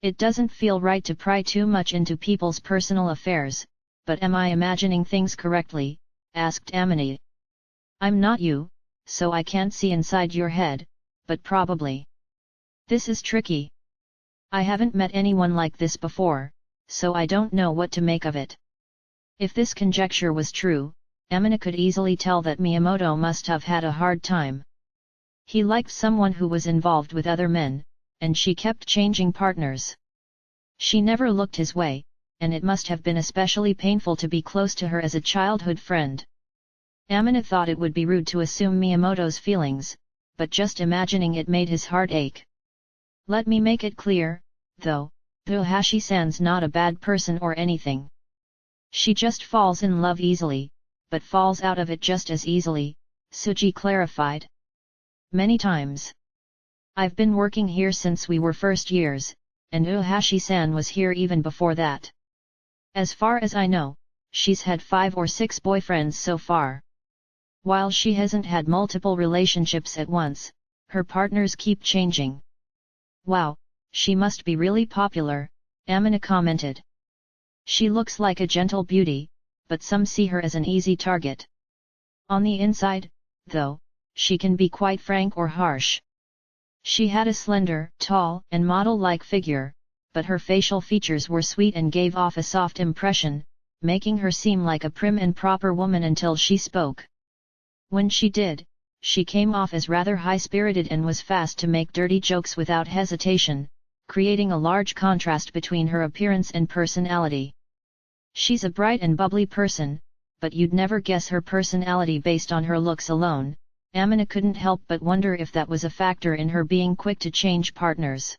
Speaker 1: "It doesn't feel right to pry too much into people's personal affairs, but am I imagining things correctly?" asked Amina. "I'm not you, so I can't see inside your head, but probably. This is tricky. I haven't met anyone like this before, so I don't know what to make of it." If this conjecture was true, Amina could easily tell that Miyamoto must have had a hard time. He liked someone who was involved with other men, and she kept changing partners. She never looked his way, and it must have been especially painful to be close to her as a childhood friend. Amina thought it would be rude to assume Miyamoto's feelings, but just imagining it made his heart ache. "Let me make it clear, though, Uehashi-san's not a bad person or anything. She just falls in love easily, but falls out of it just as easily," Suji clarified. "Many times. I've been working here since we were first years, and Uehashi-san was here even before that. As far as I know, she's had 5 or 6 boyfriends so far. While she hasn't had multiple relationships at once, her partners keep changing. Wow, she must be really popular, Amina commented. She looks like a gentle beauty, but some see her as an easy target. On the inside, though, she can be quite frank or harsh. She had a slender, tall, and model-like figure, but her facial features were sweet and gave off a soft impression, making her seem like a prim and proper woman until she spoke. When she did, she came off as rather high-spirited and was fast to make dirty jokes without hesitation, creating a large contrast between her appearance and personality. She's a bright and bubbly person, but you'd never guess her personality based on her looks alone. Amina couldn't help but wonder if that was a factor in her being quick to change partners.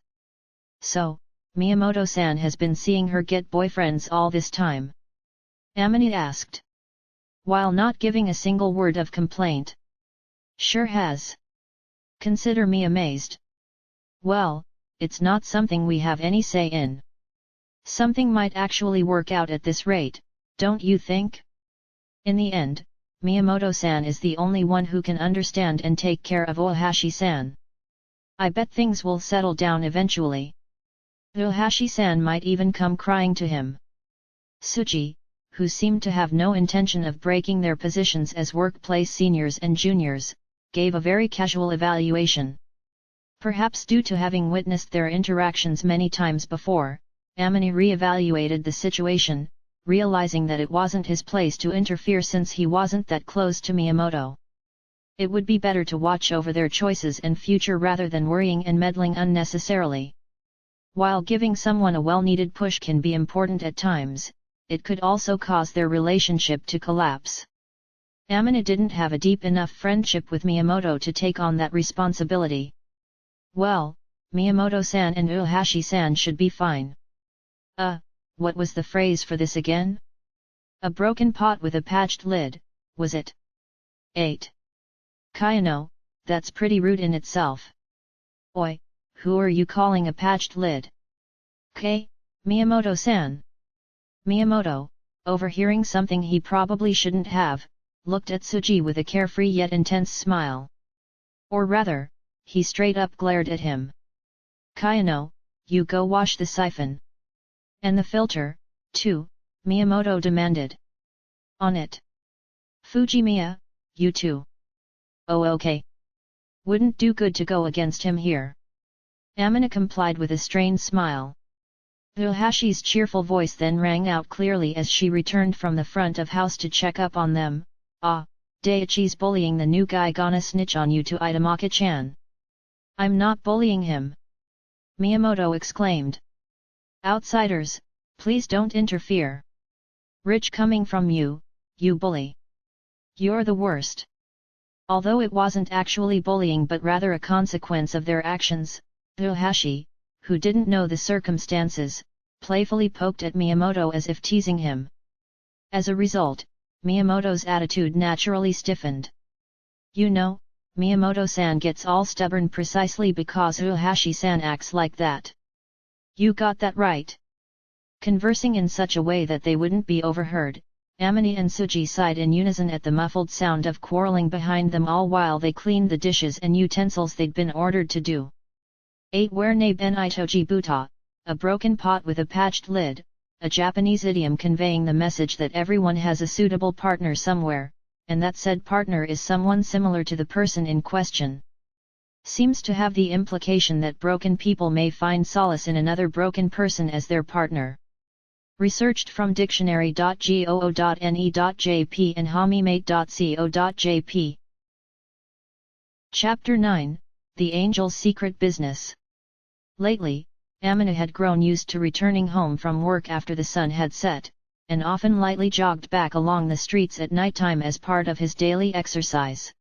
Speaker 1: So, Miyamoto-san has been seeing her get boyfriends all this time? Amina asked, while not giving a single word of complaint. Sure has. Consider me amazed. Well, it's not something we have any say in. Something might actually work out at this rate, don't you think? In the end, Miyamoto-san is the only one who can understand and take care of Uehashi-san. I bet things will settle down eventually. Uehashi-san might even come crying to him. Tsuji, who seemed to have no intention of breaking their positions as workplace seniors and juniors, gave a very casual evaluation. Perhaps due to having witnessed their interactions many times before, Amina re-evaluated the situation, realizing that it wasn't his place to interfere since he wasn't that close to Miyamoto. It would be better to watch over their choices and future rather than worrying and meddling unnecessarily. While giving someone a well-needed push can be important at times, it could also cause their relationship to collapse. Amina didn't have a deep enough friendship with Miyamoto to take on that responsibility. Well, Miyamoto-san and Uehashi-san should be fine. What was the phrase for this again? A broken pot with a patched lid, was it? 8. Kayano, that's pretty rude in itself. Oi, who are you calling a patched lid? Miyamoto-san. Miyamoto, overhearing something he probably shouldn't have, looked at Tsuji with a carefree yet intense smile. Or rather, he straight up glared at him. Kayano, you go wash the siphon. And the filter, too, Miyamoto demanded. On it. Fujimiya, you too. Oh okay. Wouldn't do good to go against him here. Amina complied with a strained smile. Uehashi's cheerful voice then rang out clearly as she returned from the front of house to check up on them. Daiichi's bullying the new guy, gonna snitch on you to Itamaka-chan. I'm not bullying him. Miyamoto exclaimed. Outsiders, please don't interfere. Rich coming from you, you bully. You're the worst. Although it wasn't actually bullying but rather a consequence of their actions, Uehashi, who didn't know the circumstances, playfully poked at Miyamoto as if teasing him. As a result, Miyamoto's attitude naturally stiffened. You know, Miyamoto-san gets all stubborn precisely because Uehashi-san acts like that. You got that right. Conversing in such a way that they wouldn't be overheard, Amina and Tsuji sighed in unison at the muffled sound of quarreling behind them all while they cleaned the dishes and utensils they'd been ordered to do. 8. Where ne ben itoji buta, a broken pot with a patched lid, a Japanese idiom conveying the message that everyone has a suitable partner somewhere, and that said partner is someone similar to the person in question. Seems to have the implication that broken people may find solace in another broken person as their partner. Researched from dictionary.goo.ne.jp and hamimate.co.jp. Chapter 9, The Angel's Secret Business. Lately, Amina had grown used to returning home from work after the sun had set, and often lightly jogged back along the streets at nighttime as part of his daily exercise.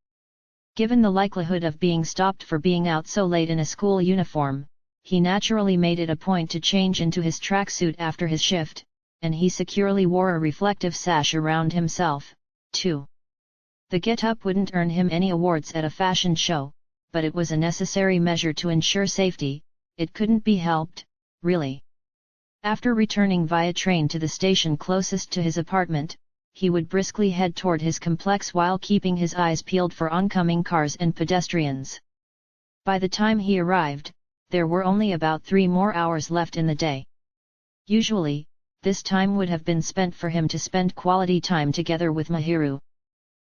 Speaker 1: Given the likelihood of being stopped for being out so late in a school uniform, he naturally made it a point to change into his tracksuit after his shift, and he securely wore a reflective sash around himself, too. The get-up wouldn't earn him any awards at a fashion show, but it was a necessary measure to ensure safety. It couldn't be helped, really. After returning via train to the station closest to his apartment, he would briskly head toward his complex while keeping his eyes peeled for oncoming cars and pedestrians. By the time he arrived, there were only about 3 more hours left in the day. Usually, this time would have been spent for him to spend quality time together with Mahiru.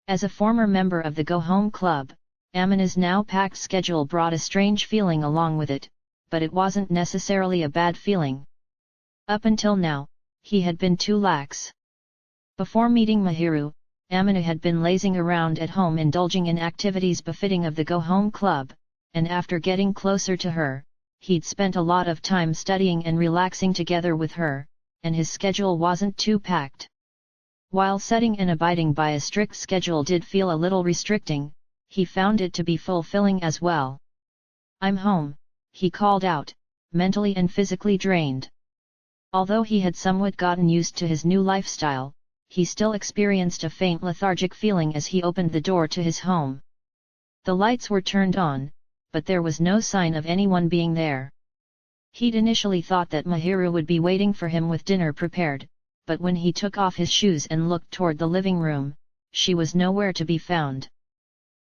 Speaker 1: As a former member of the Go Home Club, Amina's now packed schedule brought a strange feeling along with it, but it wasn't necessarily a bad feeling. Up until now, he had been too lax. Before meeting Mahiru, Amina had been lazing around at home indulging in activities befitting of the Go Home Club, and after getting closer to her, he'd spent a lot of time studying and relaxing together with her, and his schedule wasn't too packed. While setting and abiding by a strict schedule did feel a little restricting, he found it to be fulfilling as well. "I'm home," he called out, mentally and physically drained. Although he had somewhat gotten used to his new lifestyle, he still experienced a faint lethargic feeling as he opened the door to his home. The lights were turned on, but there was no sign of anyone being there. He'd initially thought that Mahiru would be waiting for him with dinner prepared, but when he took off his shoes and looked toward the living room, she was nowhere to be found.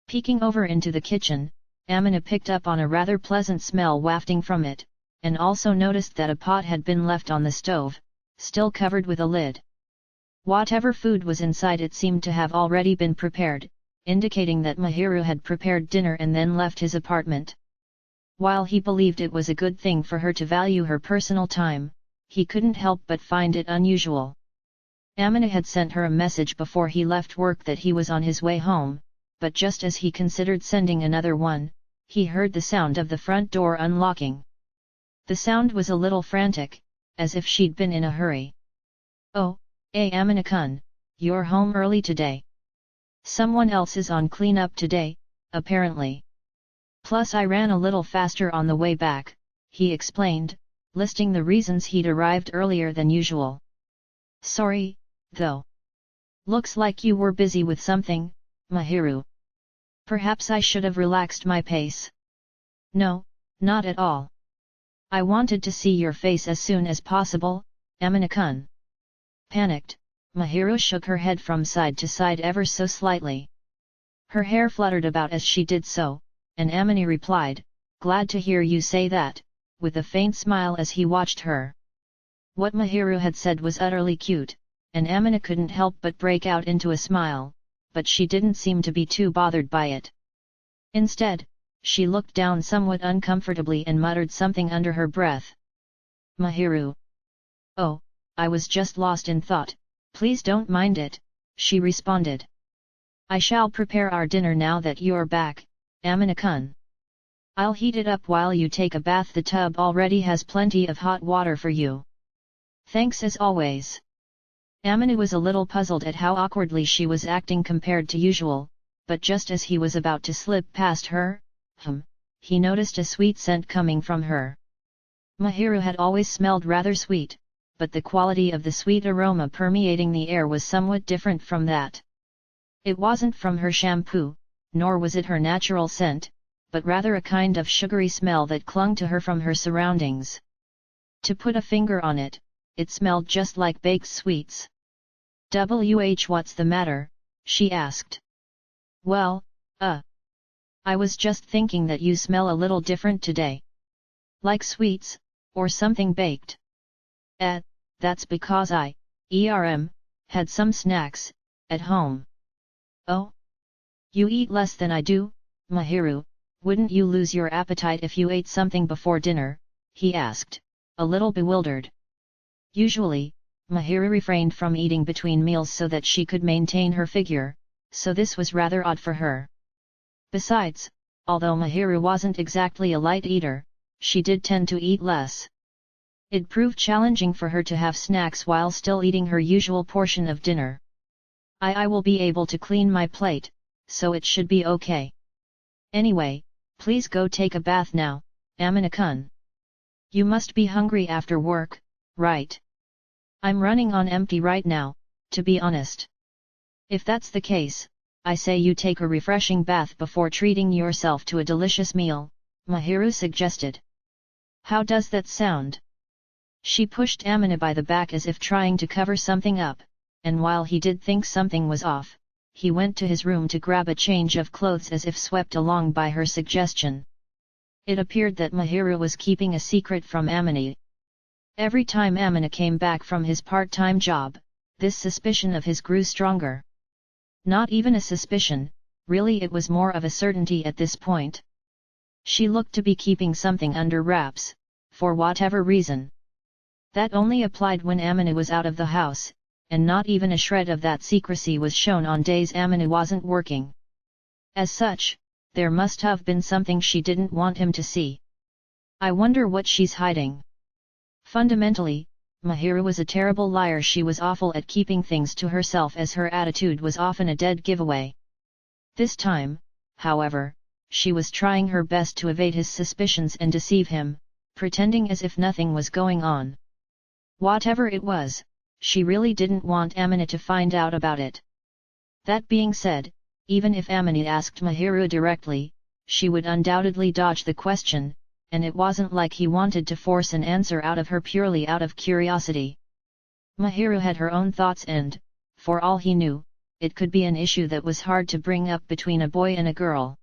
Speaker 1: Peeking over into the kitchen, Amina picked up on a rather pleasant smell wafting from it, and also noticed that a pot had been left on the stove, still covered with a lid. Whatever food was inside it seemed to have already been prepared, indicating that Mahiru had prepared dinner and then left his apartment. While he believed it was a good thing for her to value her personal time, he couldn't help but find it unusual. Amina had sent her a message before he left work that he was on his way home, but just as he considered sending another one, he heard the sound of the front door unlocking. The sound was a little frantic, as if she'd been in a hurry. "Oh, Amina-kun, you're home early today. Someone else is on cleanup today, apparently. Plus I ran a little faster on the way back," he explained, listing the reasons he'd arrived earlier than usual. "Sorry, though. Looks like you were busy with something, Mahiru. Perhaps I should have relaxed my pace." "No, not at all. I wanted to see your face as soon as possible, Amina-kun." Panicked, Mahiru shook her head from side to side ever so slightly. Her hair fluttered about as she did so, and Amina replied, "Glad to hear you say that," with a faint smile as he watched her. What Mahiru had said was utterly cute, and Amina couldn't help but break out into a smile, but she didn't seem to be too bothered by it. Instead, she looked down somewhat uncomfortably and muttered something under her breath. "Mahiru. Oh, I was just lost in thought, please don't mind it," she responded. "I shall prepare our dinner now that you're back, Amina-kun. I'll heat it up while you take a bath. The tub already has plenty of hot water for you. Thanks as always." Amina was a little puzzled at how awkwardly she was acting compared to usual, but just as he was about to slip past her, he noticed a sweet scent coming from her. Mahiru had always smelled rather sweet, but the quality of the sweet aroma permeating the air was somewhat different from that. It wasn't from her shampoo, nor was it her natural scent, but rather a kind of sugary smell that clung to her from her surroundings. To put a finger on it, it smelled just like baked sweets. What's the matter?" she asked. "Well, I was just thinking that you smell a little different today. Like sweets, or something baked." That's because I had some snacks, at home." "Oh? You eat less than I do, Mahiru, wouldn't you lose your appetite if you ate something before dinner?" he asked, a little bewildered. Usually, Mahiru refrained from eating between meals so that she could maintain her figure, so this was rather odd for her. Besides, although Mahiru wasn't exactly a light eater, she did tend to eat less. It proved challenging for her to have snacks while still eating her usual portion of dinner. I will be able to clean my plate, so it should be okay. Anyway, please go take a bath now, Amina-kun. You must be hungry after work, right? I'm running on empty right now, to be honest. If that's the case, I say you take a refreshing bath before treating yourself to a delicious meal, Mahiru suggested. How does that sound? She pushed Amina by the back as if trying to cover something up, and while he did think something was off, he went to his room to grab a change of clothes as if swept along by her suggestion. It appeared that Mahiru was keeping a secret from Amina. Every time Amina came back from his part-time job, this suspicion of his grew stronger. Not even a suspicion, really it was more of a certainty at this point. She looked to be keeping something under wraps, for whatever reason. That only applied when Amina was out of the house, and not even a shred of that secrecy was shown on days Amina wasn't working. As such, there must have been something she didn't want him to see. I wonder what she's hiding. Fundamentally, Mahiru was a terrible liar. She was awful at keeping things to herself, as her attitude was often a dead giveaway. This time, however, she was trying her best to evade his suspicions and deceive him, pretending as if nothing was going on. Whatever it was, she really didn't want Amina to find out about it. That being said, even if Amina asked Mahiru directly, she would undoubtedly dodge the question, and it wasn't like he wanted to force an answer out of her purely out of curiosity. Mahiru had her own thoughts and, for all he knew, it could be an issue that was hard to bring up between a boy and a girl.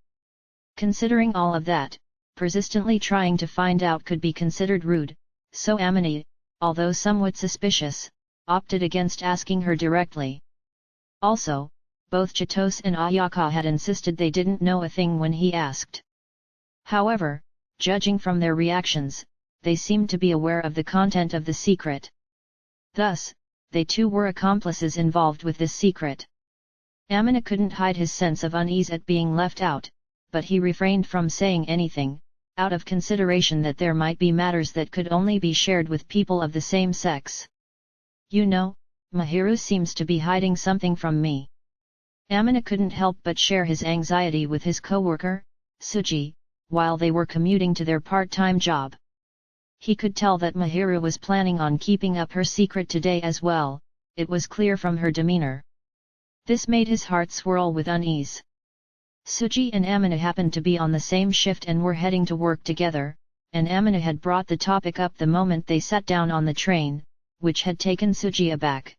Speaker 1: Considering all of that, persistently trying to find out could be considered rude, so Amina, although somewhat suspicious, opted against asking her directly. Also, both Chitose and Ayaka had insisted they didn't know a thing when he asked. However, judging from their reactions, they seemed to be aware of the content of the secret. Thus, they too were accomplices involved with this secret. Amina couldn't hide his sense of unease at being left out, but he refrained from saying anything, out of consideration that there might be matters that could only be shared with people of the same sex. You know, Mahiru seems to be hiding something from me. Amina couldn't help but share his anxiety with his co-worker, Suji, while they were commuting to their part-time job. He could tell that Mahiru was planning on keeping up her secret today as well, it was clear from her demeanor. This made his heart swirl with unease. Suji and Amina happened to be on the same shift and were heading to work together, and Amina had brought the topic up the moment they sat down on the train, which had taken Suji aback.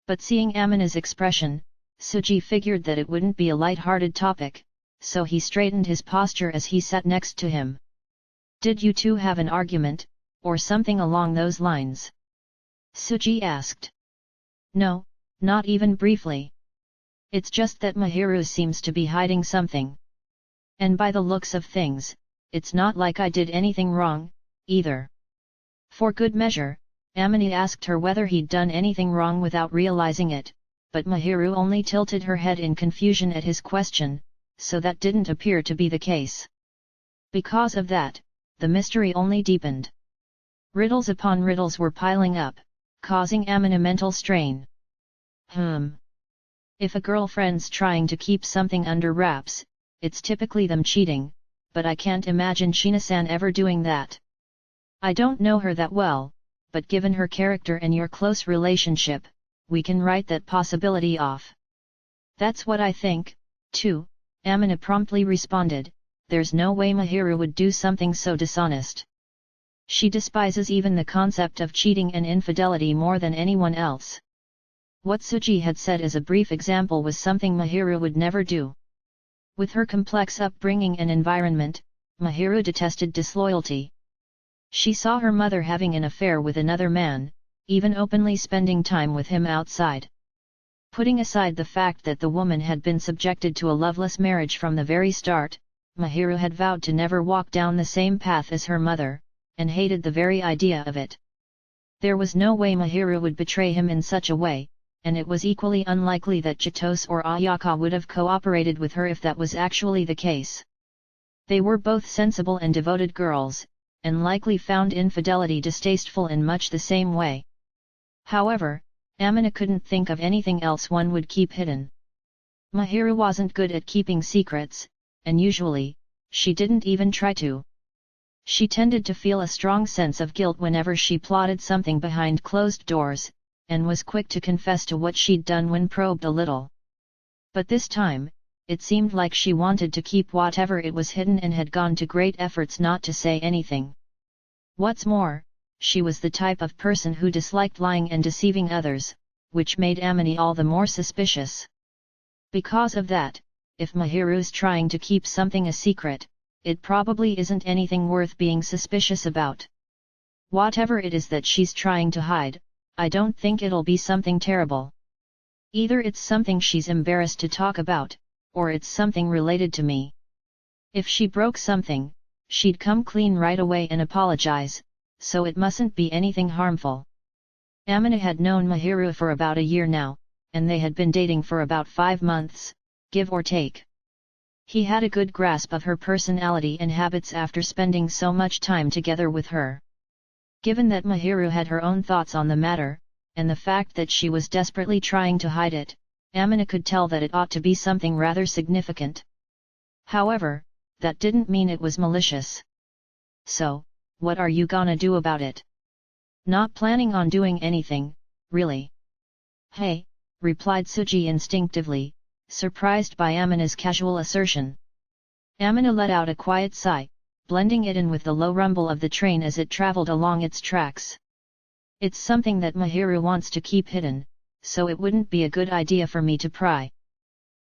Speaker 1: But seeing Amina's expression, Suji figured that it wouldn't be a light-hearted topic, so he straightened his posture as he sat next to him. Did you two have an argument, or something along those lines? Suji asked. No, not even briefly. It's just that Mahiru seems to be hiding something. And by the looks of things, it's not like I did anything wrong, either. For good measure, Amina asked her whether he'd done anything wrong without realizing it, but Mahiru only tilted her head in confusion at his question, so that didn't appear to be the case. Because of that, the mystery only deepened. Riddles upon riddles were piling up, causing Amina mental strain. If a girlfriend's trying to keep something under wraps, it's typically them cheating, but I can't imagine Shina-san ever doing that. I don't know her that well, but given her character and your close relationship, we can write that possibility off. That's what I think, too, Amina promptly responded. There's no way Mahiru would do something so dishonest. She despises even the concept of cheating and infidelity more than anyone else. What Suji had said as a brief example was something Mahiru would never do. With her complex upbringing and environment, Mahiru detested disloyalty. She saw her mother having an affair with another man, even openly spending time with him outside. Putting aside the fact that the woman had been subjected to a loveless marriage from the very start, Mahiru had vowed to never walk down the same path as her mother, and hated the very idea of it. There was no way Mahiru would betray him in such a way, and it was equally unlikely that Chitose or Ayaka would have cooperated with her if that was actually the case. They were both sensible and devoted girls, and likely found infidelity distasteful in much the same way. However, Amina couldn't think of anything else one would keep hidden. Mahiru wasn't good at keeping secrets, and usually, she didn't even try to. She tended to feel a strong sense of guilt whenever she plotted something behind closed doors, and was quick to confess to what she'd done when probed a little. But this time, it seemed like she wanted to keep whatever it was hidden and had gone to great efforts not to say anything. What's more, she was the type of person who disliked lying and deceiving others, which made Amine all the more suspicious. Because of that, if Mahiru's trying to keep something a secret, it probably isn't anything worth being suspicious about. Whatever it is that she's trying to hide, I don't think it'll be something terrible. Either it's something she's embarrassed to talk about, or it's something related to me. If she broke something, she'd come clean right away and apologize, so it mustn't be anything harmful. Amine had known Mahiru for about a year now, and they had been dating for about 5 months, give or take. He had a good grasp of her personality and habits after spending so much time together with her. Given that Mahiru had her own thoughts on the matter, and the fact that she was desperately trying to hide it, Amine could tell that it ought to be something rather significant. However, that didn't mean it was malicious. So, what are you gonna do about it? Not planning on doing anything, really. Hey, replied Suji instinctively, surprised by Amine's casual assertion. Amine let out a quiet sigh, blending it in with the low rumble of the train as it traveled along its tracks. It's something that Mahiru wants to keep hidden, so it wouldn't be a good idea for me to pry.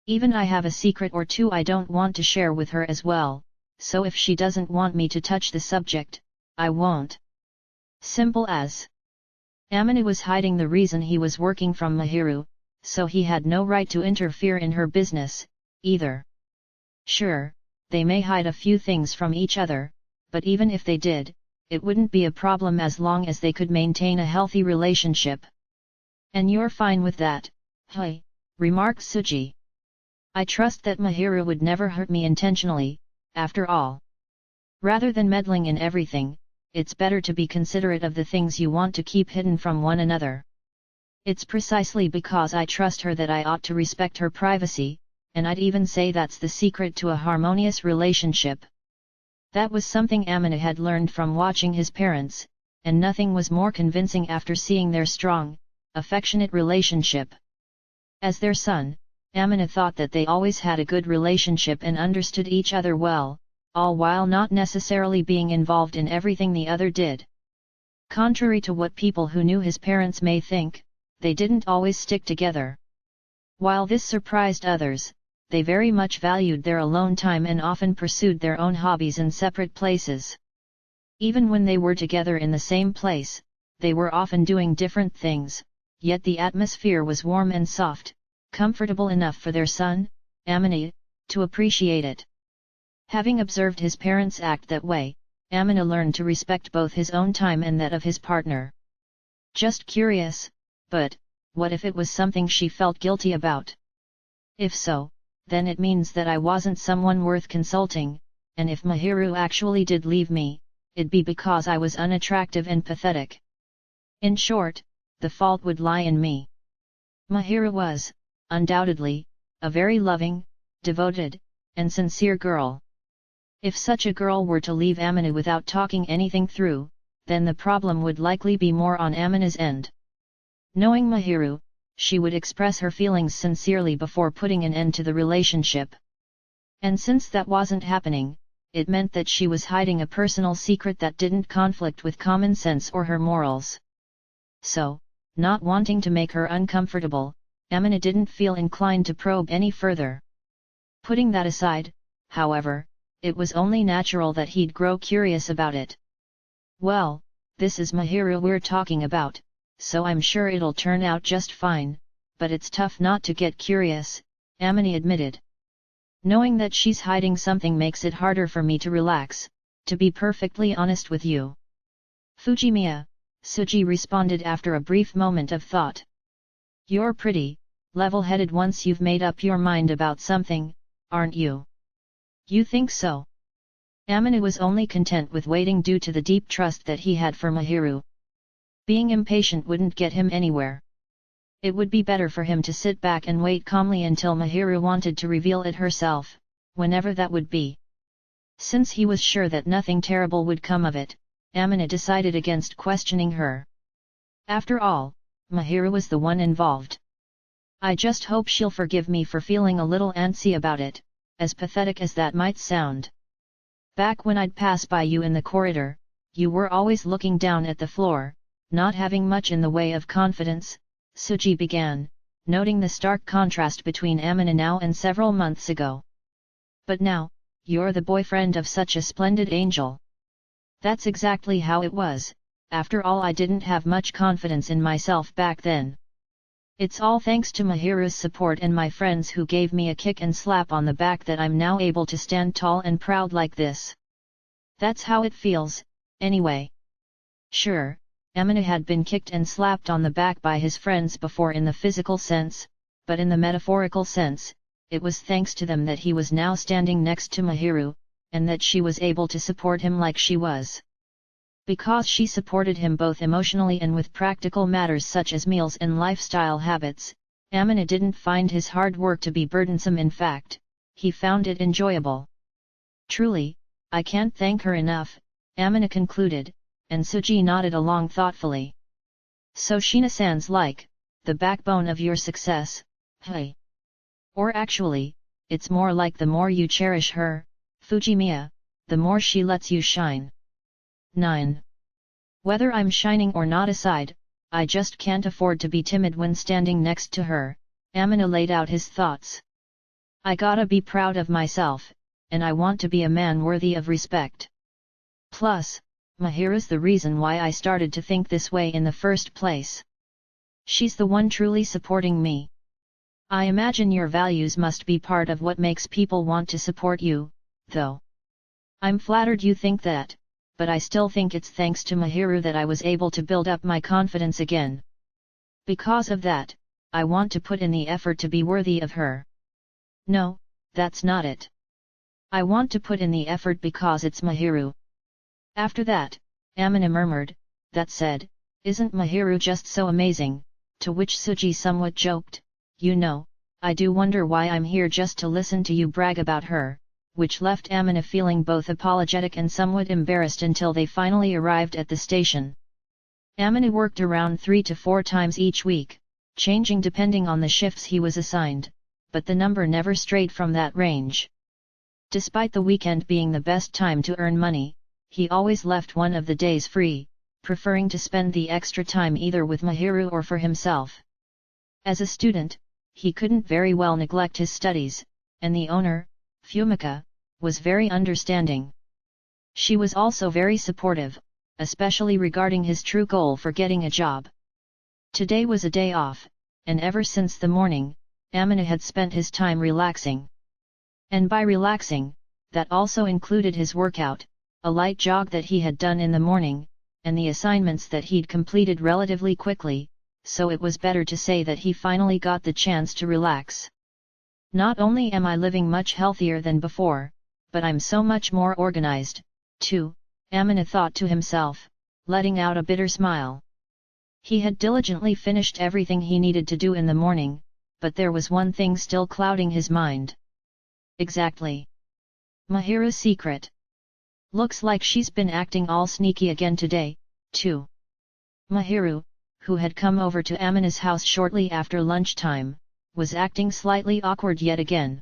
Speaker 1: Even I have a secret or two I don't want to share with her as well, so if she doesn't want me to touch the subject, I won't. Simple as. Amine was hiding the reason he was working from Mahiru, so he had no right to interfere in her business, either. Sure, they may hide a few things from each other, but even if they did, it wouldn't be a problem as long as they could maintain a healthy relationship. And you're fine with that, hey, remarked Suji. I trust that Mahiru would never hurt me intentionally, after all. Rather than meddling in everything, it's better to be considerate of the things you want to keep hidden from one another. It's precisely because I trust her that I ought to respect her privacy, and I'd even say that's the secret to a harmonious relationship. That was something Amine had learned from watching his parents, and nothing was more convincing after seeing their strong, affectionate relationship. As their son, Amine thought that they always had a good relationship and understood each other well, all while not necessarily being involved in everything the other did. Contrary to what people who knew his parents may think, they didn't always stick together. While this surprised others, they very much valued their alone time and often pursued their own hobbies in separate places. Even when they were together in the same place, they were often doing different things, yet the atmosphere was warm and soft, comfortable enough for their son, Amine, to appreciate it. Having observed his parents act that way, Amine learned to respect both his own time and that of his partner. Just curious, but, what if it was something she felt guilty about? If so, then it means that I wasn't someone worth consulting, and if Mahiru actually did leave me, it'd be because I was unattractive and pathetic. In short, the fault would lie in me. Mahiru was, undoubtedly, a very loving, devoted, and sincere girl. If such a girl were to leave Amine without talking anything through, then the problem would likely be more on Amine's end. Knowing Mahiru, she would express her feelings sincerely before putting an end to the relationship. And since that wasn't happening, it meant that she was hiding a personal secret that didn't conflict with common sense or her morals. So, not wanting to make her uncomfortable, Amine didn't feel inclined to probe any further. Putting that aside, however, it was only natural that he'd grow curious about it. Well, this is Mahiru we're talking about, so I'm sure it'll turn out just fine, but it's tough not to get curious, Amine admitted. Knowing that she's hiding something makes it harder for me to relax, to be perfectly honest with you. Fujimiya, Suji responded after a brief moment of thought. You're pretty, level-headed once you've made up your mind about something, aren't you? You think so? Amine was only content with waiting due to the deep trust that he had for Mahiru. Being impatient wouldn't get him anywhere. It would be better for him to sit back and wait calmly until Mahiru wanted to reveal it herself, whenever that would be. Since he was sure that nothing terrible would come of it, Amine decided against questioning her. After all, Mahiru was the one involved. I just hope she'll forgive me for feeling a little antsy about it, as pathetic as that might sound. Back when I'd pass by you in the corridor, you were always looking down at the floor, not having much in the way of confidence, Suji began, noting the stark contrast between Amina now and several months ago. But now, you're the boyfriend of such a splendid angel. That's exactly how it was. After all, I didn't have much confidence in myself back then. It's all thanks to Mahiru's support and my friends who gave me a kick and slap on the back that I'm now able to stand tall and proud like this. That's how it feels, anyway. Sure, Amina had been kicked and slapped on the back by his friends before in the physical sense, but in the metaphorical sense, it was thanks to them that he was now standing next to Mahiru, and that she was able to support him like she was. Because she supported him both emotionally and with practical matters such as meals and lifestyle habits, Amina didn't find his hard work to be burdensome. In fact, he found it enjoyable. Truly, I can't thank her enough, Amina concluded, and Suji nodded along thoughtfully. So Shina-san's like the backbone of your success, hey? Or actually, it's more like the more you cherish her, Fujimiya, the more she lets you shine. 9. Whether I'm shining or not aside, I just can't afford to be timid when standing next to her, Amina laid out his thoughts. I gotta be proud of myself, and I want to be a man worthy of respect. Plus, Mahiru's the reason why I started to think this way in the first place. She's the one truly supporting me. I imagine your values must be part of what makes people want to support you, though. I'm flattered you think that, but I still think it's thanks to Mahiru that I was able to build up my confidence again. Because of that, I want to put in the effort to be worthy of her. No, that's not it. I want to put in the effort because it's Mahiru. After that, Amina murmured, that said, isn't Mahiru just so amazing, to which Suji somewhat joked, you know, I do wonder why I'm here just to listen to you brag about her, which left Amina feeling both apologetic and somewhat embarrassed until they finally arrived at the station. Amina worked around 3 to 4 times each week, changing depending on the shifts he was assigned, but the number never strayed from that range. Despite the weekend being the best time to earn money, he always left one of the days free, preferring to spend the extra time either with Mahiru or for himself. As a student, he couldn't very well neglect his studies, and the owner, Fumika, was very understanding. She was also very supportive, especially regarding his true goal for getting a job. Today was a day off, and ever since the morning, Amina had spent his time relaxing. And by relaxing, that also included his workout, a light jog that he had done in the morning, and the assignments that he'd completed relatively quickly, so it was better to say that he finally got the chance to relax. Not only am I living much healthier than before, but I'm so much more organized, too, Amina thought to himself, letting out a bitter smile. He had diligently finished everything he needed to do in the morning, but there was one thing still clouding his mind. Exactly. Mahiru's secret. Looks like she's been acting all sneaky again today, too. Mahiru, who had come over to Amina's house shortly after lunchtime, was acting slightly awkward yet again.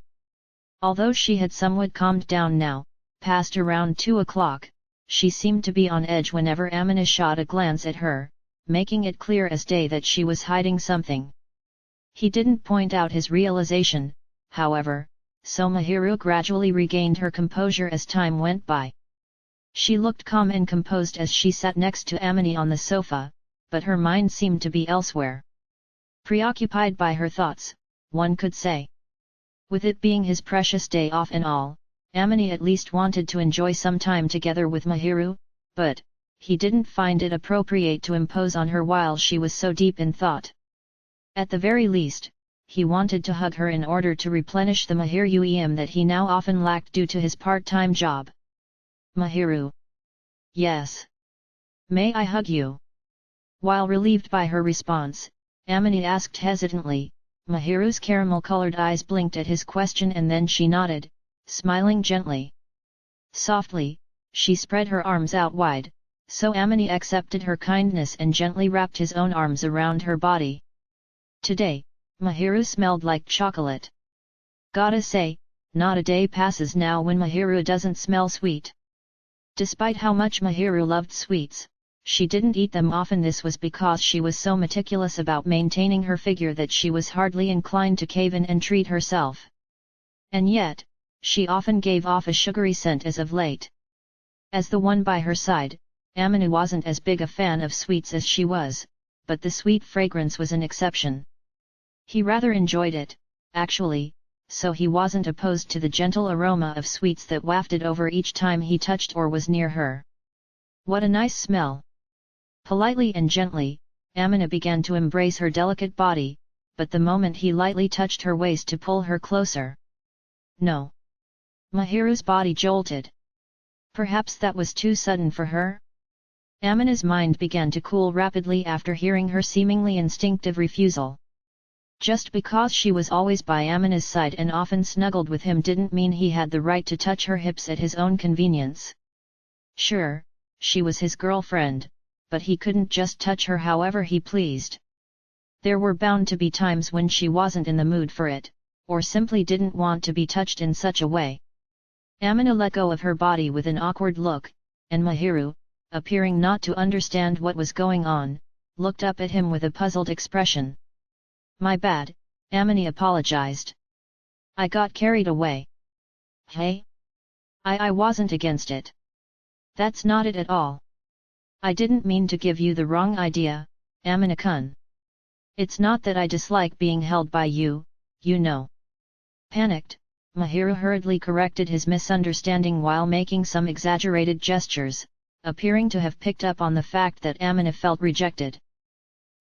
Speaker 1: Although she had somewhat calmed down now, past around 2 o'clock, she seemed to be on edge whenever Amina shot a glance at her, making it clear as day that she was hiding something. He didn't point out his realization, however, so Mahiru gradually regained her composure as time went by. She looked calm and composed as she sat next to Amina on the sofa, but her mind seemed to be elsewhere. Preoccupied by her thoughts, one could say. With it being his precious day off and all, Amina at least wanted to enjoy some time together with Mahiru, but he didn't find it appropriate to impose on her while she was so deep in thought. At the very least, he wanted to hug her in order to replenish the Mahiru that he now often lacked due to his part-time job. Mahiru. Yes. May I hug you? While relieved by her response, Amina asked hesitantly. Mahiru's caramel-colored eyes blinked at his question and then she nodded, smiling gently. Softly, she spread her arms out wide, so Amina accepted her kindness and gently wrapped his own arms around her body. Today, Mahiru smelled like chocolate. Gotta say, not a day passes now when Mahiru doesn't smell sweet. Despite how much Mahiru loved sweets, she didn't eat them often. This was because she was so meticulous about maintaining her figure that she was hardly inclined to cave in and treat herself. And yet, she often gave off a sugary scent as of late. As the one by her side, Amina wasn't as big a fan of sweets as she was, but the sweet fragrance was an exception. He rather enjoyed it, actually, so he wasn't opposed to the gentle aroma of sweets that wafted over each time he touched or was near her. What a nice smell! Politely and gently, Amina began to embrace her delicate body, but the moment he lightly touched her waist to pull her closer. No. Mahiru's body jolted. Perhaps that was too sudden for her? Amina's mind began to cool rapidly after hearing her seemingly instinctive refusal. Just because she was always by Amina's side and often snuggled with him didn't mean he had the right to touch her hips at his own convenience. Sure, she was his girlfriend, but he couldn't just touch her however he pleased. There were bound to be times when she wasn't in the mood for it, or simply didn't want to be touched in such a way. Amina let go of her body with an awkward look, and Mahiru, appearing not to understand what was going on, looked up at him with a puzzled expression. My bad, Amina apologized. I got carried away. Hey? I wasn't against it. That's not it at all. I didn't mean to give you the wrong idea, Amina-kun. It's not that I dislike being held by you, you know. Panicked, Mahiru hurriedly corrected his misunderstanding while making some exaggerated gestures, appearing to have picked up on the fact that Amina felt rejected.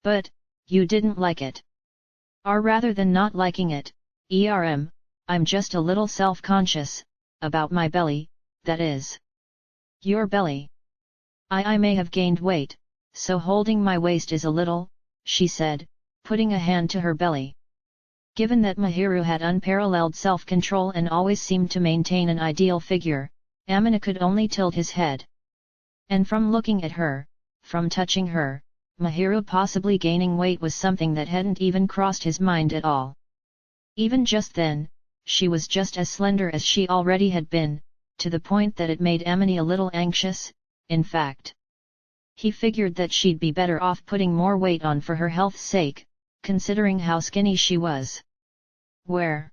Speaker 1: But, you didn't like it. Or rather than not liking it, I'm just a little self-conscious, about my belly, that is. Your belly. I may have gained weight, so holding my waist is a little, she said, putting a hand to her belly. Given that Mahiru had unparalleled self-control and always seemed to maintain an ideal figure, Amina could only tilt his head. And from looking at her, from touching her, Mahiru possibly gaining weight was something that hadn't even crossed his mind at all. Even just then, she was just as slender as she already had been, to the point that it made Amina a little anxious. In fact, he figured that she'd be better off putting more weight on for her health's sake, considering how skinny she was. Where?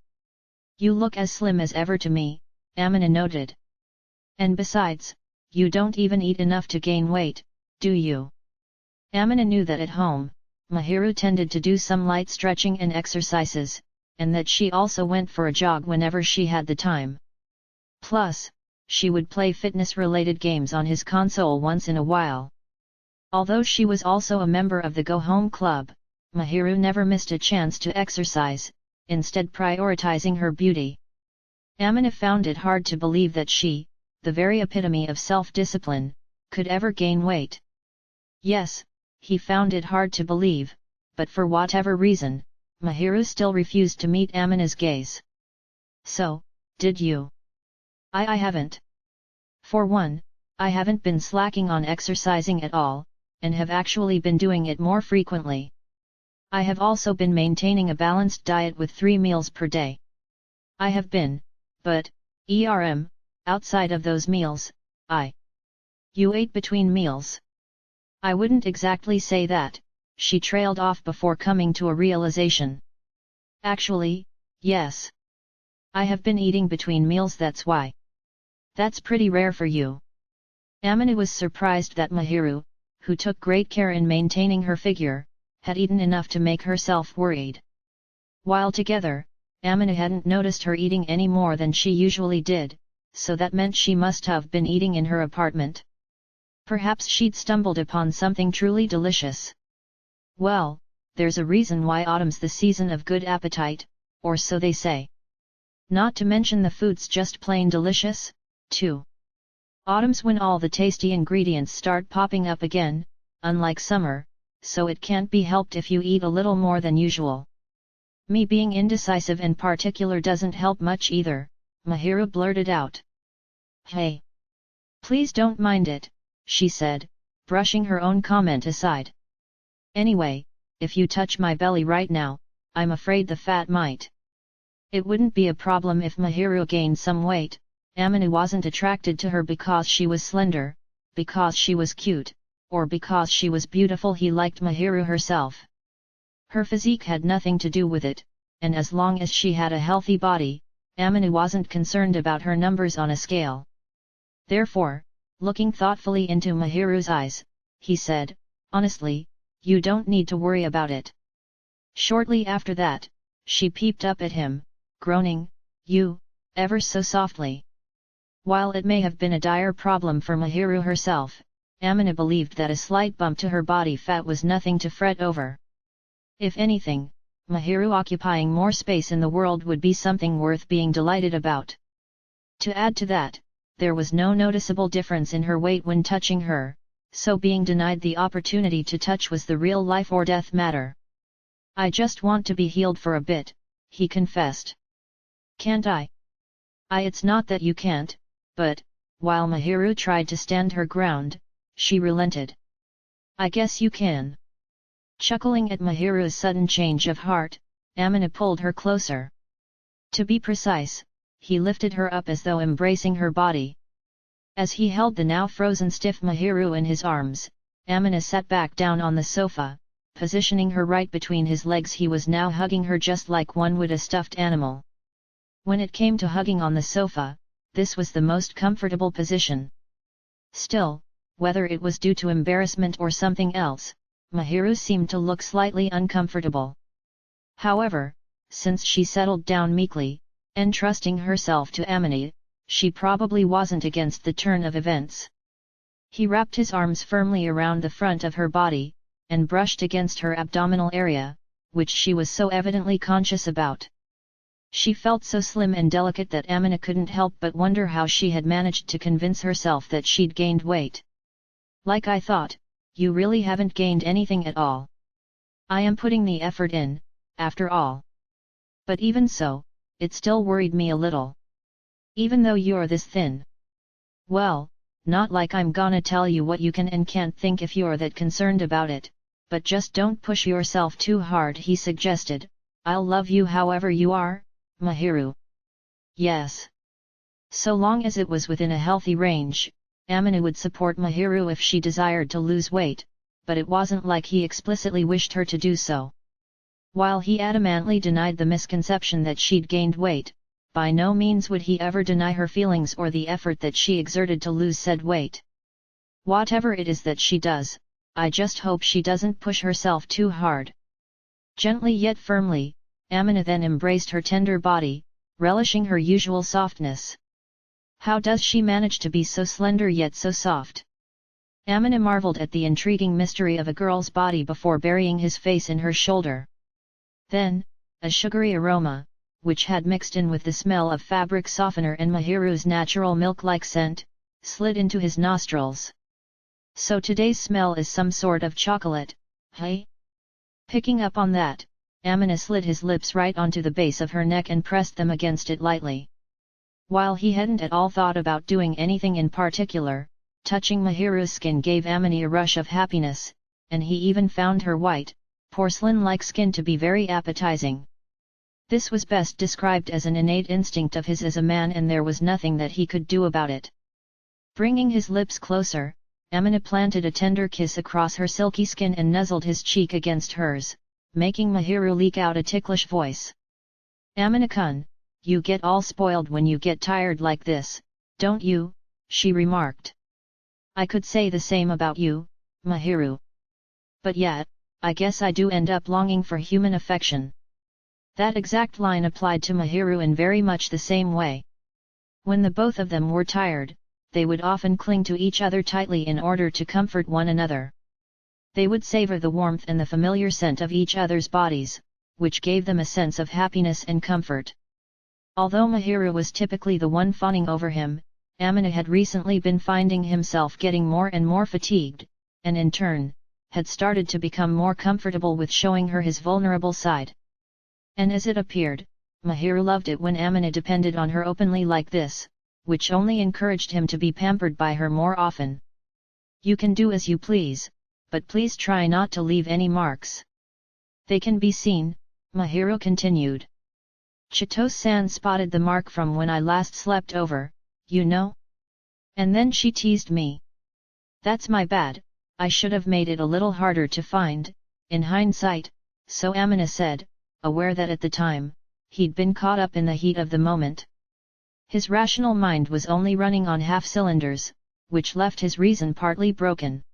Speaker 1: You look as slim as ever to me, Amina noted. And besides, you don't even eat enough to gain weight, do you? Amina knew that at home, Mahiru tended to do some light stretching and exercises, and that she also went for a jog whenever she had the time. Plus, she would play fitness-related games on his console once in a while. Although she was also a member of the Go Home Club, Mahiru never missed a chance to exercise, instead prioritizing her beauty. Amina found it hard to believe that she, the very epitome of self-discipline, could ever gain weight. Yes, he found it hard to believe, but for whatever reason, Mahiru still refused to meet Amina's gaze. So, did you? I haven't. For one, I haven't been slacking on exercising at all, and have actually been doing it more frequently. I have also been maintaining a balanced diet with 3 meals per day. I have been, but, outside of those meals, You ate between meals. I wouldn't exactly say that, she trailed off before coming to a realization. Actually, yes. I have been eating between meals, that's why. That's pretty rare for you. Amina was surprised that Mahiru, who took great care in maintaining her figure, had eaten enough to make herself worried. While together, Amina hadn't noticed her eating any more than she usually did, so that meant she must have been eating in her apartment. Perhaps she'd stumbled upon something truly delicious. Well, there's a reason why autumn's the season of good appetite, or so they say. Not to mention the food's just plain delicious, too. Autumn's when all the tasty ingredients start popping up again, unlike summer, so it can't be helped if you eat a little more than usual. Me being indecisive and particular doesn't help much either, Mahiru blurted out. Hey! Please don't mind it, she said, brushing her own comment aside. Anyway, if you touch my belly right now, I'm afraid the fat might. It wouldn't be a problem if Mahiru gained some weight. Amina wasn't attracted to her because she was slender, because she was cute, or because she was beautiful. He liked Mahiru herself. Her physique had nothing to do with it, and as long as she had a healthy body, Amina wasn't concerned about her numbers on a scale. Therefore, looking thoughtfully into Mahiru's eyes, he said, "Honestly, you don't need to worry about it." Shortly after that, she peeped up at him, groaning, "You," ever so softly. While it may have been a dire problem for Mahiru herself, Amina believed that a slight bump to her body fat was nothing to fret over. If anything, Mahiru occupying more space in the world would be something worth being delighted about. To add to that, there was no noticeable difference in her weight when touching her, so being denied the opportunity to touch was the real life or death matter. "I just want to be healed for a bit," he confessed. "Can't I?" It's not that you can't, but," while Mahiru tried to stand her ground, she relented. "I guess you can." Chuckling at Mahiru's sudden change of heart, Amina pulled her closer. To be precise, he lifted her up as though embracing her body. As he held the now frozen stiff Mahiru in his arms, Amina sat back down on the sofa, positioning her right between his legs. He was now hugging her just like one would a stuffed animal. When it came to hugging on the sofa, this was the most comfortable position. Still, whether it was due to embarrassment or something else, Mahiru seemed to look slightly uncomfortable. However, since she settled down meekly, entrusting herself to Amina, she probably wasn't against the turn of events. He wrapped his arms firmly around the front of her body, and brushed against her abdominal area, which she was so evidently conscious about. She felt so slim and delicate that Amina couldn't help but wonder how she had managed to convince herself that she'd gained weight. "Like I thought, you really haven't gained anything at all. I am putting the effort in, after all. But even so, it still worried me a little. Even though you're this thin." "Well, not like I'm gonna tell you what you can and can't think if you're that concerned about it, but just don't push yourself too hard," he suggested. "I'll love you however you are, Mahiru." "Yes." So long as it was within a healthy range, Amina would support Mahiru if she desired to lose weight, but it wasn't like he explicitly wished her to do so. While he adamantly denied the misconception that she'd gained weight, by no means would he ever deny her feelings or the effort that she exerted to lose said weight. "Whatever it is that she does, I just hope she doesn't push herself too hard." Gently yet firmly, Amina then embraced her tender body, relishing her usual softness. How does she manage to be so slender yet so soft? Amina marveled at the intriguing mystery of a girl's body before burying his face in her shoulder. Then, a sugary aroma, which had mixed in with the smell of fabric softener and Mahiru's natural milk-like scent, slid into his nostrils. "So today's smell is some sort of chocolate, hey?" Picking up on that, Amina slid his lips right onto the base of her neck and pressed them against it lightly. While he hadn't at all thought about doing anything in particular, touching Mahiru's skin gave Amina a rush of happiness, and he even found her white, porcelain-like skin to be very appetizing. This was best described as an innate instinct of his as a man, and there was nothing that he could do about it. Bringing his lips closer, Amina planted a tender kiss across her silky skin and nuzzled his cheek against hers, making Mahiru leak out a ticklish voice. "Amina-kun, you get all spoiled when you get tired like this, don't you?" she remarked. "I could say the same about you, Mahiru. But yet, I guess I do end up longing for human affection." That exact line applied to Mahiru in very much the same way. When the both of them were tired, they would often cling to each other tightly in order to comfort one another. They would savor the warmth and the familiar scent of each other's bodies, which gave them a sense of happiness and comfort. Although Mahiru was typically the one fawning over him, Amina had recently been finding himself getting more and more fatigued, and in turn, had started to become more comfortable with showing her his vulnerable side. And as it appeared, Mahiru loved it when Amina depended on her openly like this, which only encouraged him to be pampered by her more often. "You can do as you please, but please try not to leave any marks. They can be seen, Mahiru continued. Chito-san spotted the mark from when I last slept over, you know? And then she teased me. That's my bad, I should have made it a little harder to find, in hindsight, so Amina said, aware that at the time, he'd been caught up in the heat of the moment. His rational mind was only running on half cylinders, which left his reason partly broken.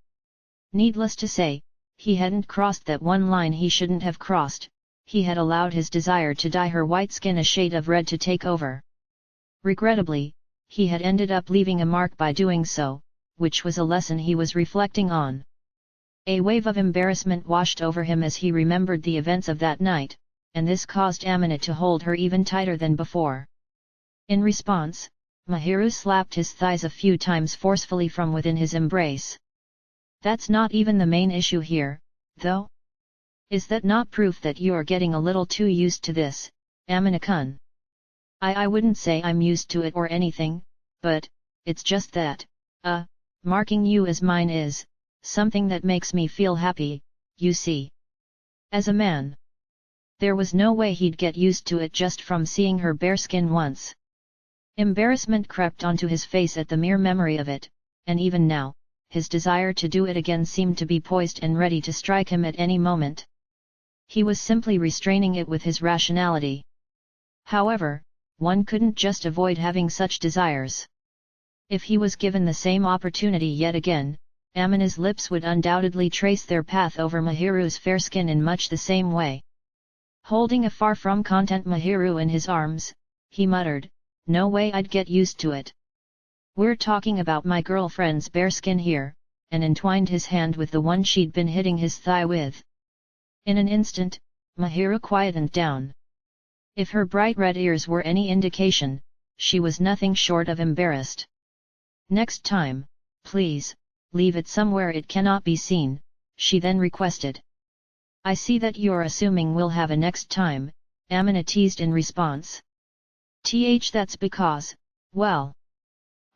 Speaker 1: Needless to say, he hadn't crossed that one line he shouldn't have crossed, he had allowed his desire to dye her white skin a shade of red to take over. Regrettably, he had ended up leaving a mark by doing so, which was a lesson he was reflecting on. A wave of embarrassment washed over him as he remembered the events of that night, and this caused Amina to hold her even tighter than before. In response, Mahiru slapped his thighs a few times forcefully from within his embrace. That's not even the main issue here, though? Is that not proof that you're getting a little too used to this, Amina-kun? I wouldn't say I'm used to it or anything, but, it's just that, marking you as mine is, something that makes me feel happy, you see. As a man, there was no way he'd get used to it just from seeing her bare skin once. Embarrassment crept onto his face at the mere memory of it, and even now, his desire to do it again seemed to be poised and ready to strike him at any moment. He was simply restraining it with his rationality. However, one couldn't just avoid having such desires. If he was given the same opportunity yet again, Amina's lips would undoubtedly trace their path over Mahiru's fair skin in much the same way. Holding a far from content Mahiru in his arms, he muttered, "No way I'd get used to it. We're talking about my girlfriend's bare skin here," and entwined his hand with the one she'd been hitting his thigh with. In an instant, Mahiru quietened down. If her bright red ears were any indication, she was nothing short of embarrassed. "Next time, please, leave it somewhere it cannot be seen," she then requested. "I see that you're assuming we'll have a next time," Amina teased in response. That's because, well,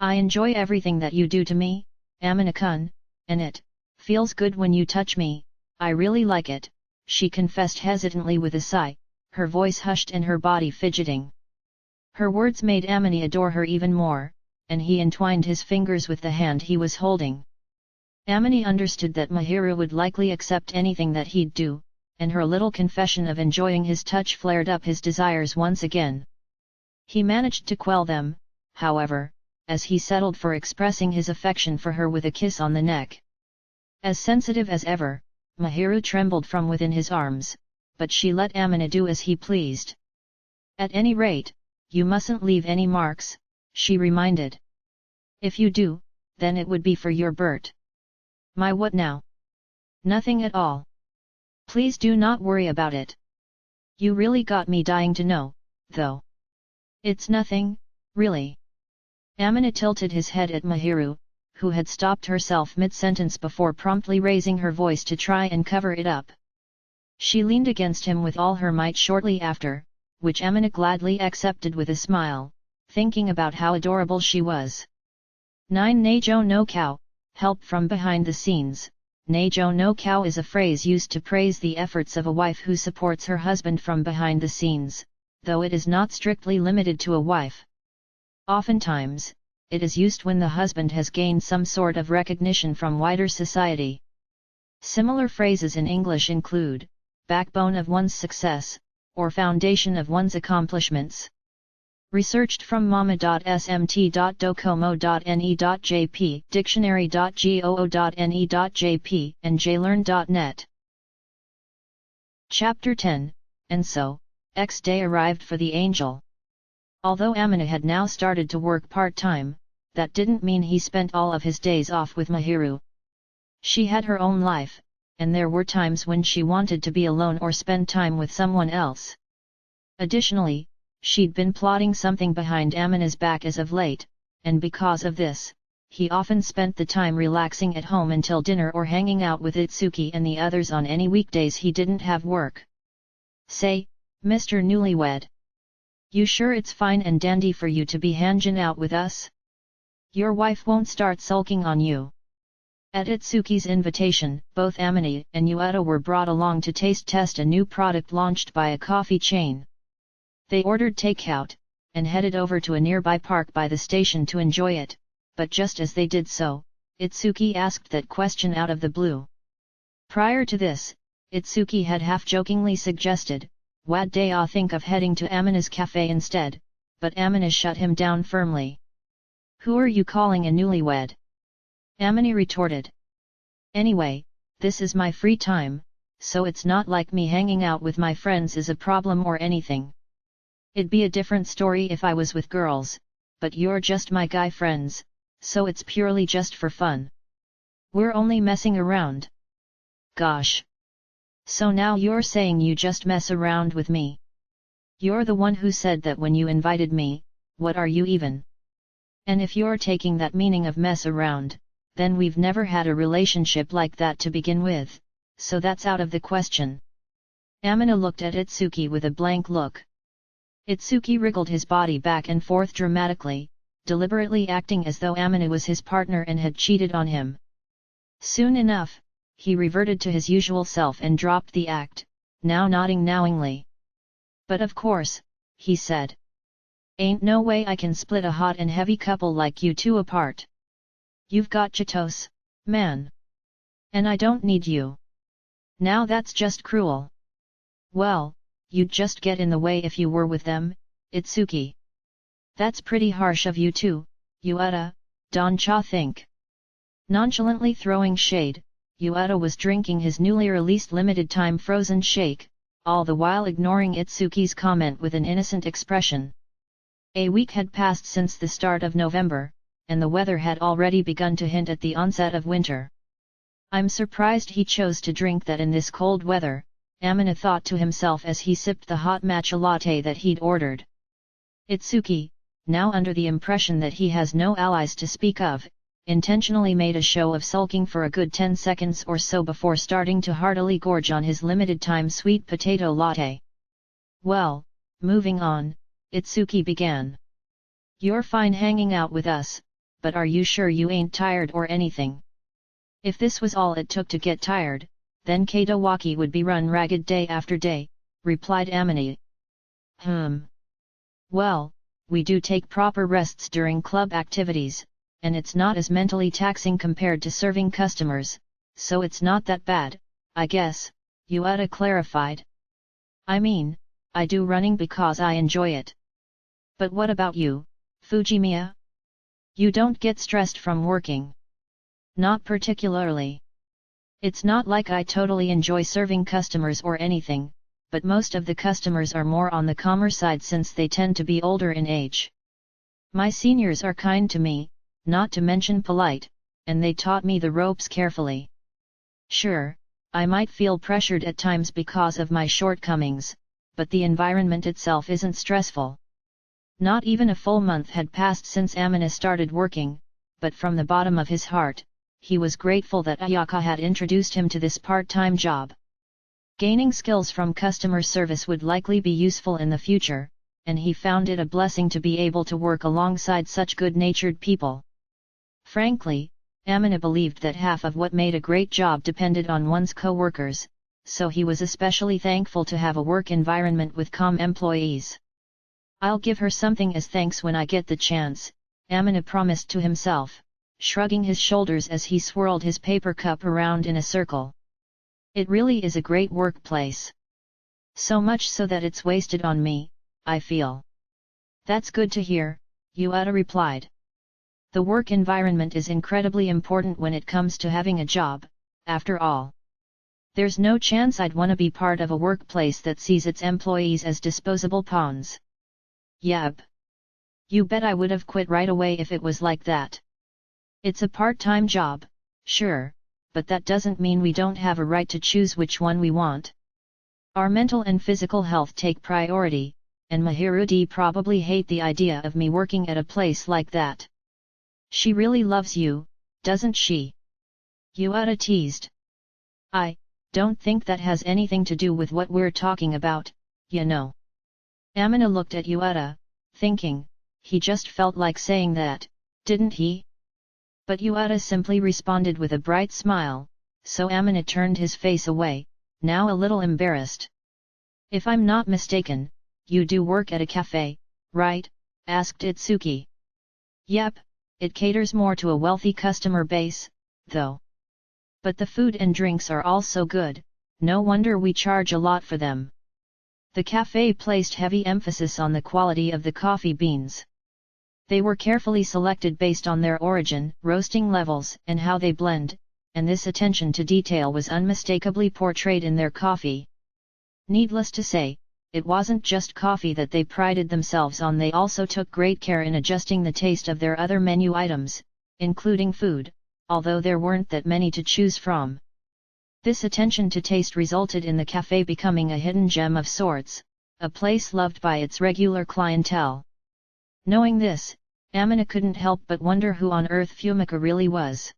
Speaker 1: I enjoy everything that you do to me, Amina-kun, and it feels good when you touch me, I really like it," she confessed hesitantly with a sigh, her voice hushed and her body fidgeting. Her words made Amina adore her even more, and he entwined his fingers with the hand he was holding. Amina understood that Mahiru would likely accept anything that he'd do, and her little confession of enjoying his touch flared up his desires once again. He managed to quell them, however, as he settled for expressing his affection for her with a kiss on the neck. As sensitive as ever, Mahiru trembled from within his arms, but she let Amina do as he pleased. "At any rate, you mustn't leave any marks," she reminded. "If you do, then it would be for your Bert." "My what now?" "Nothing at all. Please do not worry about it. You really got me dying to know, though." "It's nothing, really." Amina tilted his head at Mahiru, who had stopped herself mid-sentence before promptly raising her voice to try and cover it up. She leaned against him with all her might shortly after, which Amina gladly accepted with a smile, thinking about how adorable she was. 9 Neijo no Kao, help from behind the scenes. Neijo no Kao is a phrase used to praise the efforts of a wife who supports her husband from behind the scenes, though it is not strictly limited to a wife. Oftentimes, it is used when the husband has gained some sort of recognition from wider society. Similar phrases in English include, backbone of one's success, or foundation of one's accomplishments. Researched from mama.smt.docomo.ne.jp, dictionary.goo.ne.jp, and jlearn.net. Chapter 10, And so, X day arrived for the angel. Although Amina had now started to work part-time, that didn't mean he spent all of his days off with Mahiru. She had her own life, and there were times when she wanted to be alone or spend time with someone else. Additionally, she'd been plotting something behind Amina's back as of late, and because of this, he often spent the time relaxing at home until dinner or hanging out with Itsuki and the others on any weekdays he didn't have work. "Say, Mr. Newlywed. You sure it's fine and dandy for you to be hanging out with us? Your wife won't start sulking on you?" At Itsuki's invitation, both Amine and Yueta were brought along to taste test a new product launched by a coffee chain. They ordered takeout, and headed over to a nearby park by the station to enjoy it, but just as they did so, Itsuki asked that question out of the blue. Prior to this, Itsuki had half-jokingly suggested, "What day I think of heading to Amine's cafe instead," but Amine shut him down firmly. "Who are you calling a newlywed?" Amine retorted. "Anyway, this is my free time, so it's not like me hanging out with my friends is a problem or anything. It'd be a different story if I was with girls, but you're just my guy friends, so it's purely just for fun. We're only messing around." "Gosh. So now you're saying you just mess around with me? You're the one who said that when you invited me. What are you even? And if you're taking that meaning of mess around, then we've never had a relationship like that to begin with, so that's out of the question." Amine looked at Itsuki with a blank look. Itsuki wriggled his body back and forth dramatically, deliberately acting as though Amine was his partner and had cheated on him. Soon enough, he reverted to his usual self and dropped the act, now nodding knowingly. "But of course," he said. "Ain't no way I can split a hot and heavy couple like you two apart. You've got Chitos, man. And I don't need you. Now that's just cruel." "Well, you'd just get in the way if you were with them, Itsuki." "That's pretty harsh of you too, Yueta, don't ya think?" Nonchalantly throwing shade, Yueta was drinking his newly released limited-time frozen shake, all the while ignoring Itsuki's comment with an innocent expression. A week had passed since the start of November, and the weather had already begun to hint at the onset of winter. "I'm surprised he chose to drink that in this cold weather," Amine thought to himself as he sipped the hot matcha latte that he'd ordered. Itsuki, now under the impression that he has no allies to speak of, intentionally made a show of sulking for a good 10 seconds or so before starting to heartily gorge on his limited-time sweet potato latte. "Well, moving on," Itsuki began. "You're fine hanging out with us, but are you sure you ain't tired or anything? If this was all it took to get tired, then Katawaki would be run ragged day after day," replied Amine. "Well, we do take proper rests during club activities, and it's not as mentally taxing compared to serving customers, so it's not that bad, I guess," Yueta clarified. "I mean, I do running because I enjoy it. But what about you, Fujimiya? You don't get stressed from working?" "Not particularly. It's not like I totally enjoy serving customers or anything, but most of the customers are more on the calmer side since they tend to be older in age. My seniors are kind to me, not to mention polite, and they taught me the ropes carefully. Sure, I might feel pressured at times because of my shortcomings, but the environment itself isn't stressful." Not even a full month had passed since Amine started working, but from the bottom of his heart, he was grateful that Ayaka had introduced him to this part-time job. Gaining skills from customer service would likely be useful in the future, and he found it a blessing to be able to work alongside such good-natured people. Frankly, Amine believed that half of what made a great job depended on one's co-workers, so he was especially thankful to have a work environment with calm employees. "I'll give her something as thanks when I get the chance," Amine promised to himself, shrugging his shoulders as he swirled his paper cup around in a circle. "It really is a great workplace. So much so that it's wasted on me, I feel." "That's good to hear," Yueta replied. "The work environment is incredibly important when it comes to having a job, after all. There's no chance I'd want to be part of a workplace that sees its employees as disposable pawns. Yep. You bet I would have quit right away if it was like that. It's a part-time job, sure, but that doesn't mean we don't have a right to choose which one we want. Our mental and physical health take priority, and Mahirudi probably hate the idea of me working at a place like that." "She really loves you, doesn't she?" Yueta teased. "I don't think that has anything to do with what we're talking about, you know." Amine looked at Yueta, thinking, he just felt like saying that, didn't he? But Yuata simply responded with a bright smile, so Amina turned his face away, now a little embarrassed. If I'm not mistaken, you do work at a cafe, right? Asked Itsuki. Yep, it caters more to a wealthy customer base, though. But the food and drinks are all so good, no wonder we charge a lot for them. The cafe placed heavy emphasis on the quality of the coffee beans. They were carefully selected based on their origin, roasting levels, and how they blend, and this attention to detail was unmistakably portrayed in their coffee. Needless to say, it wasn't just coffee that they prided themselves on, they also took great care in adjusting the taste of their other menu items, including food, although there weren't that many to choose from. This attention to taste resulted in the cafe becoming a hidden gem of sorts, a place loved by its regular clientele. Knowing this, Amina couldn't help but wonder who on earth Fumika really was.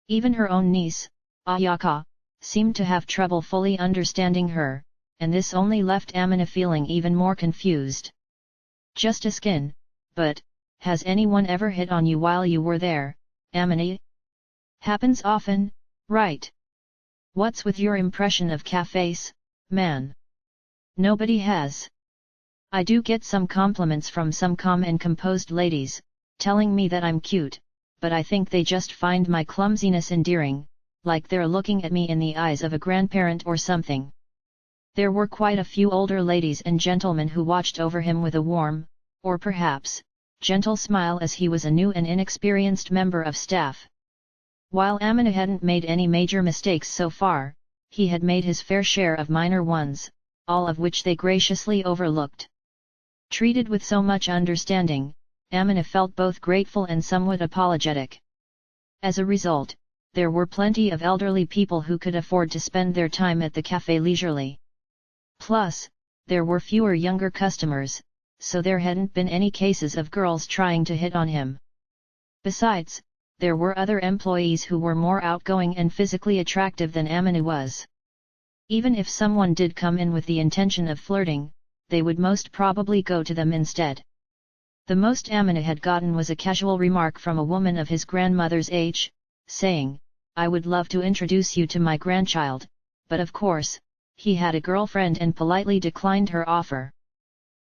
Speaker 1: Even her own niece, Ayaka, seemed to have trouble fully understanding her, and this only left Amina feeling even more confused. Just a skin, but, has anyone ever hit on you while you were there, Amina? Happens often, right? What's with your impression of cafes, man? Nobody has. I do get some compliments from some calm and composed ladies, telling me that I'm cute, but I think they just find my clumsiness endearing, like they're looking at me in the eyes of a grandparent or something. There were quite a few older ladies and gentlemen who watched over him with a warm, or perhaps, gentle smile as he was a new and inexperienced member of staff. While Amina hadn't made any major mistakes so far, he had made his fair share of minor ones, all of which they graciously overlooked. Treated with so much understanding, Amina felt both grateful and somewhat apologetic. As a result, there were plenty of elderly people who could afford to spend their time at the cafe leisurely. Plus, there were fewer younger customers, so there hadn't been any cases of girls trying to hit on him. Besides, there were other employees who were more outgoing and physically attractive than Amina was. Even if someone did come in with the intention of flirting, they would most probably go to them instead. The most Amina had gotten was a casual remark from a woman of his grandmother's age, saying, "I would love to introduce you to my grandchild," but of course, he had a girlfriend and politely declined her offer.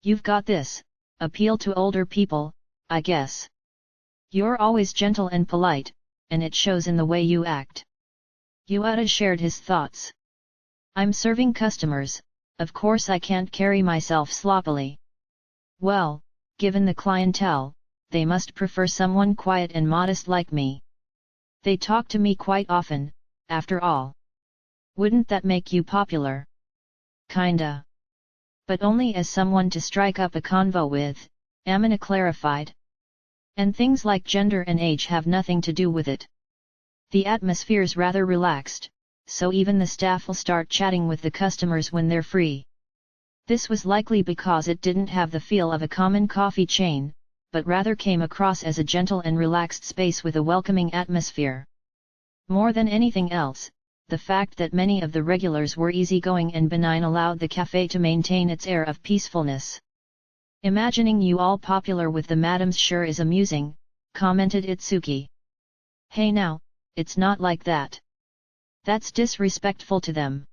Speaker 1: "You've got this appeal to older people, I guess. You're always gentle and polite, and it shows in the way you act." Yuata shared his thoughts. "I'm serving customers, of course I can't carry myself sloppily. Well, given the clientele, they must prefer someone quiet and modest like me. They talk to me quite often, after all. Wouldn't that make you popular?" "Kinda. But only as someone to strike up a convo with," Amina clarified. "And things like gender and age have nothing to do with it. The atmosphere's rather relaxed, so even the staff will start chatting with the customers when they're free." This was likely because it didn't have the feel of a common coffee chain, but rather came across as a gentle and relaxed space with a welcoming atmosphere. More than anything else, the fact that many of the regulars were easygoing and benign allowed the cafe to maintain its air of peacefulness. "Imagining you all popular with the madams sure is amusing," commented Itsuki. "Hey now, it's not like that. That's disrespectful to them.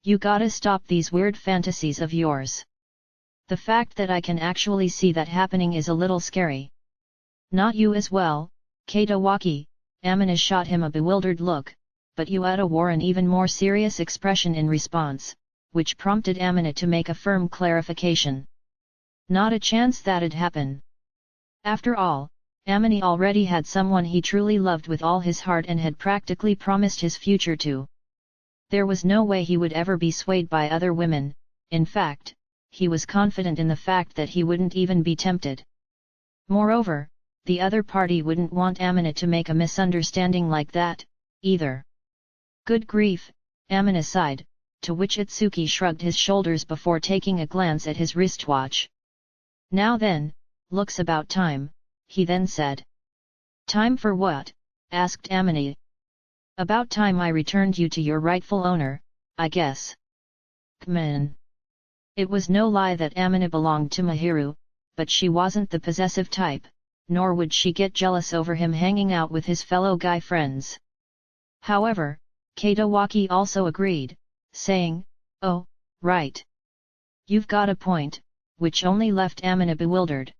Speaker 1: You gotta stop these weird fantasies of yours. The fact that I can actually see that happening is a little scary." "Not you as well, Katawaki," Amina shot him a bewildered look, but Yuata wore an even more serious expression in response, which prompted Amina to make a firm clarification. Not a chance that'd happen. After all, Amina already had someone he truly loved with all his heart and had practically promised his future to. There was no way he would ever be swayed by other women. In fact, he was confident in the fact that he wouldn't even be tempted. Moreover, the other party wouldn't want Amina to make a misunderstanding like that, either. "Good grief," Amina sighed, to which Itsuki shrugged his shoulders before taking a glance at his wristwatch. "Now then, looks about time," he then said. "Time for what?" asked Amina. "About time I returned you to your rightful owner, I guess." Kmen. It was no lie that Amina belonged to Mahiru, but she wasn't the possessive type, nor would she get jealous over him hanging out with his fellow guy friends. However, Katawaki also agreed, saying, "Oh, right. You've got a point," which only left Amina bewildered.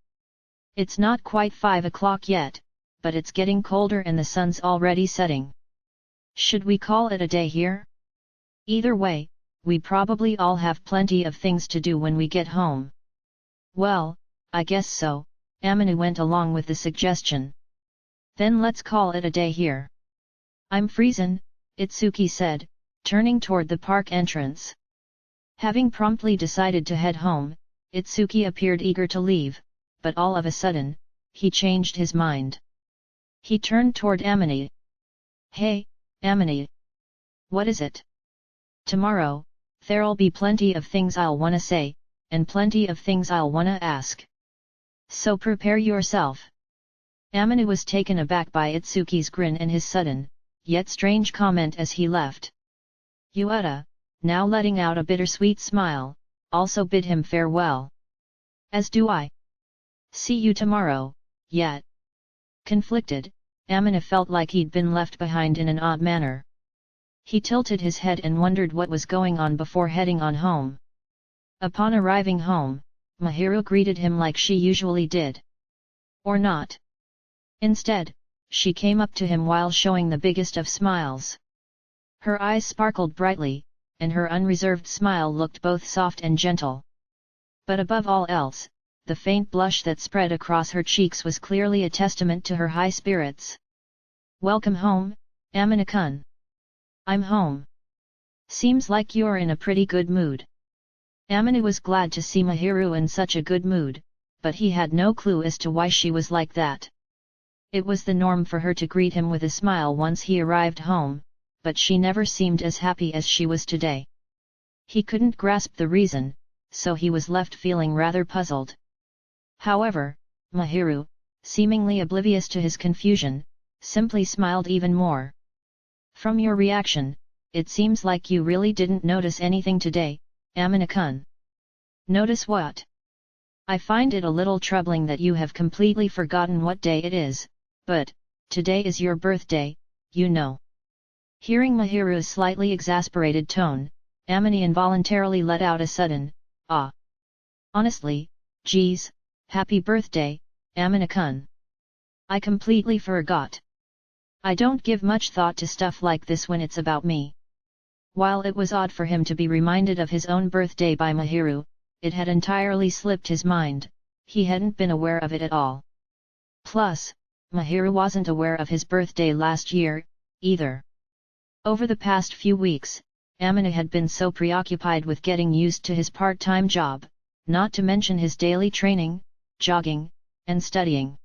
Speaker 1: It's not quite 5 o'clock yet, but it's getting colder and the sun's already setting. Should we call it a day here? Either way, we probably all have plenty of things to do when we get home. Well, I guess so, Amina went along with the suggestion. Then let's call it a day here. I'm freezin', Itsuki said, turning toward the park entrance. Having promptly decided to head home, Itsuki appeared eager to leave, but all of a sudden, he changed his mind. He turned toward Amina. Hey, Amina. What is it? Tomorrow, there'll be plenty of things I'll wanna say, and plenty of things I'll wanna ask. So prepare yourself. Amina was taken aback by Itsuki's grin and his sudden, yet strange comment as he left. Yueta, now letting out a bittersweet smile, also bid him farewell. As do I. See you tomorrow, yet. Conflicted, Amina felt like he'd been left behind in an odd manner. He tilted his head and wondered what was going on before heading on home. Upon arriving home, Mahiru greeted him like she usually did. Or not. Instead, she came up to him while showing the biggest of smiles. Her eyes sparkled brightly, and her unreserved smile looked both soft and gentle. But above all else, the faint blush that spread across her cheeks was clearly a testament to her high spirits. Welcome home, Amina-kun. I'm home. Seems like you're in a pretty good mood. Amina was glad to see Mahiru in such a good mood, but he had no clue as to why she was like that. It was the norm for her to greet him with a smile once he arrived home, but she never seemed as happy as she was today. He couldn't grasp the reason, so he was left feeling rather puzzled. However, Mahiru, seemingly oblivious to his confusion, simply smiled even more. From your reaction, it seems like you really didn't notice anything today, Amina-kun. Notice what? I find it a little troubling that you have completely forgotten what day it is, but, today is your birthday, you know. Hearing Mahiru's slightly exasperated tone, Amina involuntarily let out a sudden, "Ah! Honestly, geez, happy birthday, Amina-kun. I completely forgot. I don't give much thought to stuff like this when it's about me." While it was odd for him to be reminded of his own birthday by Mahiru, it had entirely slipped his mind, he hadn't been aware of it at all. Plus, Mahiru wasn't aware of his birthday last year, either. Over the past few weeks, Amina had been so preoccupied with getting used to his part-time job, not to mention his daily training, jogging, and studying.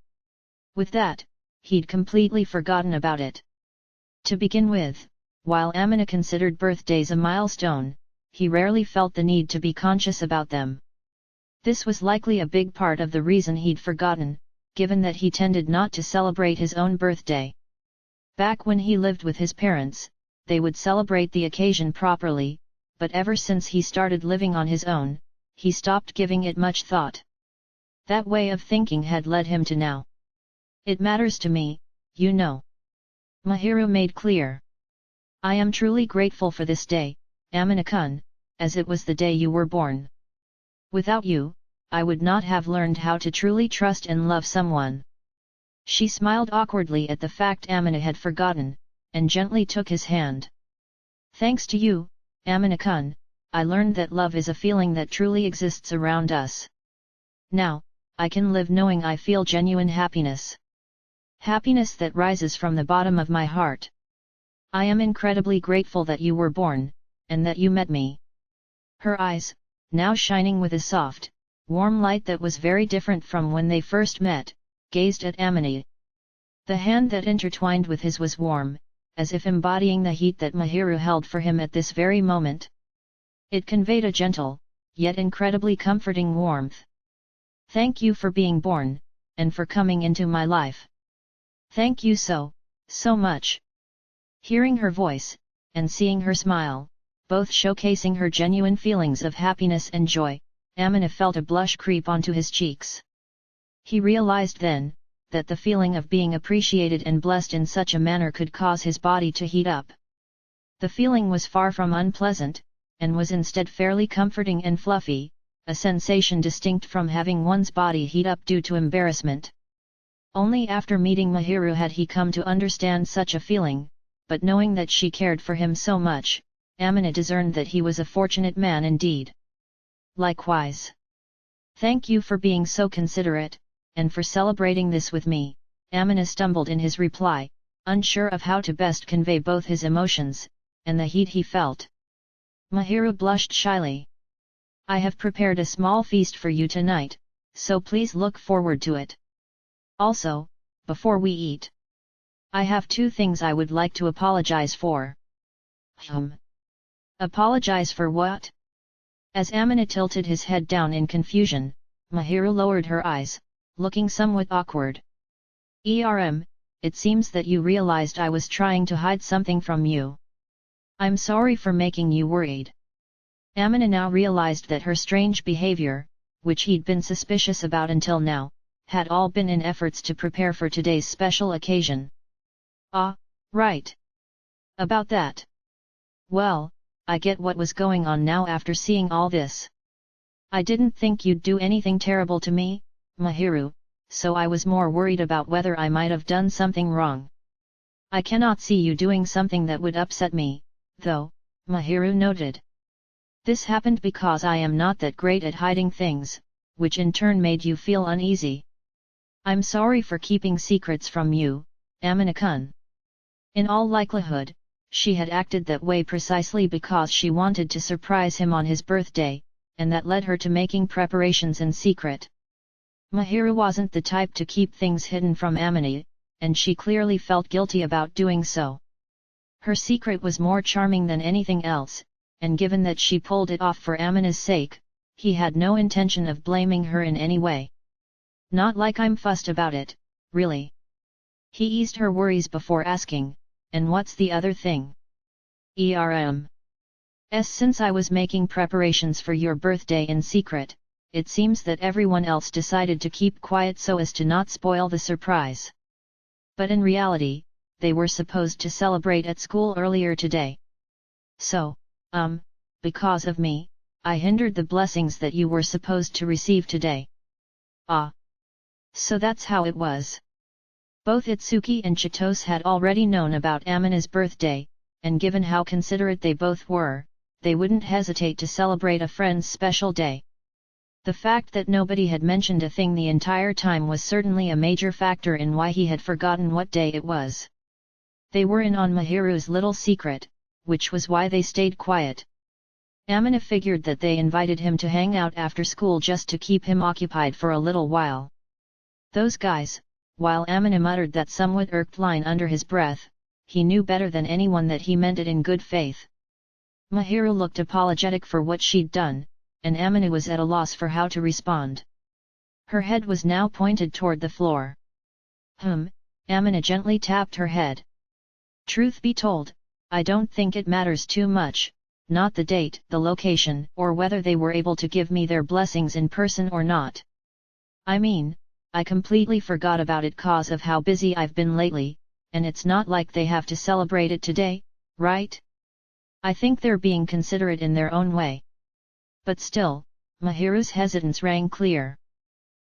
Speaker 1: With that, he'd completely forgotten about it. To begin with, while Amina considered birthdays a milestone, he rarely felt the need to be conscious about them. This was likely a big part of the reason he'd forgotten, given that he tended not to celebrate his own birthday. Back when he lived with his parents, they would celebrate the occasion properly, but ever since he started living on his own, he stopped giving it much thought. That way of thinking had led him to now. It matters to me, you know. Mahiru made clear. I am truly grateful for this day, Amina-kun, as it was the day you were born. Without you, I would not have learned how to truly trust and love someone. She smiled awkwardly at the fact Amina had forgotten, and gently took his hand. Thanks to you, Amina-kun, I learned that love is a feeling that truly exists around us. Now, I can live knowing I feel genuine happiness. Happiness that rises from the bottom of my heart. I am incredibly grateful that you were born, and that you met me. Her eyes, now shining with a soft, warm light that was very different from when they first met, gazed at Amina. The hand that intertwined with his was warm, as if embodying the heat that Mahiru held for him at this very moment. It conveyed a gentle, yet incredibly comforting warmth. Thank you for being born, and for coming into my life. Thank you so much. Hearing her voice, and seeing her smile, both showcasing her genuine feelings of happiness and joy, Amina felt a blush creep onto his cheeks. He realized then, that the feeling of being appreciated and blessed in such a manner could cause his body to heat up. The feeling was far from unpleasant, and was instead fairly comforting and fluffy, a sensation distinct from having one's body heat up due to embarrassment. Only after meeting Mahiru had he come to understand such a feeling, but knowing that she cared for him so much, Amina discerned that he was a fortunate man indeed. Likewise. Thank you for being so considerate, and for celebrating this with me, Amina stumbled in his reply, unsure of how to best convey both his emotions, and the heat he felt. Mahiru blushed shyly. I have prepared a small feast for you tonight, so please look forward to it. Also, before we eat, I have 2 things I would like to apologize for. Apologize for what? As Amina tilted his head down in confusion, Mahiru lowered her eyes, looking somewhat awkward. It seems that you realized I was trying to hide something from you. I'm sorry for making you worried. Amina now realized that her strange behavior, which he'd been suspicious about until now, had all been in efforts to prepare for today's special occasion. Ah, right. About that. Well, I get what was going on now after seeing all this. I didn't think you'd do anything terrible to me, Mahiru, so I was more worried about whether I might have done something wrong. I cannot see you doing something that would upset me, though, Mahiru noted. This happened because I am not that great at hiding things, which in turn made you feel uneasy. I'm sorry for keeping secrets from you, Amina-kun. In all likelihood, she had acted that way precisely because she wanted to surprise him on his birthday, and that led her to making preparations in secret. Mahiru wasn't the type to keep things hidden from Amina, and she clearly felt guilty about doing so. Her secret was more charming than anything else, and given that she pulled it off for Amina's sake, he had no intention of blaming her in any way. Not like I'm fussed about it, really. He eased her worries before asking, and what's the other thing? Since I was making preparations for your birthday in secret, it seems that everyone else decided to keep quiet so as to not spoil the surprise. But in reality, they were supposed to celebrate at school earlier today. So, because of me, I hindered the blessings that you were supposed to receive today. Ah. So that's how it was. Both Itsuki and Chitose had already known about Amina's birthday, and given how considerate they both were, they wouldn't hesitate to celebrate a friend's special day. The fact that nobody had mentioned a thing the entire time was certainly a major factor in why he had forgotten what day it was. They were in on Mahiru's little secret, which was why they stayed quiet. Amina figured that they invited him to hang out after school just to keep him occupied for a little while. Those guys, while Amina muttered that somewhat irked line under his breath, he knew better than anyone that he meant it in good faith. Mahiru looked apologetic for what she'd done, and Amina was at a loss for how to respond. Her head was now pointed toward the floor. Amina gently tapped her head. Truth be told, I don't think it matters too much, not the date, the location, or whether they were able to give me their blessings in person or not. I mean, I completely forgot about it cause of how busy I've been lately, and it's not like they have to celebrate it today, right? I think they're being considerate in their own way. But still, Mahiru's hesitance rang clear.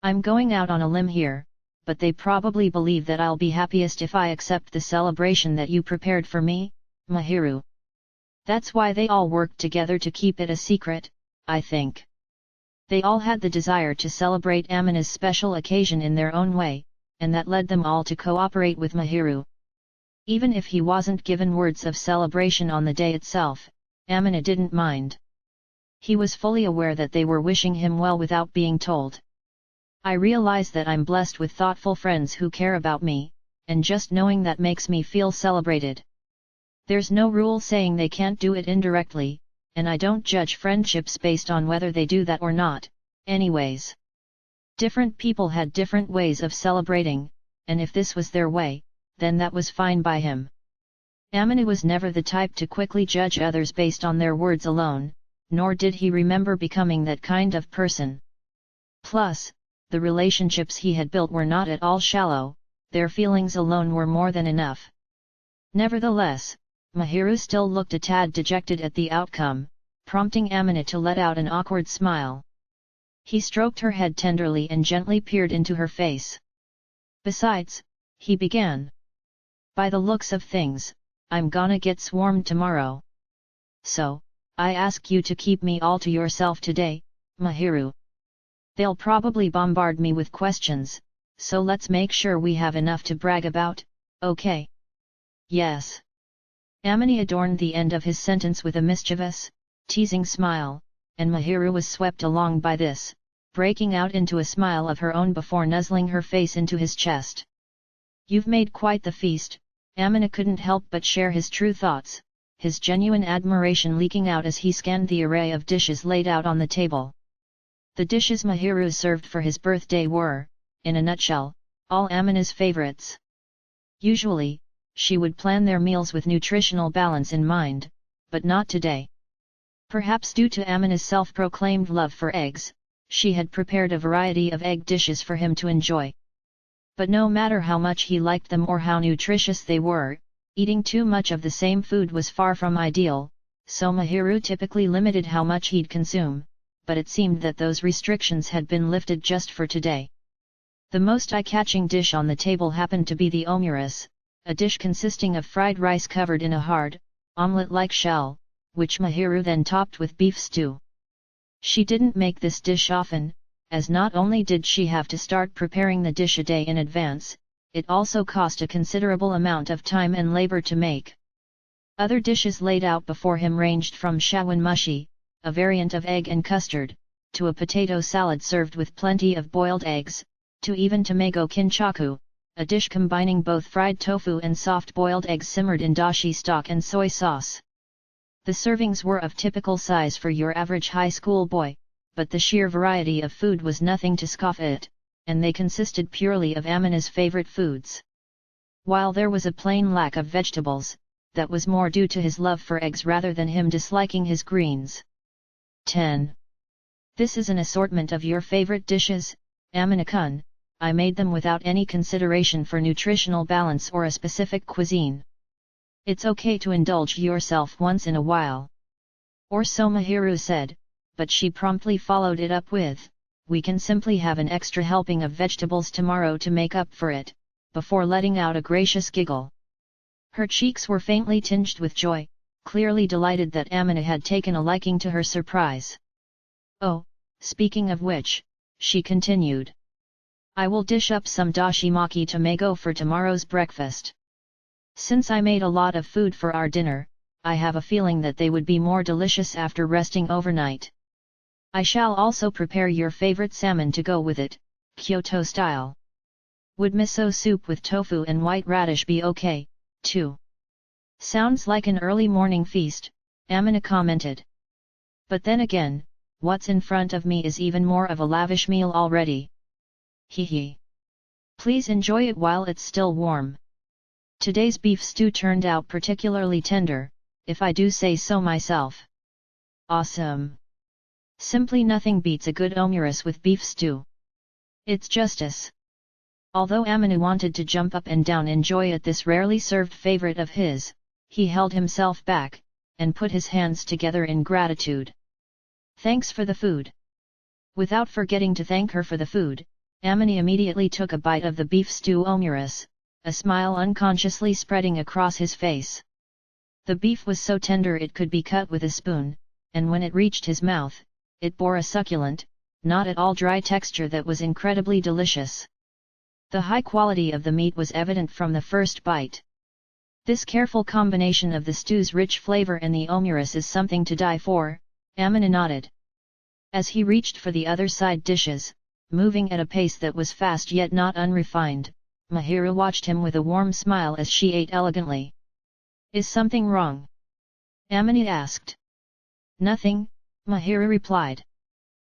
Speaker 1: I'm going out on a limb here, but they probably believe that I'll be happiest if I accept the celebration that you prepared for me, Mahiru. That's why they all worked together to keep it a secret, I think. They all had the desire to celebrate Amina's special occasion in their own way, and that led them all to cooperate with Mahiru. Even if he wasn't given words of celebration on the day itself, Amina didn't mind. He was fully aware that they were wishing him well without being told. I realize that I'm blessed with thoughtful friends who care about me, and just knowing that makes me feel celebrated. There's no rule saying they can't do it indirectly, and I don't judge friendships based on whether they do that or not, anyways. Different people had different ways of celebrating, and if this was their way, then that was fine by him. Amina was never the type to quickly judge others based on their words alone, nor did he remember becoming that kind of person. Plus, the relationships he had built were not at all shallow, their feelings alone were more than enough. Nevertheless, Mahiru still looked a tad dejected at the outcome, prompting Animate to let out an awkward smile. He stroked her head tenderly and gently peered into her face. Besides, he began. By the looks of things, I'm gonna get swarmed tomorrow. So, I ask you to keep me all to yourself today, Mahiru. They'll probably bombard me with questions, so let's make sure we have enough to brag about, okay? Yes. Amini adorned the end of his sentence with a mischievous, teasing smile, and Mahiru was swept along by this, breaking out into a smile of her own before nuzzling her face into his chest. You've made quite the feast. Amina couldn't help but share his true thoughts, his genuine admiration leaking out as he scanned the array of dishes laid out on the table. The dishes Mahiru served for his birthday were, in a nutshell, all Amina's favorites. Usually, she would plan their meals with nutritional balance in mind, but not today. Perhaps due to Amina's self-proclaimed love for eggs, she had prepared a variety of egg dishes for him to enjoy. But no matter how much he liked them or how nutritious they were, eating too much of the same food was far from ideal, so Mahiru typically limited how much he'd consume, but it seemed that those restrictions had been lifted just for today. The most eye-catching dish on the table happened to be the omuris, a dish consisting of fried rice covered in a hard, omelette-like shell, which Mahiru then topped with beef stew. She didn't make this dish often, as not only did she have to start preparing the dish a day in advance, it also cost a considerable amount of time and labor to make. Other dishes laid out before him ranged from shawan mushi, a variant of egg and custard, to a potato salad served with plenty of boiled eggs, to even tamago kinchaku, a dish combining both fried tofu and soft-boiled eggs simmered in dashi stock and soy sauce. The servings were of typical size for your average high school boy, but the sheer variety of food was nothing to scoff at, and they consisted purely of Amina's favorite foods. While there was a plain lack of vegetables, that was more due to his love for eggs rather than him disliking his greens. 10. This is an assortment of your favorite dishes, Amina-kun. I made them without any consideration for nutritional balance or a specific cuisine. It's okay to indulge yourself once in a while. Or so Mahiru said, but she promptly followed it up with, we can simply have an extra helping of vegetables tomorrow to make up for it, before letting out a gracious giggle. Her cheeks were faintly tinged with joy, clearly delighted that Amina had taken a liking to her surprise. Oh, speaking of which, she continued. I will dish up some dashimaki tamago for tomorrow's breakfast. Since I made a lot of food for our dinner, I have a feeling that they would be more delicious after resting overnight. I shall also prepare your favorite salmon to go with it, Kyoto style. Would miso soup with tofu and white radish be okay, too? Sounds like an early morning feast, Amina commented. But then again, what's in front of me is even more of a lavish meal already. Hee. Please enjoy it while it's still warm. Today's beef stew turned out particularly tender, if I do say so myself. Awesome. Simply nothing beats a good omuris with beef stew. It's justice. Although Amina wanted to jump up and down in joy at this rarely served favorite of his, he held himself back, and put his hands together in gratitude. Thanks for the food. Without forgetting to thank her for the food, Amina immediately took a bite of the beef stew omuris, a smile unconsciously spreading across his face. The beef was so tender it could be cut with a spoon, and when it reached his mouth, it bore a succulent, not at all dry texture that was incredibly delicious. The high quality of the meat was evident from the first bite. This careful combination of the stew's rich flavor and the omuris is something to die for, Amina nodded. As he reached for the other side dishes, moving at a pace that was fast yet not unrefined, Mahiru watched him with a warm smile as she ate elegantly. Is something wrong? Amina asked. Nothing, Mahiru replied.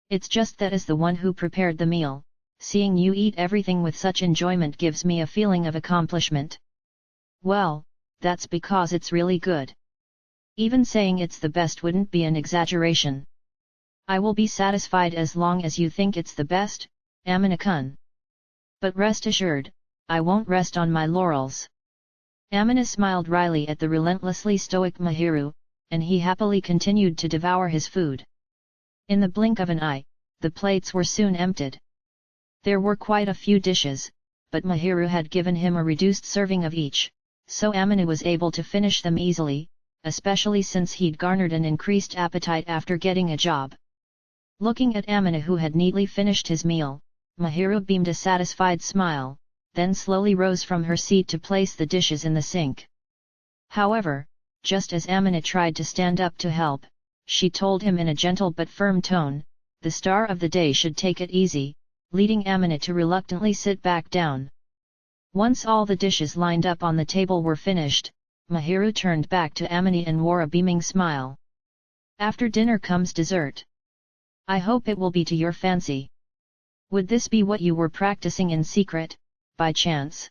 Speaker 1: It's just that as the one who prepared the meal, seeing you eat everything with such enjoyment gives me a feeling of accomplishment. Well, that's because it's really good. Even saying it's the best wouldn't be an exaggeration. I will be satisfied as long as you think it's the best, Amina-kun. But rest assured, I won't rest on my laurels. Amina smiled wryly at the relentlessly stoic Mahiru, and he happily continued to devour his food. In the blink of an eye, the plates were soon emptied. There were quite a few dishes, but Mahiru had given him a reduced serving of each, so Amina was able to finish them easily, especially since he'd garnered an increased appetite after getting a job. Looking at Amina, who had neatly finished his meal, Mahiru beamed a satisfied smile, then slowly rose from her seat to place the dishes in the sink. However, just as Amina tried to stand up to help, she told him in a gentle but firm tone, the star of the day should take it easy, leading Amina to reluctantly sit back down. Once all the dishes lined up on the table were finished, Mahiru turned back to Amina and wore a beaming smile. After dinner comes dessert. I hope it will be to your fancy. Would this be what you were practicing in secret, by chance?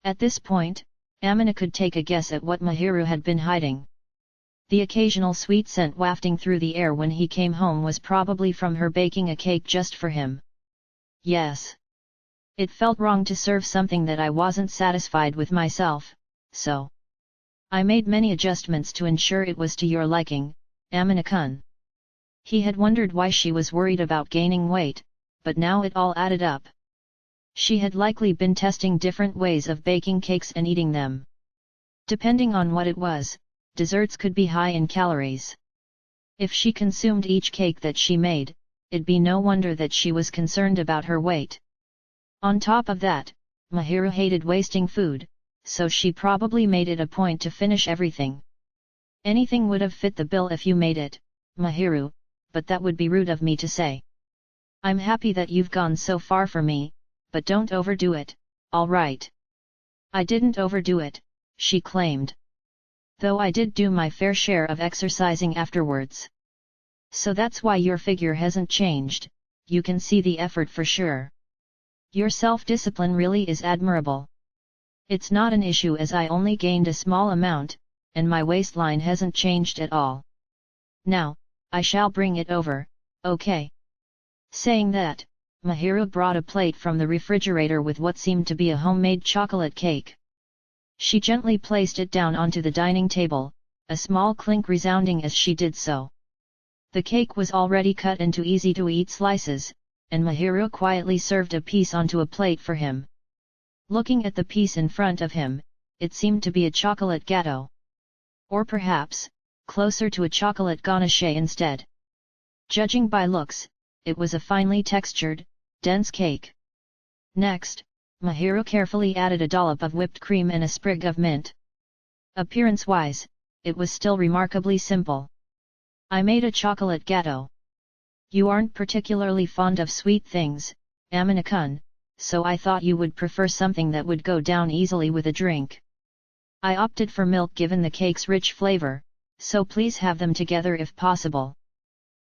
Speaker 1: At this point, Amina could take a guess at what Mahiru had been hiding. The occasional sweet scent wafting through the air when he came home was probably from her baking a cake just for him. Yes. It felt wrong to serve something that I wasn't satisfied with myself, so I made many adjustments to ensure it was to your liking, Amina-kun. He had wondered why she was worried about gaining weight, but now it all added up. She had likely been testing different ways of baking cakes and eating them. Depending on what it was, desserts could be high in calories. If she consumed each cake that she made, it'd be no wonder that she was concerned about her weight. On top of that, Mahiru hated wasting food, so she probably made it a point to finish everything. Anything would have fit the bill if you made it, Mahiru, but that would be rude of me to say. I'm happy that you've gone so far for me, but don't overdo it, all right? I didn't overdo it, she claimed. Though I did do my fair share of exercising afterwards. So that's why your figure hasn't changed, you can see the effort for sure. Your self-discipline really is admirable. It's not an issue as I only gained a small amount, and my waistline hasn't changed at all. Now, I shall bring it over, okay? Saying that, Mahiru brought a plate from the refrigerator with what seemed to be a homemade chocolate cake. She gently placed it down onto the dining table, a small clink resounding as she did so. The cake was already cut into easy-to-eat slices, and Mahiru quietly served a piece onto a plate for him. Looking at the piece in front of him, it seemed to be a chocolate gâteau. Or perhaps, closer to a chocolate ganache instead. Judging by looks, it was a finely textured, dense cake. Next, Mahiru carefully added a dollop of whipped cream and a sprig of mint. Appearance-wise, it was still remarkably simple. I made a chocolate gâteau. You aren't particularly fond of sweet things, Amina-kun, so I thought you would prefer something that would go down easily with a drink. I opted for milk given the cake's rich flavor, so please have them together if possible.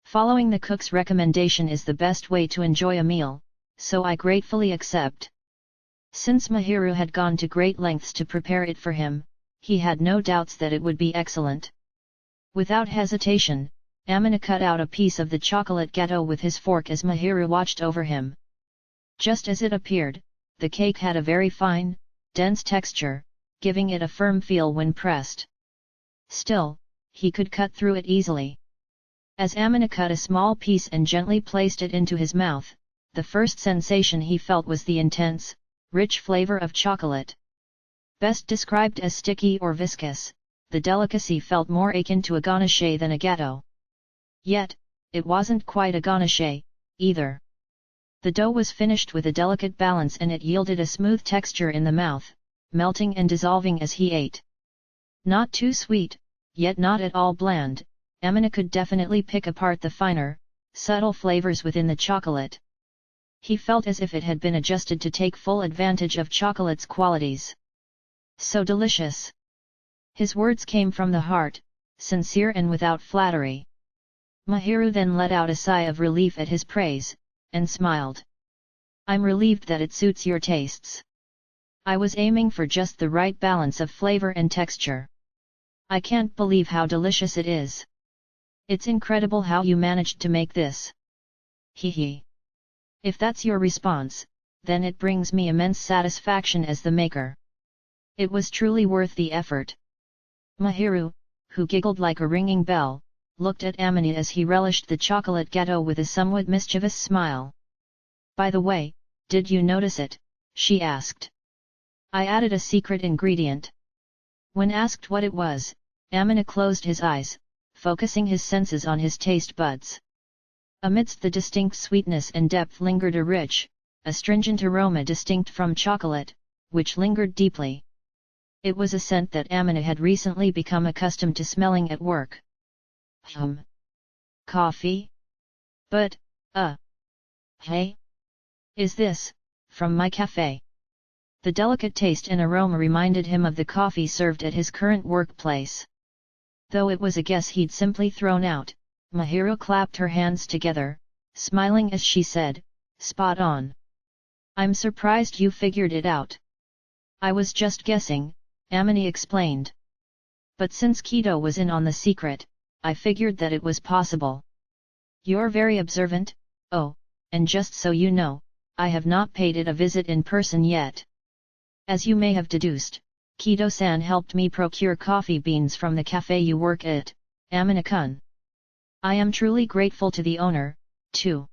Speaker 1: Following the cook's recommendation is the best way to enjoy a meal, so I gratefully accept. Since Mahiru had gone to great lengths to prepare it for him, he had no doubts that it would be excellent. Without hesitation, Amina cut out a piece of the chocolate gâteau with his fork as Mahiru watched over him. Just as it appeared, the cake had a very fine, dense texture, giving it a firm feel when pressed. Still, he could cut through it easily. As Amina cut a small piece and gently placed it into his mouth, the first sensation he felt was the intense, rich flavor of chocolate. Best described as sticky or viscous, the delicacy felt more akin to a ganache than a gâteau. Yet, it wasn't quite a ganache, either. The dough was finished with a delicate balance and it yielded a smooth texture in the mouth, melting and dissolving as he ate. Not too sweet, yet not at all bland, Amina could definitely pick apart the finer, subtle flavors within the chocolate. He felt as if it had been adjusted to take full advantage of chocolate's qualities. So delicious! His words came from the heart, sincere and without flattery. Mahiru then let out a sigh of relief at his praise, and smiled. I'm relieved that it suits your tastes. I was aiming for just the right balance of flavor and texture. I can't believe how delicious it is. It's incredible how you managed to make this. Hee hee. If that's your response, then it brings me immense satisfaction as the maker. It was truly worth the effort. Mahiru, who giggled like a ringing bell, looked at Amine as he relished the chocolate gâteau with a somewhat mischievous smile. By the way, did you notice it? She asked. I added a secret ingredient. When asked what it was, Amine closed his eyes, focusing his senses on his taste buds. Amidst the distinct sweetness and depth lingered a rich, astringent aroma distinct from chocolate, which lingered deeply. It was a scent that Amine had recently become accustomed to smelling at work. Coffee? But, hey? Is this, from my café? The delicate taste and aroma reminded him of the coffee served at his current workplace. Though it was a guess he'd simply thrown out, Mahiru clapped her hands together, smiling as she said, spot on. I'm surprised you figured it out. I was just guessing, Amine explained. But since Kido was in on the secret, I figured that it was possible. You're very observant. Oh, and just so you know, I have not paid it a visit in person yet. As you may have deduced, Kido-san helped me procure coffee beans from the cafe you work at, Amine-kun. I am truly grateful to the owner, too.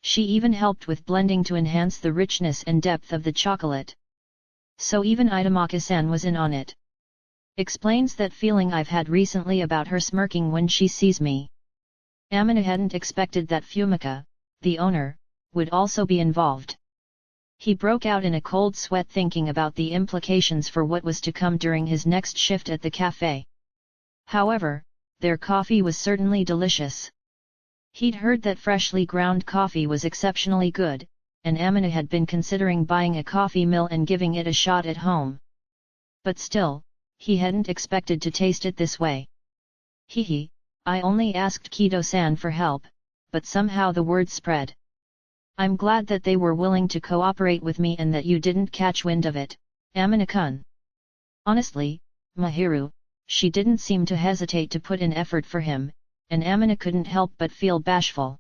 Speaker 1: She even helped with blending to enhance the richness and depth of the chocolate. So even Itamaki-san was in on it. Explains that feeling I've had recently about her smirking when she sees me. Amine hadn't expected that Fumika, the owner, would also be involved. He broke out in a cold sweat thinking about the implications for what was to come during his next shift at the cafe. However, their coffee was certainly delicious. He'd heard that freshly ground coffee was exceptionally good, and Amine had been considering buying a coffee mill and giving it a shot at home. But still, he hadn't expected to taste it this way. Hehe, I only asked Kido-san for help, but somehow the word spread. I'm glad that they were willing to cooperate with me and that you didn't catch wind of it, Amine-kun. Honestly, Mahiru, she didn't seem to hesitate to put in effort for him, and Amine couldn't help but feel bashful.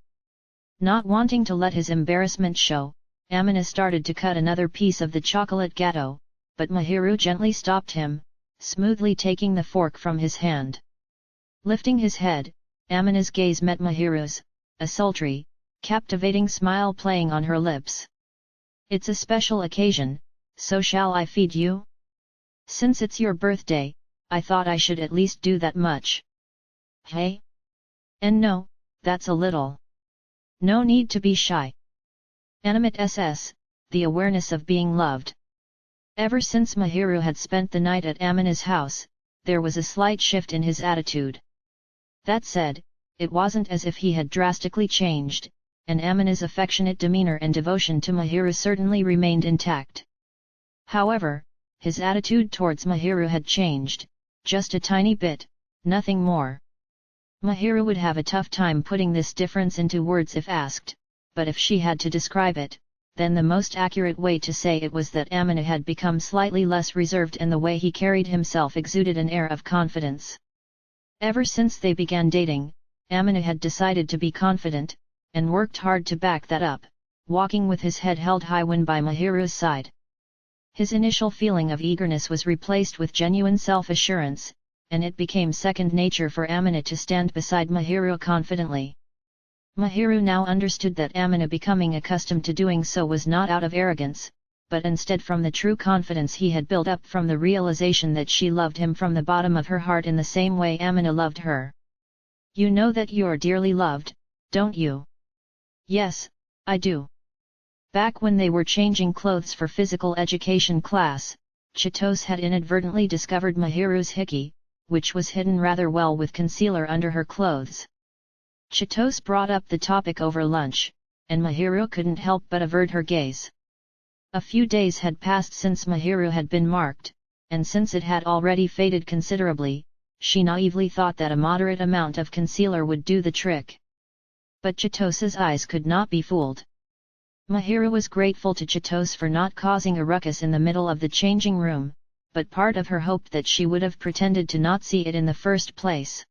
Speaker 1: Not wanting to let his embarrassment show, Amine started to cut another piece of the chocolate gâteau, but Mahiru gently stopped him, smoothly taking the fork from his hand. Lifting his head, Amine's gaze met Mahiru's, a sultry, captivating smile playing on her lips. It's a special occasion, so shall I feed you? Since it's your birthday, I thought I should at least do that much. Hey? And no, that's a little. No need to be shy. Animate SS, the awareness of being loved. Ever since Mahiru had spent the night at Amine's house, there was a slight shift in his attitude. That said, it wasn't as if he had drastically changed, and Amine's affectionate demeanor and devotion to Mahiru certainly remained intact. However, his attitude towards Mahiru had changed, just a tiny bit, nothing more. Mahiru would have a tough time putting this difference into words if asked, but if she had to describe it, then the most accurate way to say it was that Amine had become slightly less reserved and the way he carried himself exuded an air of confidence. Ever since they began dating, Amine had decided to be confident, and worked hard to back that up, walking with his head held high when by Mahiru's side. His initial feeling of eagerness was replaced with genuine self-assurance, and it became second nature for Amine to stand beside Mahiru confidently. Mahiru now understood that Amine becoming accustomed to doing so was not out of arrogance, but instead from the true confidence he had built up from the realization that she loved him from the bottom of her heart in the same way Amine loved her. You know that you're dearly loved, don't you? Yes, I do. Back when they were changing clothes for physical education class, Chitose had inadvertently discovered Mahiru's hickey, which was hidden rather well with concealer under her clothes. Chitose brought up the topic over lunch, and Mahiru couldn't help but avert her gaze. A few days had passed since Mahiru had been marked, and since it had already faded considerably, she naively thought that a moderate amount of concealer would do the trick. But Chitose's eyes could not be fooled. Mahiru was grateful to Chitose for not causing a ruckus in the middle of the changing room, but part of her hoped that she would have pretended to not see it in the first place.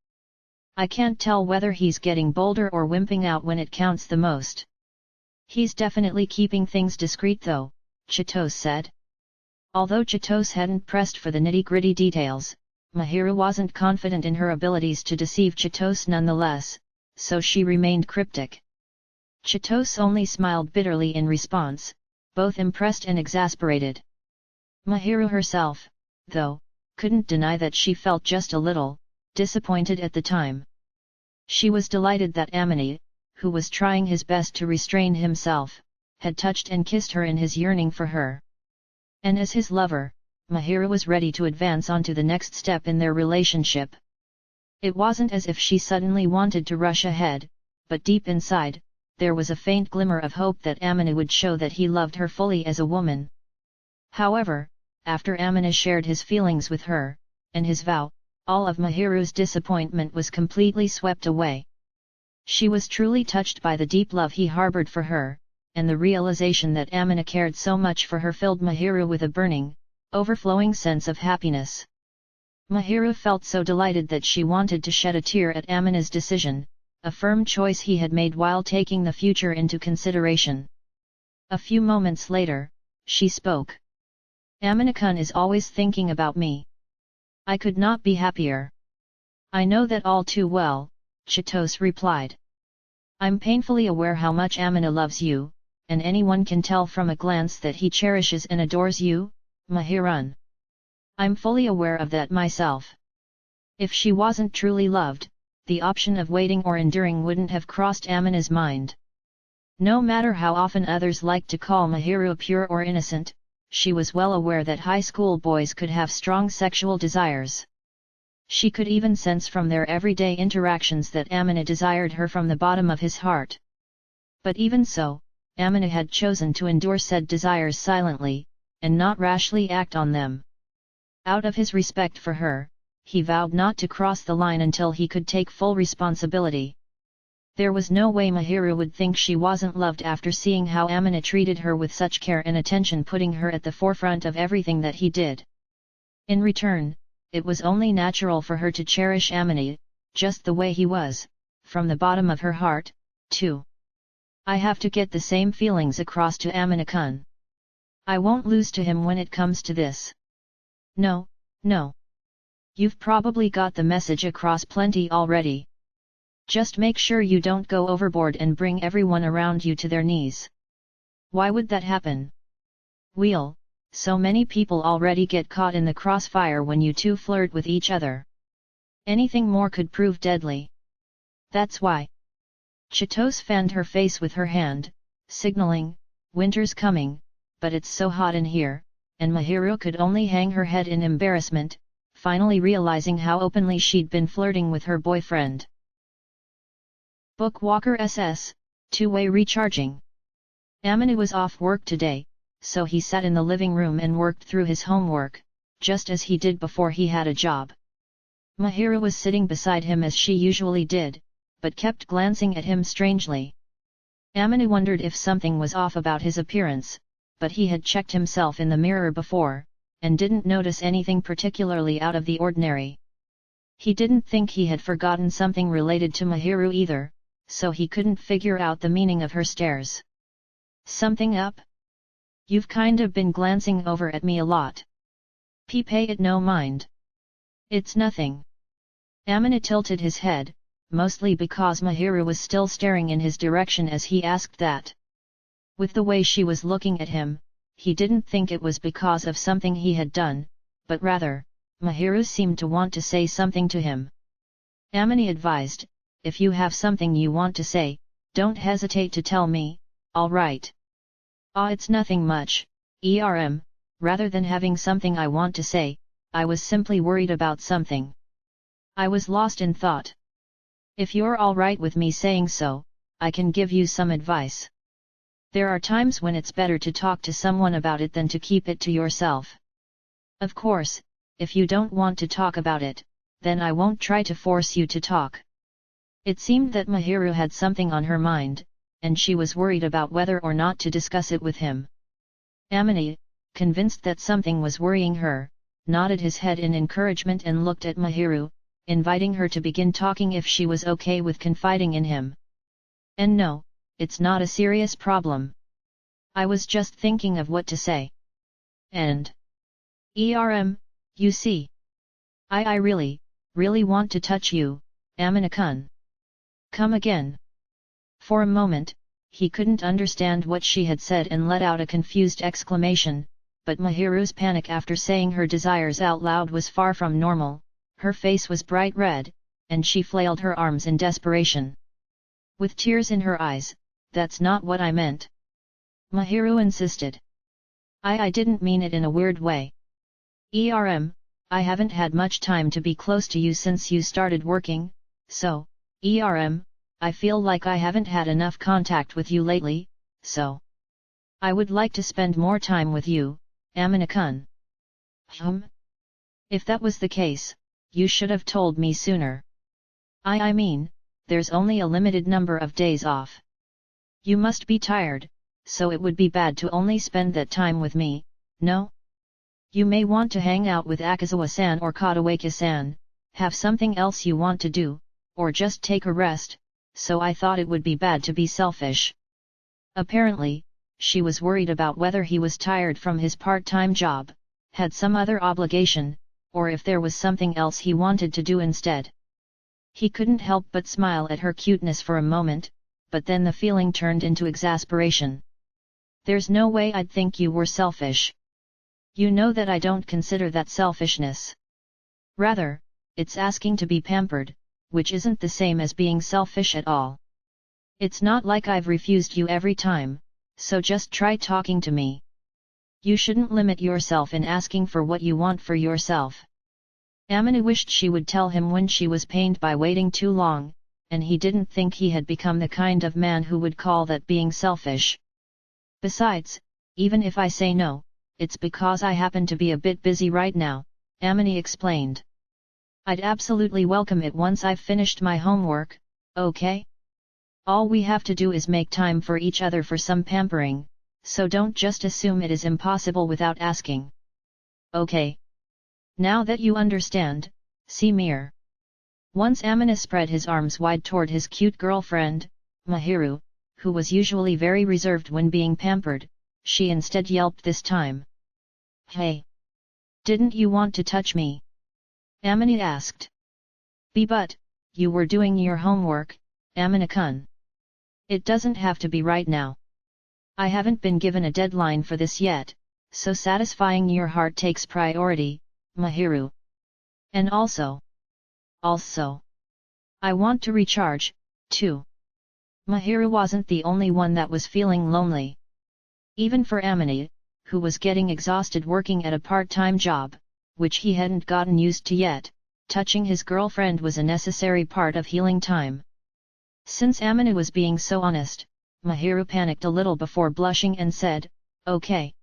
Speaker 1: I can't tell whether he's getting bolder or wimping out when it counts the most. He's definitely keeping things discreet though, Chitose said. Although Chitose hadn't pressed for the nitty-gritty details, Mahiru wasn't confident in her abilities to deceive Chitose nonetheless, so she remained cryptic. Chitose only smiled bitterly in response, both impressed and exasperated. Mahiru herself, though, couldn't deny that she felt just a little disappointed at the time. She was delighted that Animate, who was trying his best to restrain himself, had touched and kissed her in his yearning for her. And as his lover, Mahiru was ready to advance on to the next step in their relationship. It wasn't as if she suddenly wanted to rush ahead, but deep inside, there was a faint glimmer of hope that Animate would show that he loved her fully as a woman. However, after Animate shared his feelings with her, and his vow, all of Mahiru's disappointment was completely swept away. She was truly touched by the deep love he harbored for her, and the realization that Animate cared so much for her filled Mahiru with a burning, overflowing sense of happiness. Mahiru felt so delighted that she wanted to shed a tear at Aminate's decision, a firm choice he had made while taking the future into consideration. A few moments later, she spoke. Aminate-kun is always thinking about me. I could not be happier. I know that all too well, Chitose replied. I'm painfully aware how much Aminate loves you, and anyone can tell from a glance that he cherishes and adores you, Mahiru. I'm fully aware of that myself. If she wasn't truly loved, the option of waiting or enduring wouldn't have crossed Aminate's mind. No matter how often others liked to call Mahiru pure or innocent, she was well aware that high school boys could have strong sexual desires. She could even sense from their everyday interactions that Animate desired her from the bottom of his heart. But even so, Animate had chosen to endure said desires silently, and not rashly act on them. Out of his respect for her, he vowed not to cross the line until he could take full responsibility. There was no way Mahiru would think she wasn't loved after seeing how Animate treated her with such care and attention, putting her at the forefront of everything that he did. In return, it was only natural for her to cherish Animate, just the way he was, from the bottom of her heart, too. I have to get the same feelings across to Aminate-kun. I won't lose to him when it comes to this. No, no. You've probably got the message across plenty already. Just make sure you don't go overboard and bring everyone around you to their knees. Why would that happen? Well, so many people already get caught in the crossfire when you two flirt with each other. Anything more could prove deadly. That's why. Chitose fanned her face with her hand, signaling, winter's coming, but it's so hot in here, and Mahiru could only hang her head in embarrassment, finally realizing how openly she'd been flirting with her boyfriend. Bookwalker SS, two-way recharging. Animate was off work today, so he sat in the living room and worked through his homework, just as he did before he had a job. Mahiru was sitting beside him as she usually did, but kept glancing at him strangely. Animate wondered if something was off about his appearance, but he had checked himself in the mirror before, and didn't notice anything particularly out of the ordinary. He didn't think he had forgotten something related to Mahiru either, so he couldn't figure out the meaning of her stares. Something up? You've kind of been glancing over at me a lot. Pay it no mind. It's nothing. Animate tilted his head, mostly because Mahiru was still staring in his direction as he asked that. With the way she was looking at him, he didn't think it was because of something he had done, but rather, Mahiru seemed to want to say something to him. Animate advised, if you have something you want to say, don't hesitate to tell me, alright? It's nothing much, rather than having something I want to say, I was simply worried about something. I was lost in thought. If you're alright with me saying so, I can give you some advice. There are times when it's better to talk to someone about it than to keep it to yourself. Of course, if you don't want to talk about it, then I won't try to force you to talk. It seemed that Mahiru had something on her mind, and she was worried about whether or not to discuss it with him. Animate, convinced that something was worrying her, nodded his head in encouragement and looked at Mahiru, inviting her to begin talking if she was okay with confiding in him. And no, it's not a serious problem. I was just thinking of what to say. And you see. I really want to touch you, Amina-kun. Come again. For a moment, he couldn't understand what she had said and let out a confused exclamation, but Mahiru's panic after saying her desires out loud was far from normal. Her face was bright red, and she flailed her arms in desperation. With tears in her eyes, "That's not what I meant." Mahiru insisted. I didn't mean it in a weird way. I haven't had much time to be close to you since you started working, so, I feel like I haven't had enough contact with you lately, so I would like to spend more time with you, Amina-kun. If that was the case, you should have told me sooner. I mean, there's only a limited number of days off. You must be tired, so it would be bad to only spend that time with me, no? You may want to hang out with Akazawa-san or Katawaki-san, have something else you want to do, or just take a rest, so I thought it would be bad to be selfish. Apparently, she was worried about whether he was tired from his part-time job, had some other obligation, or if there was something else he wanted to do instead. He couldn't help but smile at her cuteness for a moment, but then the feeling turned into exasperation. There's no way I'd think you were selfish. You know that I don't consider that selfishness. Rather, it's asking to be pampered, which isn't the same as being selfish at all. It's not like I've refused you every time, so just try talking to me. You shouldn't limit yourself in asking for what you want for yourself. Amina wished she would tell him when she was pained by waiting too long, and he didn't think he had become the kind of man who would call that being selfish. Besides, even if I say no, it's because I happen to be a bit busy right now, Amina explained. I'd absolutely welcome it once I've finished my homework, okay? All we have to do is make time for each other for some pampering, so don't just assume it is impossible without asking. Okay. Now that you understand, see me. Once Amina spread his arms wide toward his cute girlfriend, Mahiru, who was usually very reserved when being pampered, she instead yelped this time. Hey! Didn't you want to touch me? Amina asked. But, you were doing your homework, Amina-kun. It doesn't have to be right now. I haven't been given a deadline for this yet, so satisfying your heart takes priority, Mahiru. And also, I want to recharge, too. Mahiru wasn't the only one that was feeling lonely. Even for Amina, who was getting exhausted working at a part-time job, which he hadn't gotten used to yet, touching his girlfriend was a necessary part of healing time. Since Amina was being so honest, Mahiru panicked a little before blushing and said, okay.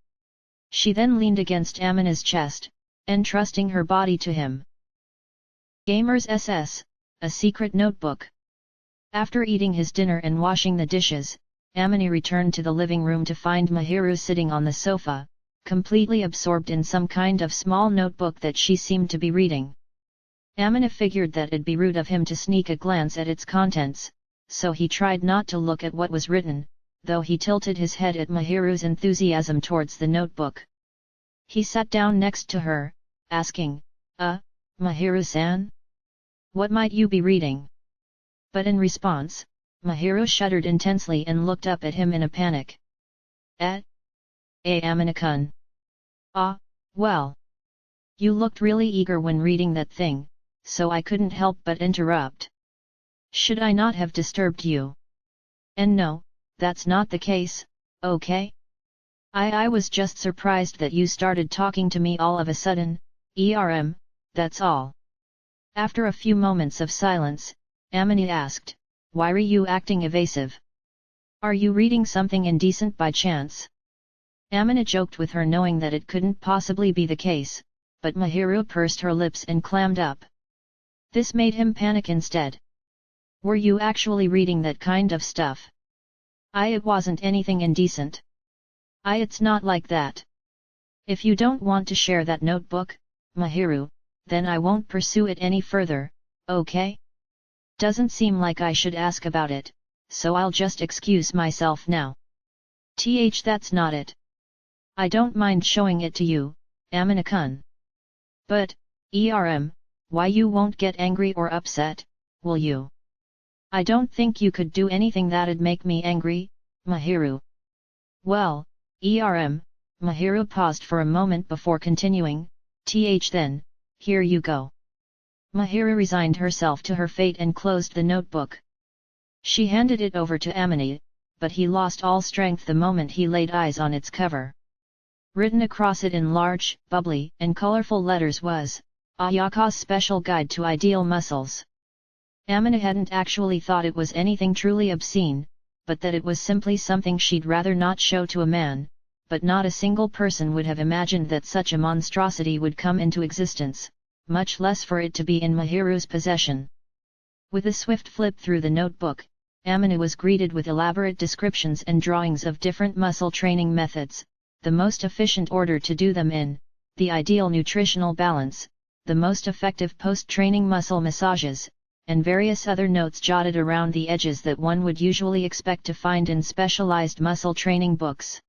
Speaker 1: She then leaned against Amina's chest, entrusting her body to him. Gamers SS, a secret notebook. After eating his dinner and washing the dishes, Amina returned to the living room to find Mahiru sitting on the sofa, completely absorbed in some kind of small notebook that she seemed to be reading. Amina figured that it'd be rude of him to sneak a glance at its contents, so he tried not to look at what was written, though he tilted his head at Mahiru's enthusiasm towards the notebook. He sat down next to her, asking, Mahiru-san? What might you be reading? But in response, Mahiru shuddered intensely and looked up at him in a panic. Amina-kun. Well. You looked really eager when reading that thing, so I couldn't help but interrupt. Should I not have disturbed you? And no, that's not the case, okay? I was just surprised that you started talking to me all of a sudden, that's all. After a few moments of silence, Amina asked, why are you acting evasive? Are you reading something indecent by chance? Amina joked with her knowing that it couldn't possibly be the case, but Mahiru pursed her lips and clammed up. This made him panic instead. Were you actually reading that kind of stuff? It wasn't anything indecent. It's not like that. If you don't want to share that notebook, Mahiru, then I won't pursue it any further, okay? Doesn't seem like I should ask about it, so I'll just excuse myself now. That's not it. I don't mind showing it to you, Amina-kun. But, why you won't get angry or upset, will you? I don't think you could do anything that'd make me angry, Mahiru. Well, Mahiru paused for a moment before continuing, then, here you go. Mahiru resigned herself to her fate and closed the notebook. She handed it over to Animate, but he lost all strength the moment he laid eyes on its cover. Written across it in large, bubbly, and colorful letters was, Ayaka's Special Guide to Ideal Muscles. Animate hadn't actually thought it was anything truly obscene, but that it was simply something she'd rather not show to a man, but not a single person would have imagined that such a monstrosity would come into existence, much less for it to be in Mahiru's possession. With a swift flip through the notebook, Amina was greeted with elaborate descriptions and drawings of different muscle training methods, the most efficient order to do them in, the ideal nutritional balance, the most effective post-training muscle massages, and various other notes jotted around the edges that one would usually expect to find in specialized muscle training books.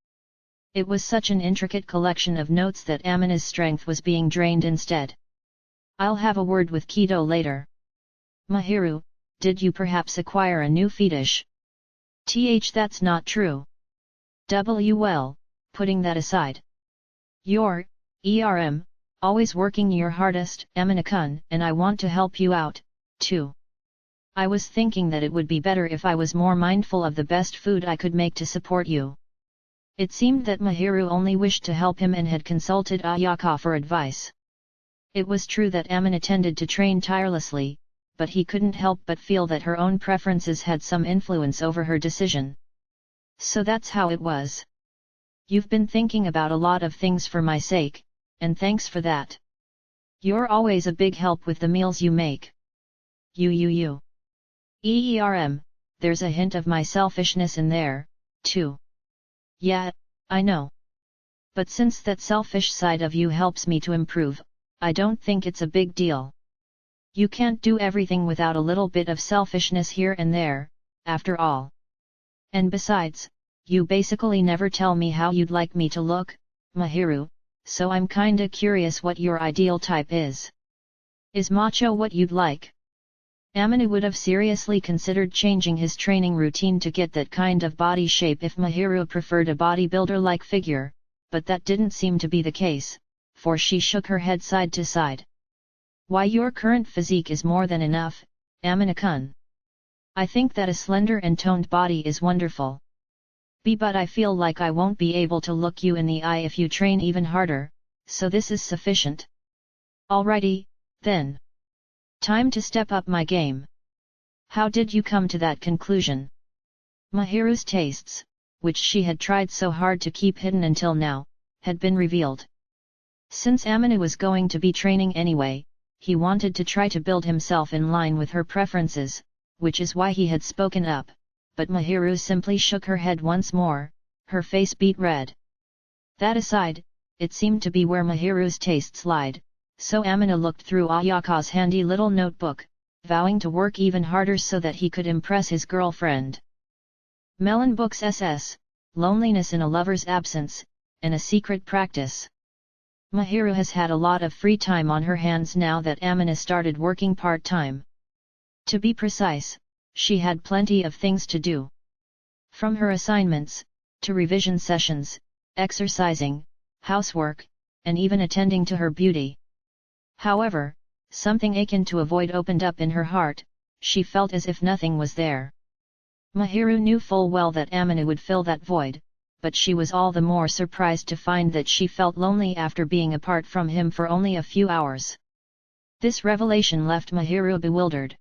Speaker 1: It was such an intricate collection of notes that Amina's strength was being drained instead. I'll have a word with Kido later. Mahiru, did you perhaps acquire a new fetish? That's not true. Well, putting that aside. You're, always working your hardest, Amina-kun, and I want to help you out, too. I was thinking that it would be better if I was more mindful of the best food I could make to support you. It seemed that Mahiru only wished to help him and had consulted Ayaka for advice. It was true that Amina tended to train tirelessly, but he couldn't help but feel that her own preferences had some influence over her decision. So that's how it was. You've been thinking about a lot of things for my sake, and thanks for that. You're always a big help with the meals you make. There's a hint of my selfishness in there, too. Yeah, I know. But since that selfish side of you helps me to improve, I don't think it's a big deal. You can't do everything without a little bit of selfishness here and there, after all. And besides, you basically never tell me how you'd like me to look, Mahiru, so I'm kinda curious what your ideal type is. Is macho what you'd like? Amina would have seriously considered changing his training routine to get that kind of body shape if Mahiru preferred a bodybuilder-like figure, but that didn't seem to be the case, for she shook her head side to side. Why, your current physique is more than enough, Amina-kun. I think that a slender and toned body is wonderful. But I feel like I won't be able to look you in the eye if you train even harder, so this is sufficient. Alrighty, then. Time to step up my game. How did you come to that conclusion? Mahiru's tastes, which she had tried so hard to keep hidden until now, had been revealed. Since Amina was going to be training anyway, he wanted to try to build himself in line with her preferences, which is why he had spoken up, but Mahiru simply shook her head once more, her face beet red. That aside, it seemed to be where Mahiru's tastes lied, so Amina looked through Ayaka's handy little notebook, vowing to work even harder so that he could impress his girlfriend. Melonbooks SS, Loneliness in a Lover's Absence, and a Secret Practice. Mahiru has had a lot of free time on her hands now that Amina started working part-time. To be precise, she had plenty of things to do. From her assignments, to revision sessions, exercising, housework, and even attending to her beauty. However, something akin to a void opened up in her heart, she felt as if nothing was there. Mahiru knew full well that Amina would fill that void, but she was all the more surprised to find that she felt lonely after being apart from him for only a few hours. This revelation left Mahiru bewildered.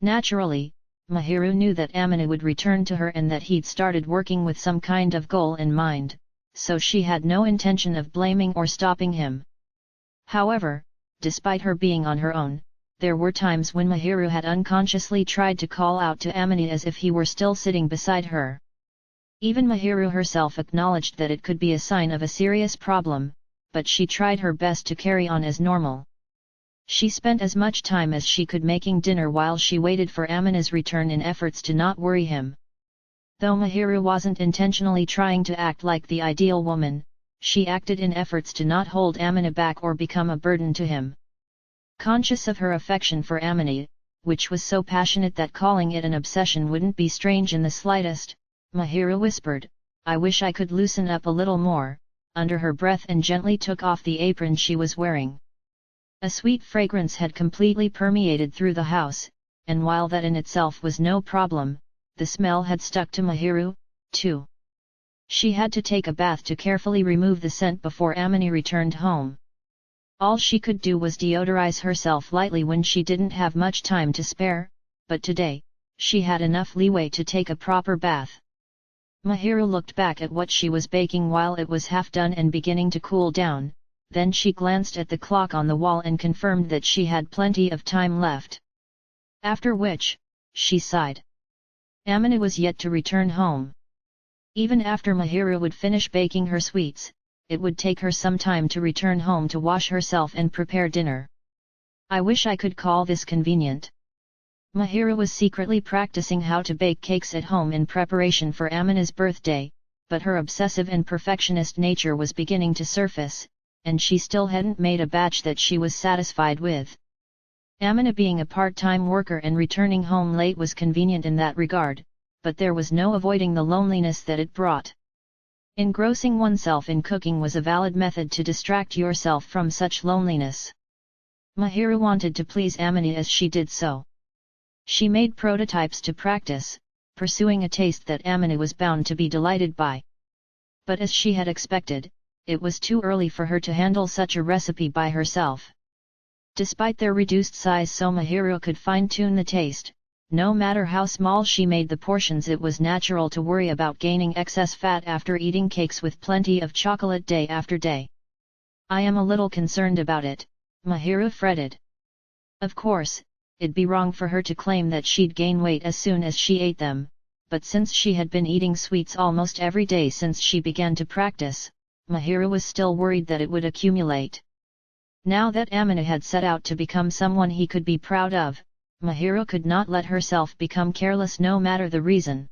Speaker 1: Naturally, Mahiru knew that Amina would return to her and that he'd started working with some kind of goal in mind, so she had no intention of blaming or stopping him. However, despite her being on her own, there were times when Mahiru had unconsciously tried to call out to Amina as if he were still sitting beside her. Even Mahiru herself acknowledged that it could be a sign of a serious problem, but she tried her best to carry on as normal. She spent as much time as she could making dinner while she waited for Amina's return in efforts to not worry him. Though Mahiru wasn't intentionally trying to act like the ideal woman, she acted in efforts to not hold Amina back or become a burden to him. Conscious of her affection for Amina, which was so passionate that calling it an obsession wouldn't be strange in the slightest, Mahiru whispered, "I wish I could loosen up a little more," under her breath, and gently took off the apron she was wearing. A sweet fragrance had completely permeated through the house, and while that in itself was no problem, the smell had stuck to Mahiru, too. She had to take a bath to carefully remove the scent before Amina returned home. All she could do was deodorize herself lightly when she didn't have much time to spare, but today, she had enough leeway to take a proper bath. Mahiru looked back at what she was baking while it was half done and beginning to cool down, then she glanced at the clock on the wall and confirmed that she had plenty of time left. After which, she sighed. Amina was yet to return home. Even after Mahiru would finish baking her sweets, it would take her some time to return home to wash herself and prepare dinner. I wish I could call this convenient. Mahiru was secretly practicing how to bake cakes at home in preparation for Amina's birthday, but her obsessive and perfectionist nature was beginning to surface, and she still hadn't made a batch that she was satisfied with. Amina being a part-time worker and returning home late was convenient in that regard, but there was no avoiding the loneliness that it brought. Engrossing oneself in cooking was a valid method to distract yourself from such loneliness. Mahiru wanted to please Amina as she did so. She made prototypes to practice, pursuing a taste that Amina was bound to be delighted by. But as she had expected, it was too early for her to handle such a recipe by herself. Despite their reduced size, so Mahiru could fine-tune the taste. No matter how small she made the portions, it was natural to worry about gaining excess fat after eating cakes with plenty of chocolate day after day. "I am a little concerned about it," Mahiru fretted. Of course, it'd be wrong for her to claim that she'd gain weight as soon as she ate them, but since she had been eating sweets almost every day since she began to practice, Mahiru was still worried that it would accumulate. Now that Amina had set out to become someone he could be proud of, Mahiru could not let herself become careless no matter the reason.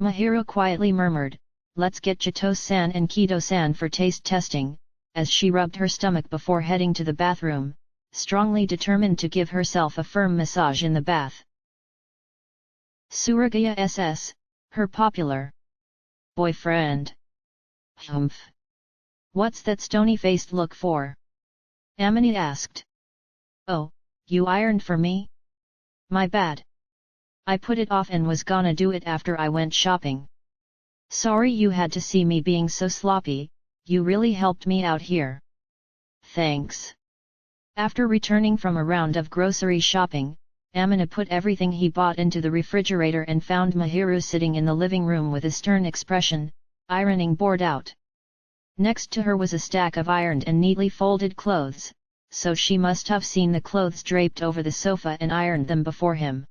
Speaker 1: Mahiru quietly murmured, "Let's get Chito-san and Kido-san for taste testing," as she rubbed her stomach before heading to the bathroom, strongly determined to give herself a firm massage in the bath. Suruga-ya SS, her popular boyfriend. Humph. What's that stony-faced look for? Amina asked. "Oh, you ironed for me? My bad. I put it off and was gonna do it after I went shopping. Sorry you had to see me being so sloppy, you really helped me out here." "Thanks." After returning from a round of grocery shopping, Amina put everything he bought into the refrigerator and found Mahiru sitting in the living room with a stern expression, ironing board out. Next to her was a stack of ironed and neatly folded clothes, so she must have seen the clothes draped over the sofa and ironed them before him.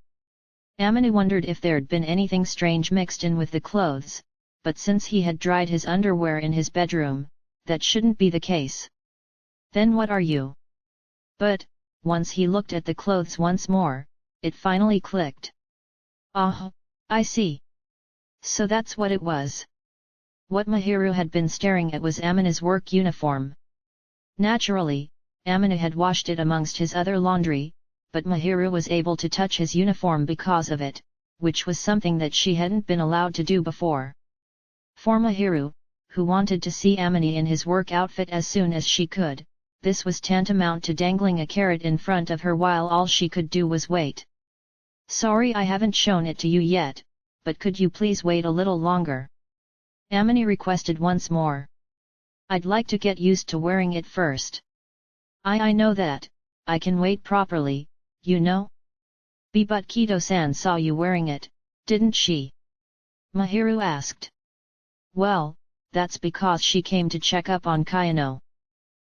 Speaker 1: Amina wondered if there'd been anything strange mixed in with the clothes, but since he had dried his underwear in his bedroom, that shouldn't be the case. "Then what are you?" But, once he looked at the clothes once more, it finally clicked. "Ah, I see. So that's what it was." What Mahiru had been staring at was Amina's work uniform. Naturally, Amina had washed it amongst his other laundry, but Mahiru was able to touch his uniform because of it, which was something that she hadn't been allowed to do before. For Mahiru, who wanted to see Amina in his work outfit as soon as she could, this was tantamount to dangling a carrot in front of her while all she could do was wait. "Sorry I haven't shown it to you yet, but could you please wait a little longer?" Amina requested once more. "I'd like to get used to wearing it first." I know that, I can wait properly, you know?" "But Kido-san saw you wearing it, didn't she?" Mahiru asked. "Well, that's because she came to check up on Kayano."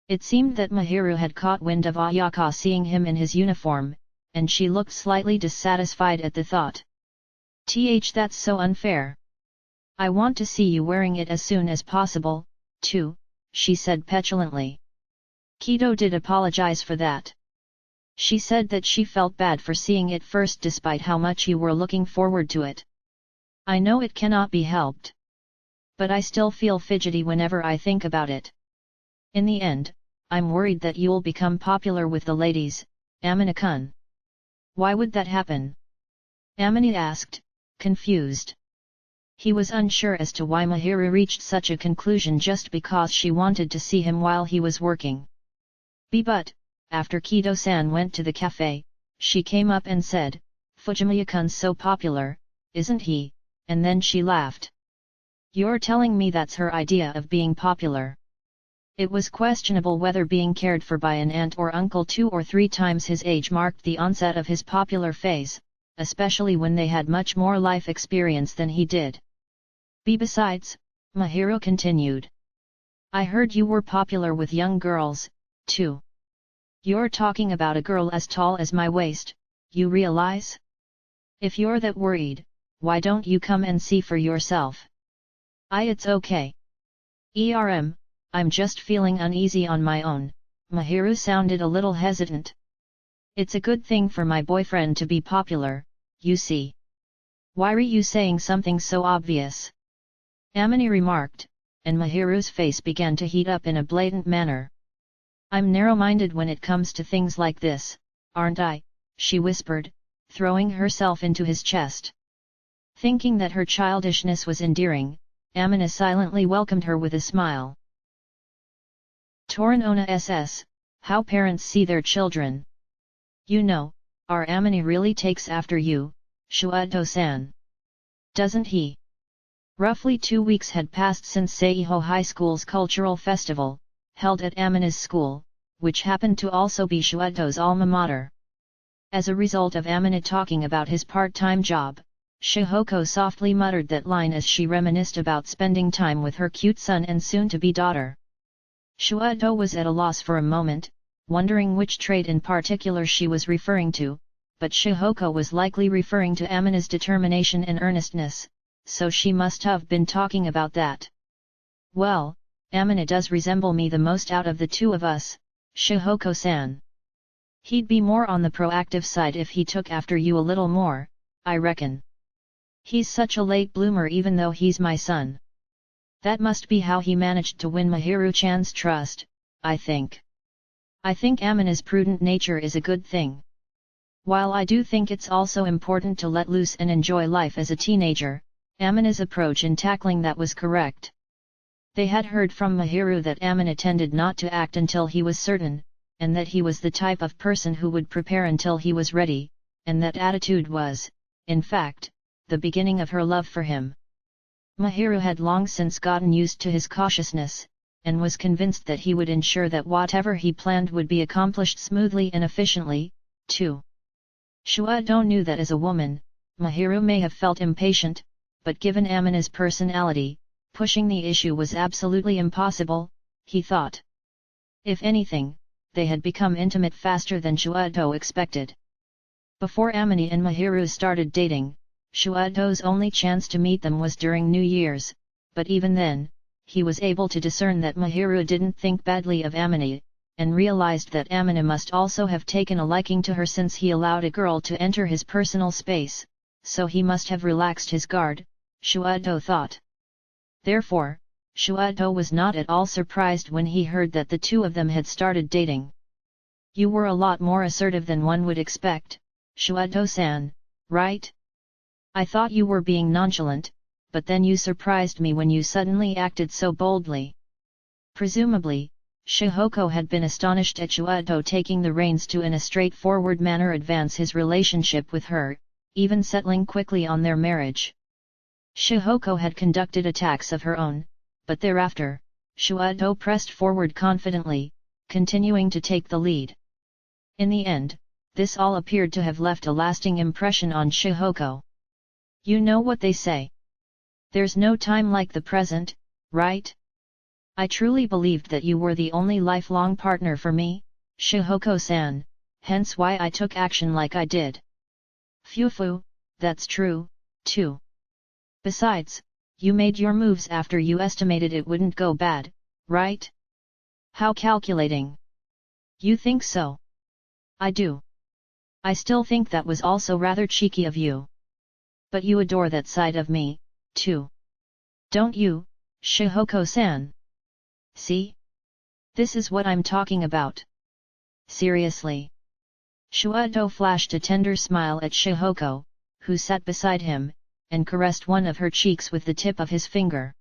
Speaker 1: It seemed that Mahiru had caught wind of Ayaka seeing him in his uniform, and she looked slightly dissatisfied at the thought. That's so unfair. I want to see you wearing it as soon as possible, too," she said petulantly. "Kido did apologize for that. She said that she felt bad for seeing it first despite how much you were looking forward to it. I know it cannot be helped. But I still feel fidgety whenever I think about it. In the end, I'm worried that you'll become popular with the ladies, Amina-kun. Why would that happen? Amina asked, confused. He was unsure as to why Mahiru reached such a conclusion just because she wanted to see him while he was working. But, after Kido-san went to the cafe, she came up and said, Fujimiya-kun's so popular, isn't he? And then she laughed. You're telling me that's her idea of being popular? It was questionable whether being cared for by an aunt or uncle 2 or 3 times his age marked the onset of his popular phase, especially when they had much more life experience than he did. Besides, Mahiru continued. I heard you were popular with young girls, too. You're talking about a girl as tall as my waist, you realize? If you're that worried, why don't you come and see for yourself? It's okay. I'm just feeling uneasy on my own. Mahiru sounded a little hesitant. It's a good thing for my boyfriend to be popular, you see. Why are you saying something so obvious? Amini remarked, and Mahiru's face began to heat up in a blatant manner. I'm narrow-minded when it comes to things like this, aren't I? She whispered, throwing herself into his chest. Thinking that her childishness was endearing, Amina silently welcomed her with a smile. Toranoana SS, how parents see their children. You know, our Amini really takes after you, Shuado-san. Doesn't he? Roughly 2 weeks had passed since Seiho High School's cultural festival, held at Amina's school, which happened to also be Shuado's alma mater. As a result of Amina talking about his part-time job, Shihoko softly muttered that line as she reminisced about spending time with her cute son and soon-to-be daughter. Shuado was at a loss for a moment, wondering which trait in particular she was referring to, but Shihoko was likely referring to Amina's determination and earnestness, so she must have been talking about that. Well, Amina does resemble me the most out of the 2 of us, Shihoko-san. He'd be more on the proactive side if he took after you a little more, I reckon. He's such a late bloomer even though he's my son. That must be how he managed to win Mahiru-chan's trust, I think. I think Amina's prudent nature is a good thing. While I do think it's also important to let loose and enjoy life as a teenager, Amina's approach in tackling that was correct. They had heard from Mahiru that Amina tended not to act until he was certain, and that he was the type of person who would prepare until he was ready, and that attitude was, in fact, the beginning of her love for him. Mahiru had long since gotten used to his cautiousness, and was convinced that he would ensure that whatever he planned would be accomplished smoothly and efficiently, too. Shuado knew that as a woman, Mahiru may have felt impatient, but given Amina's personality, pushing the issue was absolutely impossible, he thought. If anything, they had become intimate faster than Shuado expected. Before Amina and Mahiru started dating, Shuado's only chance to meet them was during New Year's, but even then, he was able to discern that Mahiru didn't think badly of Amina, and realized that Amina must also have taken a liking to her since he allowed a girl to enter his personal space, so he must have relaxed his guard, Shuado thought. Therefore, Shuado was not at all surprised when he heard that the 2 of them had started dating. You were a lot more assertive than one would expect, Shuado-san, right? I thought you were being nonchalant, but then you surprised me when you suddenly acted so boldly. Presumably, Shihoko had been astonished at Shuado taking the reins to in a straightforward manner advance his relationship with her, even settling quickly on their marriage. Shihoko had conducted attacks of her own, but thereafter, Shuado pressed forward confidently, continuing to take the lead. In the end, this all appeared to have left a lasting impression on Shihoko. You know what they say. There's no time like the present, right? I truly believed that you were the only lifelong partner for me, Shihoko-san, hence why I took action like I did. Phew, that's true, too. Besides, you made your moves after you estimated it wouldn't go bad, right? How calculating. You think so? I do. I still think that was also rather cheeky of you. But you adore that side of me, too. Don't you, Shihoko-san? See? This is what I'm talking about. Seriously. Shuado flashed a tender smile at Shihoko, who sat beside him, and caressed one of her cheeks with the tip of his finger.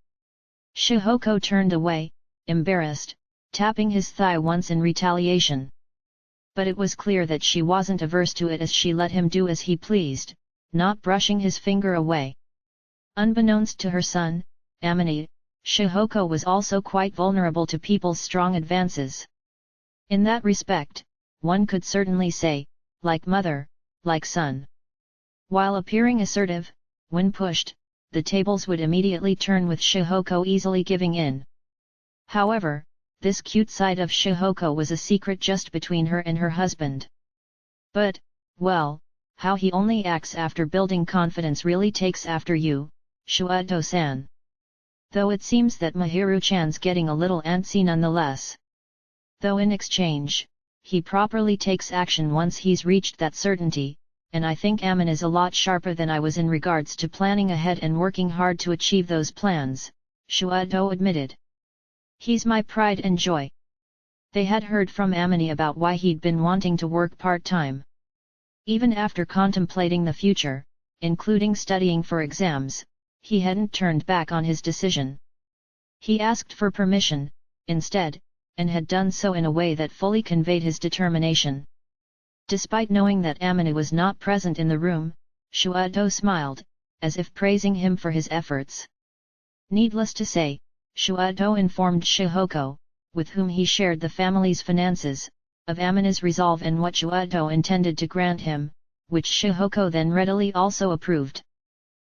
Speaker 1: Shihoko turned away, embarrassed, tapping his thigh once in retaliation. But it was clear that she wasn't averse to it as she let him do as he pleased, not brushing his finger away. Unbeknownst to her son, Animate, Shihoko was also quite vulnerable to people's strong advances. In that respect, one could certainly say, like mother, like son. While appearing assertive, when pushed, the tables would immediately turn with Shihoko easily giving in. However, this cute side of Shihoko was a secret just between her and her husband. But, well, how he only acts after building confidence really takes after you, Shuado-san. Though it seems that Mahiru-chan's getting a little antsy nonetheless. Though in exchange, he properly takes action once he's reached that certainty, and I think Amin is a lot sharper than I was in regards to planning ahead and working hard to achieve those plans, Shuado admitted. He's my pride and joy. They had heard from Amini about why he'd been wanting to work part-time. Even after contemplating the future, including studying for exams, he hadn't turned back on his decision. He asked for permission, instead, and had done so in a way that fully conveyed his determination. Despite knowing that Amini was not present in the room, Shuado smiled, as if praising him for his efforts. Needless to say, Shuado informed Shihoko, with whom he shared the family's finances, of Amina's resolve and what Shuado intended to grant him, which Shihoko then readily also approved.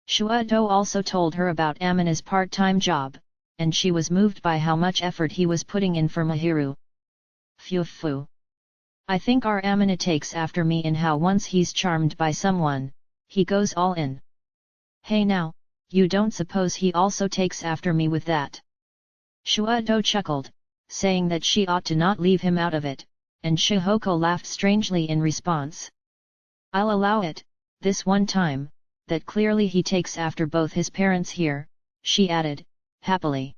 Speaker 1: Shuado also told her about Amina's part-time job, and she was moved by how much effort he was putting in for Mahiru. Phew. I think our Amina takes after me in how once he's charmed by someone, he goes all in. Hey now, you don't suppose he also takes after me with that? Shuado chuckled, saying that she ought to not leave him out of it, and Shihoko laughed strangely in response. I'll allow it, this one time, that clearly he takes after both his parents here, she added, happily.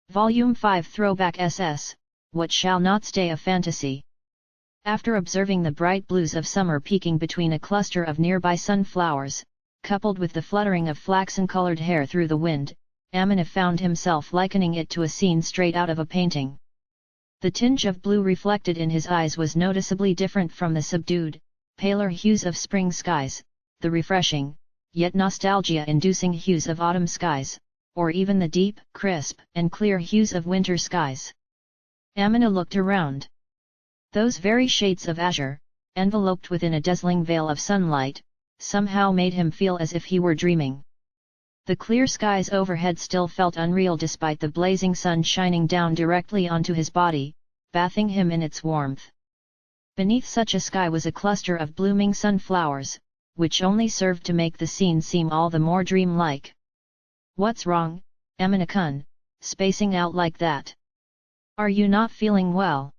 Speaker 1: Volume 5 Throwback SS, What Shall Not Stay a Fantasy. After observing the bright blues of summer peeking between a cluster of nearby sunflowers, coupled with the fluttering of flaxen-colored hair through the wind, Amina found himself likening it to a scene straight out of a painting. The tinge of blue reflected in his eyes was noticeably different from the subdued, paler hues of spring skies, the refreshing, yet nostalgia-inducing hues of autumn skies, or even the deep, crisp, and clear hues of winter skies. Amina looked around. Those very shades of azure, enveloped within a dazzling veil of sunlight, somehow made him feel as if he were dreaming. The clear skies overhead still felt unreal despite the blazing sun shining down directly onto his body, bathing him in its warmth. Beneath such a sky was a cluster of blooming sunflowers, which only served to make the scene seem all the more dreamlike. What's wrong, Amina-kun, spacing out like that? Are you not feeling well?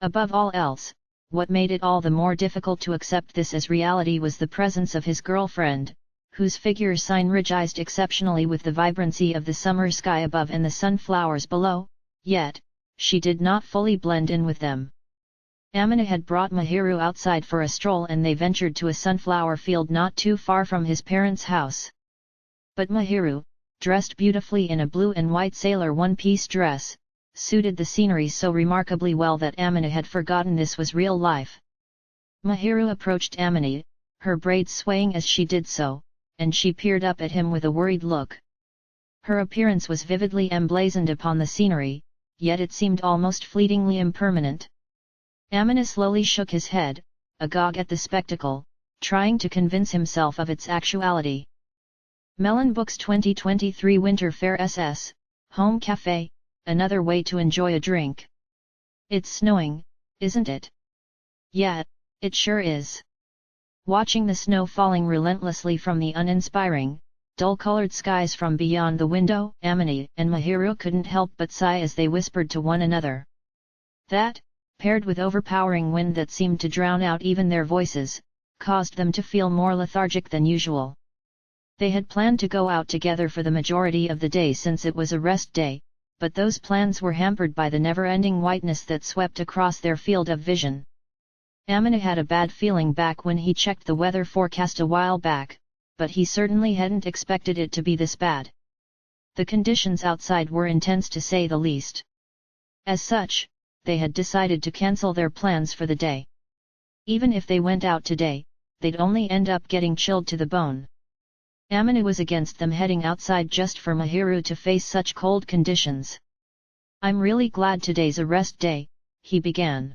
Speaker 1: Above all else, what made it all the more difficult to accept this as reality was the presence of his girlfriend, whose figure synergized exceptionally with the vibrancy of the summer sky above and the sunflowers below, yet, she did not fully blend in with them. Amina had brought Mahiru outside for a stroll and they ventured to a sunflower field not too far from his parents' house. But Mahiru, dressed beautifully in a blue and white sailor one-piece dress, suited the scenery so remarkably well that Amina had forgotten this was real life. Mahiru approached Amina, her braids swaying as she did so, and she peered up at him with a worried look. Her appearance was vividly emblazoned upon the scenery, yet it seemed almost fleetingly impermanent. Amina slowly shook his head, agog at the spectacle, trying to convince himself of its actuality. Melonbooks 2023 Winter Fair SS, Home Café, another way to enjoy a drink. It's snowing, isn't it? Yeah, it sure is. Watching the snow falling relentlessly from the uninspiring, dull-colored skies from beyond the window, Amini and Mahiru couldn't help but sigh as they whispered to one another. That, paired with overpowering wind that seemed to drown out even their voices, caused them to feel more lethargic than usual. They had planned to go out together for the majority of the day since it was a rest day, but those plans were hampered by the never-ending whiteness that swept across their field of vision. Amina had a bad feeling back when he checked the weather forecast a while back, but he certainly hadn't expected it to be this bad. The conditions outside were intense to say the least. As such, they had decided to cancel their plans for the day. Even if they went out today, they'd only end up getting chilled to the bone. Amina was against them heading outside just for Mahiru to face such cold conditions. "I'm really glad today's a rest day," he began.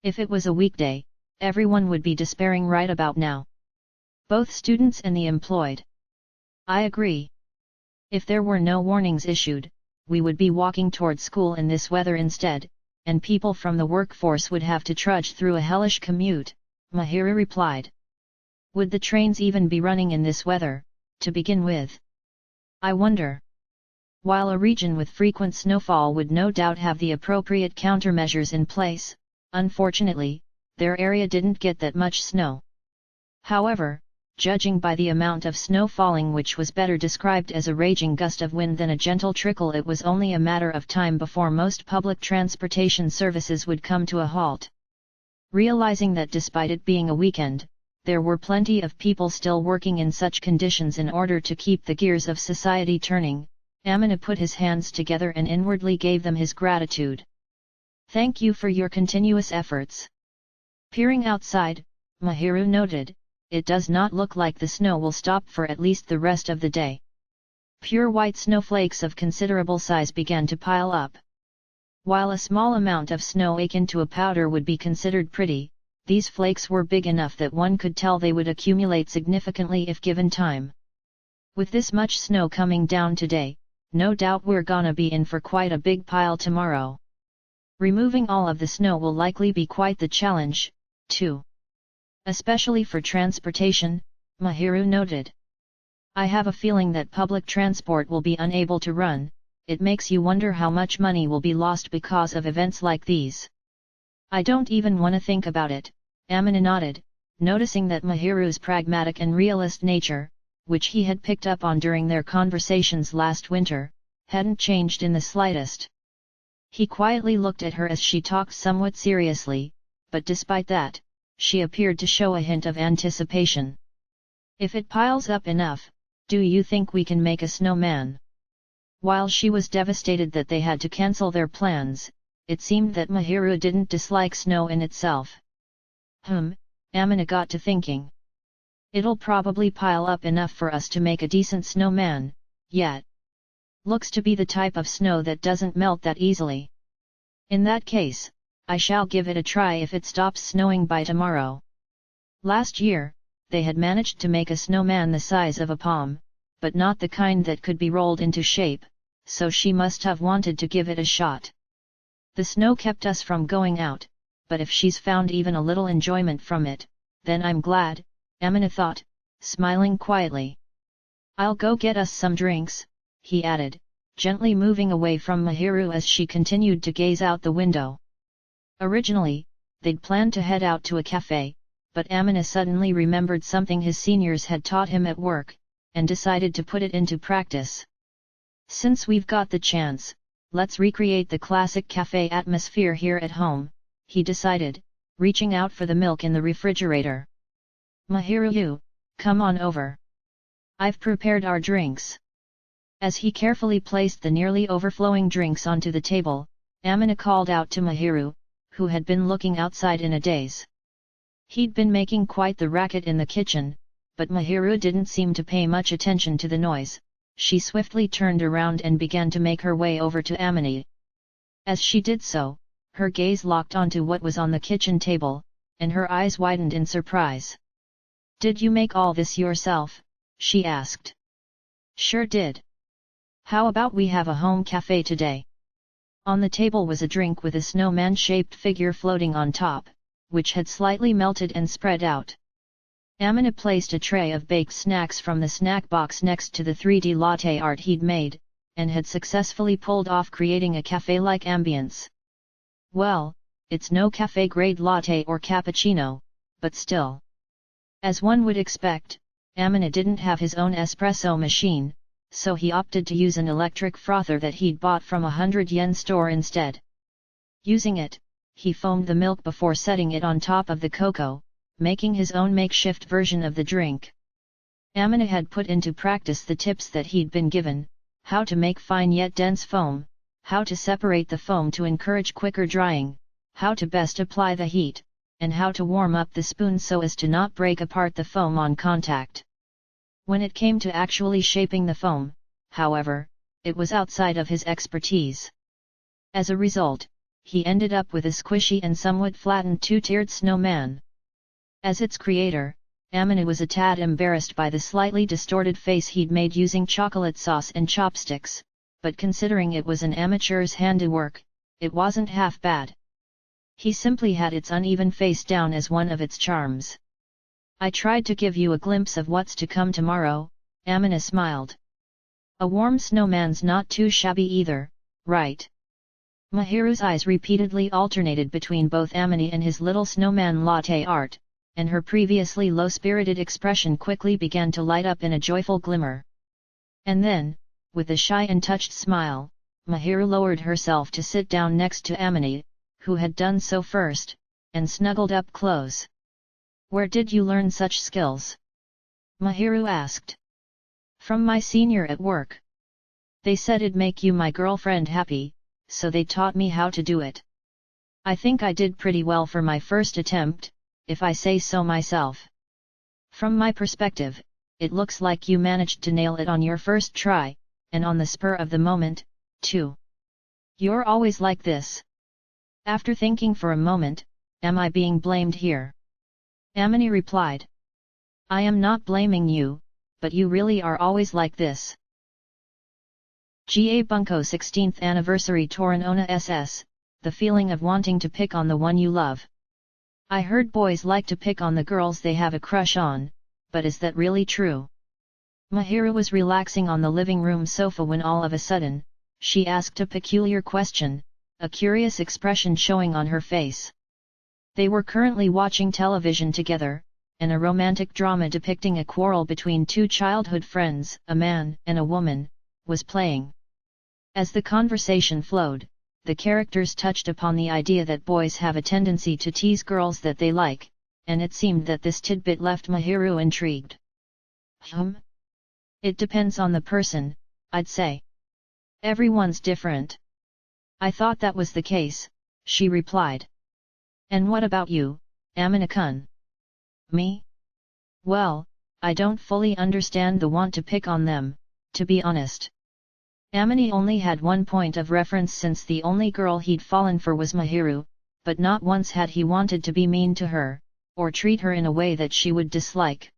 Speaker 1: "If it was a weekday, everyone would be despairing right about now. Both students and the employed." "I agree. If there were no warnings issued, we would be walking toward school in this weather instead, and people from the workforce would have to trudge through a hellish commute," Mahiru replied. "Would the trains even be running in this weather, to begin with? I wonder." While a region with frequent snowfall would no doubt have the appropriate countermeasures in place, unfortunately, their area didn't get that much snow. However, judging by the amount of snow falling, which was better described as a raging gust of wind than a gentle trickle, it was only a matter of time before most public transportation services would come to a halt. Realizing that despite it being a weekend, there were plenty of people still working in such conditions in order to keep the gears of society turning, Amina put his hands together and inwardly gave them his gratitude. "Thank you for your continuous efforts." Peering outside, Mahiru noted, "It does not look like the snow will stop for at least the rest of the day." Pure white snowflakes of considerable size began to pile up. While a small amount of snow akin to a powder would be considered pretty, these flakes were big enough that one could tell they would accumulate significantly if given time. "With this much snow coming down today, no doubt we're gonna be in for quite a big pile tomorrow. Removing all of the snow will likely be quite the challenge, too. Especially for transportation," Mahiru noted. "I have a feeling that public transport will be unable to run. It makes you wonder how much money will be lost because of events like these." "I don't even want to think about it," Amina nodded, noticing that Mahiru's pragmatic and realist nature, which he had picked up on during their conversations last winter, hadn't changed in the slightest. He quietly looked at her as she talked somewhat seriously, but despite that, she appeared to show a hint of anticipation. "If it piles up enough, do you think we can make a snowman?" While she was devastated that they had to cancel their plans, it seemed that Mahiru didn't dislike snow in itself. Amina got to thinking. "It'll probably pile up enough for us to make a decent snowman, yet. Looks to be the type of snow that doesn't melt that easily. In that case, I shall give it a try if it stops snowing by tomorrow." Last year, they had managed to make a snowman the size of a palm, but not the kind that could be rolled into shape, so she must have wanted to give it a shot. "The snow kept us from going out, but if she's found even a little enjoyment from it, then I'm glad," Amina thought, smiling quietly. "I'll go get us some drinks," he added, gently moving away from Mahiru as she continued to gaze out the window. Originally, they'd planned to head out to a café, but Amina suddenly remembered something his seniors had taught him at work, and decided to put it into practice. "Since we've got the chance, let's recreate the classic café atmosphere here at home," he decided, reaching out for the milk in the refrigerator. "Mahiru, come on over. I've prepared our drinks." As he carefully placed the nearly overflowing drinks onto the table, Amina called out to Mahiru, who had been looking outside in a daze. He'd been making quite the racket in the kitchen, but Mahiru didn't seem to pay much attention to the noise. She swiftly turned around and began to make her way over to Amina. As she did so, her gaze locked onto what was on the kitchen table, and her eyes widened in surprise. "Did you make all this yourself?" she asked. "Sure did. How about we have a home cafe today?" On the table was a drink with a snowman-shaped figure floating on top, which had slightly melted and spread out. Amina placed a tray of baked snacks from the snack box next to the 3D latte art he'd made, and had successfully pulled off creating a cafe-like ambience. "Well, it's no cafe-grade latte or cappuccino, but still. As one would expect, Animate didn't have his own espresso machine, so he opted to use an electric frother that he'd bought from a 100-yen store instead. Using it, he foamed the milk before setting it on top of the cocoa, making his own makeshift version of the drink. Animate had put into practice the tips that he'd been given: how to make fine yet dense foam, how to separate the foam to encourage quicker drying, how to best apply the heat, and how to warm up the spoon so as to not break apart the foam on contact. When it came to actually shaping the foam, however, it was outside of his expertise. As a result, he ended up with a squishy and somewhat flattened two-tiered snowman. As its creator, Animate was a tad embarrassed by the slightly distorted face he'd made using chocolate sauce and chopsticks, but considering it was an amateur's handiwork, it wasn't half bad. He simply had its uneven face down as one of its charms. I tried to give you a glimpse of what's to come tomorrow, Animate smiled. A warm snowman's not too shabby either, right? Mahiru's eyes repeatedly alternated between both Animate and his little snowman latte art, and her previously low-spirited expression quickly began to light up in a joyful glimmer. And then, with a shy and touched smile, Mahiru lowered herself to sit down next to Animate, who had done so first, and snuggled up close. Where did you learn such skills? Mahiru asked. From my senior at work. They said it'd make you my girlfriend happy, so they taught me how to do it. I think I did pretty well for my first attempt, if I say so myself. From my perspective, it looks like you managed to nail it on your first try, and on the spur of the moment, too. You're always like this. After thinking for a moment, am I being blamed here? Animate replied. I am not blaming you, but you really are always like this. Ga Bunko 16th Anniversary Toranoana SS, the feeling of wanting to pick on the one you love. I heard boys like to pick on the girls they have a crush on, but is that really true? Mahiru was relaxing on the living room sofa when all of a sudden, she asked a peculiar question, a curious expression showing on her face. They were currently watching television together, and a romantic drama depicting a quarrel between two childhood friends, a man and a woman, was playing. As the conversation flowed, the characters touched upon the idea that boys have a tendency to tease girls that they like, and it seemed that this tidbit left Mahiru intrigued. It depends on the person, I'd say. Everyone's different. I thought that was the case, she replied. And what about you, Aminakun? Me? Well, I don't fully understand the want to pick on them, to be honest. Animate only had one point of reference since the only girl he'd fallen for was Mahiru, but not once had he wanted to be mean to her, or treat her in a way that she would dislike.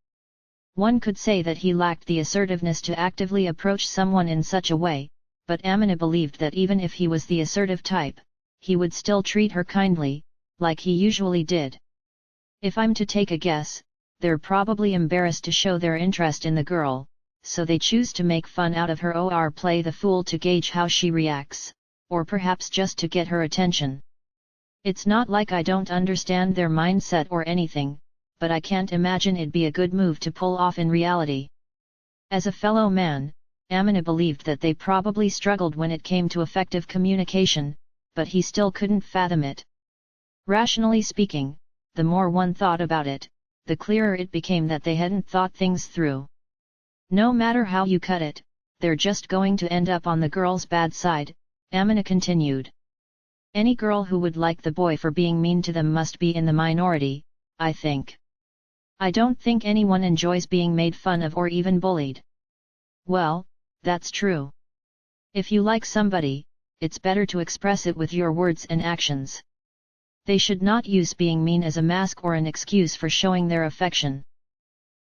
Speaker 1: One could say that he lacked the assertiveness to actively approach someone in such a way, but Animate believed that even if he was the assertive type, he would still treat her kindly, like he usually did. If I'm to take a guess, they're probably embarrassed to show their interest in the girl, so they choose to make fun out of her or play the fool to gauge how she reacts, or perhaps just to get her attention. It's not like I don't understand their mindset or anything, but I can't imagine it'd be a good move to pull off in reality. As a fellow man, Animate believed that they probably struggled when it came to effective communication, but he still couldn't fathom it. Rationally speaking, the more one thought about it, the clearer it became that they hadn't thought things through. No matter how you cut it, they're just going to end up on the girl's bad side, Animate continued. Any girl who would like the boy for being mean to them must be in the minority, I think. I don't think anyone enjoys being made fun of or even bullied. Well, that's true. If you like somebody, it's better to express it with your words and actions. They should not use being mean as a mask or an excuse for showing their affection.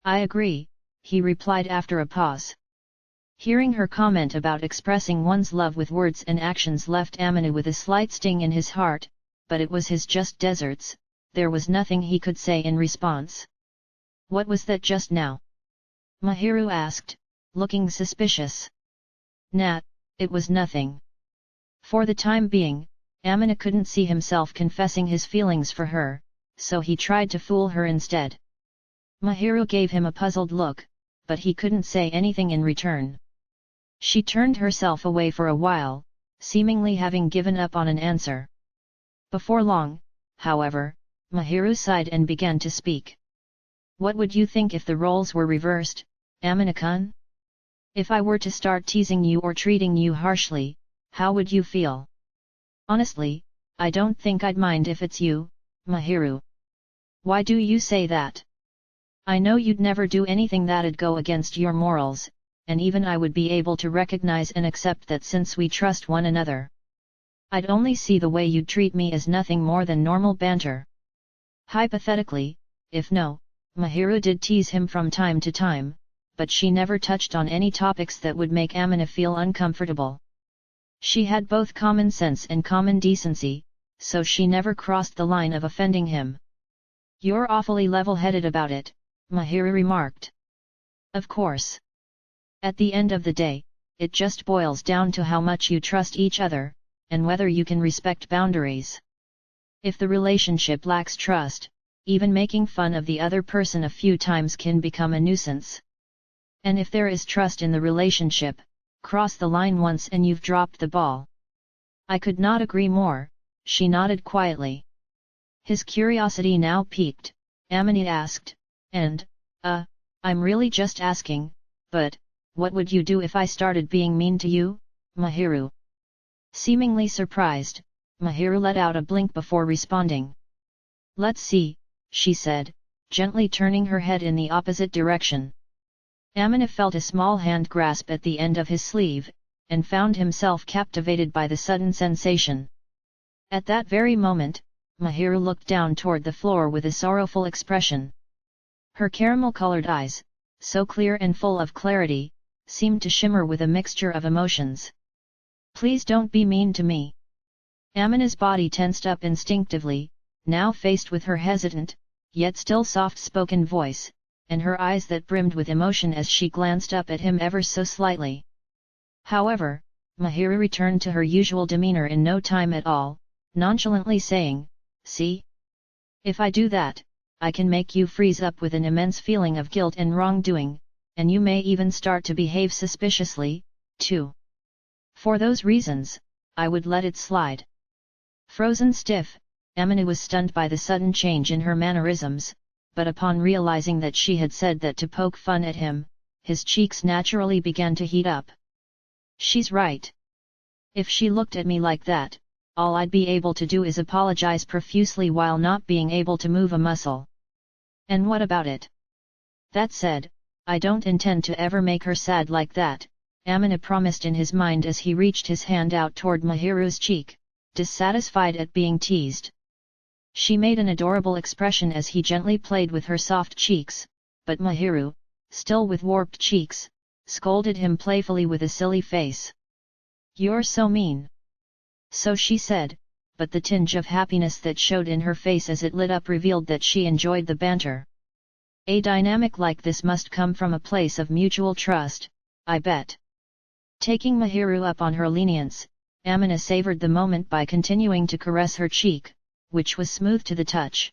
Speaker 1: I agree, he replied after a pause. Hearing her comment about expressing one's love with words and actions left Animate with a slight sting in his heart, but it was his just desserts, there was nothing he could say in response. What was that just now? Mahiru asked, looking suspicious. It was nothing. For the time being, Amina couldn't see himself confessing his feelings for her, so he tried to fool her instead. Mahiru gave him a puzzled look, but he couldn't say anything in return. She turned herself away for a while, seemingly having given up on an answer. Before long, however, Mahiru sighed and began to speak. What would you think if the roles were reversed, Amina-kun? If I were to start teasing you or treating you harshly, how would you feel? Honestly, I don't think I'd mind if it's you, Mahiru. Why do you say that? I know you'd never do anything that'd go against your morals, and even I would be able to recognize and accept that since we trust one another. I'd only see the way you'd treat me as nothing more than normal banter. Hypothetically, if no, Mahiru did tease him from time to time, but she never touched on any topics that would make Amina feel uncomfortable. She had both common sense and common decency, so she never crossed the line of offending him. You're awfully level-headed about it, Mahiru remarked. Of course. At the end of the day, it just boils down to how much you trust each other, and whether you can respect boundaries. If the relationship lacks trust, even making fun of the other person a few times can become a nuisance. And if there is trust in the relationship, cross the line once and you've dropped the ball. I could not agree more, she nodded quietly. His curiosity now piqued, Amina asked, and, I'm really just asking, but, what would you do if I started being mean to you, Mahiru? Seemingly surprised, Mahiru let out a blink before responding. Let's see, she said, gently turning her head in the opposite direction. Amina felt a small hand grasp at the end of his sleeve, and found himself captivated by the sudden sensation. At that very moment, Mahiru looked down toward the floor with a sorrowful expression. Her caramel-colored eyes, so clear and full of clarity, seemed to shimmer with a mixture of emotions. Please don't be mean to me. Amina's body tensed up instinctively, now faced with her hesitant, yet still soft-spoken voice, and her eyes that brimmed with emotion as she glanced up at him ever so slightly. However, Mahiru returned to her usual demeanor in no time at all, nonchalantly saying, See? If I do that, I can make you freeze up with an immense feeling of guilt and wrongdoing, and you may even start to behave suspiciously, too. For those reasons, I would let it slide. Frozen stiff, Amina was stunned by the sudden change in her mannerisms, but upon realizing that she had said that to poke fun at him, his cheeks naturally began to heat up. She's right. If she looked at me like that, all I'd be able to do is apologize profusely while not being able to move a muscle. And what about it? That said, I don't intend to ever make her sad like that, Amina promised in his mind as he reached his hand out toward Mahiru's cheek, dissatisfied at being teased. She made an adorable expression as he gently played with her soft cheeks, but Mahiru, still with warped cheeks, scolded him playfully with a silly face. You're so mean. So she said, but the tinge of happiness that showed in her face as it lit up revealed that she enjoyed the banter. A dynamic like this must come from a place of mutual trust, I bet. Taking Mahiru up on her lenience, Amina savored the moment by continuing to caress her cheek, which was smooth to the touch.